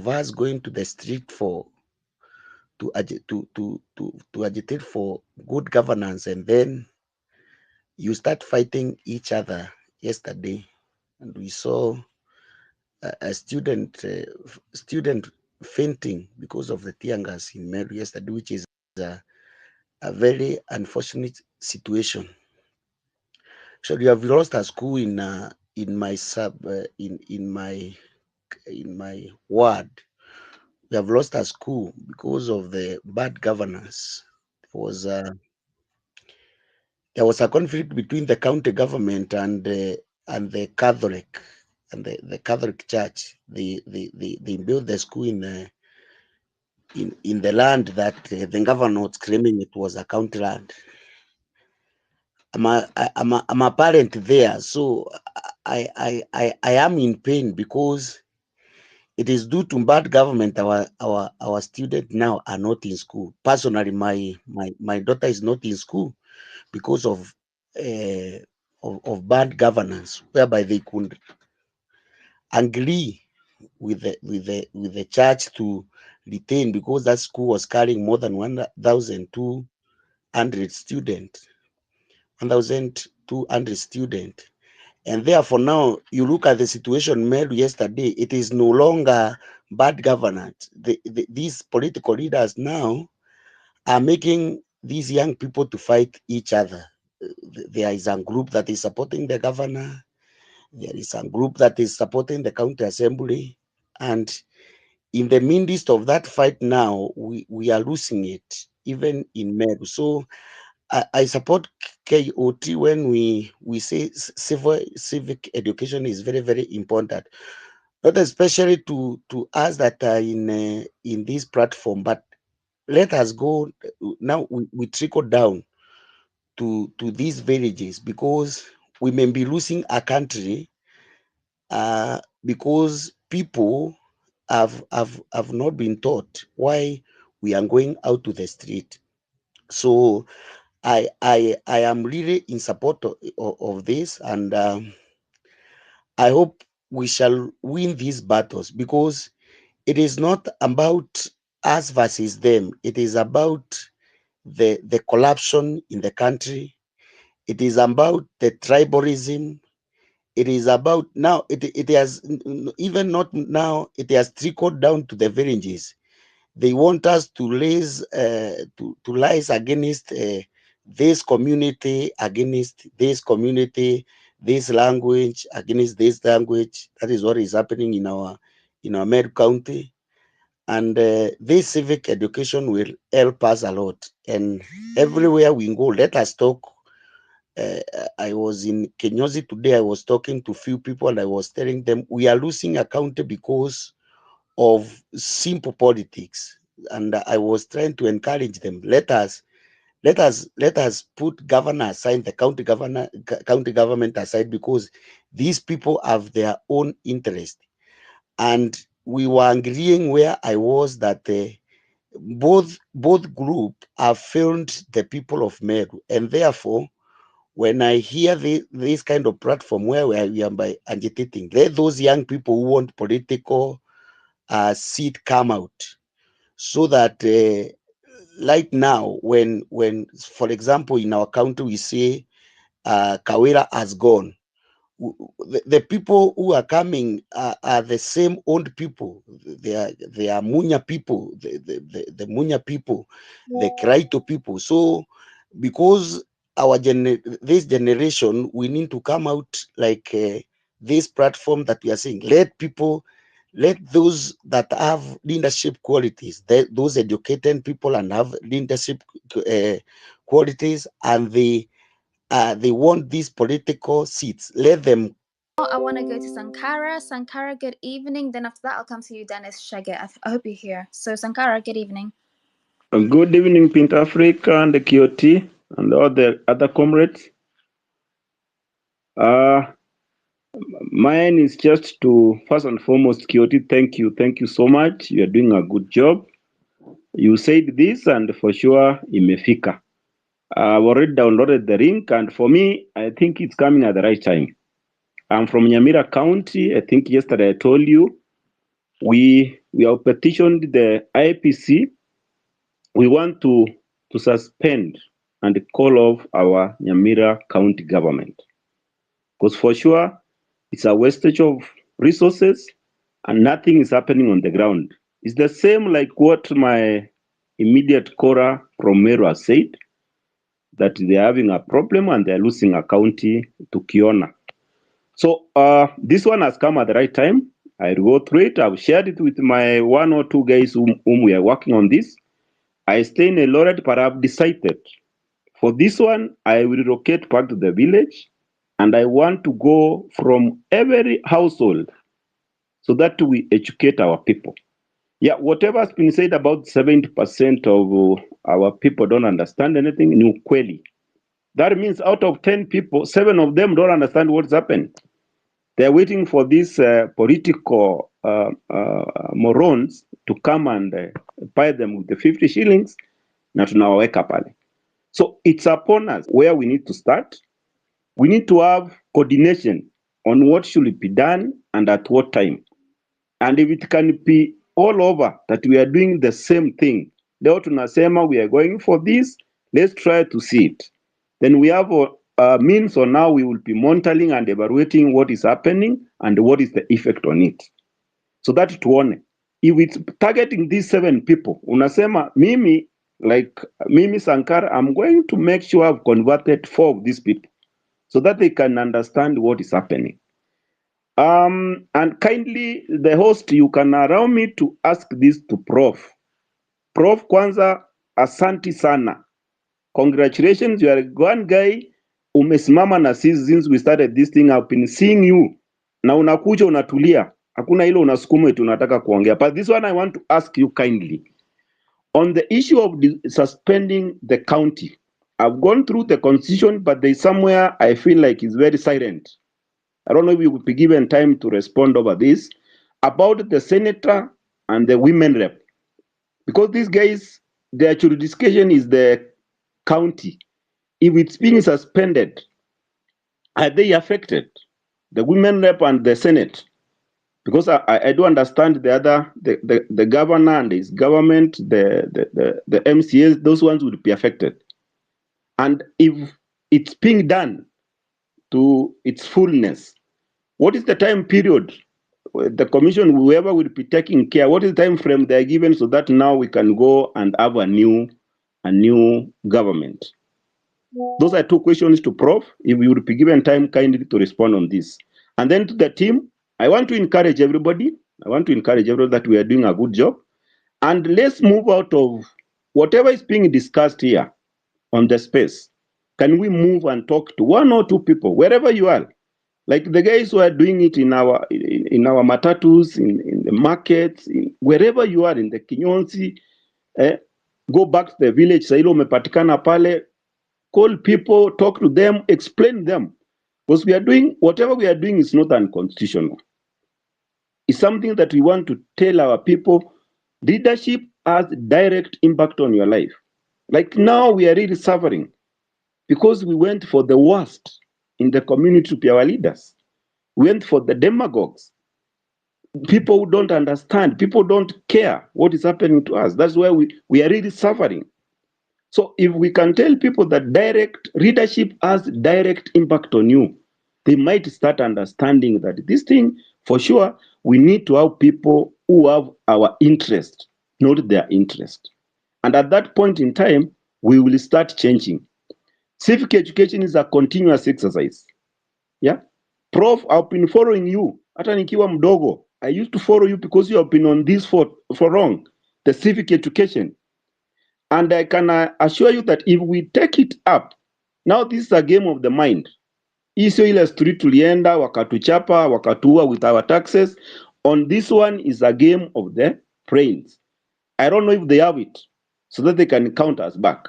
[SPEAKER 10] us going to the street to agitate for good governance, and then you start fighting each other yesterday, and we saw a student fainting because of the tear gas in Meru yesterday, which is a very unfortunate situation. So we have lost a school in my in my ward. We have lost a school because of the bad governance. There was a conflict between the county government and the Catholic the Catholic Church. They built the school in the land that the governor was claiming it was a county land. I'm a parent there, so I am in pain because it is due to bad government. Our students now are not in school. Personally, my daughter is not in school because of bad governance, whereby they could agree with the church to retain, because that school was carrying more than 1,200 students. 1,200 students. And therefore, now you look at the situation made yesterday, it is no longer bad governance. These political leaders now are making these young people to fight each other. There is a group that is supporting the governor, there is a group that is supporting the county assembly, and in the midst of that fight now, we are losing it, even in Meru. So I support KOT when we say civic education is very, very important, not especially to us that are in this platform, but let us go now. We trickle down to these villages, because we may be losing a country because people have not been taught why we are going out to the street. So I am really in support of this, and I hope we shall win these battles, because it is not about us versus them. It is about the corruption in the country. It is about the tribalism. It is about now. It has even not now. It has trickled down to the villages. They want us to raise to rise against this community, against this community, this language, against this language. That is what is happening in our Meru County. And this civic education will help us a lot. And everywhere we go, let us talk. I was in Kenyozi today. I was talking to few people, and I was telling them we are losing a county because of simple politics. And I was trying to encourage them. Let us put governor aside, the county government aside, because these people have their own interest. And we were agreeing where I was that both group have failed the people of Meru, and therefore, when I hear this kind of platform where we are by agitating, let those young people who want political seat come out, so that right now, when for example in our country we say Kawira has gone, the people who are coming are the same old people. They are Munya people, the Munya people, the Kraito people. So because this generation, we need to come out like this platform that we are saying. Let those that have leadership qualities, those educated people and have leadership qualities, and they want these political seats, let them.
[SPEAKER 1] I want to go to Sankara. Sankara, good evening. Then after that, I'll come to you, Dennis Shege. I hope you're here. So Sankara, good evening.
[SPEAKER 14] Good evening, Pint Africa and the KOT and all the other comrades. Mine is just to, first and foremost, KOT, thank you so much. You are doing a good job. You said this, and for sure, imefika. I've already downloaded the link, and for me, I think it's coming at the right time. I'm from Nyamira County. I think yesterday I told you we have petitioned the IPC. We want to suspend and call off our Nyamira County government, because for sure it's a wastage of resources and nothing is happening on the ground. It's the same like what my immediate Cora from Meru has said, that they're having a problem and they're losing a county to Kiona. So this one has come at the right time. I'll go through it. I've shared it with my 1 or 2 guys whom we are working on this. I stay in a Eldoret, but I've decided for this one, I will relocate back to the village, and I want to go from every household so that we educate our people. Yeah, whatever has been said about 70% of our people don't understand anything, new kweli. That means out of 10 people, 7 of them don't understand what's happened. They're waiting for these political morons to come and buy them with the 50 shillings. Na tunawaweka pale. So it's upon us where we need to start. We need to have coordination on what should be done and at what time. And if it can be all over that we are doing the same thing, leo tunasema we are going for this, let's try to see it. Then we have a means, or now we will be monitoring and evaluating what is happening and what is the effect on it. So that tuone. If it's targeting these 7 people, unasema mimi, like Mimi Sankara, I'm going to make sure I've converted 4 of these people so that they can understand what is happening. And kindly, the host, you can allow me to ask this to Prof. Prof, kwanza, asanti sana. Congratulations, you are one guy umesimama na sisi since we started this thing. I've been seeing you. Na unakuja unatulia. Hakuna ile unasukuma eti unataka kuongea. But this one I want to ask you kindly. On the issue of suspending the county, I've gone through the constitution, but there's somewhere I feel like it's very silent. I don't know if you would be given time to respond over this, about the senator and the women rep. Because these guys, their jurisdiction is the county. If it's being suspended, are they affected? The women rep and the Senate? Because I do understand the other, the governor and his government, the MCAs, those ones would be affected. And if it's being done to its fullness, what is the time period? The commission, whoever will be taking care, what is the time frame they are given so that now we can go and have a new government? Those are 2 questions to Prof. If you would be given time kindly to respond on this. And then to the team, I want to encourage everybody. That we are doing a good job. And let's move out of whatever is being discussed here on the space. Can we move and talk to 1 or 2 people, wherever you are? Like the guys who are doing it in our matatus, in the markets, wherever you are, in the Kinyonsi, go back to the village, Sailo umepatikana pale, call people, talk to them, explain them. Because whatever we are doing is not unconstitutional. It's something that we want to tell our people. Leadership has direct impact on your life. Like now we are really suffering because we went for the worst in the community to be our leaders. We went for the demagogues. People who don't understand, people don't care what is happening to us. That's why we are really suffering. So if we can tell people that direct leadership has direct impact on you, they might start understanding that this thing, for sure, we need to have people who have our interest, not their interest. And at that point in time, we will start changing. Civic education is a continuous exercise. Yeah. Prof, I've been following you. Hata nikiwa mdogo, I used to follow you because you have been on this for long, the civic education. And I can assure you that if we take it up, now this is a game of the mind. Isio ile street tulienda, wakatuchapa, wakatua with our taxes. On this one is a game of the brains. I don't know if they have it so that they can count us back.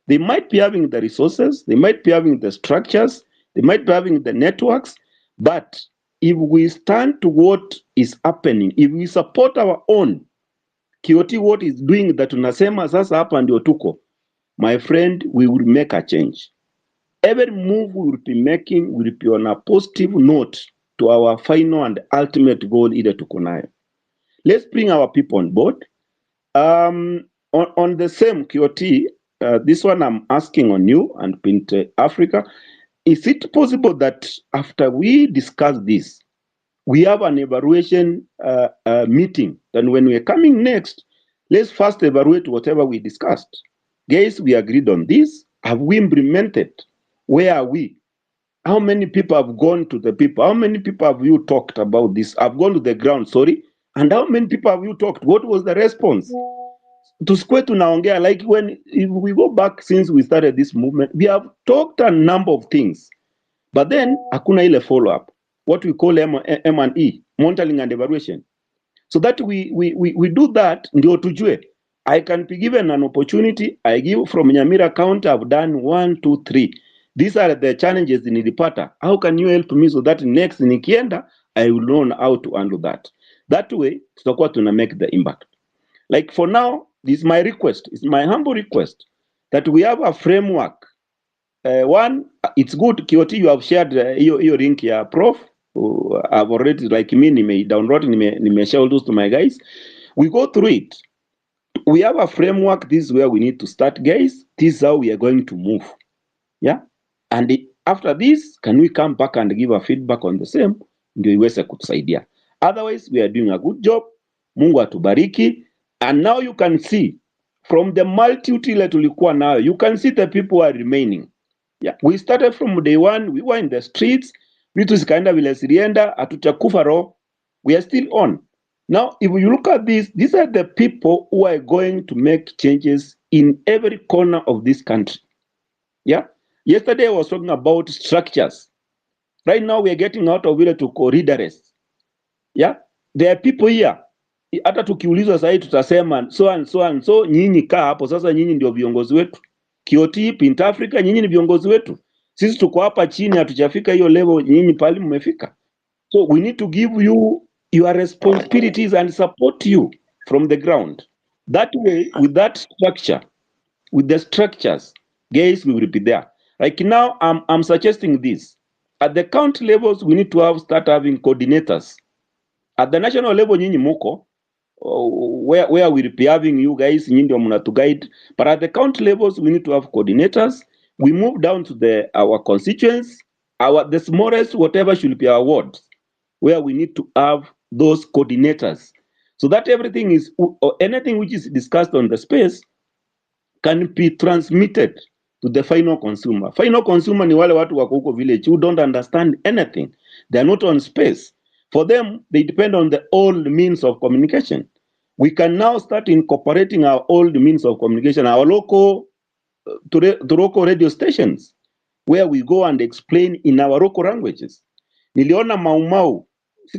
[SPEAKER 14] They might be having the resources, they might be having the structures, they might be having the networks, but if we stand to what is happening, if we support our own, Kioti what is doing that tunasema sasa hapa ndio tuko, my friend, we will make a change. Every move we will be making will be on a positive note to our final and ultimate goal ile tuko nayo. Let's bring our people on board. On the same Kioti, this one I'm asking on you and Pint Africa, is it possible that after we discuss this, we have an evaluation meeting, and when we're coming next, let's first evaluate whatever we discussed. Guys, we agreed on this. Have we implemented? Where are we? How many people have gone to the people? How many people have you talked about this? I've gone to the ground, sorry. And how many people have you talked? What was the response? Tusikwe tunaongea, like if we go back since we started this movement, we have talked a number of things, but then hakuna ile follow-up, what we call M&E, monitoring and evaluation. So that we do that, ndio tujue. I can be given an opportunity, I give from Nyamira County, I've done 1, 2, 3. These are the challenges in Nilipata. How can you help me so that next nikienda, I will know how to handle that. That way, tutakuwa tuna make the impact. Like for now, this is my request, it's my humble request, that we have a framework. One, it's good, Kioti, you have shared your link here, Prof. I've already, like me, download, share all those to my guys. We go through it. We have a framework. This is where we need to start, guys. This is how we are going to move. Yeah. And after this, can we come back and give a feedback on the same? Ndio iweze kutusaidia. Otherwise, we are doing a good job. Mungu atubariki. And now you can see from the multitude ile tulikuwa nayo, you can see the people are remaining. Yeah. We started from day one. We were in the streets. Vitu zikaenda vile zilienda, hatujakufa roho. We are still on. Now, if you look at this, these are the people who are going to make changes in every corner of this country. Yeah. Yesterday I was talking about structures. Right now we are getting out of it to corridors. Yeah. There are people here. Hata tukiulizwa sasa tutasema so and so and so, nyinyi kaa hapo sasa, nyinyi ndio viongozi wetu. Kioti, Pint Africa, nyinyi ni viongozi wetu. Sisi tuko hapa chini, hatujafika hiyo level nyinyi pale mmefika. So we need to give you your responsibilities and support you from the ground. That way, with that structure, with the structures, guys, we will be there. Like now, I'm suggesting this. At the county levels, we need to start having coordinators. At the national level, nyinyi muko, where we will be having you guys, nyinyi ndio mna to guide. But at the county levels, we need to have coordinators. We move down to our constituents, the smallest, whatever should be our wards, where we need to have those coordinators. So that everything is, or anything which is discussed on the space can be transmitted to the final consumer. Final consumer ni wale watu wako huko village who don't understand anything. They are not on space. For them, they depend on the old means of communication. We can now start incorporating our old means of communication, our local, to local radio stations, where we go and explain in our local languages. Niliona Mau.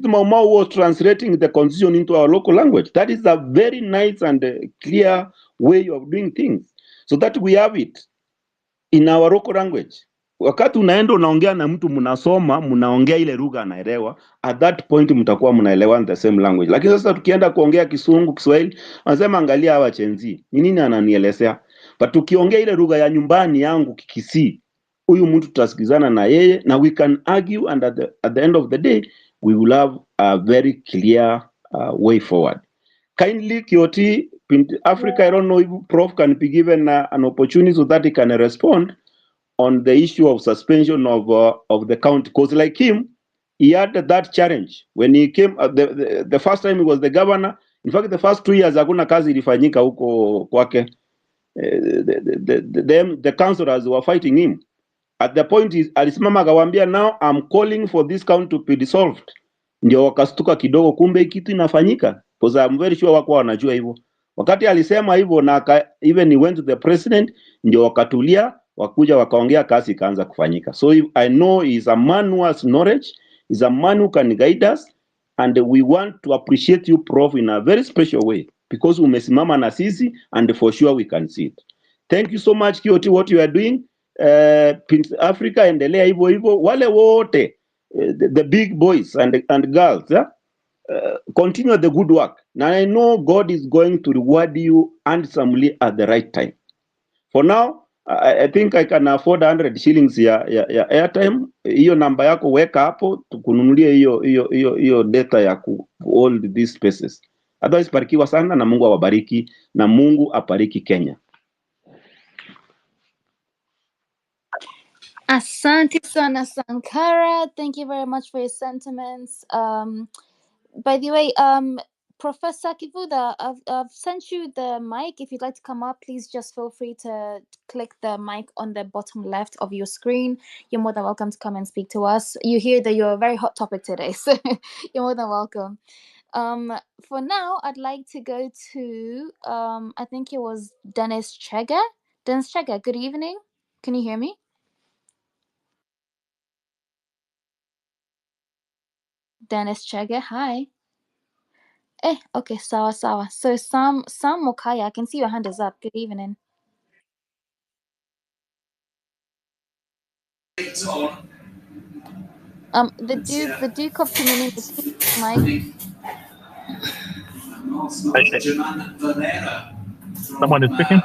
[SPEAKER 14] Mau was translating the constitution into our local language. That is a very nice and clear way of doing things, so that we have it in our local language. Wakati unaenda unaongea na mtu mnasoma, mnaongea ile lugha anaelewa, at that point mtakuwa mnaelewa the same language. Lakini sasa tukienda kuongea Kisungu, Kiswahili, wanasema angalia hawa chenzi. Ni nini ananielezea? But tukiongea ile lugha ya nyumbani yangu Kikisii, huyu mtu tutasikizana na yeye, na we can argue, and at the end of the day we will have a very clear way forward. Kindly, Kioti, Africa, I don't know if Prof can be given an opportunity so that he can respond on the issue of suspension of the county. Because like him, he had that challenge when he came. The first time he was the governor. In fact, the first 2 years hakuna kazi ilifanyika huko kwake. The councillors were fighting him. At the point alisimama akawaambia, now I'm calling for this county to be dissolved. Ndio wakastuka kidogo, kumbe kitu inafanyika, because I'm very sure wako wanajua hivyo. Wakati alisema hivyo na even he went to the president, ndio wakatulia, wakuja wakaongea, kazi ikaanza kufanyika. So I know he's a man who has knowledge, he's a man who can guide us, and we want to appreciate you, Prof, in a very special way, because umesimama na sisi, and for sure we can see it. Thank you so much, Kioti, what you are doing. Africa, endelea hivyo hivyo, wale wote the big boys and girls, yeah? Continue the good work. Now I know God is going to reward you handsomely at the right time. For now, I think I can afford 100 shillings ya airtime. Hiyo namba yako weka hapo, tukununulie hiyo data ya hold these spaces. Otherwise, barikiwa sana na Mungu awabariki, na Mungu apariki Kenya.
[SPEAKER 1] Asante sana Sankara. Thank you very much for your sentiments. By the way, Professor Kivuda, I've sent you the mic. If you'd like to come up, please just feel free to click the mic on the bottom left of your screen. You're more than welcome to come and speak to us. You hear that you're a very hot topic today, so you're more than welcome. For now, I'd like to go to I think it was Dennis Chega. Dennis Chega, good evening. Can you hear me? Dennis Chega, hi. Okay, sawa. So Sam Mokaya, I can see your hand is up. Good evening. The Duke of Communities, Mike.
[SPEAKER 15] Someone is speaking.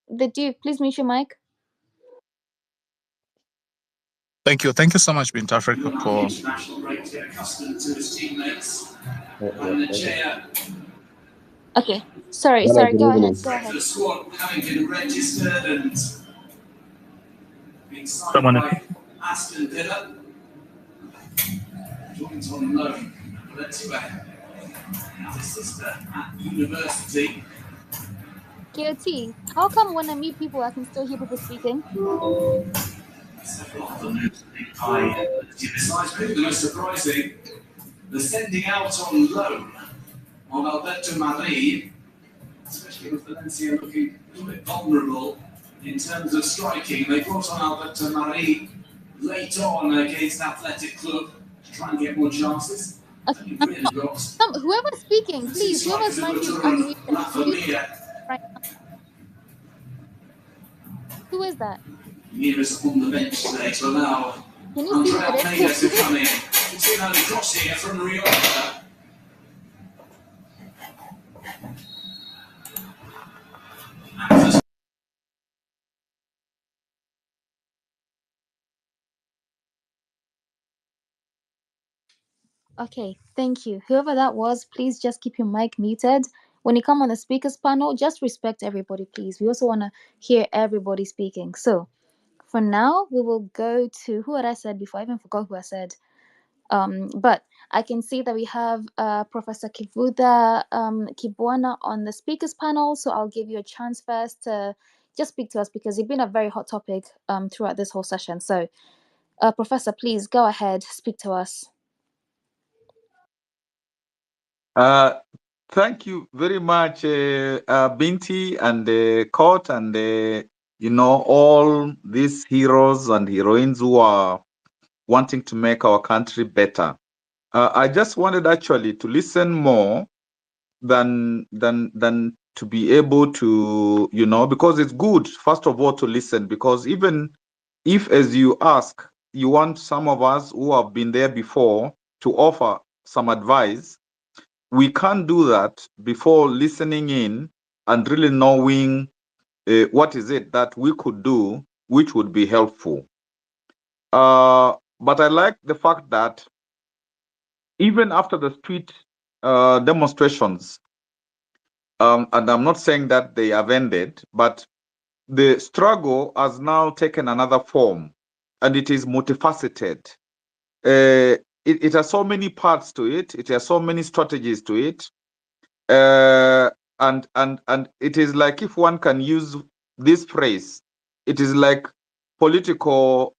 [SPEAKER 1] The Duke, please mute your mic.
[SPEAKER 8] Thank you. Thank you so much, Bint Africa, for
[SPEAKER 1] Okay. Sorry,
[SPEAKER 16] Hello, good
[SPEAKER 1] go
[SPEAKER 16] evening.
[SPEAKER 1] ahead. Go ahead.
[SPEAKER 15] someone is
[SPEAKER 1] KOT, how come when I meet people I can still hear people speaking?
[SPEAKER 23] The most surprising, the sending out on loan on Alberto Marie, especially with Valencia looking a little bit vulnerable in terms of striking. They brought on Alberto Marie late on against Athletic Club to try and get more chances.
[SPEAKER 1] Okay.
[SPEAKER 23] Really got
[SPEAKER 1] Whoever's speaking, please, whoever's
[SPEAKER 23] strikers of
[SPEAKER 1] mic is
[SPEAKER 23] Ruto and
[SPEAKER 1] unmuted,
[SPEAKER 23] La
[SPEAKER 1] mute it
[SPEAKER 23] Familia.
[SPEAKER 1] right now. Who is that?
[SPEAKER 23] Nearest on the bench today to allow
[SPEAKER 1] Can you see who
[SPEAKER 23] Andrea
[SPEAKER 1] it
[SPEAKER 23] Almeida
[SPEAKER 1] is?
[SPEAKER 23] to come in. It's an early cross here from Riota.
[SPEAKER 1] Okay, thank you. Whoever that was, please just keep your mic muted. When you come on the speakers panel, just respect everybody, please. We also want to hear everybody speaking. So, for now, we will go to who had I said before? I even forgot who I said. But I can see that we have Professor Kivuda Kibwana on the speakers panel. So I'll give you a chance first to just speak to us because you've been a very hot topic throughout this whole session. So, Professor, please go ahead, speak to us.
[SPEAKER 24] Thank you very much, Binti and Court and all these heroes and heroines who are wanting to make our country better. I just wanted actually to listen more than to be able to, because it's good, first of all, to listen, because even if, as you ask, you want some of us who have been there before to offer some advice, we can't do that before listening in and really knowing what is it that we could do which would be helpful. But I like the fact that even after the street demonstrations, and I'm not saying that they have ended, but the struggle has now taken another form, and it is multifaceted. It has so many parts to it. It has so many strategies to it. And it is like, if one can use this phrase, it is like political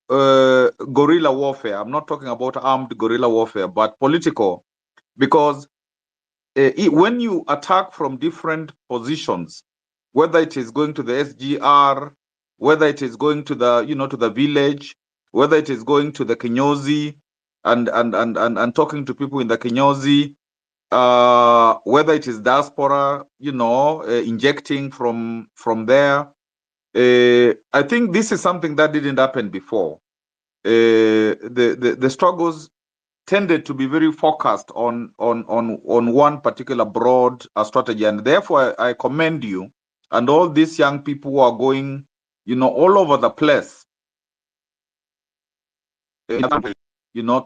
[SPEAKER 24] guerrilla warfare. I'm not talking about armed guerrilla warfare, but political, because when you attack from different positions, whether it is going to the SGR, whether it is going to the to the village, whether it is going to the Kinyozi and talking to people in the Kinyozi, whether it is diaspora, injecting from there. I think this is something that didn't happen before. The struggles tended to be very focused on one particular broad strategy, and therefore I commend you and all these young people who are going, all over the place,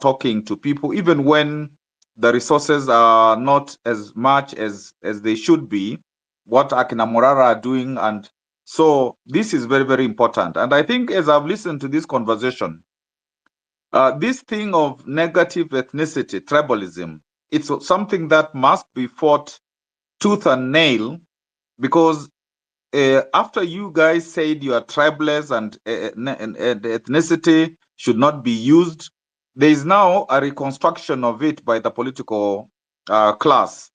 [SPEAKER 24] talking to people, even when the resources are not as much as they should be, what Akina Morara are doing. And so this is very, very important. And I think as I've listened to this conversation, this thing of negative ethnicity, tribalism, it's something that must be fought tooth and nail, because after you guys said you are tribeless and ethnicity should not be used, there is now a reconstruction of it by the political class,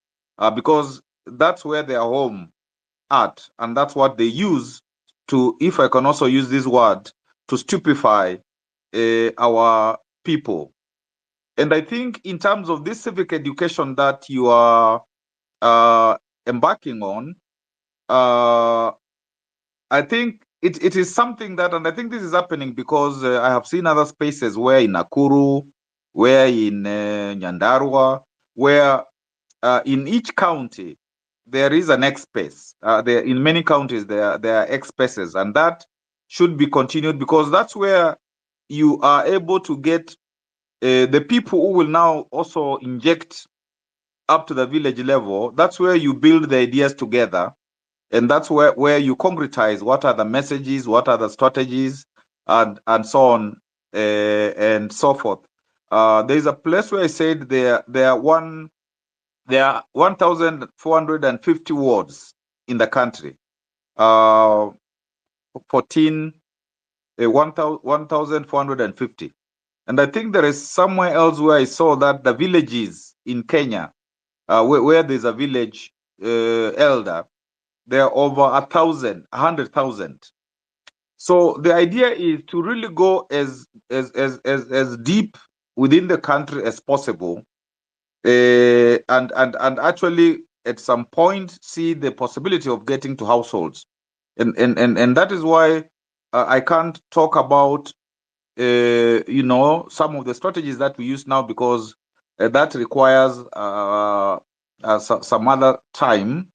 [SPEAKER 24] because that's where they are home at, and that's what they use to, if I can also use this word, to stupefy our people. And I think in terms of this civic education that you are embarking on, I think it is something that, and I think this is happening because I have seen other spaces where in Nakuru, where in Nyandarua, where in each county there is an X space. There, in many counties there are X spaces, and that should be continued, because that's where you are able to get the people who will now also inject up to the village level, that's where you build the ideas together. And that's where you concretize what are the messages, what are the strategies, and so on and so forth. There's a place where I said there are 1,450 wards in the country. 1,450. And I think there is somewhere else where I saw that the villages in Kenya, where there's a village elder, there are over 100,000. So the idea is to really go as deep within the country as possible, and actually at some point see the possibility of getting to households, and that is why I can't talk about some of the strategies that we use now, because that requires some other time,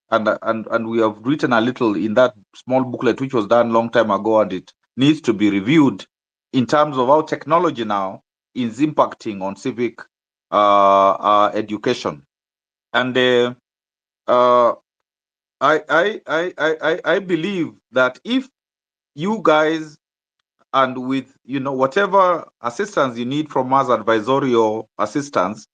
[SPEAKER 24] and we have written a little in that small booklet which was done long time ago, and it needs to be reviewed in terms of how technology now is impacting on civic education. And I believe that if you guys, and with whatever assistance you need from us, advisory or assistance,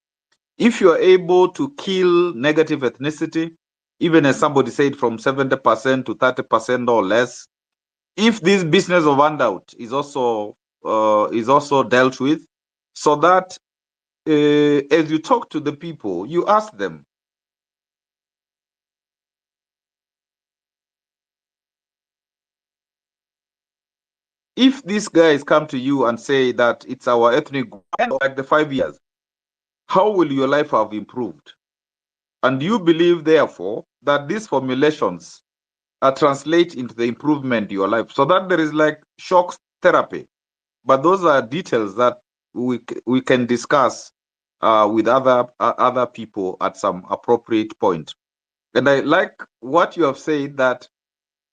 [SPEAKER 24] if you are able to kill negative ethnicity, even as somebody said, from 70% to 30% or less, if this business of handout is also dealt with, so that as you talk to the people, you ask them, if these guys come to you and say that it's our ethnic group, like the 5 years, how will your life have improved? And you believe, therefore, that these formulations translate into the improvement in your life, so that there is like shock therapy. But those are details that we can discuss with other people at some appropriate point. And I like what you have said, that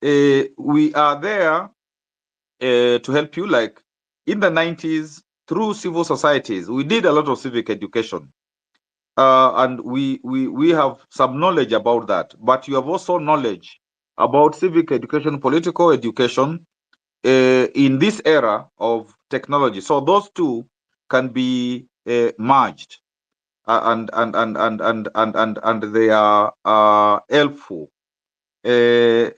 [SPEAKER 24] we are there to help you. Like in the 90s, through civil societies, we did a lot of civic education. And we have some knowledge about that. But you have also knowledge about civic education, political education in this era of technology. So those two can be merged, and they are helpful. And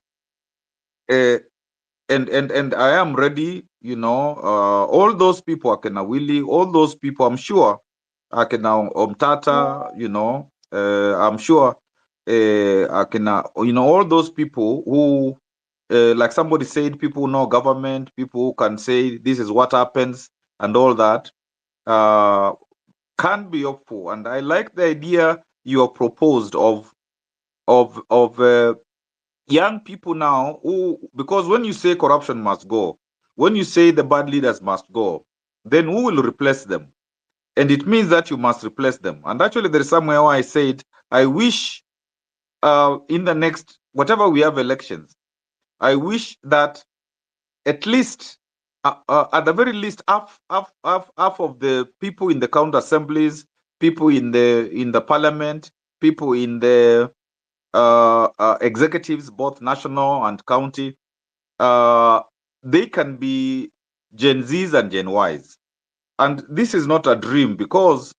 [SPEAKER 24] I am ready. All those people, Akena Willie, all those people, I'm sure. Akena Omtata, I'm sure. Akena, all those people who, like somebody said, people know government, people who can say this is what happens and all that, can be helpful. And I like the idea you have proposed of young people now who, because when you say corruption must go, when you say the bad leaders must go, then who will replace them? And it means that you must replace them. And actually, there is somewhere where I said, I wish in the next, whatever we have elections, I wish that at least, at the very least, half of the people in the county assemblies, people in the parliament, people in the executives, both national and county, they can be Gen Zs and Gen Ys. And this is not a dream, because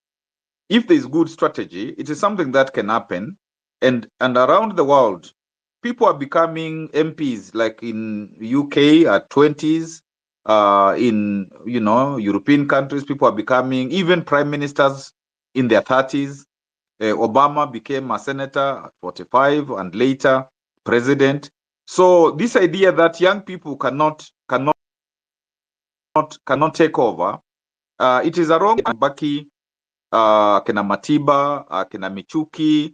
[SPEAKER 24] if there is good strategy, it is something that can happen. And around the world, people are becoming MPs, like in UK at 20s, in European countries, people are becoming even prime ministers in their 30s. Obama became a senator at 45 and later president. So this idea that young people cannot take over, it is a wrong. Baki, kina Matiba, kina Michuki,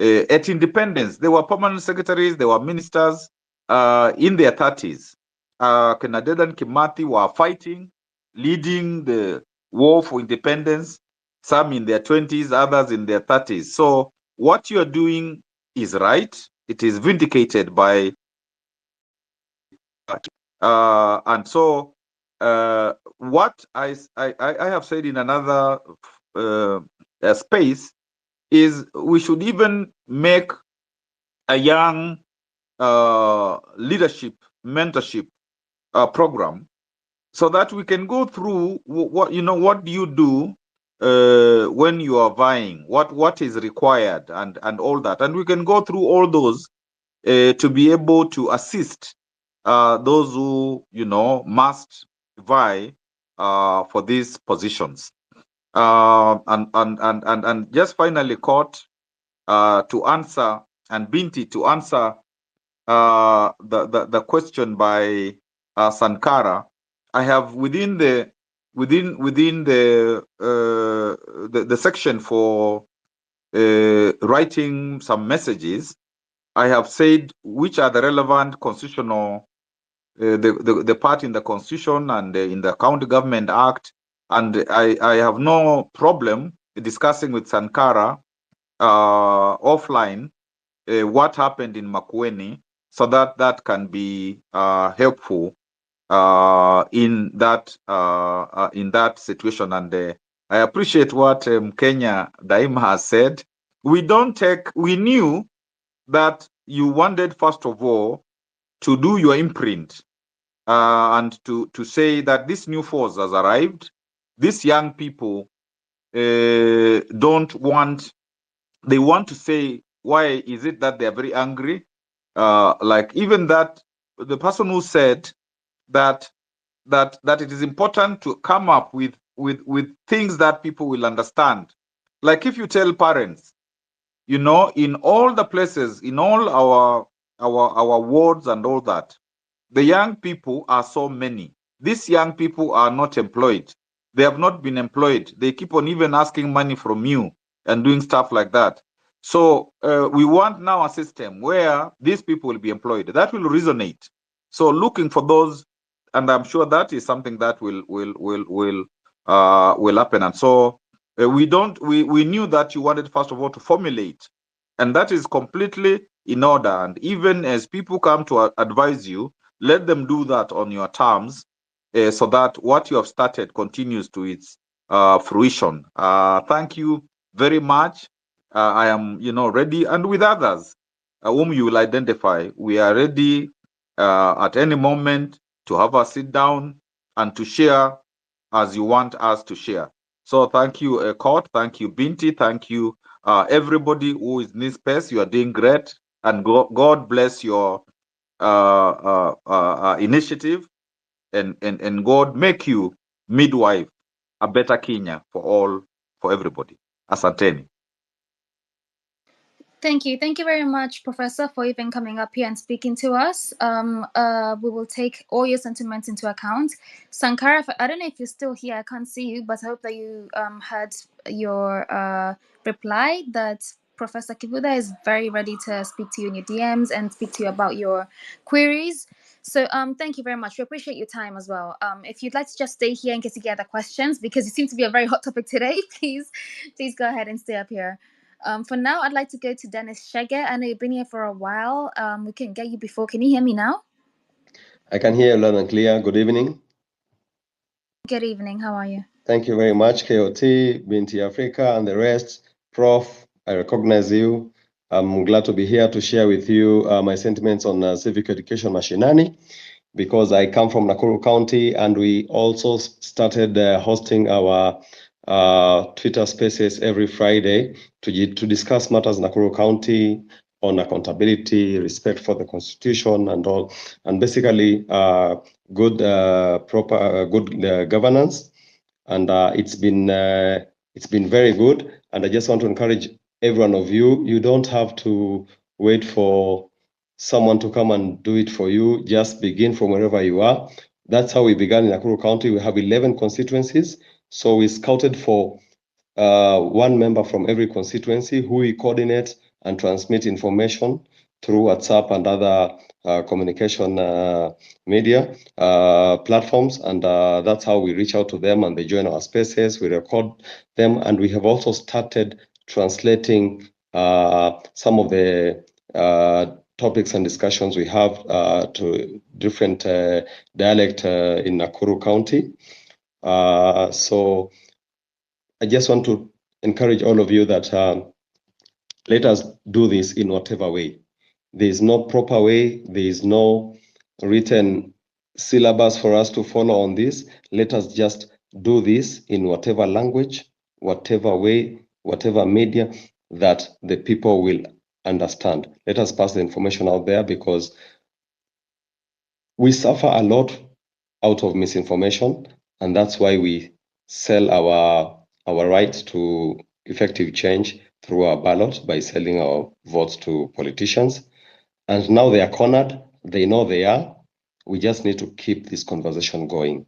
[SPEAKER 24] at independence, they were permanent secretaries, they were ministers in their 30s. Kina Dedan Kimathi were fighting, leading the war for independence, some in their 20s, others in their 30s. So what you are doing is right. It is vindicated by, and so what I have said in another space is we should even make a young leadership mentorship program, so that we can go through what do you do when you are vying, what is required, and all that, and we can go through all those to be able to assist those who must vie for these positions. And just finally, Court, to answer, and Binti, to answer the question by Sankara. I have within the section for writing some messages, I have said which are the relevant constitutional the part in the Constitution and in the County Government Act, and I have no problem discussing with Sankara offline what happened in Makueni, so that can be helpful in that situation. And I appreciate what Kenya Daima has said. We knew that you wanted, first of all, to do your imprint and to say that this new force has arrived. These young people don't want, they want to say, why is it that they're very angry? Like even that, the person who said that it is important to come up with things that people will understand. Like if you tell parents, in all the places, in all our wards and all that, the young people are so many. These young people are not employed. They have not been employed. They keep on even asking money from you and doing stuff like that. So we want now a system where these people will be employed. That will resonate. So looking for those, and I'm sure that is something that will happen. And so we knew that you wanted, first of all, to formulate, and that is completely in order. And even as people come to advise you, let them do that on your terms, so that what you have started continues to its fruition. Thank you very much. I am, ready, and with others whom you will identify, we are ready at any moment to have a sit down and to share as you want us to share. So thank you, Court. Thank you, Binti. Thank you, everybody who is in this space. You are doing great, and God bless your initiative, and God make you midwife a better Kenya for everybody. Asanteni.
[SPEAKER 1] Thank you. Thank you very much, Professor, for even coming up here and speaking to us. We will take all your sentiments into account. Sankara, I don't know if you're still here. I can't see you, but I hope that you had your reply that Professor Kivuda is very ready to speak to you in your DMs and speak to you about your queries. So thank you very much. We appreciate your time as well. If you'd like to just stay here in case you get other questions, because it seems to be a very hot topic today, please go ahead and stay up here. For now, I'd like to go to Dennis Shege. I know you've been here for a while. We couldn't get you before. Can you hear me now?
[SPEAKER 11] I can hear you loud and clear. Good evening.
[SPEAKER 1] Good evening. How are you?
[SPEAKER 11] Thank you very much, KOT, Binti Africa, and the rest. Prof, I recognize you. I'm glad to be here to share with you my sentiments on civic education mashinani, because I come from Nakuru County, and we also started hosting our Twitter spaces every Friday to discuss matters in Nakuru County on accountability, respect for the Constitution, and all, and basically good governance. And it's been very good. And I just want to encourage every one of you. You don't have to wait for someone to come and do it for you. Just begin from wherever you are. That's how we began in Nakuru County. We have 11 constituencies. So we scouted for one member from every constituency who we coordinate and transmit information through WhatsApp and other communication media platforms. And that's how we reach out to them, and they join our spaces. We record them, and we have also started translating some of the topics and discussions we have to different dialect in Nakuru County. So I just want to encourage all of you that let us do this in whatever way. There is no proper way. There is no written syllabus for us to follow on this. Let us just do this in whatever language, whatever way, whatever media that the people will understand. Let us pass the information out there, because we suffer a lot out of misinformation, and that's why we sell our right to effective change through our ballot by selling our votes to politicians. And now they are cornered. They know they are. We just need to keep this conversation going.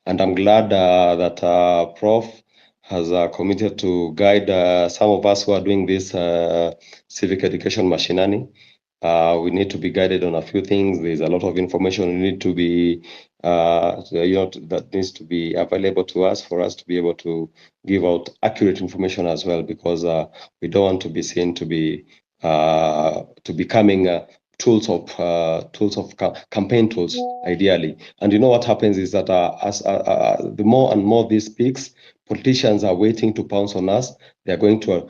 [SPEAKER 11] And I'm glad that Prof has committed to guide some of us who are doing this civic education machinani. We need to be guided on a few things. There's a lot of information we need to be, that needs to be available to us for us to be able to give out accurate information as well, because we don't want to be seen to be becoming tools of campaign tools, ideally. And you know what happens is that as the more and more this speaks, politicians are waiting to pounce on us. They are going to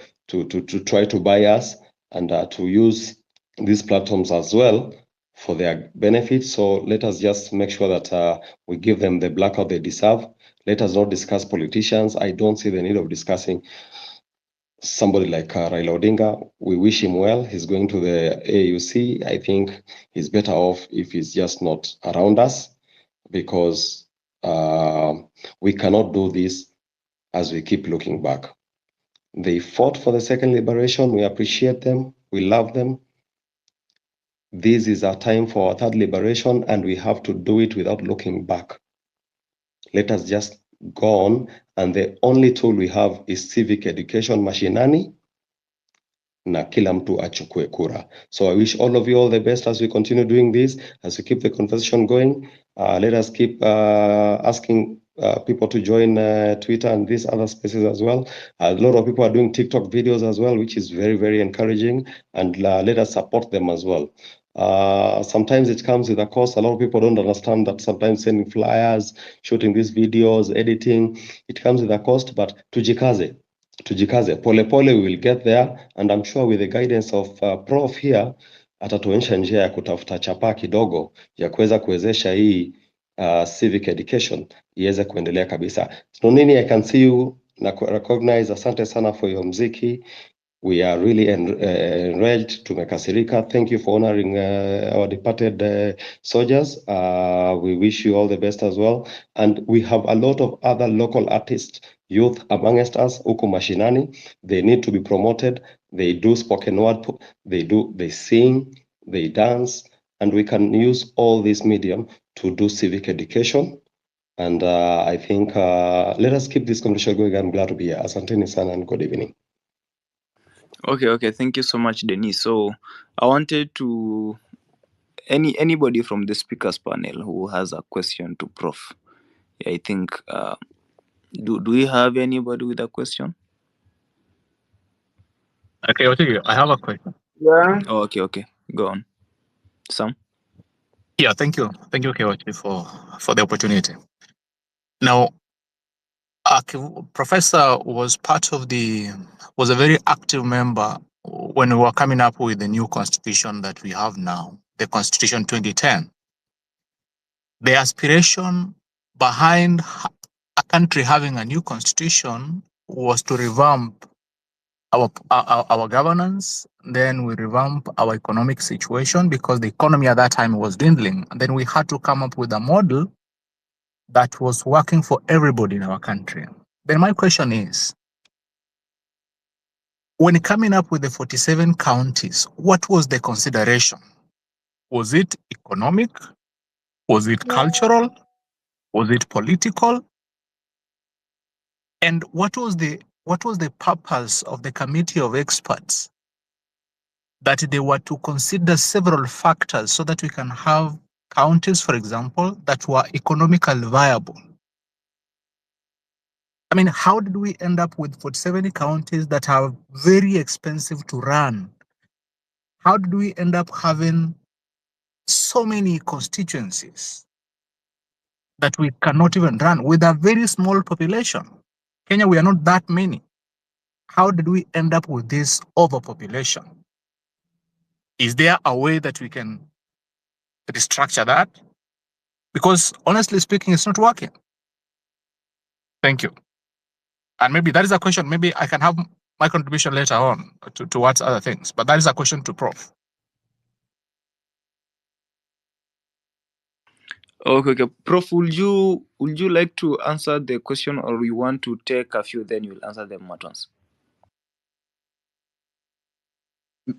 [SPEAKER 11] try to buy us and to use these platforms as well for their benefit. So let us just make sure that we give them the blackout they deserve. Let us not discuss politicians. I don't see the need of discussing somebody like Raila Odinga. We wish him well. He's going to the AUC. I think he's better off if he's just not around us, because we cannot do this as we keep looking back. They fought for the second liberation. We appreciate them. We love them. This is our time for our third liberation, and we have to do it without looking back. Let us just go on, and the only tool we have is civic education mashinani, na kila mtu achukue kura. So I wish all of you all the best as we continue doing this, as we keep the conversation going. Let us keep asking people to join Twitter and these other spaces as well. A lot of people are doing TikTok videos as well, which is very, very encouraging, and let us support them as well. Sometimes it comes with a cost. A lot of people don't understand that sometimes sending flyers, shooting these videos, editing, it comes with a cost, but tujikaze. Pole pole, we will get there, and I'm sure with the guidance of Prof here atatuonyesha njia ya kutafuta chapa kidogo ya kuweza kuwezesha hii civic education iweze kuendelea kabisa. So Nini, I can see you na recognize. Asante sana for your mziki. We are really enraged. Tumekasirika. Thank you for honoring our departed soldiers. We wish you all the best as well. And we have a lot of other local artists, youth amongst us, huku mashinani. They need to be promoted. They do spoken word. They sing, they dance, and we can use all this medium to do civic education. And I think let us keep this conversation going. I'm glad to be here. Asanteni sana and good evening.
[SPEAKER 2] Okay. Thank you so much, Denis. So I wanted to anybody from the speakers panel who has a question to Prof. I think do we have anybody with a question?
[SPEAKER 8] Okay, I have a question.
[SPEAKER 22] Yeah.
[SPEAKER 2] Oh, okay. Go on. Sam?
[SPEAKER 8] Yeah, thank you. Thank you, Keochi, for the opportunity. Now, Professor was was a very active member when we were coming up with the new constitution that we have now, the Constitution 2010. The aspiration behind a country having a new constitution was to revamp our governance. Then we revamp our economic situation, because the economy at that time was dwindling. And then we had to come up with a model that was working for everybody in our country. Then my question is, when coming up with the 47 counties, what was the consideration? Was it economic? Was it cultural? Was it political? And what was the purpose of the committee of experts? That they were to consider several factors so that we can have counties, for example, that were economically viable. I mean, how did we end up with 47 counties that are very expensive to run? how did we end up having so many constituencies that we cannot even run with a very small population? Kenya, we are not that many. How did we end up with this overpopulation? Is there a way that we can restructure that? Because honestly speaking, it's not working. Thank you. And maybe that is a question, maybe I can have my contribution later on towards other things, but that is a question to Prof.
[SPEAKER 2] Okay. Prof, would you like to answer the question, or you want to take a few, then you'll answer them at once?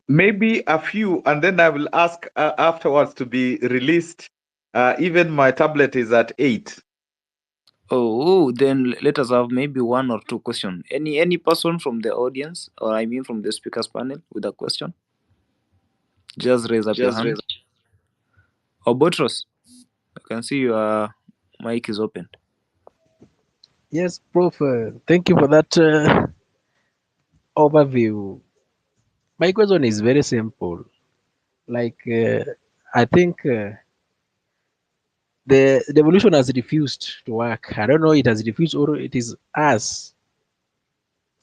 [SPEAKER 24] Maybe a few, and then I will ask afterwards to be released. Even my tablet is at 8.
[SPEAKER 2] Oh, then let us have maybe one or two questions. Any person from the audience, or I mean from the speakers panel, with a question? Just raise up your hand. Or Botros, I can see your mic is open.
[SPEAKER 7] Yes, Prof. Thank you for that overview. My question is very simple. Like, I think the devolution has refused to work. I don't know it has refused or it is us,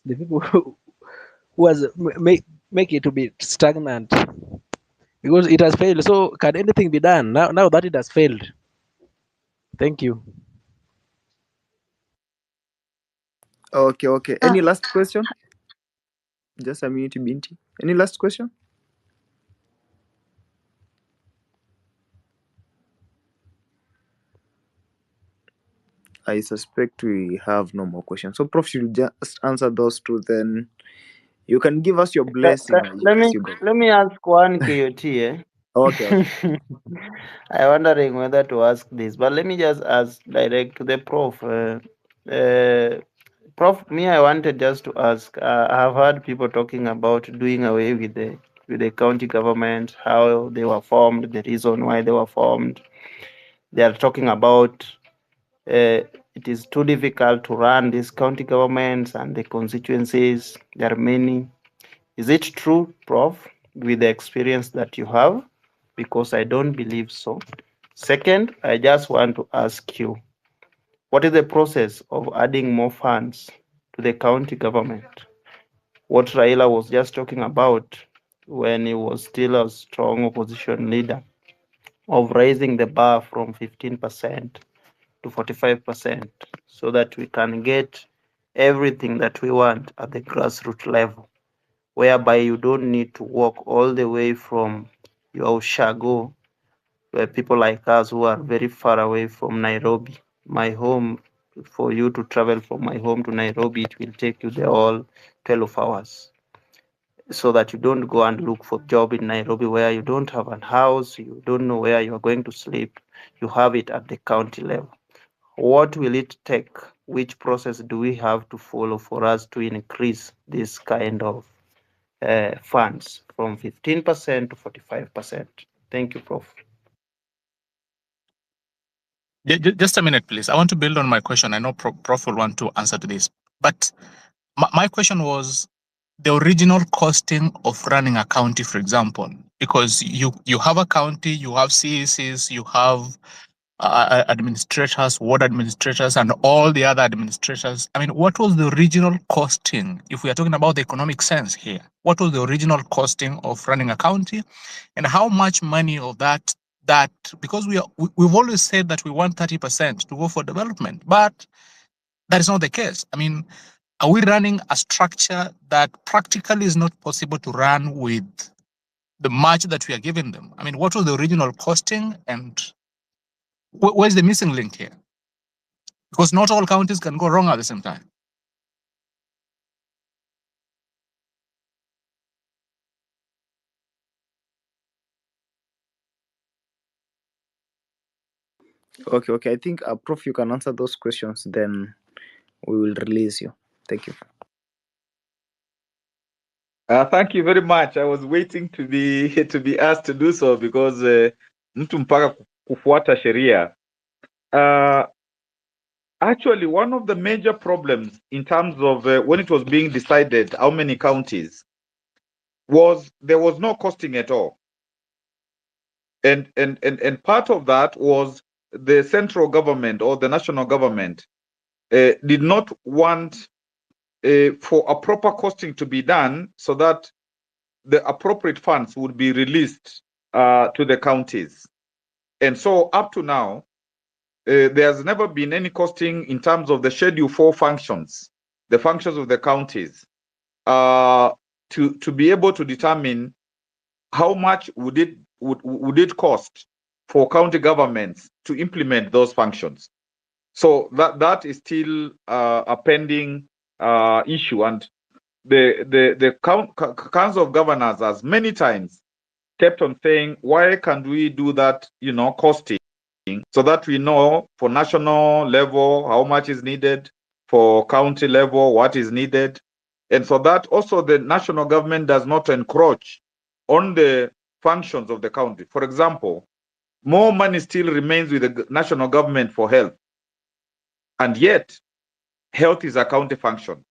[SPEAKER 7] the people who has make it to be stagnant because it has failed. So can anything be done now that it has failed? Thank you.
[SPEAKER 2] Okay. Any last question? Just a minute, Binti. Any last question? I suspect we have no more questions. So, Prof, you'll just answer those two, then you can give us your blessing.
[SPEAKER 16] Let me ask one KOT.
[SPEAKER 2] Okay.
[SPEAKER 16] I'm wondering whether to ask this, but let me just ask direct to the Prof. Prof, I wanted just to ask. I have heard people talking about doing away with the county government, how they were formed, the reason why they were formed. They are talking about it is too difficult to run these county governments and the constituencies. There are many. Is it true, Prof, with the experience that you have? Because I don't believe so. Second, I just want to ask you, what is the process of adding more funds to the county government? What Raila was just talking about when he was still a strong opposition leader, of raising the bar from 15% to 45%, so that we can get everything that we want at the grassroots level, whereby you don't need to walk all the way from your Ushago, where people like us who are very far away from Nairobi. My home, for you to travel from my home to Nairobi, it will take you the whole 12 hours. So that you don't go and look for job in Nairobi where you don't have a house, you don't know where you are going to sleep. You have it at the county level. What will it take? Which process do we have to follow for us to increase this kind of funds from 15% to 45%? Thank you, Prof.
[SPEAKER 8] Just a minute, please. I want to build on my question. I know Prof will want to answer to this, but my question was the original costing of running a county, for example, because you have a county, you have CACs, you have administrators, ward administrators, and all the other administrators. I mean, what was the original costing? If we are talking about the economic sense here, what was the original costing of running a county, and how much money of that? Because we've always said that we want 30% to go for development, but that is not the case. I mean, are we running a structure that practically is not possible to run with the much that we are giving them? I mean, what was the original costing, and where's the missing link here? Because not all counties can go wrong at the same time.
[SPEAKER 2] Okay. I think, Prof, you can answer those questions, then we will release you. Thank you.
[SPEAKER 24] Thank you very much. I was waiting to be asked to do so because mtu mpaka kufuata sheria. Actually, one of the major problems in terms of when it was being decided how many counties was there was no costing at all. And part of that was the central government or the national government did not want for a proper costing to be done so that the appropriate funds would be released to the counties. And so up to now, there's never been any costing in terms of the Schedule 4 functions, the functions of the counties, to be able to determine how much would it cost for county governments to implement those functions. So that is still a pending issue, and the Council of Governors has many times kept on saying, why can't we do that, costing, so that we know for national level how much is needed, for county level what is needed, and so that also the national government does not encroach on the functions of the county. For example, more money still remains with the national government for health, and yet health is a county function,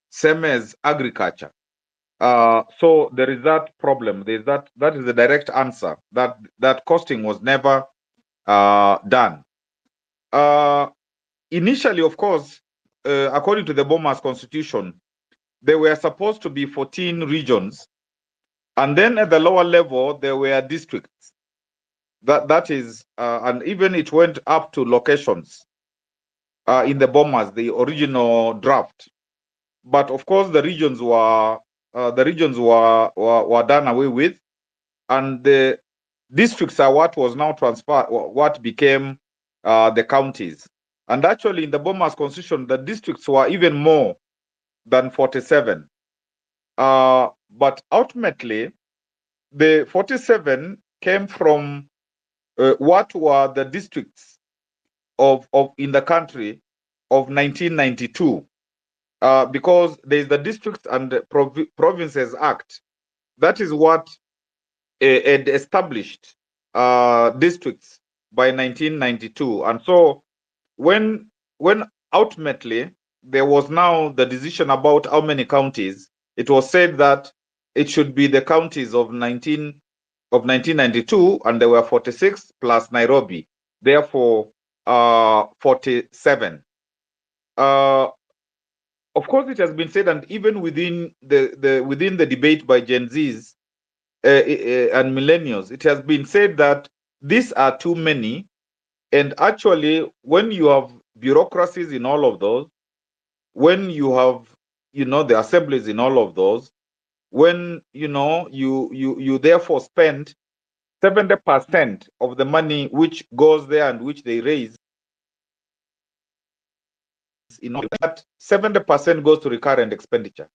[SPEAKER 24] same as agriculture. So there is that problem. There is that is the direct answer, that costing was never done. Initially, of course, according to the Bomas constitution, there were supposed to be 14 regions, and then at the lower level there were districts. That is, and even it went up to locations in the Bomas, the original draft. But of course, the regions were done away with, and the districts are what was now transferred, what became the counties. And actually, in the Bomas constitution, the districts were even more than 47. But ultimately, the 47 came from what were the districts of in the country of 1992, because there is the Districts and Provinces Act. That is what had established districts by 1992, and so when ultimately there was now the decision about how many counties, it was said that it should be the counties of 1992, and there were 46 plus Nairobi, therefore 47. Of course, it has been said, and even within the debate by Gen Zs and millennials, it has been said that these are too many. And actually, when you have bureaucracies in all of those, when you have the assemblies in all of those, when you therefore spend 70% of the money which goes there and which they raise, that 70% goes to recurrent expenditure.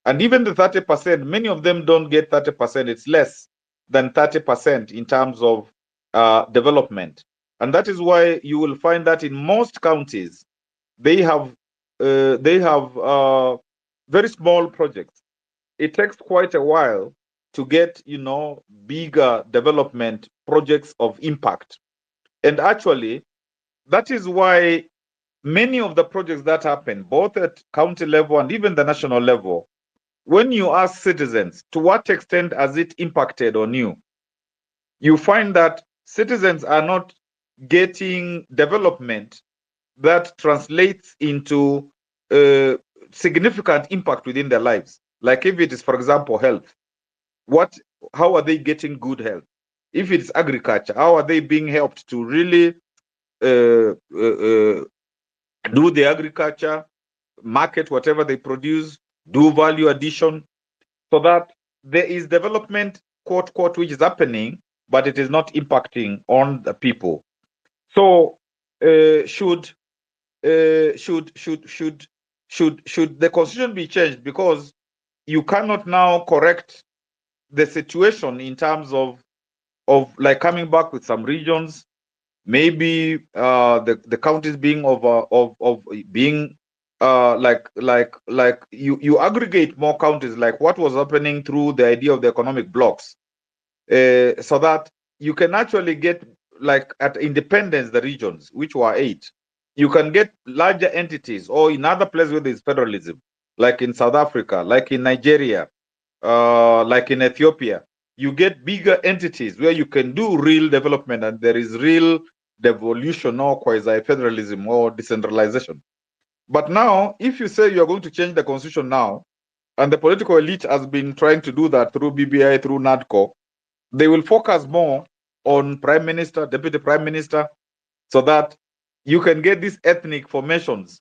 [SPEAKER 24] And even the 30%, many of them don't get 30%. It's less than 30% in terms of development. And that is why you will find that in most counties, they have very small projects. It takes quite a while to get bigger development projects of impact. And actually, that is why many of the projects that happen, both at county level and even the national level, when you ask citizens to what extent has it impacted on you, you find that citizens are not getting development that translates into significant impact within their lives. Like if it is, for example, health, how are they getting good health? If it's agriculture, how are they being helped to really do the agriculture, market whatever they produce, do value addition, so that there is development, quote, quote, which is happening, but it is not impacting on the people. So should the constitution be changed? Because you cannot now correct the situation in terms of like coming back with some regions, maybe the counties being being like you aggregate more counties, like what was happening through the idea of the economic blocks, so that you can actually get, like at independence, the regions, which were 8, you can get larger entities, or in other places where there's federalism, like in South Africa, like in Nigeria, like in Ethiopia, you get bigger entities where you can do real development and there is real devolution or quasi-federalism or decentralization. But now, if you say you're going to change the constitution now, and the political elite has been trying to do that through BBI, through NADCO, they will focus more on prime minister, deputy prime minister, so that you can get these ethnic formations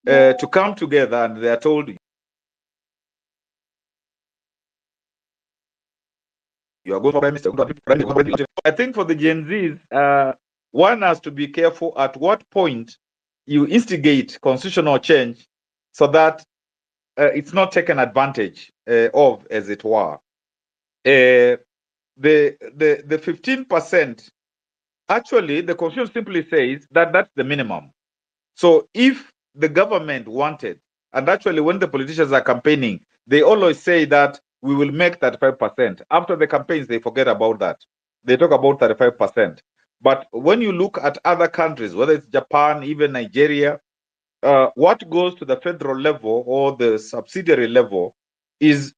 [SPEAKER 24] to come together, and they are told you are going for prime minister. I think for the Gen Zs, one has to be careful at what point you instigate constitutional change so that it's not taken advantage of, as it were. The 15%, actually, the constitution simply says that that's the minimum. So if the government wanted, and actually when the politicians are campaigning, they always say that we will make 35%. After the campaigns, they forget about that. They talk about 35%. But when you look at other countries, whether it's Japan, even Nigeria, what goes to the federal level or the subsidiary level is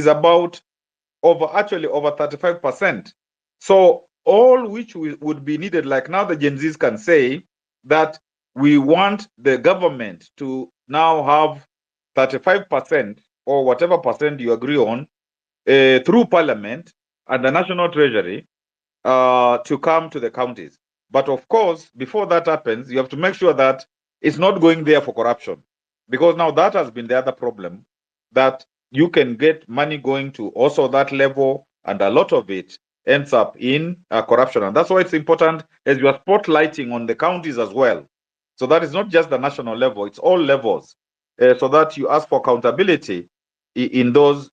[SPEAKER 24] about over 35%. So all which would be needed, like now the Gen Zs can say that we want the government to now have 35% or whatever percent you agree on through parliament and the national treasury to come to the counties. But of course, before that happens, you have to make sure that it's not going there for corruption. Because now that has been the other problem, that you can get money going to also that level, and a lot of it ends up in corruption. And that's why it's important as you are spotlighting on the counties as well. So that is not just the national level, it's all levels. So that you ask for accountability in both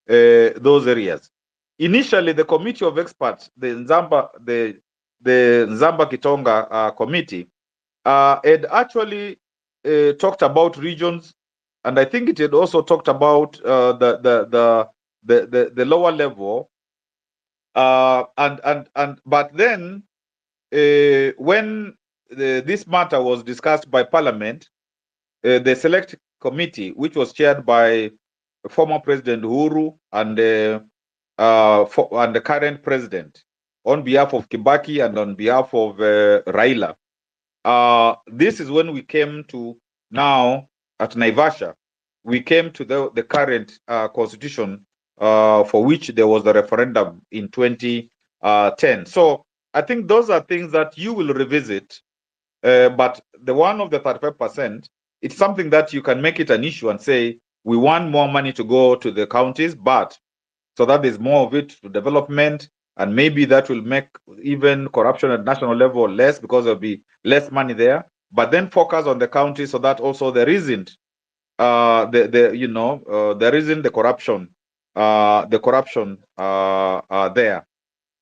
[SPEAKER 24] those areas. Initially, the committee of experts, the Nzamba Kitonga committee, had actually talked about regions, and I think it had also talked about the lower level. But then when this matter was discussed by Parliament, the select committee, which was chaired by former President Uhuru and the current president, on behalf of Kibaki and on behalf of Raila, this is when we came to now at Naivasha, we came to the current constitution for which there was a referendum in 2010. So I think those are things that you will revisit, but the one of the 35%, it's something that you can make it an issue and say, we want more money to go to the counties, but so that there's more of it to development, and maybe that will make even corruption at national level less because there'll be less money there. But then focus on the county so that also there isn't there isn't the corruption there.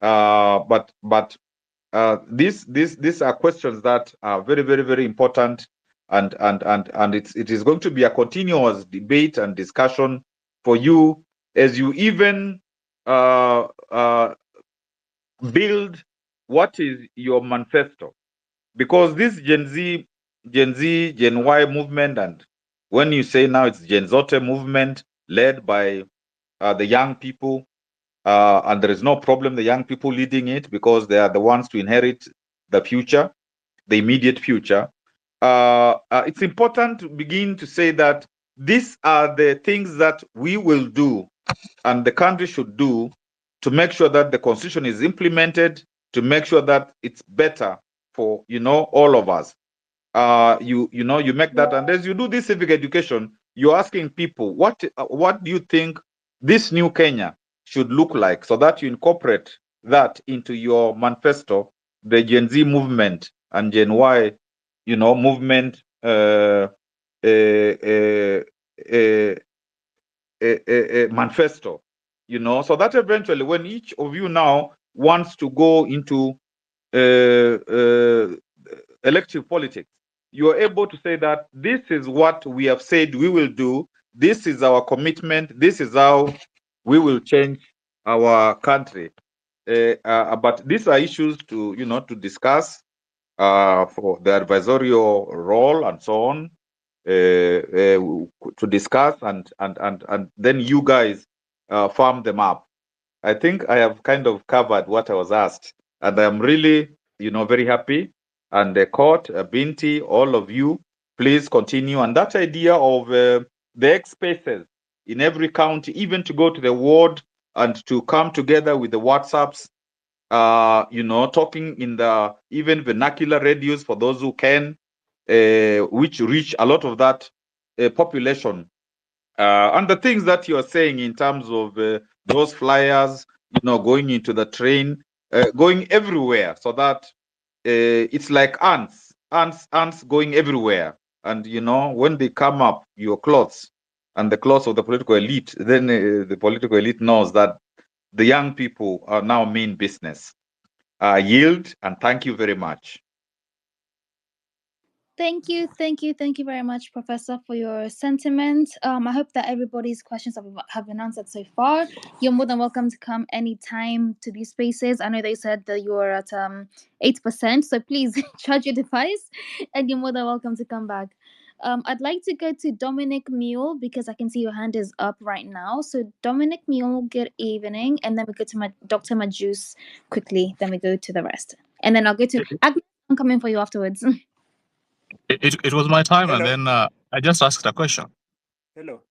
[SPEAKER 24] But these are questions that are very, very, very important, and it is going to be a continuous debate and discussion for you as you even build what is your manifesto, because this Gen Y movement, and when you say now it's Gen Zote movement led by the young people, and there is no problem the young people leading it because they are the ones to inherit the future, the immediate future. It's important to begin to say that these are the things that we will do and the country should do to make sure that the constitution is implemented, to make sure that it's better for all of us. You make that, and as you do this civic education, you're asking people what do you think this new Kenya should look like, so that you incorporate that into your manifesto, the Gen Z movement and Gen Y, movement manifesto, so that eventually when each of you now wants to go into elective politics, you are able to say that this is what we have said we will do, this is our commitment, this is how we will change our country. But these are issues to to discuss for the advisorial role and so on. to discuss, and then you guys farm them up. I think I have kind of covered what I was asked, and I'm really, very happy. And the court, Binti, all of you, please continue. And that idea of the X spaces in every county, even to go to the ward and to come together with the WhatsApps, talking in the even vernacular radios for those who can, which reach a lot of that population. And the things that you're saying in terms of those flyers, going into the train, going everywhere, so that it's like ants going everywhere. And when they come up your clothes and the clothes of the political elite, then the political elite knows that the young people are now mean business. Yield, and thank you very much.
[SPEAKER 1] Thank you very much, Professor, for your sentiment. I hope that everybody's questions have been answered so far. You're more than welcome to come anytime to these spaces. I know they said that you are at 8%, so please charge your device, and you're more than welcome to come back. I'd like to go to Dominic Mule because I can see your hand is up right now. So Dominic Mule, good evening, and then we go to Dr. Majus quickly. Then we go to the rest, and then I'll go to Agnes. I'm coming for you afterwards.
[SPEAKER 15] It was my time,
[SPEAKER 9] Hello.
[SPEAKER 15] and then I just asked a question.
[SPEAKER 9] Hello,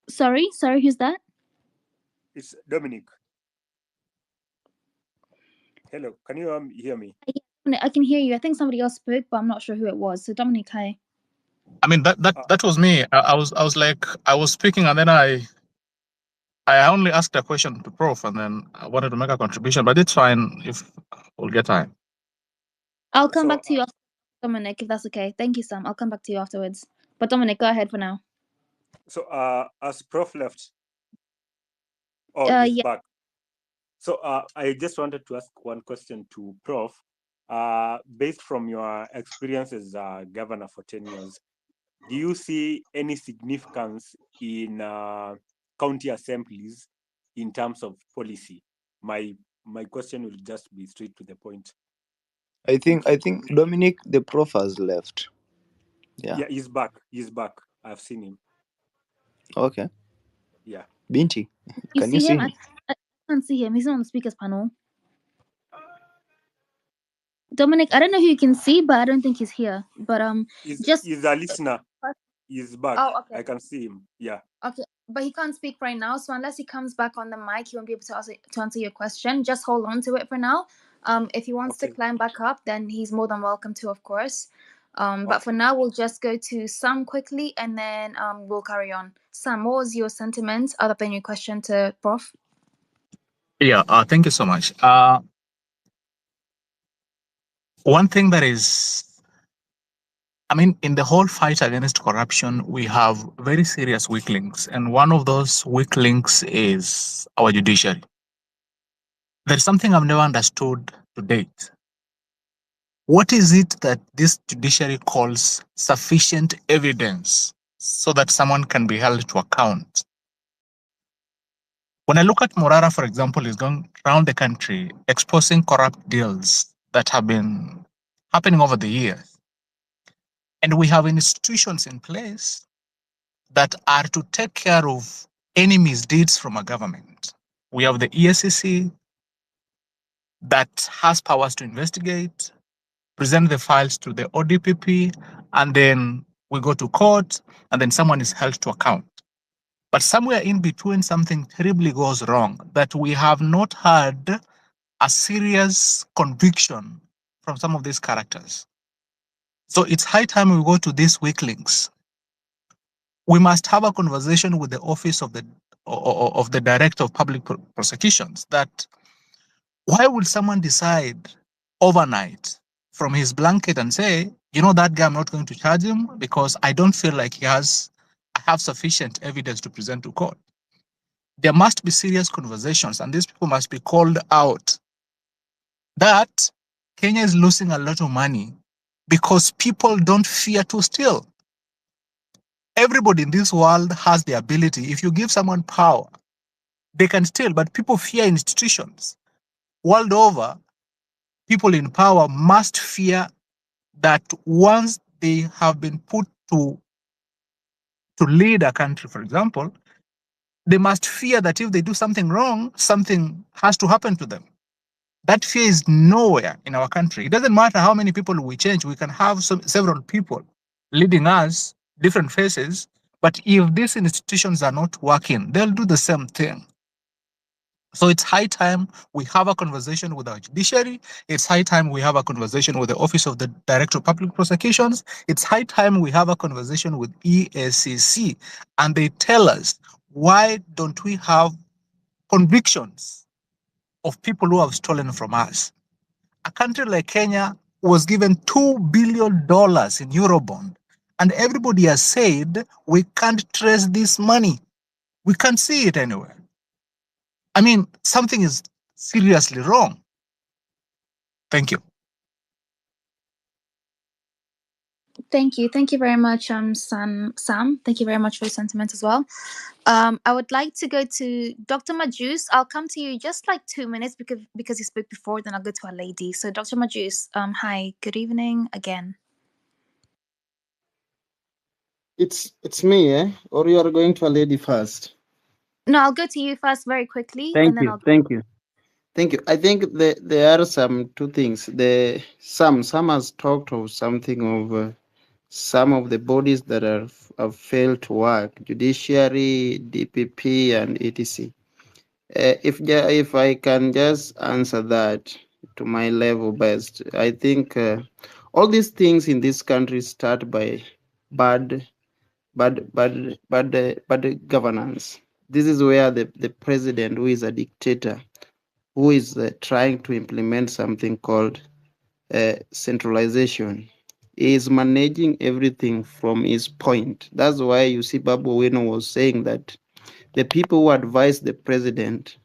[SPEAKER 1] Sorry, who's that?
[SPEAKER 9] it's Dominic. Hello, can you hear me?
[SPEAKER 1] I can hear you. I think somebody else spoke, but I'm not sure who it was. So Dominic, hi.
[SPEAKER 15] I mean that was me. I was speaking, and then I only asked a question to Prof, and then I wanted to make a contribution, but it's fine if we'll get time.
[SPEAKER 1] I'll come back to you after, Dominic, if that's okay. Thank you, Sam. I'll come back to you afterwards. But Dominic, go ahead for now.
[SPEAKER 9] So as Prof left, he's
[SPEAKER 1] yeah.
[SPEAKER 9] back. So I just wanted to ask one question to Prof. Based from your experience as governor for 10 years, do you see any significance in county assemblies in terms of policy? My question will just be straight to the point.
[SPEAKER 2] I think Dominic, the Prof has left.
[SPEAKER 9] Yeah, he's back. I've seen him.
[SPEAKER 2] Okay.
[SPEAKER 9] Yeah.
[SPEAKER 2] Binti,
[SPEAKER 1] can you see him? I can't see him. He's not on the speakers panel. Dominic, I don't know who you can see, but I don't think he's here. But
[SPEAKER 9] he's a listener. He's back.
[SPEAKER 1] Oh, okay.
[SPEAKER 9] I can see him. Yeah.
[SPEAKER 1] Okay, but he can't speak right now. So unless he comes back on the mic, he won't be able to answer your question. Just hold on to it for now. If he wants to climb back up, then he's more than welcome to, of course. But for now, we'll just go to Sam quickly, and then we'll carry on. Sam, what was your sentiment other than your question to Prof?
[SPEAKER 15] Yeah, thank you so much. One thing that is, in the whole fight against corruption, we have very serious weak links. And one of those weak links is our judiciary. There's something I've never understood to date. What is it that this judiciary calls sufficient evidence so that someone can be held to account? When I look at Morara, for example, is going around the country exposing corrupt deals that have been happening over the years. And we have institutions in place that are to take care of any misdeeds from a government. We have the ESCC that has powers to investigate, present the files to the ODPP, and then we go to court, and then someone is held to account. But somewhere in between, something terribly goes wrong, that we have not had a serious conviction from some of these characters. So it's high time we go to these weak links. We must have a conversation with the office of the Director of Public Prosecutions that why would someone decide overnight from his blanket and say, that guy, I'm not going to charge him because I don't feel like I have sufficient evidence to present to court. There must be serious conversations, and these people must be called out that Kenya is losing a lot of money because people don't fear to steal. Everybody in this world has the ability. If you give someone power, they can steal, but people fear institutions. World over, people in power must fear that once they have been put to lead a country, for example, they must fear that if they do something wrong, something has to happen to them. That fear is nowhere in our country. It doesn't matter how many people we change. We can have several people leading us, different faces, but if these institutions are not working, they'll do the same thing. So it's high time we have a conversation with our judiciary. It's high time we have a conversation with the Office of the Director of Public Prosecutions. It's high time we have a conversation with EACC, and they tell us, why don't we have convictions of people who have stolen from us? A country like Kenya was given $2 billion in Eurobond, and everybody has said we can't trace this money. We can't see it anywhere. I mean, something is seriously wrong. Thank you.
[SPEAKER 1] Thank you. Thank you very much, Sam. Thank you very much for your sentiment as well. I would like to go to Dr. Majus. I'll come to you just like 2 minutes because you spoke before, then I'll go to a lady. So Dr. Majus, hi, good evening again.
[SPEAKER 16] It's me, eh? Or you are going to a lady first?
[SPEAKER 1] No, I'll go to you first very quickly.
[SPEAKER 16] Thank
[SPEAKER 1] And then
[SPEAKER 16] you. Thank you. I think there are some two things. Some has talked of something of some of the bodies that have failed to work: judiciary, DPP, and etc. If I can just answer that to my level best, I think all these things in this country start by bad governance. This is where the president, who is a dictator, who is trying to implement something called centralization, is managing everything from his point. That's why you see Babu Wino was saying that the people who advise the president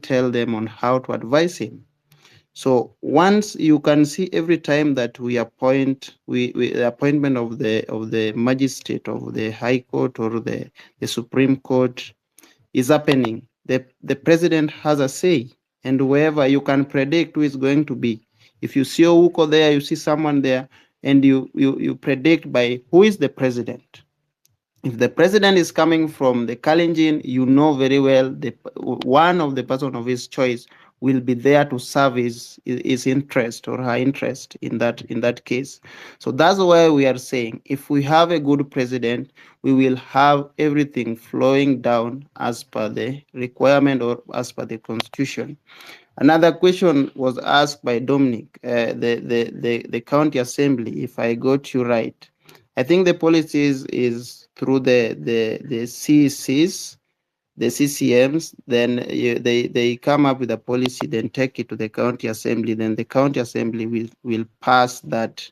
[SPEAKER 16] tell them on how to advise him. So once you can see every time that we appoint, the appointment of the magistrate of the High Court or the Supreme Court is happening, the president has a say, and whoever you can predict who is going to be. If you see Ouko there, you see someone there, and you predict by who is the president. If the president is coming from the Kalenjin, you know very well one of the person of his choice will be there to serve his interest or her interest in that case. So that's why we are saying, if we have a good president, we will have everything flowing down as per the requirement or as per the constitution. Another question was asked by Dominic, the county assembly, if I got you right. I think the policies is through the CCs, the CCMs, then they come up with a policy, then take it to the county assembly, then the county assembly will pass that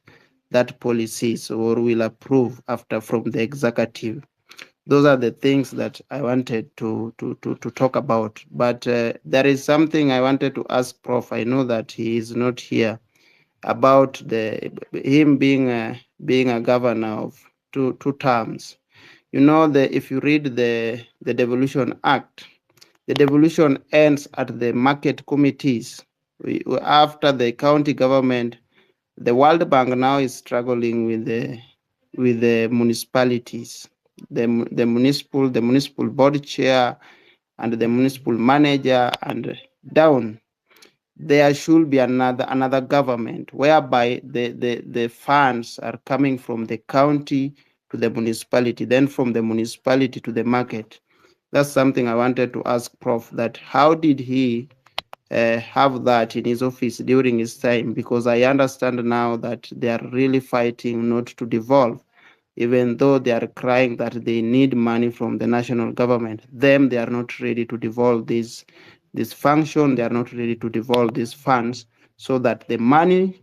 [SPEAKER 16] policies or will approve after from the executive. Those are the things that I wanted to talk about. But there is something I wanted to ask Prof. I know that he is not here, about him being a governor of two terms. You know, if you read the Devolution Act, the devolution ends at the market committees. After the county government, the World Bank now is struggling with the municipalities, the municipal board chair and the municipal manager, and down. There should be another government whereby the funds are coming from the county to the municipality, then from the municipality to the market. That's something I wanted to ask Prof, that how did he have that in his office during his time? Because I understand now that they are really fighting not to devolve, even though they are crying that they need money from the national government. They are not ready to devolve this function. They are not ready to devolve these funds so that the money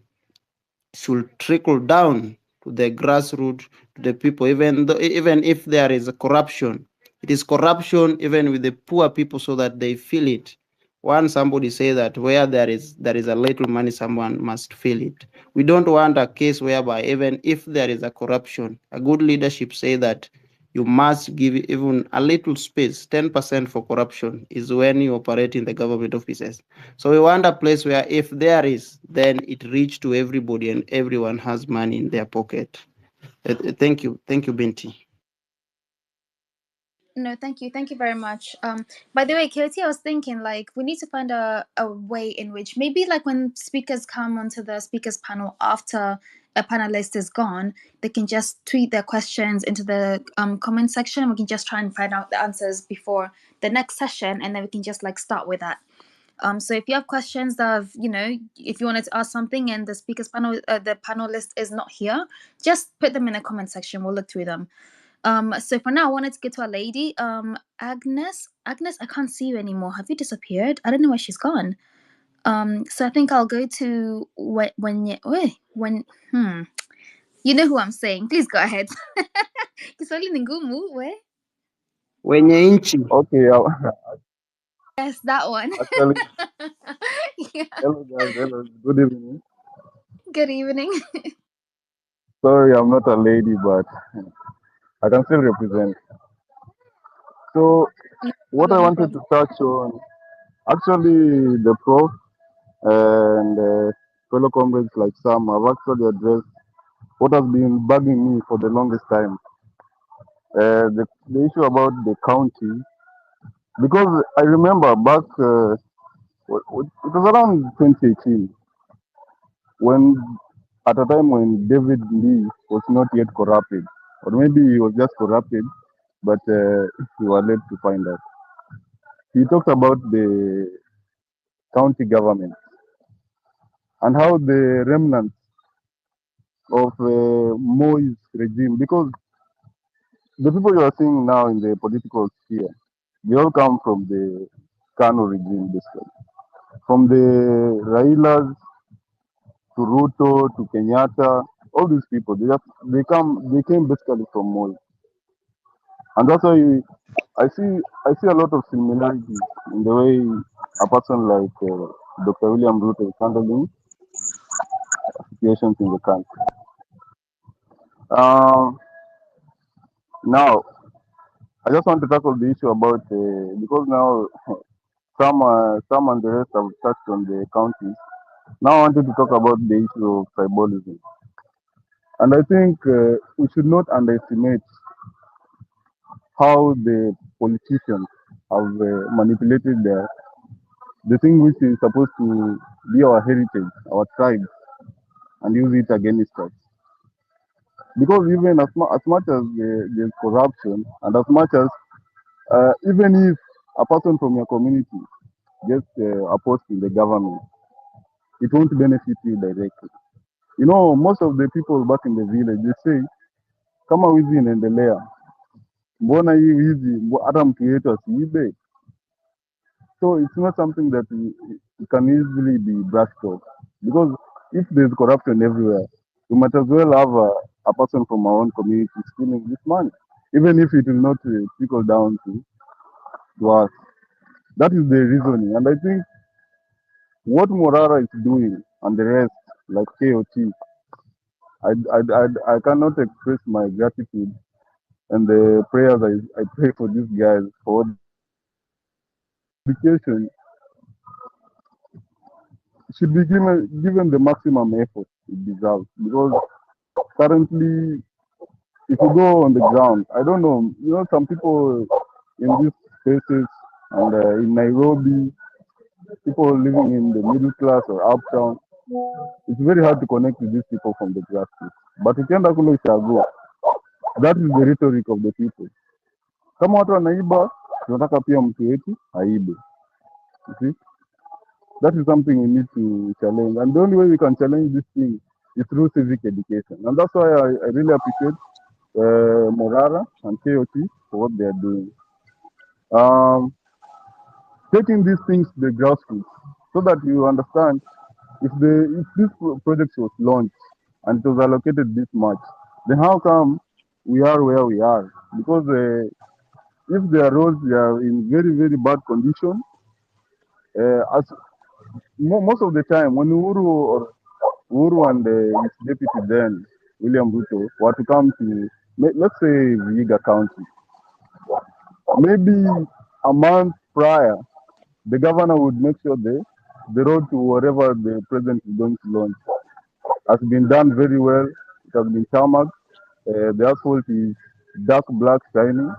[SPEAKER 16] should trickle down to the grassroots, to the people, even if there is a corruption. It is corruption even with the poor people, so that they feel it. Once somebody say that where there is a little money, someone must feel it. We don't want a case whereby even if there is a corruption, a good leadership say that you must give even a little space. 10% for corruption is when you operate in the government offices. So we want a place where if there is, then it reach to everybody and everyone has money in their pocket. Thank you, Binti.
[SPEAKER 1] No, thank you very much. By the way, Kirti, I was thinking like we need to find a way in which maybe like when speakers come onto the speakers panel after a panelist is gone, they can just tweet their questions into the comment section. We can just try and find out the answers before the next session, and then we can just like start with that. So if you have questions that have, if you wanted to ask something and the speakers panel, the panelist is not here, just put them in the comment section. We'll look through them. So for now, I wanted to get to a lady. Agnes, I can't see you anymore. Have you disappeared? I don't know where she's gone. So I think I'll go to you know who I'm saying. Please go ahead. Kiswahili ni ngumu, we.
[SPEAKER 16] Wenye nchi.
[SPEAKER 24] Okay,
[SPEAKER 1] Yes, that one.
[SPEAKER 24] actually,
[SPEAKER 1] Yeah.
[SPEAKER 24] hello guys, hello, good evening.
[SPEAKER 1] Good evening.
[SPEAKER 24] Sorry, I'm not a lady, but I can still represent. So,
[SPEAKER 1] No
[SPEAKER 24] what I
[SPEAKER 1] problem, no
[SPEAKER 24] wanted
[SPEAKER 1] problem.
[SPEAKER 24] to touch on, actually, the prof and fellow comrades like Sam have actually addressed what has been bugging me for the longest time. The issue about the county, because I remember back, it was around 2018, when at a time when David Lee was not yet corrupted, or maybe he was just corrupted, but we were led to find out. He talked about the county government and how the remnants of Moi's regime, because the people you are seeing now in the political sphere, they all come from the Kano regime, basically. From the Railas to Ruto to Kenyatta, all these people, they came basically from Moi. And that's why I see a lot of similarities in the way a person like Dr. William Ruto is handling situations in the country. Um, Now, I just want to tackle the issue about because now some and the rest have touched on the counties. Now I wanted to talk about the issue of tribalism, and I think we should not underestimate how the politicians have manipulated the thing which is supposed to be our heritage, our tribe, and use it against us. Because even as much as there's corruption, and as much as even if a person from your community gets a post in the government, it won't benefit you directly. You know, most of the people back in the village, they say, kama wizi inaendelea, mbona hii wizi, hata mtu yetu asiibe? So it's not something that can easily be brushed off. Because if there's corruption everywhere, we might as well have a person from our own community stealing this money, even if it will not trickle down to us. That is the reasoning. And I think what Morara is doing and the rest, like KOT, I cannot express my gratitude and the prayers I pray for these guys for education should be given the maximum effort it deserves. Because currently, if you go on the ground, I don't know, some people in these spaces and in Nairobi, people living in the middle class or uptown, it's very hard to connect with these people from the grassroots. But ukienda kule ushago, that is the rhetoric of the people. Kama watu wanaiba, tunataka pia mtu wetu aibe. You see? That is something we need to challenge. And the only way we can challenge this thing is through civic education. And that's why I really appreciate Morara and KOT for what they are doing. Taking these things to the grassroots so that you understand if this project was launched and it was allocated this much, then how come we are where we are? Because if their roads are in very, very bad condition, as most of the time when Uhuru and his deputy then, William Ruto, were to come to, let's say, Vihiga County, maybe a month prior, the governor would make sure the road to wherever the president is going to launch has been done very well. It has been tarmac.
[SPEAKER 12] The asphalt is dark black shining.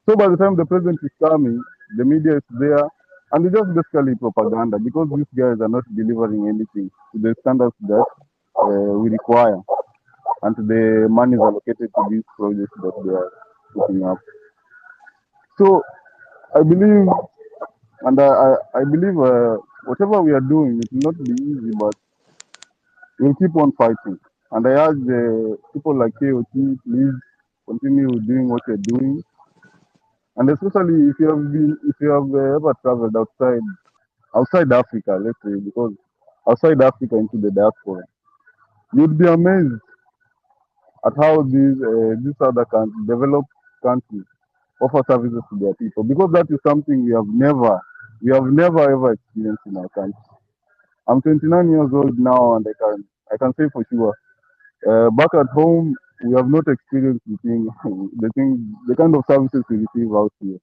[SPEAKER 12] So by the time the president is coming, the media is there, and it's just basically propaganda because these guys are not delivering anything to the standards that we require, and the money is allocated to these projects that they are putting up. So I believe, and I believe whatever we are doing, it will not be easy, but we'll keep on fighting. And I urge people like KOT, please continue doing what you're doing. And especially if you have ever traveled outside Africa, let's say, because outside Africa into the diaspora, you'd be amazed at how these other countries, developed countries, offer services to their people, because that is something we have never ever experienced in our country. I'm 29 years old now, and I can say for sure, back at home, we have not experienced the kind of services we receive out here.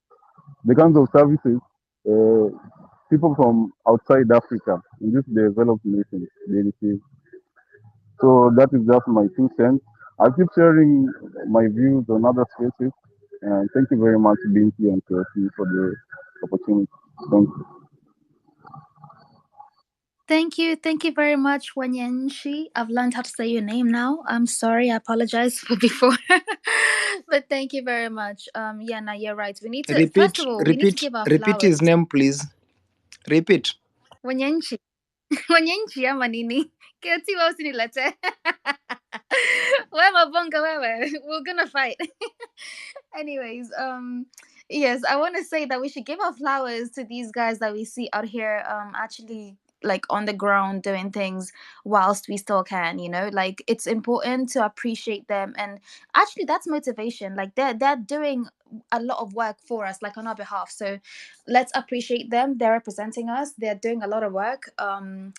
[SPEAKER 12] The kinds of services people from outside Africa in these developed nations they receive. So that is just my 2 cents. I'll keep sharing my views on other spaces. And thank you very much, Binti and Kirsty, for the opportunity. Thank you.
[SPEAKER 1] Thank you very much, Wanyanshi. I've learned how to say your name now. I'm sorry, I apologize for before, but thank you very much. Yeah, now you're right. We need to first of all we need to give our
[SPEAKER 22] Repeat his
[SPEAKER 1] flowers.
[SPEAKER 22] name, please. Repeat.
[SPEAKER 1] Wanyanshi, Wanyanshi ama nini? Keti wa usinilete. Wewe bonga wewe. We're gonna fight. Anyways, yes, I want to say that we should give our flowers to these guys that we see out here actually like on the ground doing things whilst we still can, like it's important to appreciate them. And actually that's motivation, like they're doing a lot of work for us, like on our behalf. So let's appreciate them. They're representing us, they're doing a lot of work.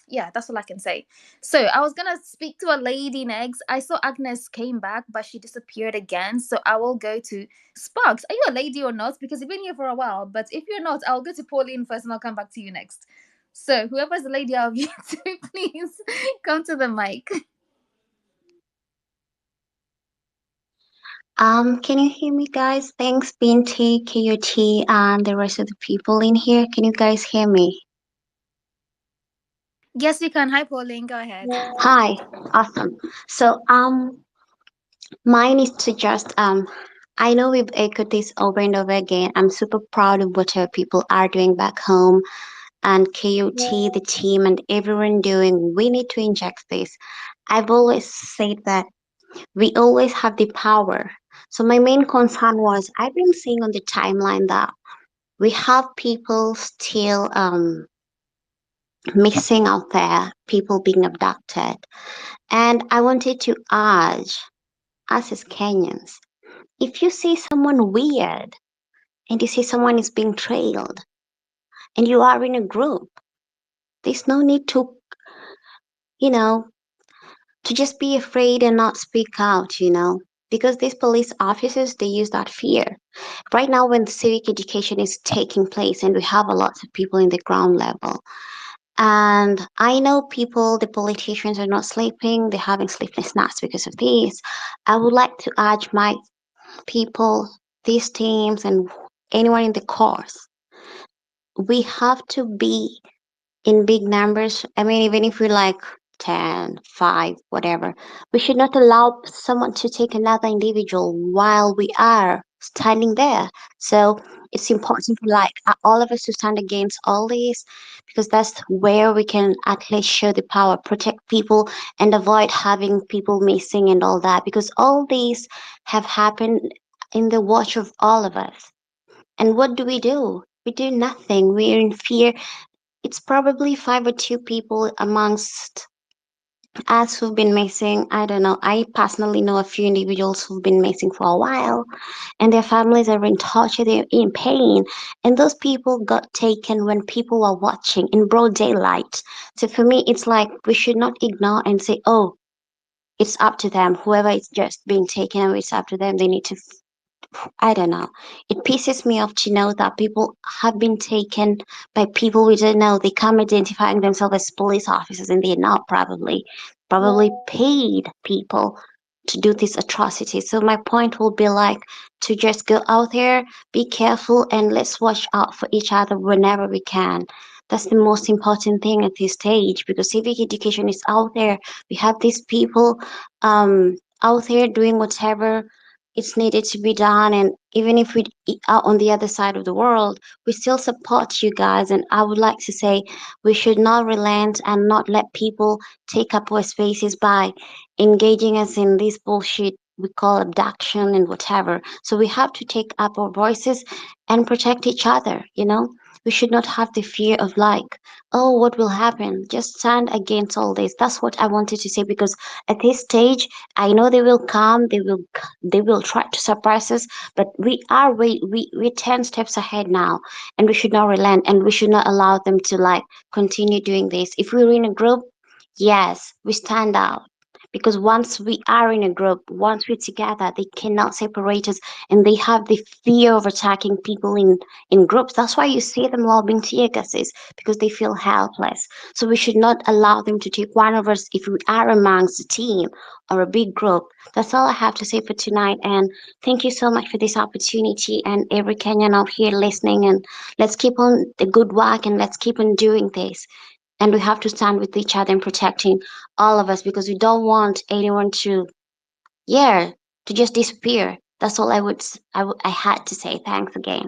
[SPEAKER 1] Yeah, that's all I can say. So I was gonna speak to a lady next. I saw Agnes came back, but she disappeared again. So I will go to Sparks. Are you a lady or not? Because you've been here for a while. But if you're not, I'll go to Pauline first and I'll come back to you next. So whoever's the lady out of you two, please come to the mic.
[SPEAKER 17] Can you hear me, guys? Thanks, Binti, KUT, and the rest of the people in here. Can you guys hear me?
[SPEAKER 1] Yes, we can. Hi, Pauline. Go ahead.
[SPEAKER 17] Hi, awesome. So, mine is to just I know we've echoed this over and over again. I'm super proud of what our people are doing back home, and KUT, the team, and everyone doing. We need to inject this. I've always said that we always have the power. So my main concern was I've been seeing on the timeline that we have people still missing out there, people being abducted. And I wanted to urge us as Kenyans, if you see someone weird and you see someone is being trailed and you are in a group, there's no need to, to just be afraid and not speak out, because these police officers, they use that fear. Right now, when the civic education is taking place and we have a lot of people in the ground level, and I know the politicians are not sleeping, they're having sleepless nights because of this. I would like to urge my people, these teams, and anyone in the course, we have to be in big numbers. I mean, even if we're like 10, 5, whatever, we should not allow someone to take another individual while we are standing there. So it's important for all of us to stand against all this, because that's where we can at least show the power, protect people, and avoid having people missing and all that, because all these have happened in the watch of all of us. And what do? We do nothing. We're in fear. It's probably 5 or 2 people amongst us who've been missing. I don't know. I personally know a few individuals who've been missing for a while, and their families are in torture, they're in pain. And those people got taken when people were watching in broad daylight. So for me, it's like we should not ignore and say, oh, it's up to them. Whoever is just being taken away, it's up to them. They need to I don't know. It pisses me off to know that people have been taken by people we don't know. They come identifying themselves as police officers and they're not, probably paid people to do these atrocities. So my point will be like to just go out there, be careful, and let's watch out for each other whenever we can. That's the most important thing at this stage, because civic education is out there. We have these people out there doing whatever it's needed to be done, and even if we are on the other side of the world, we still support you guys. And I would like to say we should not relent and not let people take up our spaces by engaging us in this bullshit we call abduction and whatever. So we have to take up our voices and protect each other, you know? We should not have the fear of like, oh, what will happen? Just stand against all this. That's what I wanted to say, because at this stage, I know they will come, they will try to suppress us, but we're 10 steps ahead now, and we should not relent, and we should not allow them to like continue doing this. If we're in a group, yes, we stand out. Because once we are in a group, once we're together, they cannot separate us, and they have the fear of attacking people in groups. That's why you see them lobbing tear gases, because they feel helpless. So we should not allow them to take one of us if we are amongst a team or a big group. That's all I have to say for tonight. And thank you so much for this opportunity, and every Kenyan out here listening. And let's keep on the good work, and let's keep on doing this. And we have to stand with each other and protecting all of us, because we don't want anyone to, yeah, to just disappear. That's all I had to say. Thanks again.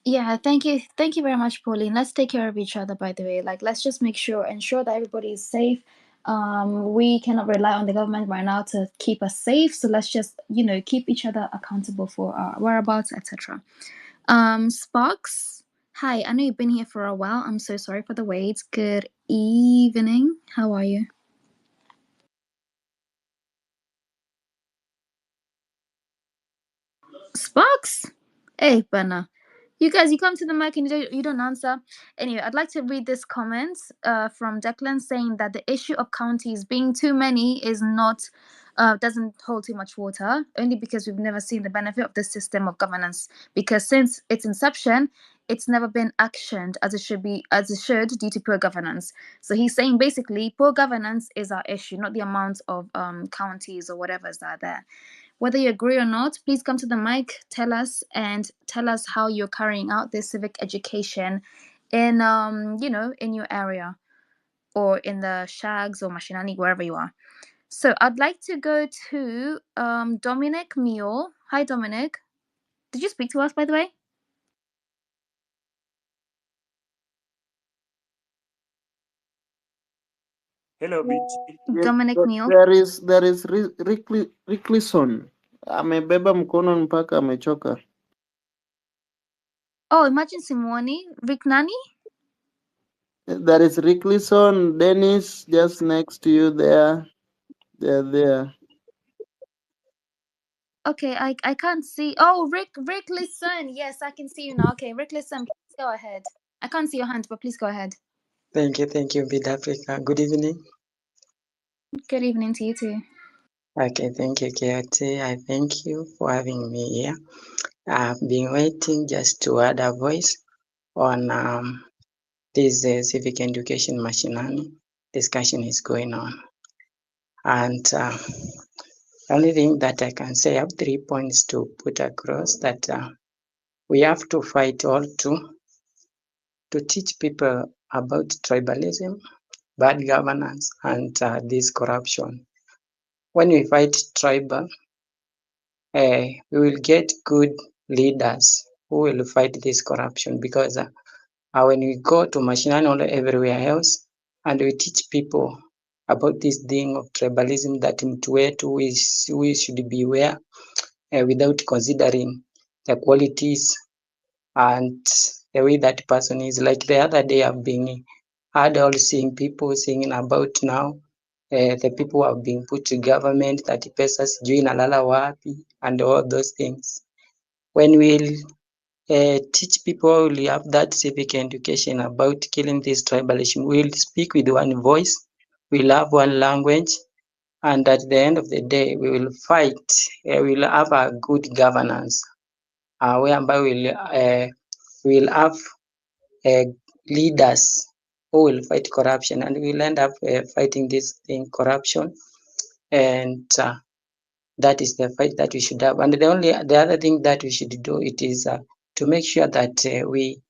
[SPEAKER 1] Yeah, thank you very much, Pauline. Let's take care of each other, by the way. Like, let's just ensure that everybody is safe. We cannot rely on the government right now to keep us safe, so let's just, keep each other accountable for our whereabouts, etc. Sparks, hi, I know you've been here for a while. I'm so sorry for the wait. Good evening. How are you? Sparks? Hey, Bana. You guys, you come to the mic and you don't answer. Anyway, I'd like to read this comment from Declan, saying that the issue of counties being too many is not doesn't hold too much water, only because we've never seen the benefit of this system of governance. Because since its inception, it's never been actioned as it should due to poor governance. So he's saying basically poor governance is our issue, not the amount of counties or whatever's that are there. Whether you agree or not, please come to the mic, tell us how you're carrying out this civic education in in your area, or in the shags or mashinani, wherever you are. So I'd like to go to Dominic Mule. Hi, Dominic. Did you speak to us, by the way?
[SPEAKER 9] Hello, BG.
[SPEAKER 1] Dominic Mule.
[SPEAKER 16] There is Ricklison amebeba mkono mpaka amechoka.
[SPEAKER 1] Oh, emergency Mwani. Rick Nani?
[SPEAKER 16] There is Ricklison, Dennis, just next to you there. They're there.
[SPEAKER 1] Okay, I can't see. Oh, Rick Listen. Yes, I can see you now. Okay, Rick Listen, please go ahead. I can't see your hand, but please go ahead.
[SPEAKER 3] Thank you, Bid Africa. Good evening.
[SPEAKER 1] Good evening to you too.
[SPEAKER 3] Okay, thank you, KOT. I thank you for having me here. I've been waiting just to add a voice on this civic education machinani discussion is going on. And the only thing that I can say, I have 3 points to put across, that we have to fight all to teach people about tribalism, bad governance, and this corruption. When we fight tribal, we will get good leaders who will fight this corruption, because when we go to mashinani or everywhere else and we teach people about this thing of tribalism, that mtu wetu we should be where without considering the qualities and the way that person is. Like the other day, I've been heard all seeing people singing about now the people who have been put to government, that pesa sijui inalala wapi and all those things. When we'll teach people, we have that civic education about killing this tribalism, we'll speak with one voice, we'll have one language, and at the end of the day, we will fight. We'll have a good governance, whereby we'll have leaders who will fight corruption, and we'll end up fighting this thing, corruption, and that is the fight that we should have. And the other thing that we should do, it is to make sure that we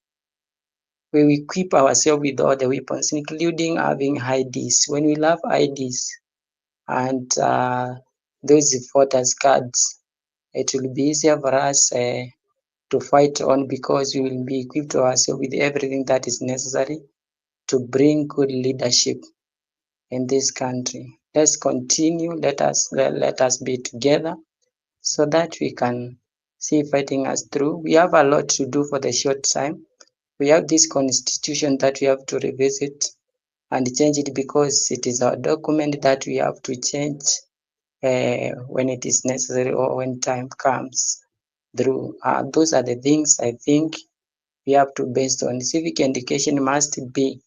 [SPEAKER 3] equip ourselves with all the weapons, including having IDs. When we have IDs and those voters cards, it will be easier for us to fight on, because we will be equipped ourselves with everything that is necessary to bring good leadership in this country. Let's continue. Let us be together so that we can see fighting us through. We have a lot to do for the short time. We have this constitution that we have to revisit and change it, because it is our document that we have to change when it is necessary or when time comes through. Those are the things I think we have to based on. Civic education must be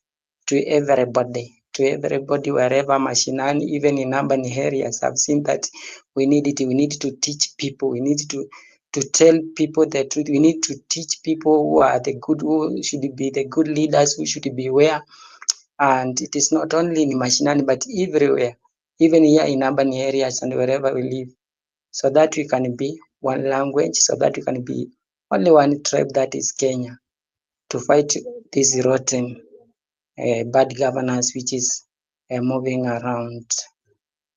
[SPEAKER 3] to everybody, wherever mashinani, even in urban areas. I've seen that we need it. We need to teach people. We need to tell people the truth. We need to teach people who are the good, who should be the good leaders, who should be where. And it is not only in mashinani, but everywhere, even here in urban areas and wherever we live, so that we can be one language, so that we can be only one tribe, that is Kenya, to fight this rotten bad governance which is moving around.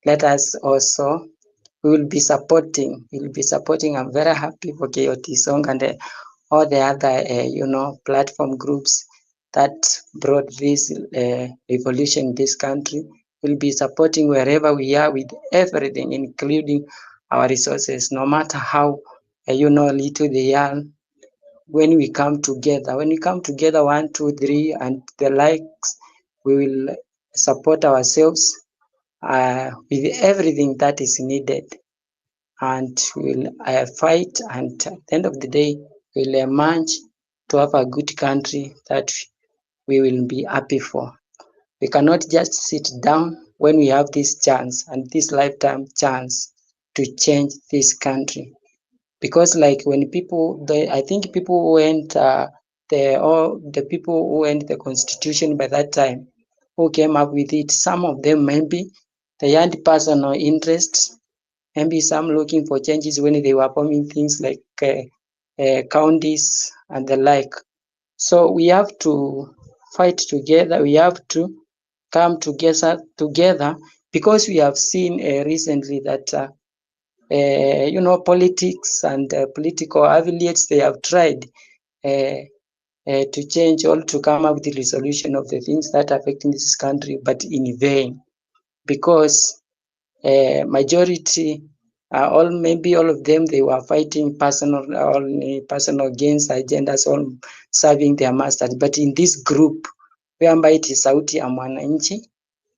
[SPEAKER 3] Let us also, we will be supporting. I'm very happy for KOT Song and all the other platform groups that brought this revolution in this country. We'll be supporting wherever we are with everything, including our resources, no matter how little they are. When we come together, 1, 2, 3 and the likes, we will support ourselves with everything that is needed, and we'll fight, and at the end of the day we'll emerge to have a good country that we will be happy for. We cannot just sit down when we have this chance, and this lifetime chance, to change this country. Because like when people, I think people who went the people who went the constitution by that time, who came up with it, some of them maybe they had personal interests, maybe some looking for changes when they were forming things like counties and the like. So we have to fight together. We have to come together, because we have seen recently that politics and political affiliates, they have tried to change or to come up with the resolution of the things that are affecting this country, but in vain, because majority, all of them, they were fighting personal gains, agendas, all serving their masters. But in this group, whereby it is Sauti ya Mwananchi,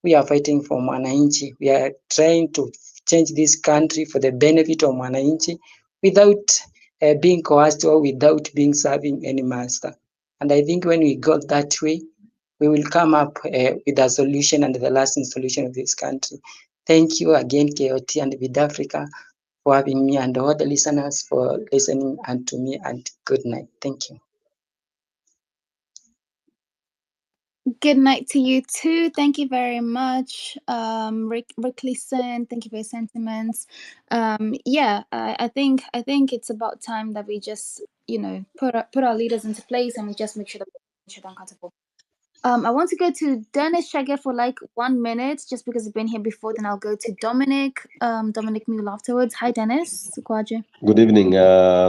[SPEAKER 3] we are fighting for Mwananchi. We are trying to change this country for the benefit of Mwananchi, without being coerced or without being serving any master. And I think when we got that way, we will come up with a solution and the lasting solution of this country. Thank you again, KOT and Vidafrica, for having me, and all the listeners for listening unto me, and good night. Thank you.
[SPEAKER 1] Good night to you too. Thank you very much, Rick Leeson. Thank you for your sentiments. I think it's about time that we just put our leaders into place, and we just make sure that we're accountable. I want to go to Dennis Shagger for like 1 minute, just because he's been here before. Then I'll go to Dominic Mule afterwards. Hi, Dennis. Kwaje.
[SPEAKER 11] Good evening.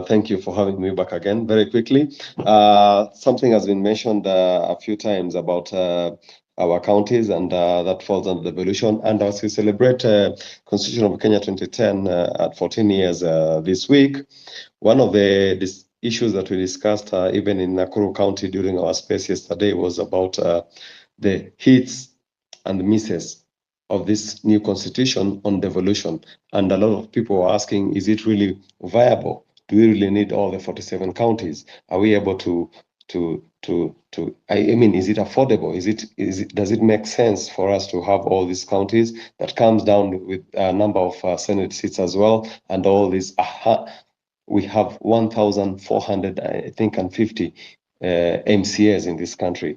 [SPEAKER 11] Thank you for having me back again. Very quickly, something has been mentioned a few times about our counties, and that falls under devolution. And as we celebrate Constitution of Kenya 2010 at 14 years this week, one of the issues that we discussed even in Nakuru County during our space yesterday was about the hits and misses of this new constitution on devolution. And a lot of people are asking, is it really viable? Do we really need all the 47 counties? Are we able I mean, is it affordable? Does it make sense for us to have all these counties? That comes down with a number of Senate seats as well, and all these. We have 1,400, I think, and 50 MCAs in this country.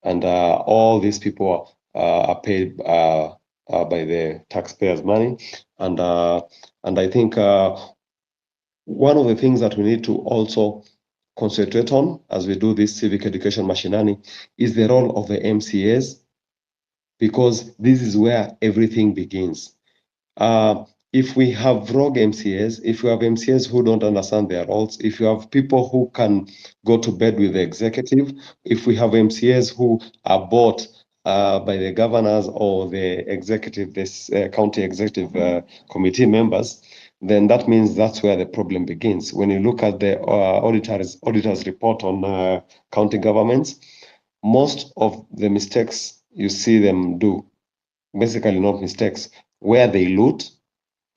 [SPEAKER 11] and all these people are paid by the taxpayers' money, and I think one of the things that we need to also concentrate on as we do this civic education machinani is the role of the MCAs, because this is where everything begins. If we have rogue MCAs, if you have MCAs who don't understand their roles, if you have people who can go to bed with the executive, if we have MCAs who are bought by the governors or the executive, this county executive committee members, then that means that's where the problem begins. When you look at the auditor's report on county governments, most of the mistakes you see them do, basically not mistakes, where they loot,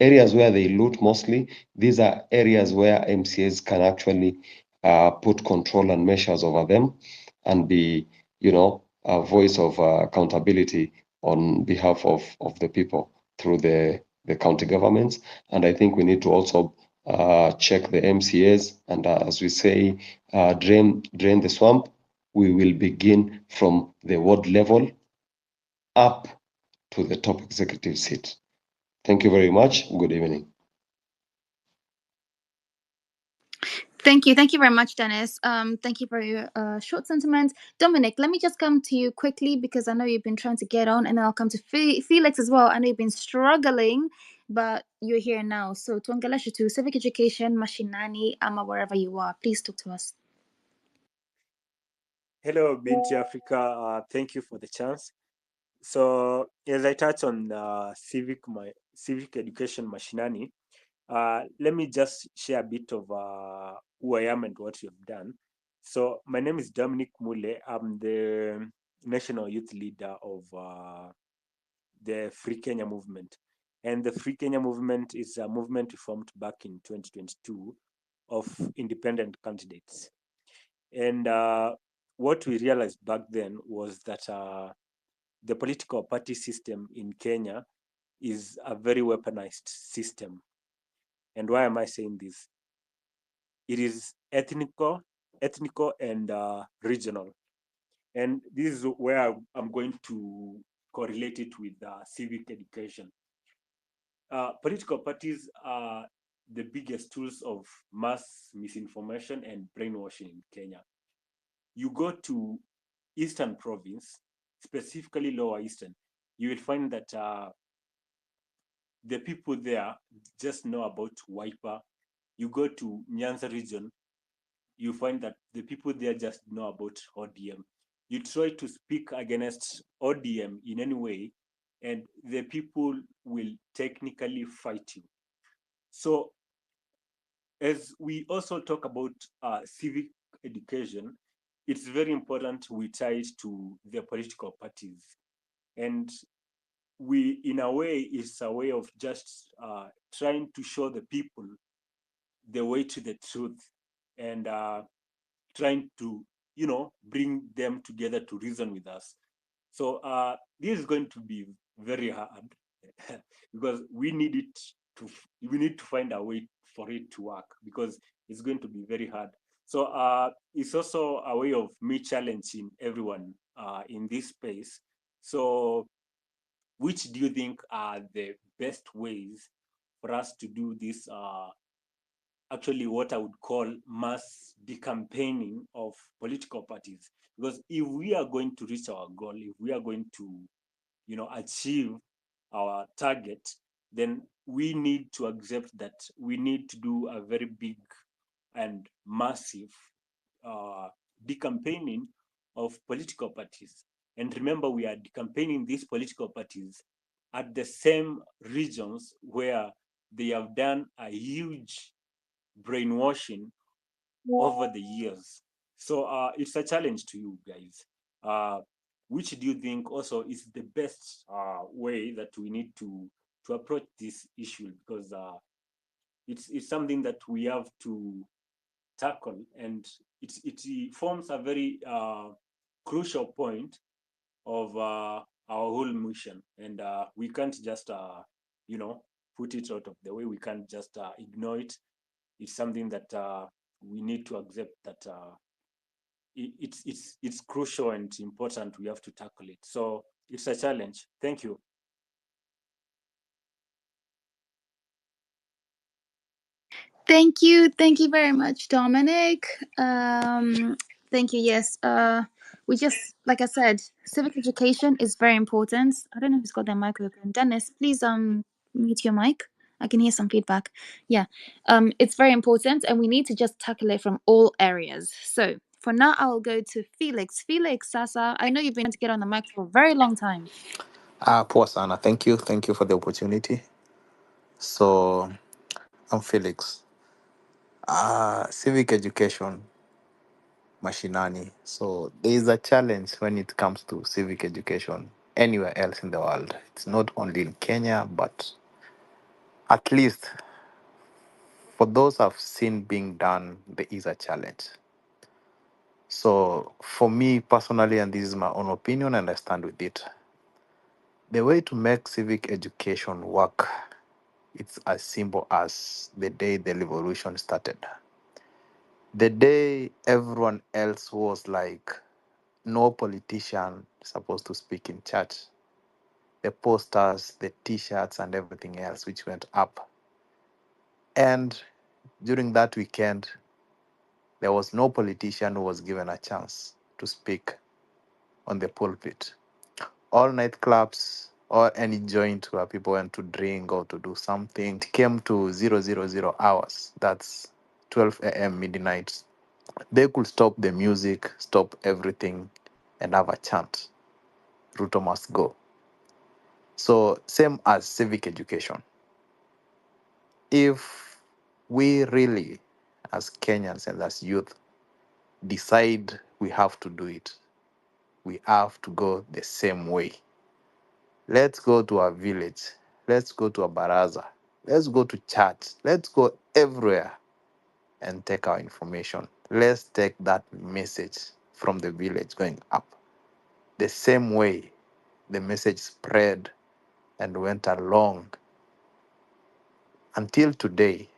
[SPEAKER 11] areas where they loot mostly, these are areas where MCAs can actually put control and measures over them and be, a voice of accountability on behalf of the people through the county governments. And I think we need to also check the MCAs and, as we say, drain the swamp. We will begin from the ward level up to the top executive seat. Thank you very much. Good evening.
[SPEAKER 1] Thank you very much, Dennis. Thank you for your short sentiment. Dominic, let me just come to you quickly because I know you've been trying to get on, and then I'll come to Felix as well. I know you've been struggling, but you're here now. So tuongeleshe to civic education, mashinani, ama wherever you are. Please talk to us.
[SPEAKER 9] Hello, Binti Africa. Thank you for the chance. So as I touch on civic education mashinani, let me just share a bit of who I am and what we have done. So my name is Dominic Mule. I'm the national youth leader of the Free Kenya movement. And the Free Kenya movement is a movement formed back in 2022 of independent candidates. And what we realized back then was that the political party system in Kenya is a very weaponized system. And why am I saying this? It is ethnical and regional. And this is where I'm going to correlate it with civic education. Political parties are the biggest tools of mass misinformation and brainwashing in Kenya. You go to Eastern Province, specifically Lower Eastern, you will find that the people there just know about Wiper. You go to Nyanza region, you find that the people there just know about ODM. You try to speak against ODM in any way, and the people will technically fight you. So, as we also talk about civic education, it's very important we tie it to the political parties. And we, in a way, it's a way of just trying to show the people the way to the truth and trying to, bring them together to reason with us. So this is going to be very hard because we need to find a way for it to work because it's going to be very hard. So it's also a way of me challenging everyone in this space. So which do you think are the best ways for us to do this actually what I would call mass decampaigning of political parties? Because if we are going to reach our goal, if we are going to, achieve our target, then we need to accept that we need to do a very big and massive decampaigning of political parties. And remember, we are decampaigning these political parties at the same regions where they have done a huge brainwashing over the years. So it's a challenge to you guys. Which do you think also is the best way that we need to approach this issue? Because it's something that we have to tackle, and it forms a very crucial point of our whole mission, and we can't just put it out of the way. We can't just ignore it. It's something that we need to accept that it's crucial and important. We have to tackle it. So it's a challenge. Thank you.
[SPEAKER 1] Thank you. Thank you very much, Dominic. Thank you. Yes. We just, like I said, civic education is very important. I don't know who's got their mic open. Dennis, please mute your mic. I can hear some feedback. Yeah. It's very important, and we need to just tackle it from all areas. So for now, I will go to Felix. Felix, Sasa, I know you've been to get on the mic for a very long time.
[SPEAKER 18] Poor Sana. Thank you. Thank you for the opportunity. So, I'm Felix. Civic education, mashinani. So, there is a challenge when it comes to civic education anywhere else in the world. It's not only in Kenya, but at least for those I've seen being done, there is a challenge. So, for me personally, and this is my own opinion, and I stand with it, the way to make civic education work, it's as simple as the day the revolution started. The day everyone else was like, no politician supposed to speak in church. The posters, the t-shirts, and everything else which went up. And during that weekend, there was no politician who was given a chance to speak on the pulpit. All nightclubs or any joint where people went to drink or to do something, it came to 000 hours. That's 12 a.m. midnight. They could stop the music, stop everything, and have a chant. Ruto must go. So, same as civic education. If we really, as Kenyans and as youth, decide we have to do it, we have to go the same way. Let's go to our village. Let's go to a baraza. Let's go to church. Let's go everywhere and take our information. Let's take that message from the village going up. The same way the message spread and went along until today,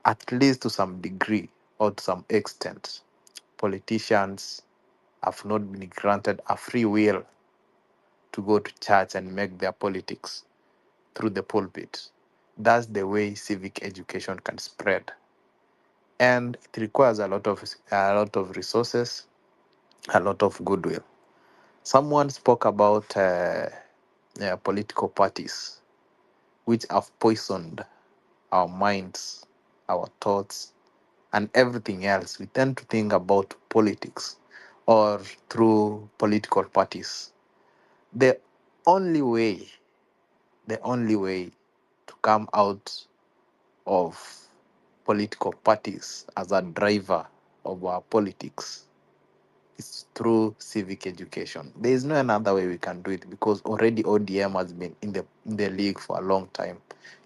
[SPEAKER 18] at least to some degree or to some extent, politicians have not been granted a free will to go to church and make their politics through the pulpit. That's the way civic education can spread. And it requires a lot of resources, a lot of goodwill. Someone spoke about political parties which have poisoned our minds, our thoughts, and everything else. We tend to think about politics or through political parties. The only way, the only way to come out of political parties as a driver of our politics is through civic education. There is no another way we can do it because already ODM has been in the league for a long time.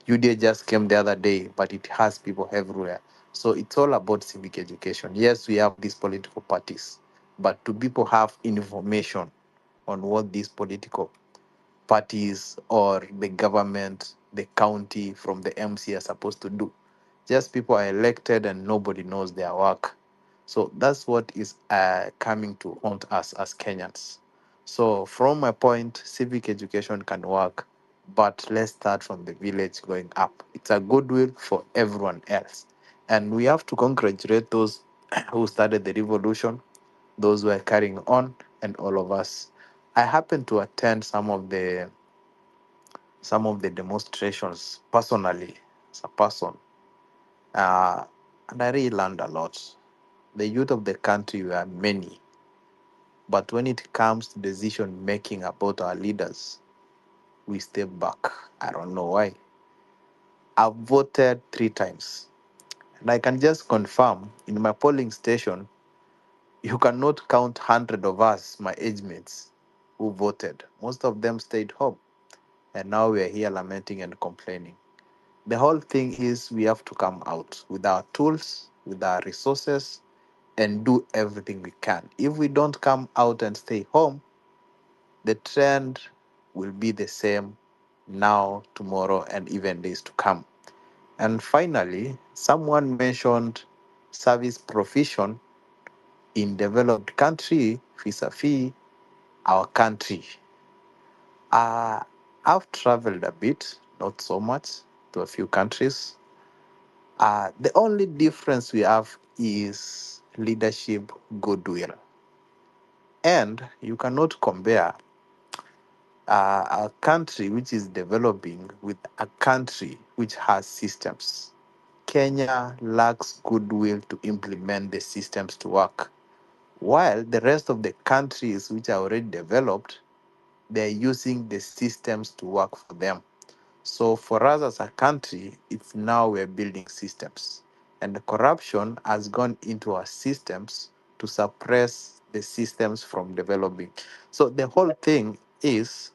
[SPEAKER 18] UDA just came the other day, but it has people everywhere. So it's all about civic education. Yes, we have these political parties, but do people have information on what these political parties or the government, the county from the MC are supposed to do? Just people are elected and nobody knows their work. So that's what is coming to haunt us as Kenyans. So from my point, civic education can work, but let's start from the village going up. It's a goodwill for everyone else. And we have to congratulate those who started the revolution, those who are carrying on, and all of us. I happened to attend some of the demonstrations personally as a person, and I really learned a lot. The youth of the country were many, but when it comes to decision making about our leaders, we step back. I don't know why. I've voted 3 times, and I can just confirm in my polling station, you cannot count 100 of us, my age mates, who voted. Most of them stayed home, and now we are here lamenting and complaining. The whole thing is we have to come out with our tools, with our resources, and do everything we can. If we don't come out and stay home, the trend will be the same now, tomorrow, and even days to come. And finally, someone mentioned service provision in developed country vis-a-vis our country. I've traveled a bit, not so much, to a few countries. The only difference we have is leadership goodwill. And you cannot compare a country which is developing with a country which has systems. Kenya lacks goodwill to implement the systems to work, while the rest of the countries which are already developed, they're using the systems to work for them. So for us as a country, it's now we're building systems. And the corruption has gone into our systems to suppress the systems from developing. So the whole thing is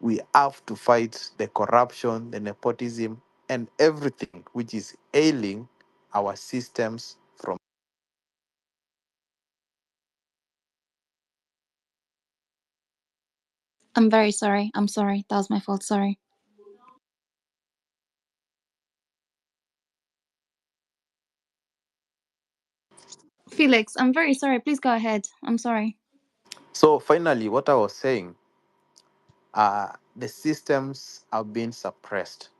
[SPEAKER 18] we have to fight the corruption, the nepotism, and everything which is ailing our systems from.
[SPEAKER 1] I'm very sorry. I'm sorry. That was my fault. Sorry. Felix, I'm very sorry. Please go ahead. I'm sorry.
[SPEAKER 18] So finally, what I was saying, the systems are being suppressed.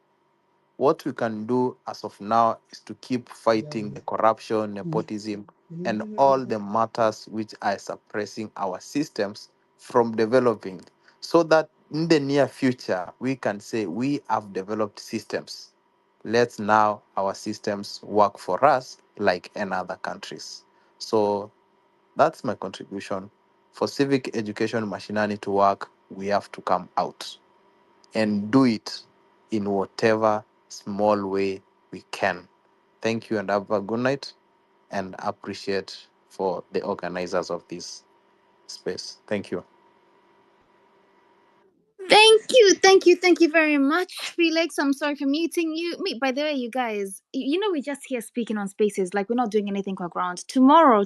[SPEAKER 18] What we can do as of now is to keep fighting the corruption, nepotism, and all the matters which are suppressing our systems from developing, so that in the near future we can say we have developed systems. Let's now our systems work for us like in other countries. So that's my contribution. For civic education machinery to work, we have to come out and do it in whatever small way we can. Thank you and have a good night, and appreciate for the organizers of this space. Thank you.
[SPEAKER 1] Thank you very much, Felix. I'm sorry for muting you. By the way, you guys, we're just here speaking on spaces, like we're not doing anything on ground. Tomorrow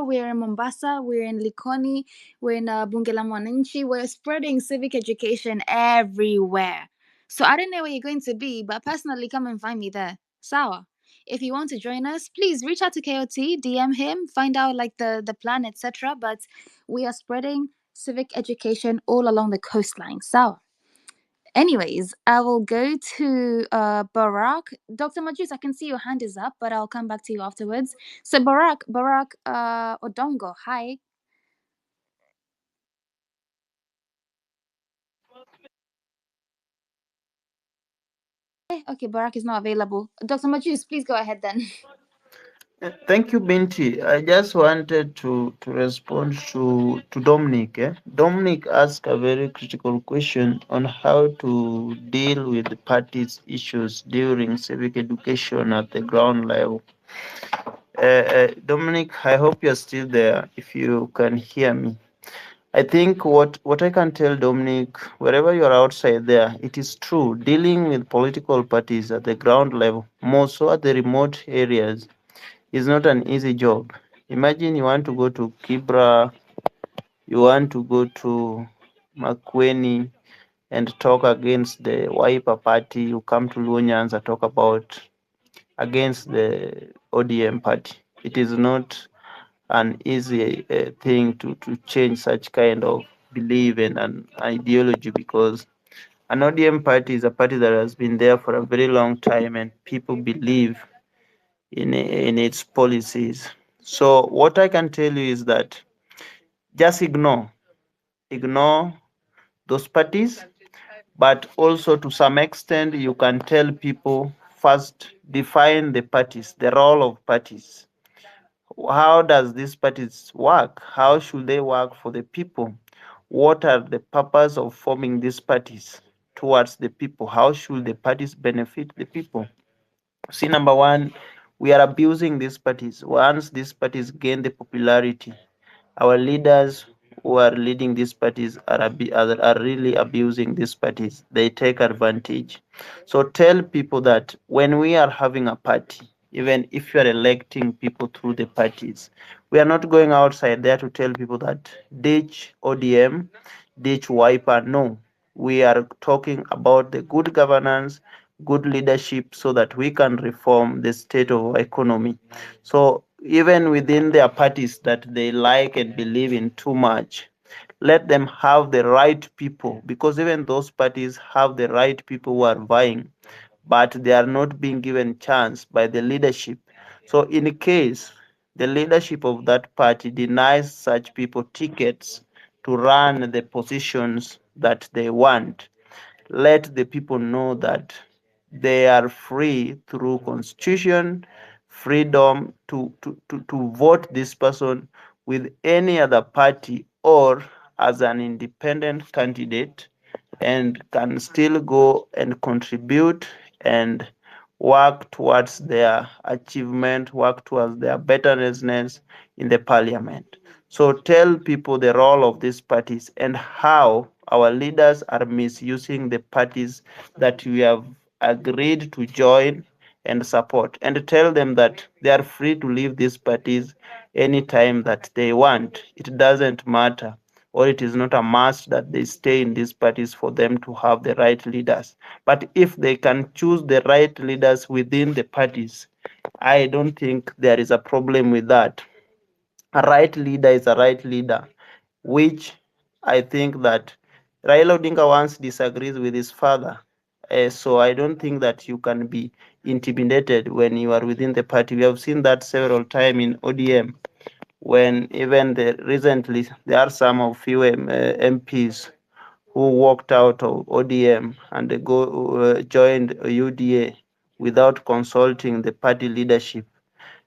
[SPEAKER 1] we're in Mombasa, we're in Likoni, we're in Bunge la Mwananchi. We're spreading civic education everywhere. So I don't know where you're going to be, but personally, come and find me there. Sawa. If you want to join us, please reach out to KOT, DM him, find out like the plan, etc. But we are spreading civic education all along the coastline. So, anyways, I will go to Barack. Dr. Majus, I can see your hand is up, but I'll come back to you afterwards. So, Barack Odongo, hi. Okay, Barack is not available. Dr. Majus, please go ahead then.
[SPEAKER 16] Thank you, Binti. I just wanted to respond to Dominic. Dominic asked a very critical question on how to deal with the party's issues during civic education at the ground level. Dominic, I hope you're still there, if you can hear me. I think what I can tell Dominic, wherever you're outside there, it is true, dealing with political parties at the ground level, more so at the remote areas, is not an easy job. Imagine you want to go to Kibra, you want to go to Makweni and talk against the Wiper party, you come to Lunyans and talk about against the ODM party. It is not an easy thing to change such kind of belief and an ideology, because an ODM party is a party that has been there for a very long time and people believe in its policies. So what I can tell you is that just ignore those parties, but also to some extent you can tell people first define the parties, the role of parties. How does these parties work? How should they work for the people? What are the purpose of forming these parties towards the people? How should the parties benefit the people? See, number one, we are abusing these parties. Once these parties gain the popularity, our leaders who are leading these parties are really abusing these parties. They take advantage. So tell people that when we are having a party, even if you are electing people through the parties, we are not going outside there to tell people that ditch ODM, ditch Wiper. No, we are talking about the good governance, good leadership, so that we can reform the state of our economy. So even within their parties that they like and believe in too much. Let them have the right people, because even those parties have the right people who are vying, but they are not being given chance by the leadership. So in case the leadership of that party denies such people tickets to run the positions that they want, let the people know that they are free through constitution, freedom to vote this person with any other party or as an independent candidate, and can still go and contribute and work towards their achievement, work towards their betterness in the parliament. So tell people the role of these parties and how our leaders are misusing the parties that we have agreed to join and support, and tell them that they are free to leave these parties anytime that they want. It doesn't matter, or it is not a must that they stay in these parties for them to have the right leaders. But if they can choose the right leaders within the parties, I don't think there is a problem with that. A right leader is a right leader, which I think that Raila Odinga once disagrees with his father. So I don't think that you can be intimidated when you are within the party. We have seen that several times in ODM, when even recently there are some of few MPs who walked out of ODM and they joined UDA without consulting the party leadership.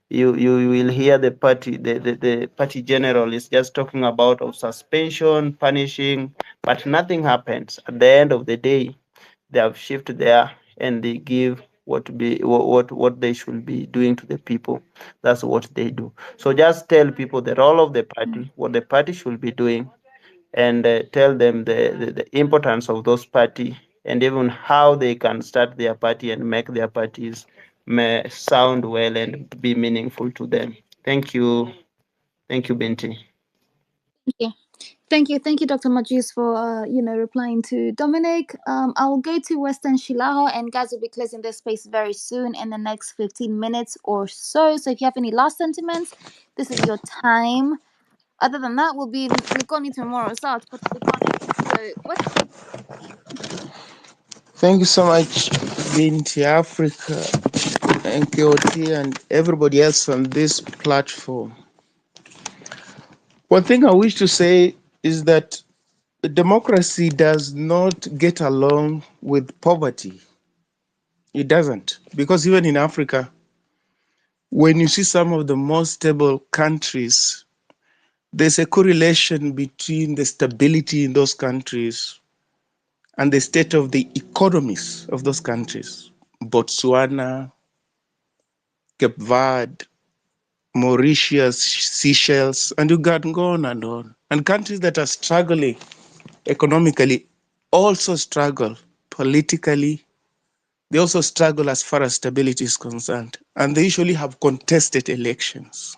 [SPEAKER 16] You will hear the party general is just talking about of suspension, punishing, but nothing happens. At the end of the day, they have shifted there and they give what they should be doing to the people. That's what they do. So just tell people the role of the party, what the party should be doing, and tell them the importance of those party, and even how they can start their party and make their parties sound well and be meaningful to them. Thank you. Thank you, Binti.
[SPEAKER 1] Yeah. Thank you, Dr. Majus, for replying to Dominic. I'll go to Western Shilaho, and guys will be closing this space very soon in the next 15 minutes or so. So if you have any last sentiments, this is your time. Other than that, we've gone into tomorrow's out, but so what?
[SPEAKER 13] Thank you so much, Binti Africa and KOT and everybody else on this platform. One thing I wish to say is that democracy does not get along with poverty. It doesn't. Because even in Africa, when you see some of the most stable countries, there's a correlation between the stability in those countries and the state of the economies of those countries. Botswana, Cape Verde, Mauritius, Seychelles, and you can go on and on. And countries that are struggling economically also struggle politically. They also struggle as far as stability is concerned. And they usually have contested elections.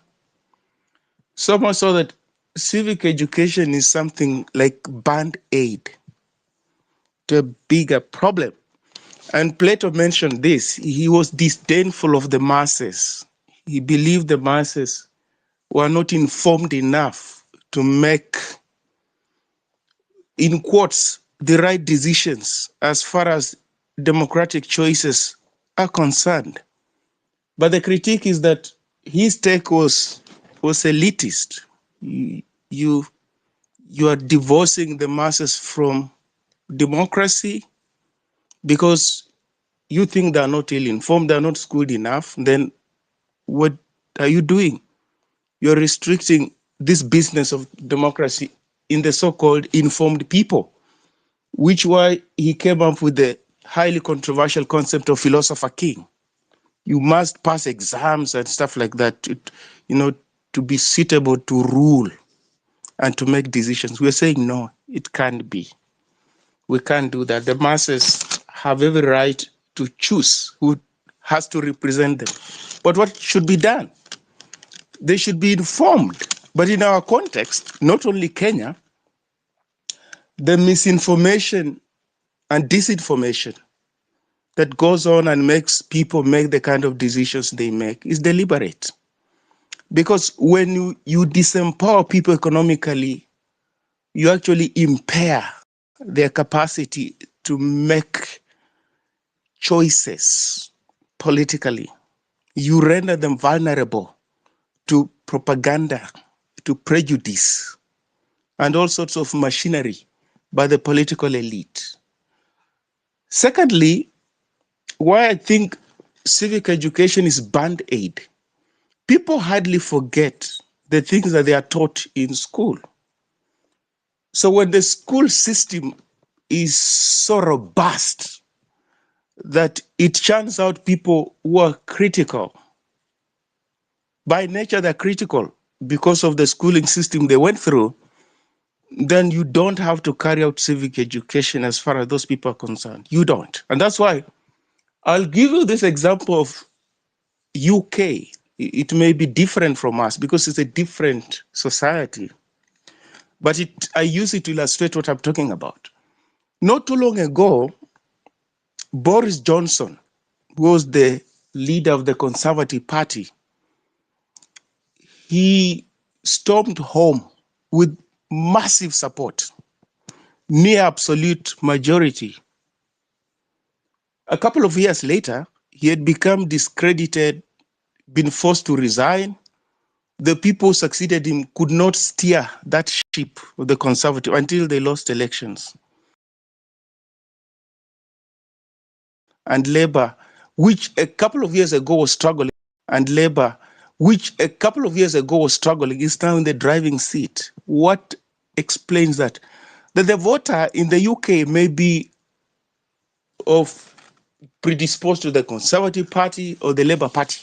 [SPEAKER 13] So much so that civic education is something like band-aid to a bigger problem. And Plato mentioned this. He was disdainful of the masses. He believed the masses were not informed enough to make, in quotes, the right decisions as far as democratic choices are concerned. But the critique is that his take was elitist. You are divorcing the masses from democracy because you think they are not ill-informed, they are not schooled enough. Then what are you doing? You're restricting this business of democracy in the so-called informed people, which why he came up with the highly controversial concept of philosopher king. You must pass exams and stuff like that to be suitable to rule and to make decisions. We're saying, no, it can't be. We can't do that. The masses have every right to choose who has to represent them. But what should be done? They should be informed. But in our context, not only Kenya, the misinformation and disinformation that goes on and makes people make the kind of decisions they make is deliberate. Because when you disempower people economically, you actually impair their capacity to make choices politically. You render them vulnerable to propaganda, to prejudice, and all sorts of machinery by the political elite. Secondly, why I think civic education is band-aid. People hardly forget the things that they are taught in school. So when the school system is so robust that it churns out people who are critical, by nature they're critical because of the schooling system they went through, then you don't have to carry out civic education as far as those people are concerned. You don't. And that's why I'll give you this example of UK. It may be different from us because it's a different society. But I use it to illustrate what I'm talking about. Not too long ago, Boris Johnson, who was the leader of the Conservative Party, he stormed home with massive support, near absolute majority. A couple of years later, he had become discredited, been forced to resign. The people who succeeded him could not steer that ship of the Conservative until they lost elections. And Labour, which a couple of years ago was struggling, is now in the driving seat. What explains that? That the voter in the UK may be predisposed to the Conservative Party or the Labour Party,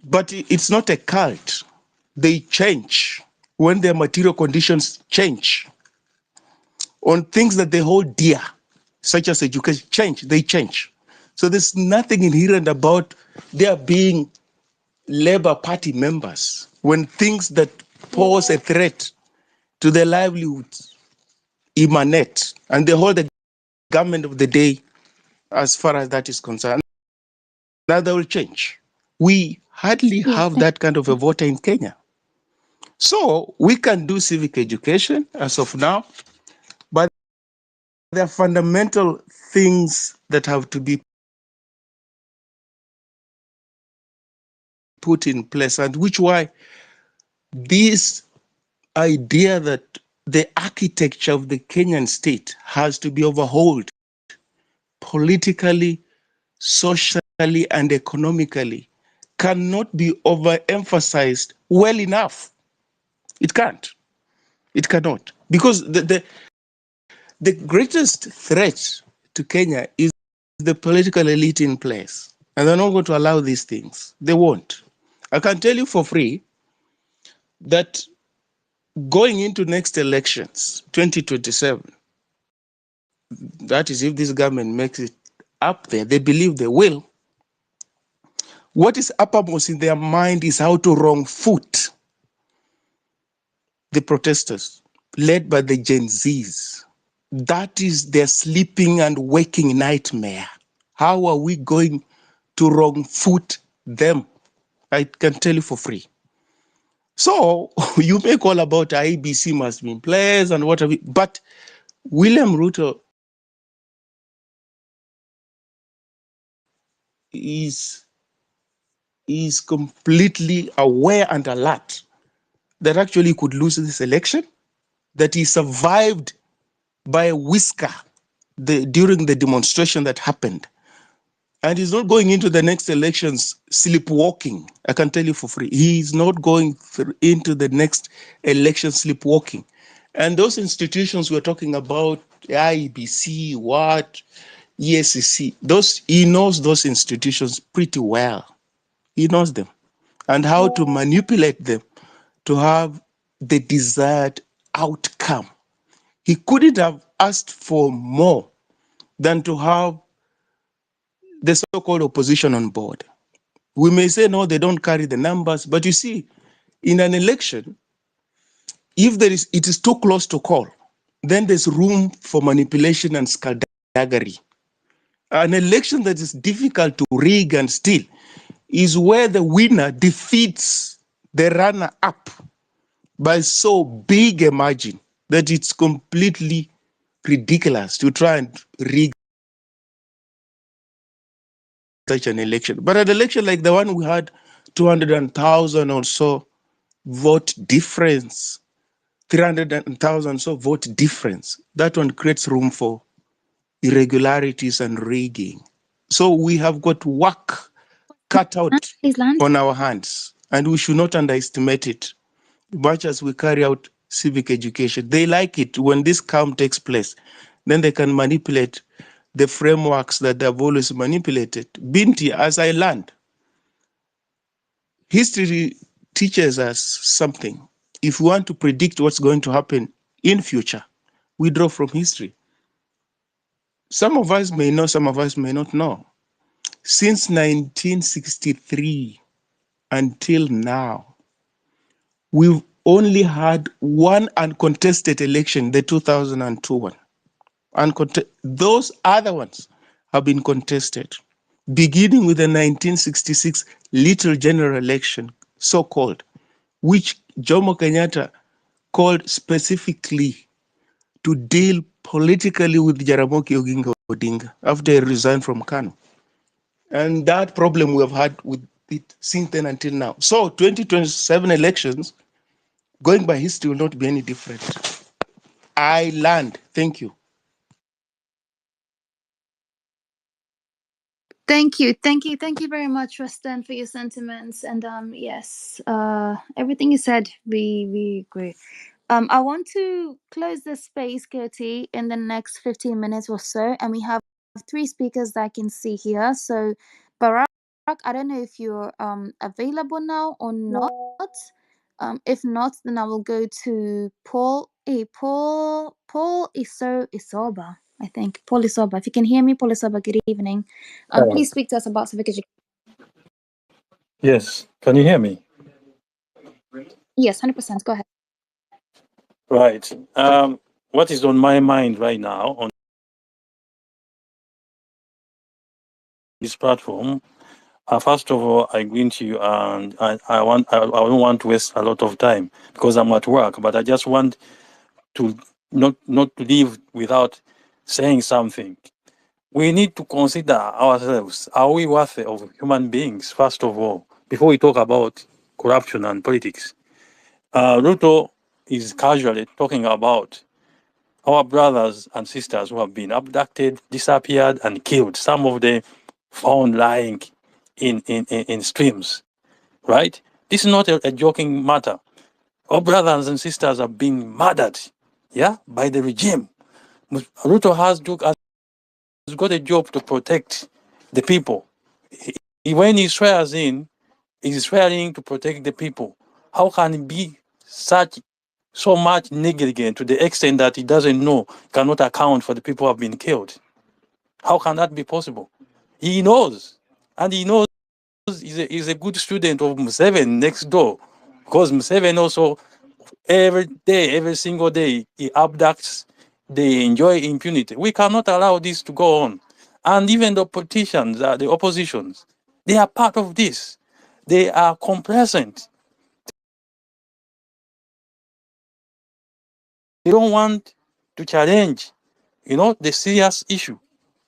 [SPEAKER 13] but it's not a cult. They change when their material conditions change. On things that they hold dear, such as education, they change. So there's nothing inherent about their being Labour Party members when things that pose a threat to their livelihoods emanate, and they hold the government of the day as far as that is concerned. Now they will change. We hardly have that kind of a voter in Kenya. So we can do civic education as of now, but there are fundamental things that have to be put in place, and which why this idea that the architecture of the Kenyan state has to be overhauled politically, socially, and economically cannot be overemphasized well enough. It can't. It cannot. Because the greatest threat to Kenya is the political elite in place. And they're not going to allow these things. They won't. I can tell you for free that going into next elections, 2027, that is if this government makes it up there, they believe they will, what is uppermost in their mind is how to wrong foot the protesters, led by the Gen Zs. That is their sleeping and waking nightmare. How are we going to wrong foot them? I can tell you for free. So you make all about IBC must be in place and what have you, but William Ruto is completely aware and alert that actually could lose this election, that he survived by a whisker during the demonstration that happened. And he's not going into the next elections sleepwalking. I can tell you for free. He's not going into the next election sleepwalking. And those institutions we're talking about, IBC, ESCC, he knows those institutions pretty well. He knows them and how to manipulate them to have the desired outcome. He couldn't have asked for more than to have the so-called opposition on board. We may say, no, they don't carry the numbers, but you see, in an election, if it is too close to call, then there's room for manipulation and skullduggery. An election that is difficult to rig and steal is where the winner defeats the runner-up by so big a margin that it's completely ridiculous to try and rig such an election. But an election like the one we had, 200,000 or so vote difference, 300,000 so vote difference, that one creates room for irregularities and rigging. So we have got work cut out
[SPEAKER 1] Please land.
[SPEAKER 13] on our hands, and we should not underestimate it. Much as we carry out civic education, they like it when this calm takes place. Then they can manipulate the frameworks that they've always manipulated. Binti, as I learned, history teaches us something. If we want to predict what's going to happen in future, we draw from history. Some of us may know, some of us may not know. Since 1963 until now, we've only had one uncontested election, the 2002 one. Those other ones have been contested, beginning with the 1966 Little General Election, so-called, which Jomo Kenyatta called specifically to deal politically with Jaramogi Oginga Odinga after he resigned from KANU. And that problem we have had with it since then until now. So 2027 elections, going by history, will not be any different. I learned. Thank you.
[SPEAKER 1] Thank you, thank you very much, Rustin, for your sentiments. And yes, everything you said, we agree. I want to close this space, Gertie, in the next 15 minutes or so, and we have 3 speakers that I can see here. So, Barack, I don't know if you're available now or not. If not, then I will go to Paul. Paul Isoba. I think Paul Isoba. If you can hear me, Paul Isoba. Good evening. Please speak to us about civic education.
[SPEAKER 6] Yes, can you hear me?
[SPEAKER 1] Yes, 100%. Go ahead.
[SPEAKER 6] Right. What is on my mind right now on this platform? First of all, I greet you, and I don't want to waste a lot of time because I'm at work. But I just want to not leave without saying something. We need to consider ourselves. Are we worthy of human beings? First of all, before we talk about corruption and politics, Ruto is casually talking about our brothers and sisters who have been abducted, disappeared, and killed. Some of them found lying in streams, right? This is not a joking matter. Our brothers and sisters are being murdered, yeah, by the regime. Ruto has got a job to protect the people. When he swears in, he's swearing to protect the people. How can he be so much negligent to the extent that he doesn't know, cannot account for the people who have been killed? How can that be possible? He knows, and he knows he's a good student of Museveni next door, because Museveni also every day, every single day, he abducts, they enjoy impunity. We cannot allow this to go on. And even the politicians, the oppositions, they are part of this. They are complacent. They don't want to challenge, the serious issue.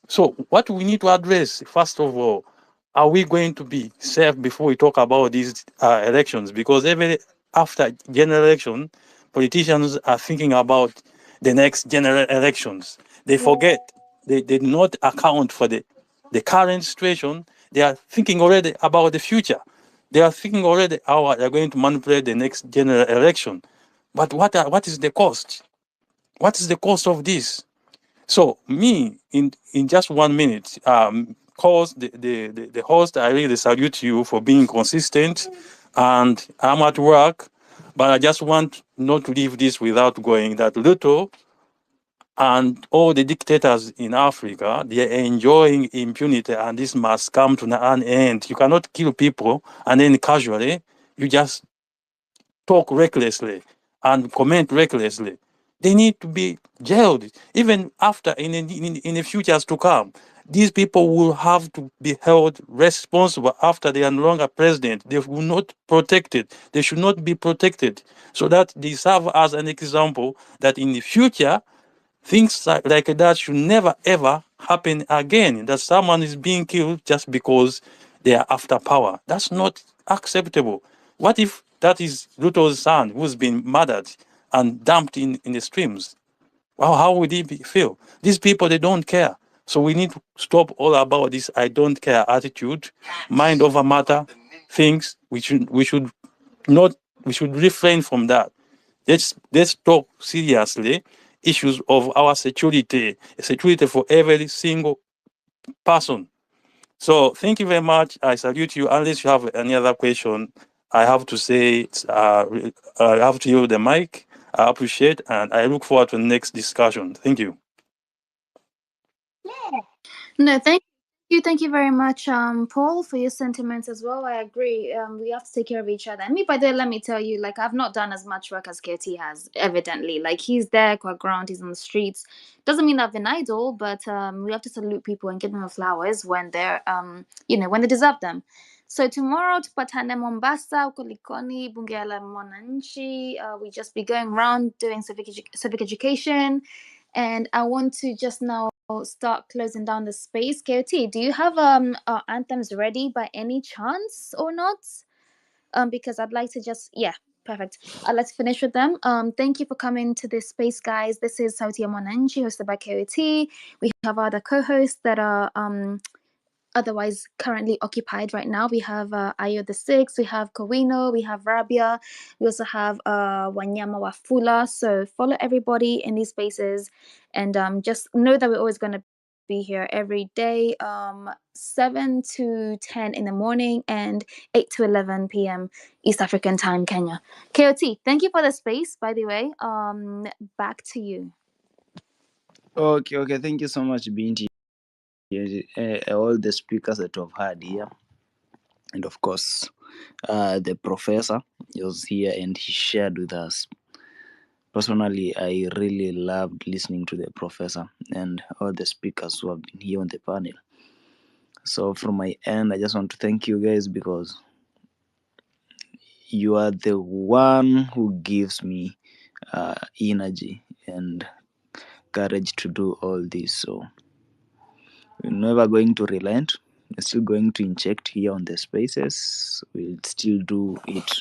[SPEAKER 6] So what we need to address, first of all, are we going to be safe before we talk about these elections? Because after general election, politicians are thinking about the next general elections. They forget, they do not account for the current situation. They are thinking already about the future. They are thinking already how they are going to manipulate the next general election. But what is the cost? What is the cost of this? So me, in just 1 minute, cause the host, I really salute you for being consistent, and I'm at work, but I just want not to leave this without going that Ruto and all the dictators in Africa, they are enjoying impunity, and this must come to an end. You cannot kill people and then casually, you just talk recklessly and comment recklessly. They need to be jailed, even after in the futures to come. these people will have to be held responsible after they are no longer president. They will not protected. They should not be protected, so that they serve as an example that in the future things like that should never ever happen again. That someone is being killed just because they are after power. That's not acceptable. What if that is Ruto's son who's been murdered and dumped in the streams? Well, how would he feel? These people, they don't care. So we need to stop all about this I don't care attitude, mind over matter things. We should refrain from that. Let's talk seriously issues of our security for every single person. So thank you very much. I salute you. Unless you have any other question, I have to say, I have to yield the mic. I appreciate and I look forward to the next discussion. Thank you.
[SPEAKER 1] No, thank you very much, Paul, for your sentiments as well. I agree. We have to take care of each other. And me, by the way, let me tell you, like, I've not done as much work as KT has, evidently. Like, he's there, quite ground, he's on the streets. Doesn't mean I've been idle, but we have to salute people and give them flowers when they're, when they deserve them. So tomorrow, tupatane Mombasa, Kolikoni, Bungela Monanchi. We just be going around doing civic education. And I want to just now start closing down the space. KOT, do you have anthems ready by any chance or not? Because I'd like to perfect. I'd like to finish with them. Thank you for coming to this space, guys. This is Sauti ya Mwananchi, hosted by KOT. We have other co-hosts that are otherwise currently occupied right now. We have Ayo the Six, we have Kowino, we have Rabia, we also have Wanyama Wafula. So follow everybody in these spaces, and just know that we're always going to be here every day, 7 to 10 in the morning and 8 to 11 p.m. East African time, Kenya. KOT, thank you for the space, by the way. Back to you.
[SPEAKER 2] Okay. Thank you so much, Binti. All the speakers that we've had here, and of course, the professor was here and he shared with us. Personally, I really loved listening to the professor and all the speakers who have been here on the panel. So from my end, I just want to thank you guys because you are the one who gives me energy and courage to do all this. So we're never going to relent. We're still going to inject here on the spaces. We'll still do it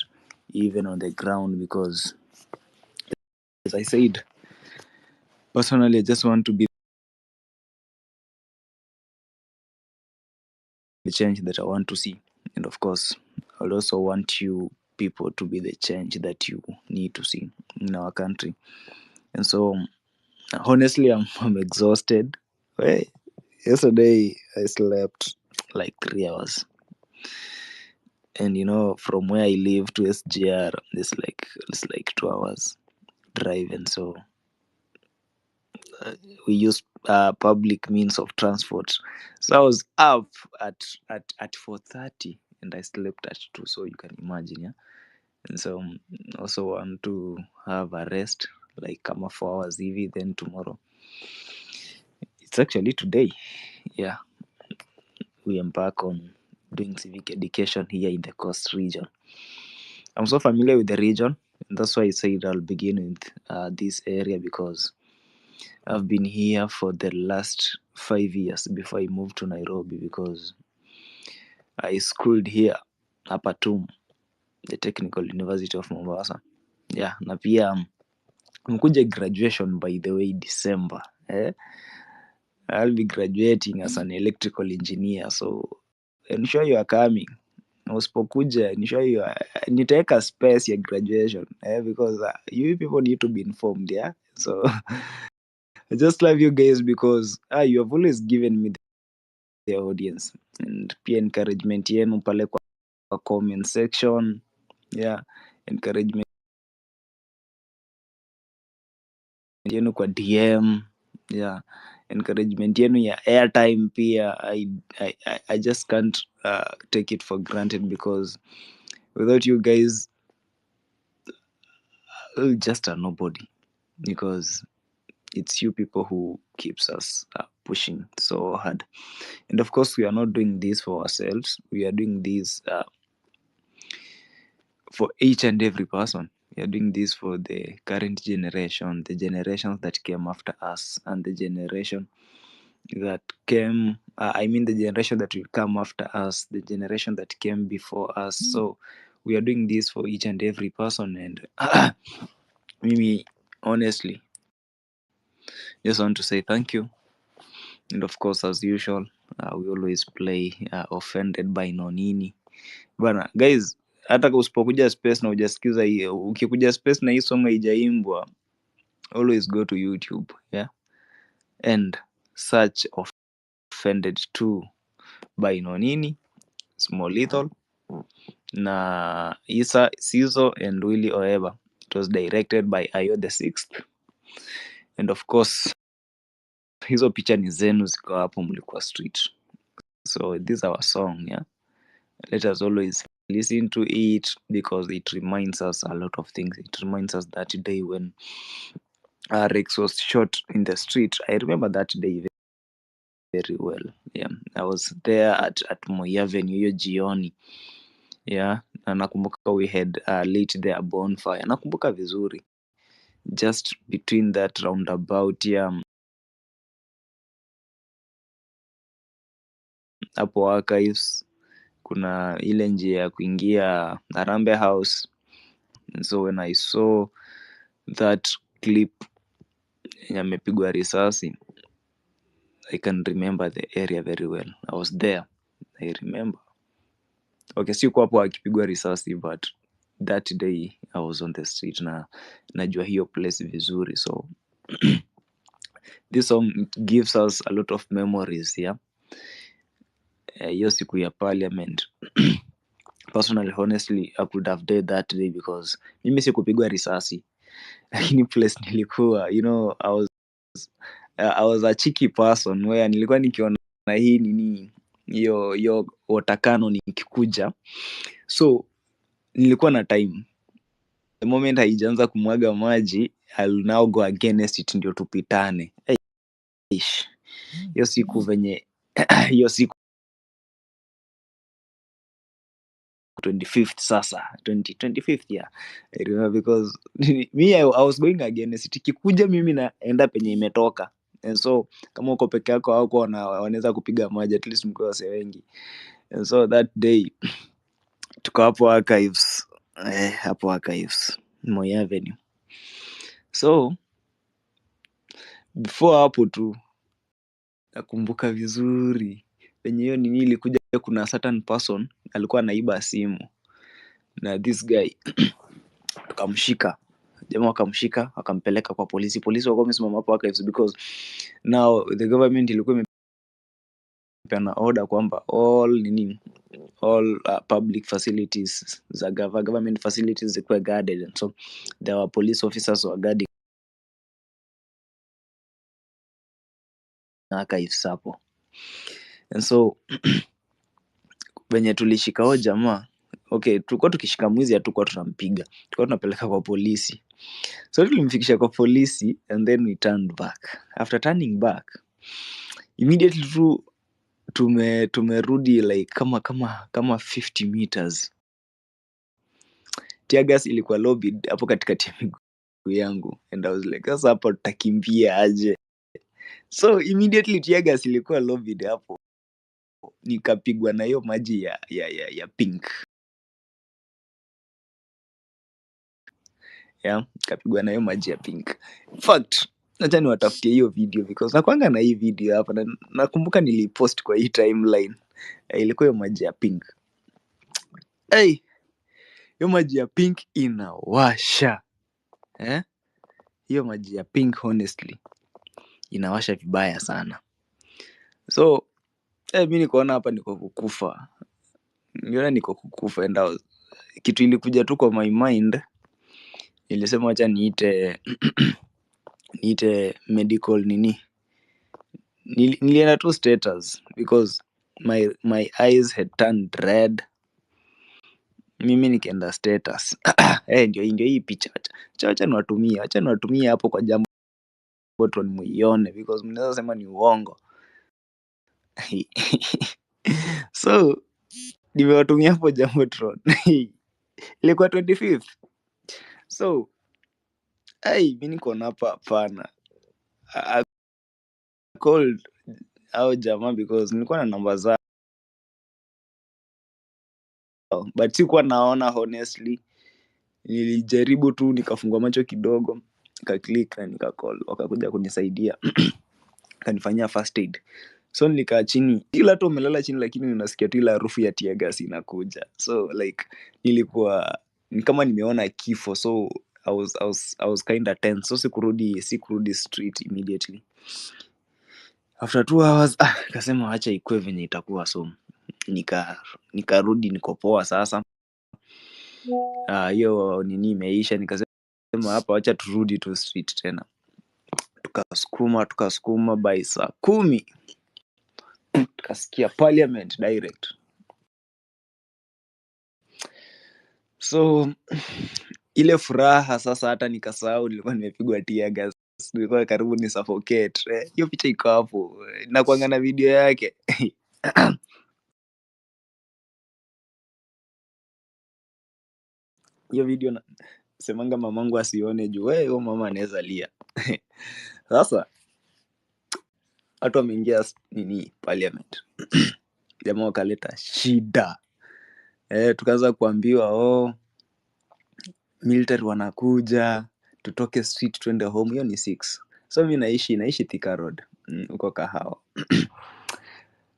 [SPEAKER 2] even on the ground because, as I said, personally, I just want to be the change that I want to see. And of course, I also want you people to be the change that you need to see in our country. And so, honestly, I'm exhausted. Yesterday, I slept like 3 hours. And from where I live to SGR, it's like 2 hours drive. And so, we use public means of transport. So I was up at 4:30 and I slept at 2. So you can imagine, yeah. And so also want to have a rest, like 4 hours EV. Then tomorrow, it's actually today, yeah, we embark on doing civic education here in the Coast region. I'm so familiar with the region, and that's why I said I'll begin with this area because I've been here for the last 5 years before I moved to Nairobi because I schooled here Apatum, the Technical University of Mombasa. Yeah, na pia mkuja graduation by the way December. I'll be graduating as an electrical engineer, so ensure you are coming. Usipokuja ensure nitaweka space ya graduation because you people need to be informed, yeah. So I just love you guys because you have always given me the audience and pia encouragement yenu pale kwa comment section, yeah, encouragement yenu kwa DM, yeah, encouragement yenu ya airtime pia. I just can't take it for granted because without you guys just a nobody, because it's you people who keeps us pushing so hard. And of course, we are not doing this for ourselves. We are doing this for each and every person. We are doing this for the current generation, the generations that came after us, and the generation that came, the generation that will come after us, the generation that came before us. So we are doing this for each and every person. And Mimi, honestly, just want to say thank you. And of course, as usual, we always play offended by nonini bana. Guys, hata usipokuja space na hujasikiza hiyo, ukikuja space na hii song haijaimbwa, always go to YouTube, yeah, and search offended 2 by nonini, Small Little, na Isa Sizo and Willy Oeba. It was directed by Ayo the Sixth, and of course hizo picha ni zenu ziko hapo, mlikuwa street. So this is our song, yeah. Let us always listen to it because it reminds us a lot of things. It reminds us that day when Rex was shot in the street. I remember that day very well. Yeah, I was there at Moi Avenue hiyo jioni. Yeah, na nakumbuka we had lit their bonfire. Nakumbuka vizuri. Just between that roundabout, yeah, hapo archives kuna ile njia ya kuingia Arambe House. And so when I saw that clip yenye amepigwa risasi, I can remember the area very well. I was there. I remember. Okay, sikuwa hapo akipigwa risasi, but that day I was on the street na najua hiyo place vizuri. So this song gives us a lot of memories, yeah. Hiyo siku ya parliament. Personally, honestly, I could have died that day because mimi sikupigwa risasi. Lakini place nilikuwa, I was a cheeky person where nilikuwa nikiona hii nini hiyo watakano nikikuja, so nilikuwa na time. The moment haijaanza kumwaga maji, I'll now go against it ndio tupitane. Hiyo siku venye hiyo siku 25th sasa 25th, yeah, I remember because me I was going against it. Ikikuja mimi naenda penye imetoka, and so kama uko peke yako au wanaweza kupiga maji, at least mko wase wengi. And so that day tuko hapo archives Moi Avenue. So before hapo tu nakumbuka vizuri penye hiyo nini ilikuja, kuna certain person alikuwa anaiba simu na this guy tukamshika, jamaa wakamshika wakampeleka kwa polisi. Polisi wakawa wamesimama hapo archives because now the government ilikuwa imepeana order kwamba all public facilities za government facilities zikuwe guarded, and so there were police officers were guarding archives hapo. And so venye tulishika huyo jamaa, okay, tulikuwa tukishika mwizi, hatukuwa tunampiga, tulikuwa tunapeleka kwa polisi. So tulimfikisha kwa polisi and then we turned back. After turning back, immediately tumerudi like kama 50 meters. Tear gas ilikuwa lobbied hapo katikati ya miguu yangu, and I was like, sasa hapo tutakimbia aje? So immediately tear gas ilikuwa lobbied hapo, nikapigwa na hiyo maji ya pink. Yeah, kapigwa na hiyo maji ya pink. In fact, acha niwatafutie hiyo video because nakwanga na hii video hapa na nakumbuka nilipost kwa hii timeline. Ilikuwa hiyo maji ya pink. Hey, hiyo maji ya pink inawasha. Hiyo maji ya pink honestly inawasha vibaya sana. So, mimi nikaona hapa niko kukufa. Niliona niko kukufa, and kitu ilikuja tu kwa my mind, nilisema acha niite medical nini. Nilienda tu status because my eyes had turned red. Mimi nikaenda status. Ndio hii picha. Acha niwatumie hapo kwa jambo watu muione because mnaweza sema ni uongo. So nimewatumia hapo Jumbotron. Ilikuwa 25th. So mimi niko na hapa hapana. I called au jamaa because nilikuwa na namba zao, but sikuwa naona honestly. Nilijaribu tu nikafungua macho kidogo, nikaclick na nikacall, wakakuja kunisaidia. Kanifanyia first aid. So nilikaa chini, ila tu umelala chini lakini unasikia tu ile harufu ya tear gas inakuja. So like nilikuwa ni kama nimeona kifo. So I was kind of tense. So sikurudi street immediately. After 2 hours kasema acha ikue venye itakuwa. So nikarudi niko poa sasa. Hiyo nini imeisha, nikasema hapa acha turudi tu street tena. Tukasukuma by saa 10 tukasikia parliament direct. So ile furaha sasa hata nikasahau nilikuwa nimepigwa tear gas. Nilikuwa karibu ni suffocate. Hiyo picha iko hapo. Nakuanga na video yake. Hiyo video semanga mamangu asione juu huyo mama anaweza lia. Sasa watu wameingia nini parliament. Jamaa wakaleta shida. Tukaanza kuambiwa military wanakuja, tutoke street twende home. Hiyo ni 6. So mimi naishi Thika Road huko Kahawa.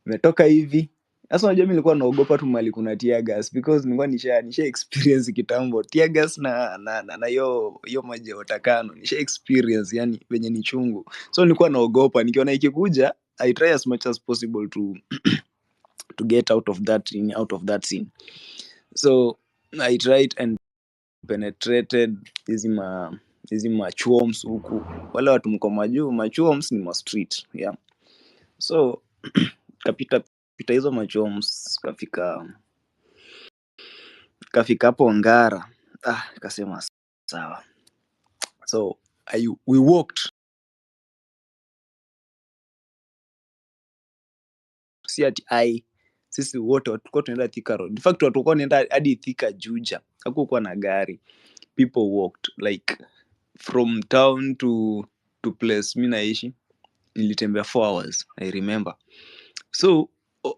[SPEAKER 2] Nimetoka hivi. Sasa unajua mimi nilikuwa naogopa tu mali kuna tear gas because nilikuwa nisha experience kitambo tear gas na hiyo maji ya utakano. Nisha experience yani venye ni chungu. So nilikuwa naogopa nikiona ikikuja I try as much as possible to get out of that scene. So I tried and penetrated hizi machuoms huku. Wale watu mko majuu, machuoms ni ma street, yeah. So kapita hizo machuoms kafika hapo Ngara. Kasema sawa. So we walked. Sisi wote tulikuwa tunaenda Thika Road. In fact watu walikuwa wanaenda hadi Thika Juja. Hakukuwa na gari. People walked like from town to place mimi naishi. Nilitembea 4 hours, I remember. So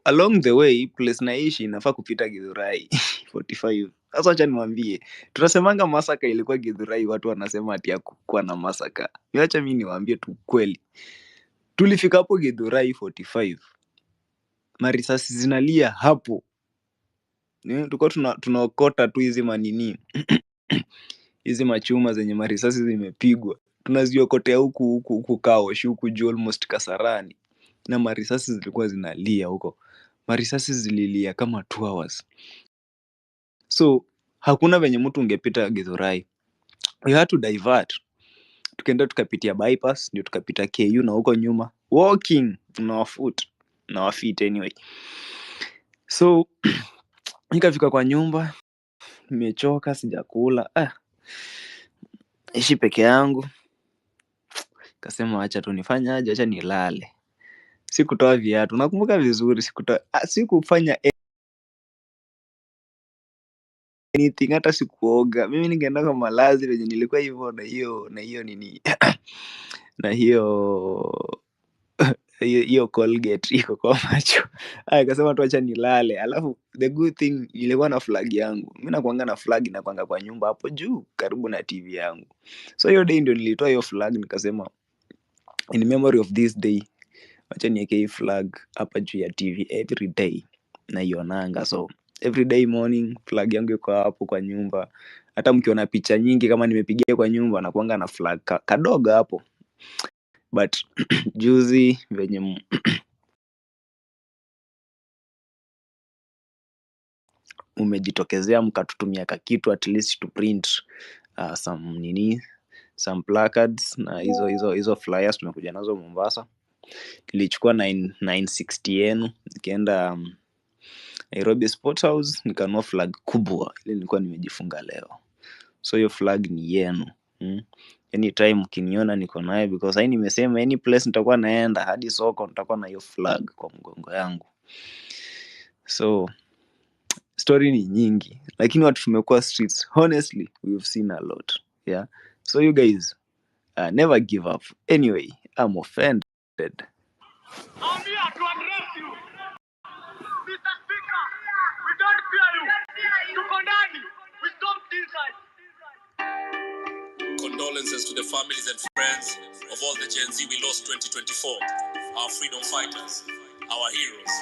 [SPEAKER 2] along the way place naishi nafaa kupita Githurai 45. Sasa acha niwaambie, tunasemanga masaka ilikuwa Githurai, watu wanasema ati hakukuwa na masaka. Niacha mimi niwaambie tu kweli. Tulifika hapo Githurai 45. Marisasi zinalia hapo. Tulikuwa tunaokota tu hizi manini. Hizi machuma zenye marisasi zimepigwa. Tunaziokotea huku Kaosh, huku juu almost Kasarani. Na marisasi zilikuwa zinalia huko. Marisasi zililia kama 2 hours. So hakuna venye mtu ungepita Githurai. We had to divert. Tukaenda tukapitia bypass, ndio tukapita KU na huko nyuma walking na foot na feet anyway. So nikafika kwa nyumba, nimechoka, sijakula. Ishi peke yangu. Kasema acha tu nifanye aje, acha nilale. Sikutoa viatu. Nakumbuka vizuri sikufanya anything, hata sikuoga. Mimi ningeenda kwa malazi venye nilikuwa hivyo na hiyo nini na hiyo Colgate iko kwa macho. Akasema tu acha nilale. Alafu the good thing ilikuwa na flag yangu. Mimi nakuanga na flag inakuanga kwa nyumba hapo juu karibu na TV yangu. So hiyo day ndio nilitoa hiyo flag, nikasema in memory of this day acha niweke hii flag hapa juu ya TV every day naionanga. So every day morning flag yangu iko hapo kwa nyumba. Hata mkiona picha nyingi kama nimepigia kwa nyumba nakuanga na flag kadogo hapo. But juzi venye umejitokezea mkatutumia kitu at least to print some placards na hizo flyers tumekuja nazo Mombasa. Nilichukua 960 yenu nikaenda Nairobi Sports House nikanunua flag kubwa ile nilikuwa nimejifunga leo. So hiyo flag ni yenu. Anytime mkiniona niko naye, because hii nimesema any place nitakuwa naenda, hadi soko nitakuwa na hiyo flag kwa mgongo yangu. So story ni nyingi, lakini watu tumekuwa streets, honestly we've seen a lot. Yeah, so you guys never give up. Anyway, I'm offended.
[SPEAKER 23] I'm here to address you. Mr. Speaker, we don't fear you. Tuko ndani. We stomped inside. Condolences to the families and friends of all the Gen Z we lost 2024. Our freedom fighters, our heroes.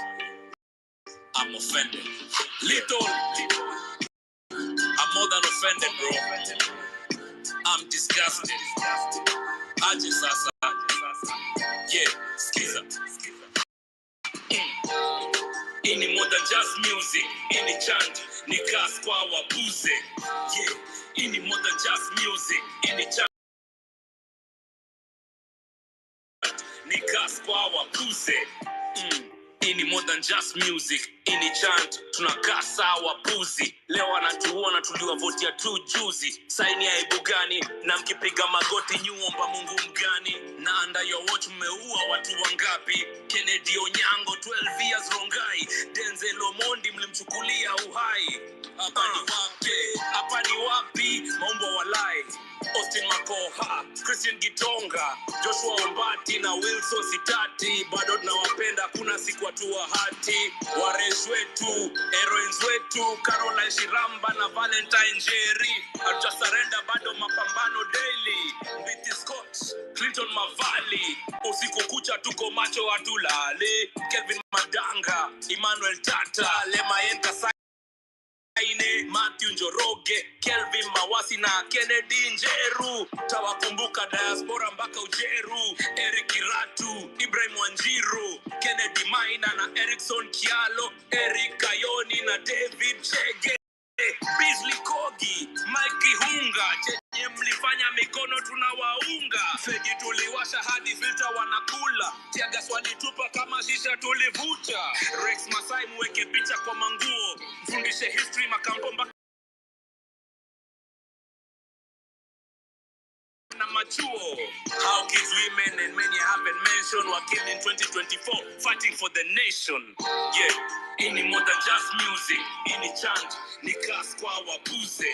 [SPEAKER 23] I'm offended. Little. I'm more than offended, bro. I'm disgusted. Aje sasa. Yeah, skiza. Ini more than just music. Ini chant. Ni gas kwa wabuze. Yeah, ini more than just music. Ini chant. Ni gas kwa wabuze. Ini more than just music. Ini chant. Tunakaa sawa puzi. Leo anatuona tuliwavotia tu juzi. Saini ya ibu gani? Na mkipiga magoti nyuomba Mungu mgani? Na under your watch mmeua watu wangapi? Kennedy Onyango 12 years Rongai. Denzel Omondi mlimchukulia uhai. Hapa ni wapi? Hapa ni wapi? Maumbo walai. Austin Makoha, Christian Gitonga, Joshua Ombati na Wilson Sitati. Bado tunawapenda, kuna siku watu wa hati. Waresh wetu, heroines wetu, Caroline Shiramba na Valentine Jerry. Hatuja surrender, bado mapambano daily. Mbiti Scott, Clinton Mavali. Usiku kucha tuko macho hatulale. Kelvin Madanga, Emmanuel Tata, Lema Yenka Matthew Njoroge, Kelvin Mawasi na Kennedy Njeru. Tawakumbuka diaspora mpaka Ujeru. Eric Kiratu, Ibrahim Wanjiru, Kennedy Maina na Erickson Kialo, Eric Kayoni na David Chege, Beasley Kogi, Mike Hunga. Chenye mlifanya mikono tunawaunga. Fegi tuliwasha hadi filter wanakula. Tiaga swali tupa kama shisha tulivuta. Rex Masai muweke picha kwa manguo. Mfundishe history makambo mpaka na machuo. How kids, women and many haven't mentioned were killed in 2024 fighting for the nation. Yeah, ini more than just music. Ini chant, ni gas kwa wabuze.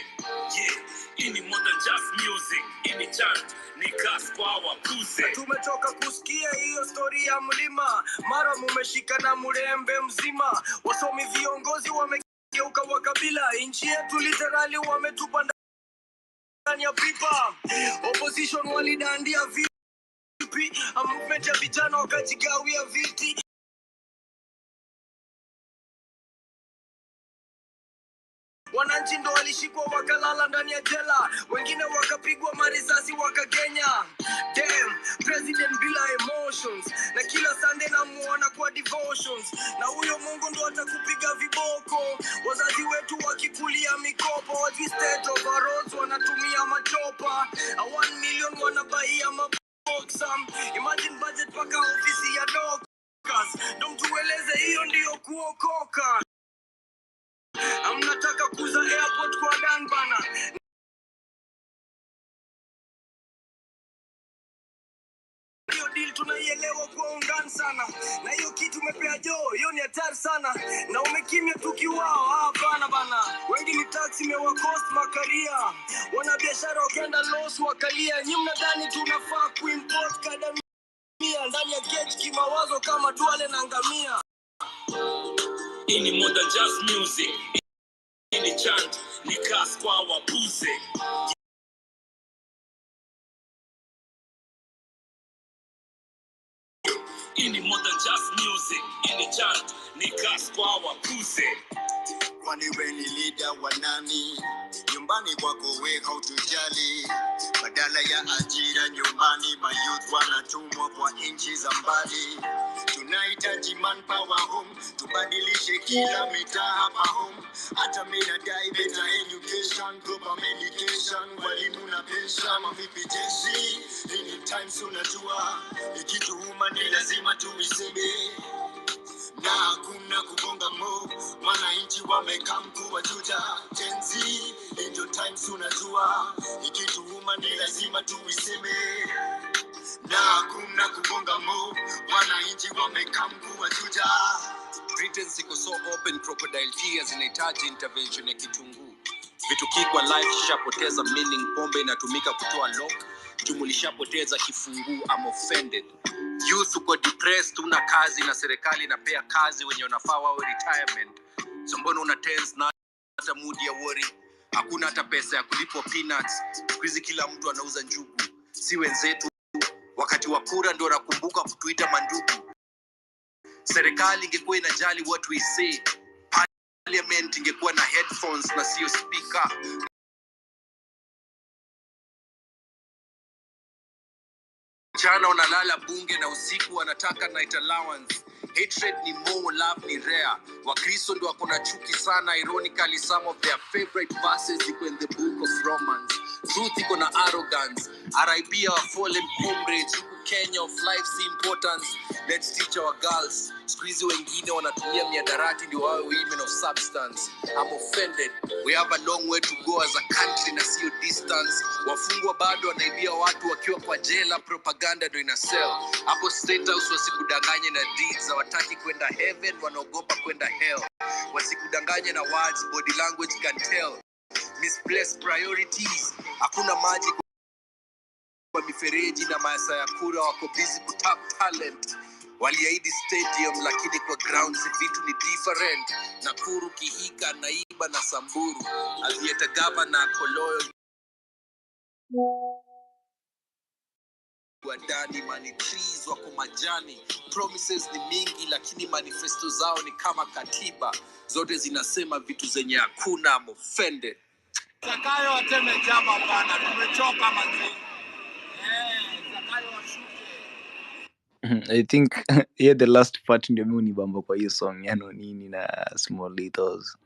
[SPEAKER 23] Yeah, ini more than just music. Ini chant, ni gas kwa wabuze. Tumetoka kusikia hiyo story ya mlima. Mara mumeshika na murembe mzima. Wasomi viongozi wamegeuka wakabila. Inchi yetu literally wametupa ndani ya pipa. Opposition walidandia vipi? Movement ya vijana wakajigawia viti. Wananchi ndo walishikwa wakalala ndani ya jela. Wengine wakapigwa marisasi wakagenya. Damn, president bila emotions. Na kila Sunday namuona kwa devotions. Na huyo Mungu ndo atakupiga viboko. Wazazi wetu wakikulia mikopo. Wajui state of our roads wanatumia machopa. 1 million wanabaia maboxa. Imagine budget paka ofisi ya doctors. Ndo mtueleze hiyo ndiyo kuokoka. Amnataka kuza airport kwa Dan bana. Hiyo deal tunaielewa kwa undani sana. Na hiyo kitu umepea joo, hiyo ni hatari sana. Na umekimya tukiwao, hapana bana. Wengi ni taxi mewakost makaria. Wana biashara wakenda loss wakalia. Nyi mnadhani tunafaa kuimport kadamia. Ndani ya gauge kimawazo kama Duale na ngamia. Ini more than just music. Ini chant, ni gas kwa wabuze. Ini more than just music. Ini chant, ni gas kwa wabuze. Kwani we ni leader wa nani? Nyumbani kwako we hautujali. Badala ya ajira nyumbani, mayouth wanatumwa kwa inchi za mbali. Tunahitaji manpower home, tubadilishe kila mitaa hapa home. Hata mimi nadai better education, proper medication, walimu na pension, mavipi jeshi. Ini times unajua, ikitu huma ni lazima tuiseme. na hakuna kugonga mo. Wananchi wamekaa mkuu wa juja. Gen Z, ndio times unajua, ikituuma ni lazima tuiseme, na hakuna kugonga mo. Wananchi wamekaa mkuu wa juja. Britain siko so open, crocodile tears inahitaji intervention ya kitunguu. Vitu kikwa life shapoteza meaning, pombe inatumika kutoa lock, jumulishapoteza kifunguu. I'm offended. Youth uko depressed, una kazi na serikali inapea kazi wenye wanafaa wawe retirement. So mbona una tense na hata mood ya worry? Hakuna hata pesa ya kulipo peanuts. Kwizi kila mtu anauza njugu. Si wenzetu wakati wa kura ndio nakumbuka kutuita mandugu. Serikali ingekuwa inajali what we say, parliament ingekuwa na headphones na sio speaker. Jana unalala bunge na usiku wanataka night allowance. Hatred ni more, love ni rare. Wakristo ndio wako na chuki sana. Ironically, some of their favorite verses iko in the book of Romans. Truth iko na arrogance. RIP our fallen comrades. Kenya of life's importance. Let's teach our girls. Squeeze wengine wanatumia miadarati ndio wawe women of substance. I'm offended. We have a long way to go as a country na sio distance. Wafungwa bado wanaibia watu wakiwa kwa jela, propaganda ndio ina sell. Hapo State House wasikudanganye na deeds. Hawataki kwenda heaven, wanaogopa kwenda hell. Wasikudanganye na words, body language can tell. Misplaced priorities. Hakuna maji kwa mifereji na maasa ya kura, wako busy kutap talent. Waliahidi stadium lakini kwa grounds vitu ni different. Nakuru, Kihika, Naiba na Samburu. Aliyeta governor Koloyo wadani, money trees wako majani. Promises ni mingi lakini manifesto zao ni kama katiba. Zote zinasema vitu zenye hakuna. I'm offended. Zakayo wateme jama bana, tumechoka manzi. Zakayo washuke.
[SPEAKER 2] I think yeah, the last part ndio mimi unibamba kwa hiyo song yano nini na Small Littles.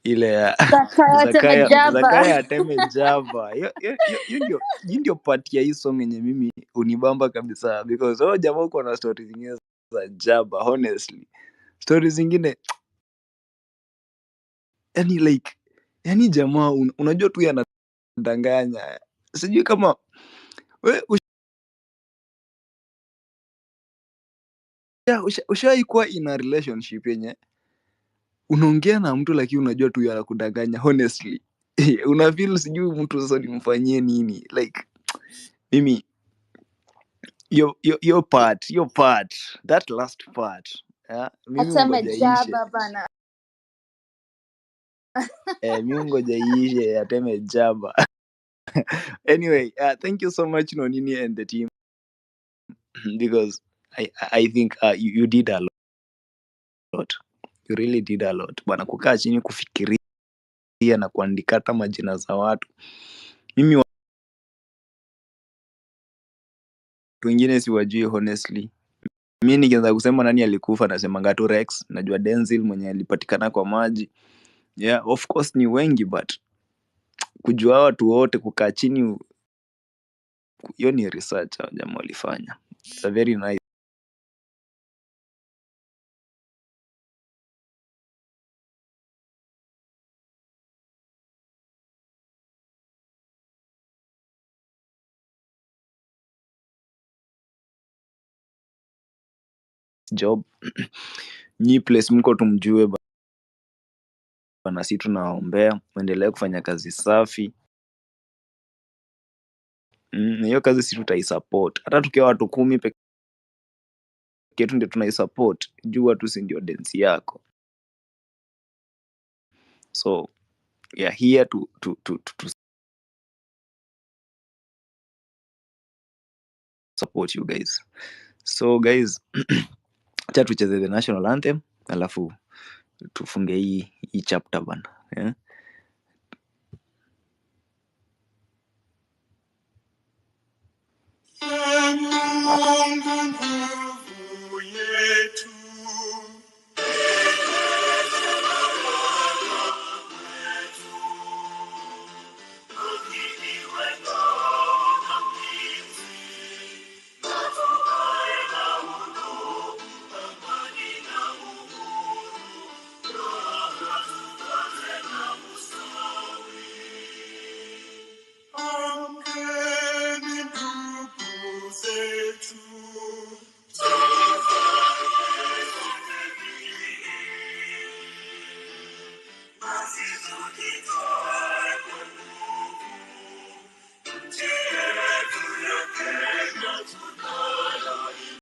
[SPEAKER 2] Ile ya Zakaya ateme java. Hiyo ndio part ya hii song yenye mimi unibamba kabisa, because jamaa uko na stories zingine za jaba, honestly. Stories zingine yani jamaa unajua tu yanadanganya. Sijui kama we ushawahi kuwa in a relationship yenye unaongea na mtu lakini unajua tu yanakudanganya, honestly. Una feel sijui mtu sasa nimfanyie nini, like mimi your part that last part, mimi ngoja ishe. Mimi ngoja ishe ateme jaba. Anyway, thank you so much Nonini and the team, because I think you did a lot. You really did a lot bwana, kukaa chini kufikiria na kuandika hata majina za watu. Mimi watu wengine siwajui, honestly. Mimi nikianza kusema nani alikufa nasema Ngatu Rex, najua Denzel mwenye alipatikana kwa maji. Yeah, of course ni wengi, but kujua watu wote, kukaa chini, hiyo ni research jamaa walifanya. It's a very nice. Job. Nyi place mko tumjue bana, si tunaombea muendelee kufanya kazi safi. Hiyo kazi si tutaisupport. Hata tukiwa watu 10 pekee yetu ndio tunaisupport. Jua tu si ndio dance yako. So we are here to support you guys. So guys, acha tucheze the national anthem alafu tufunge hii chapter bana. Yeah?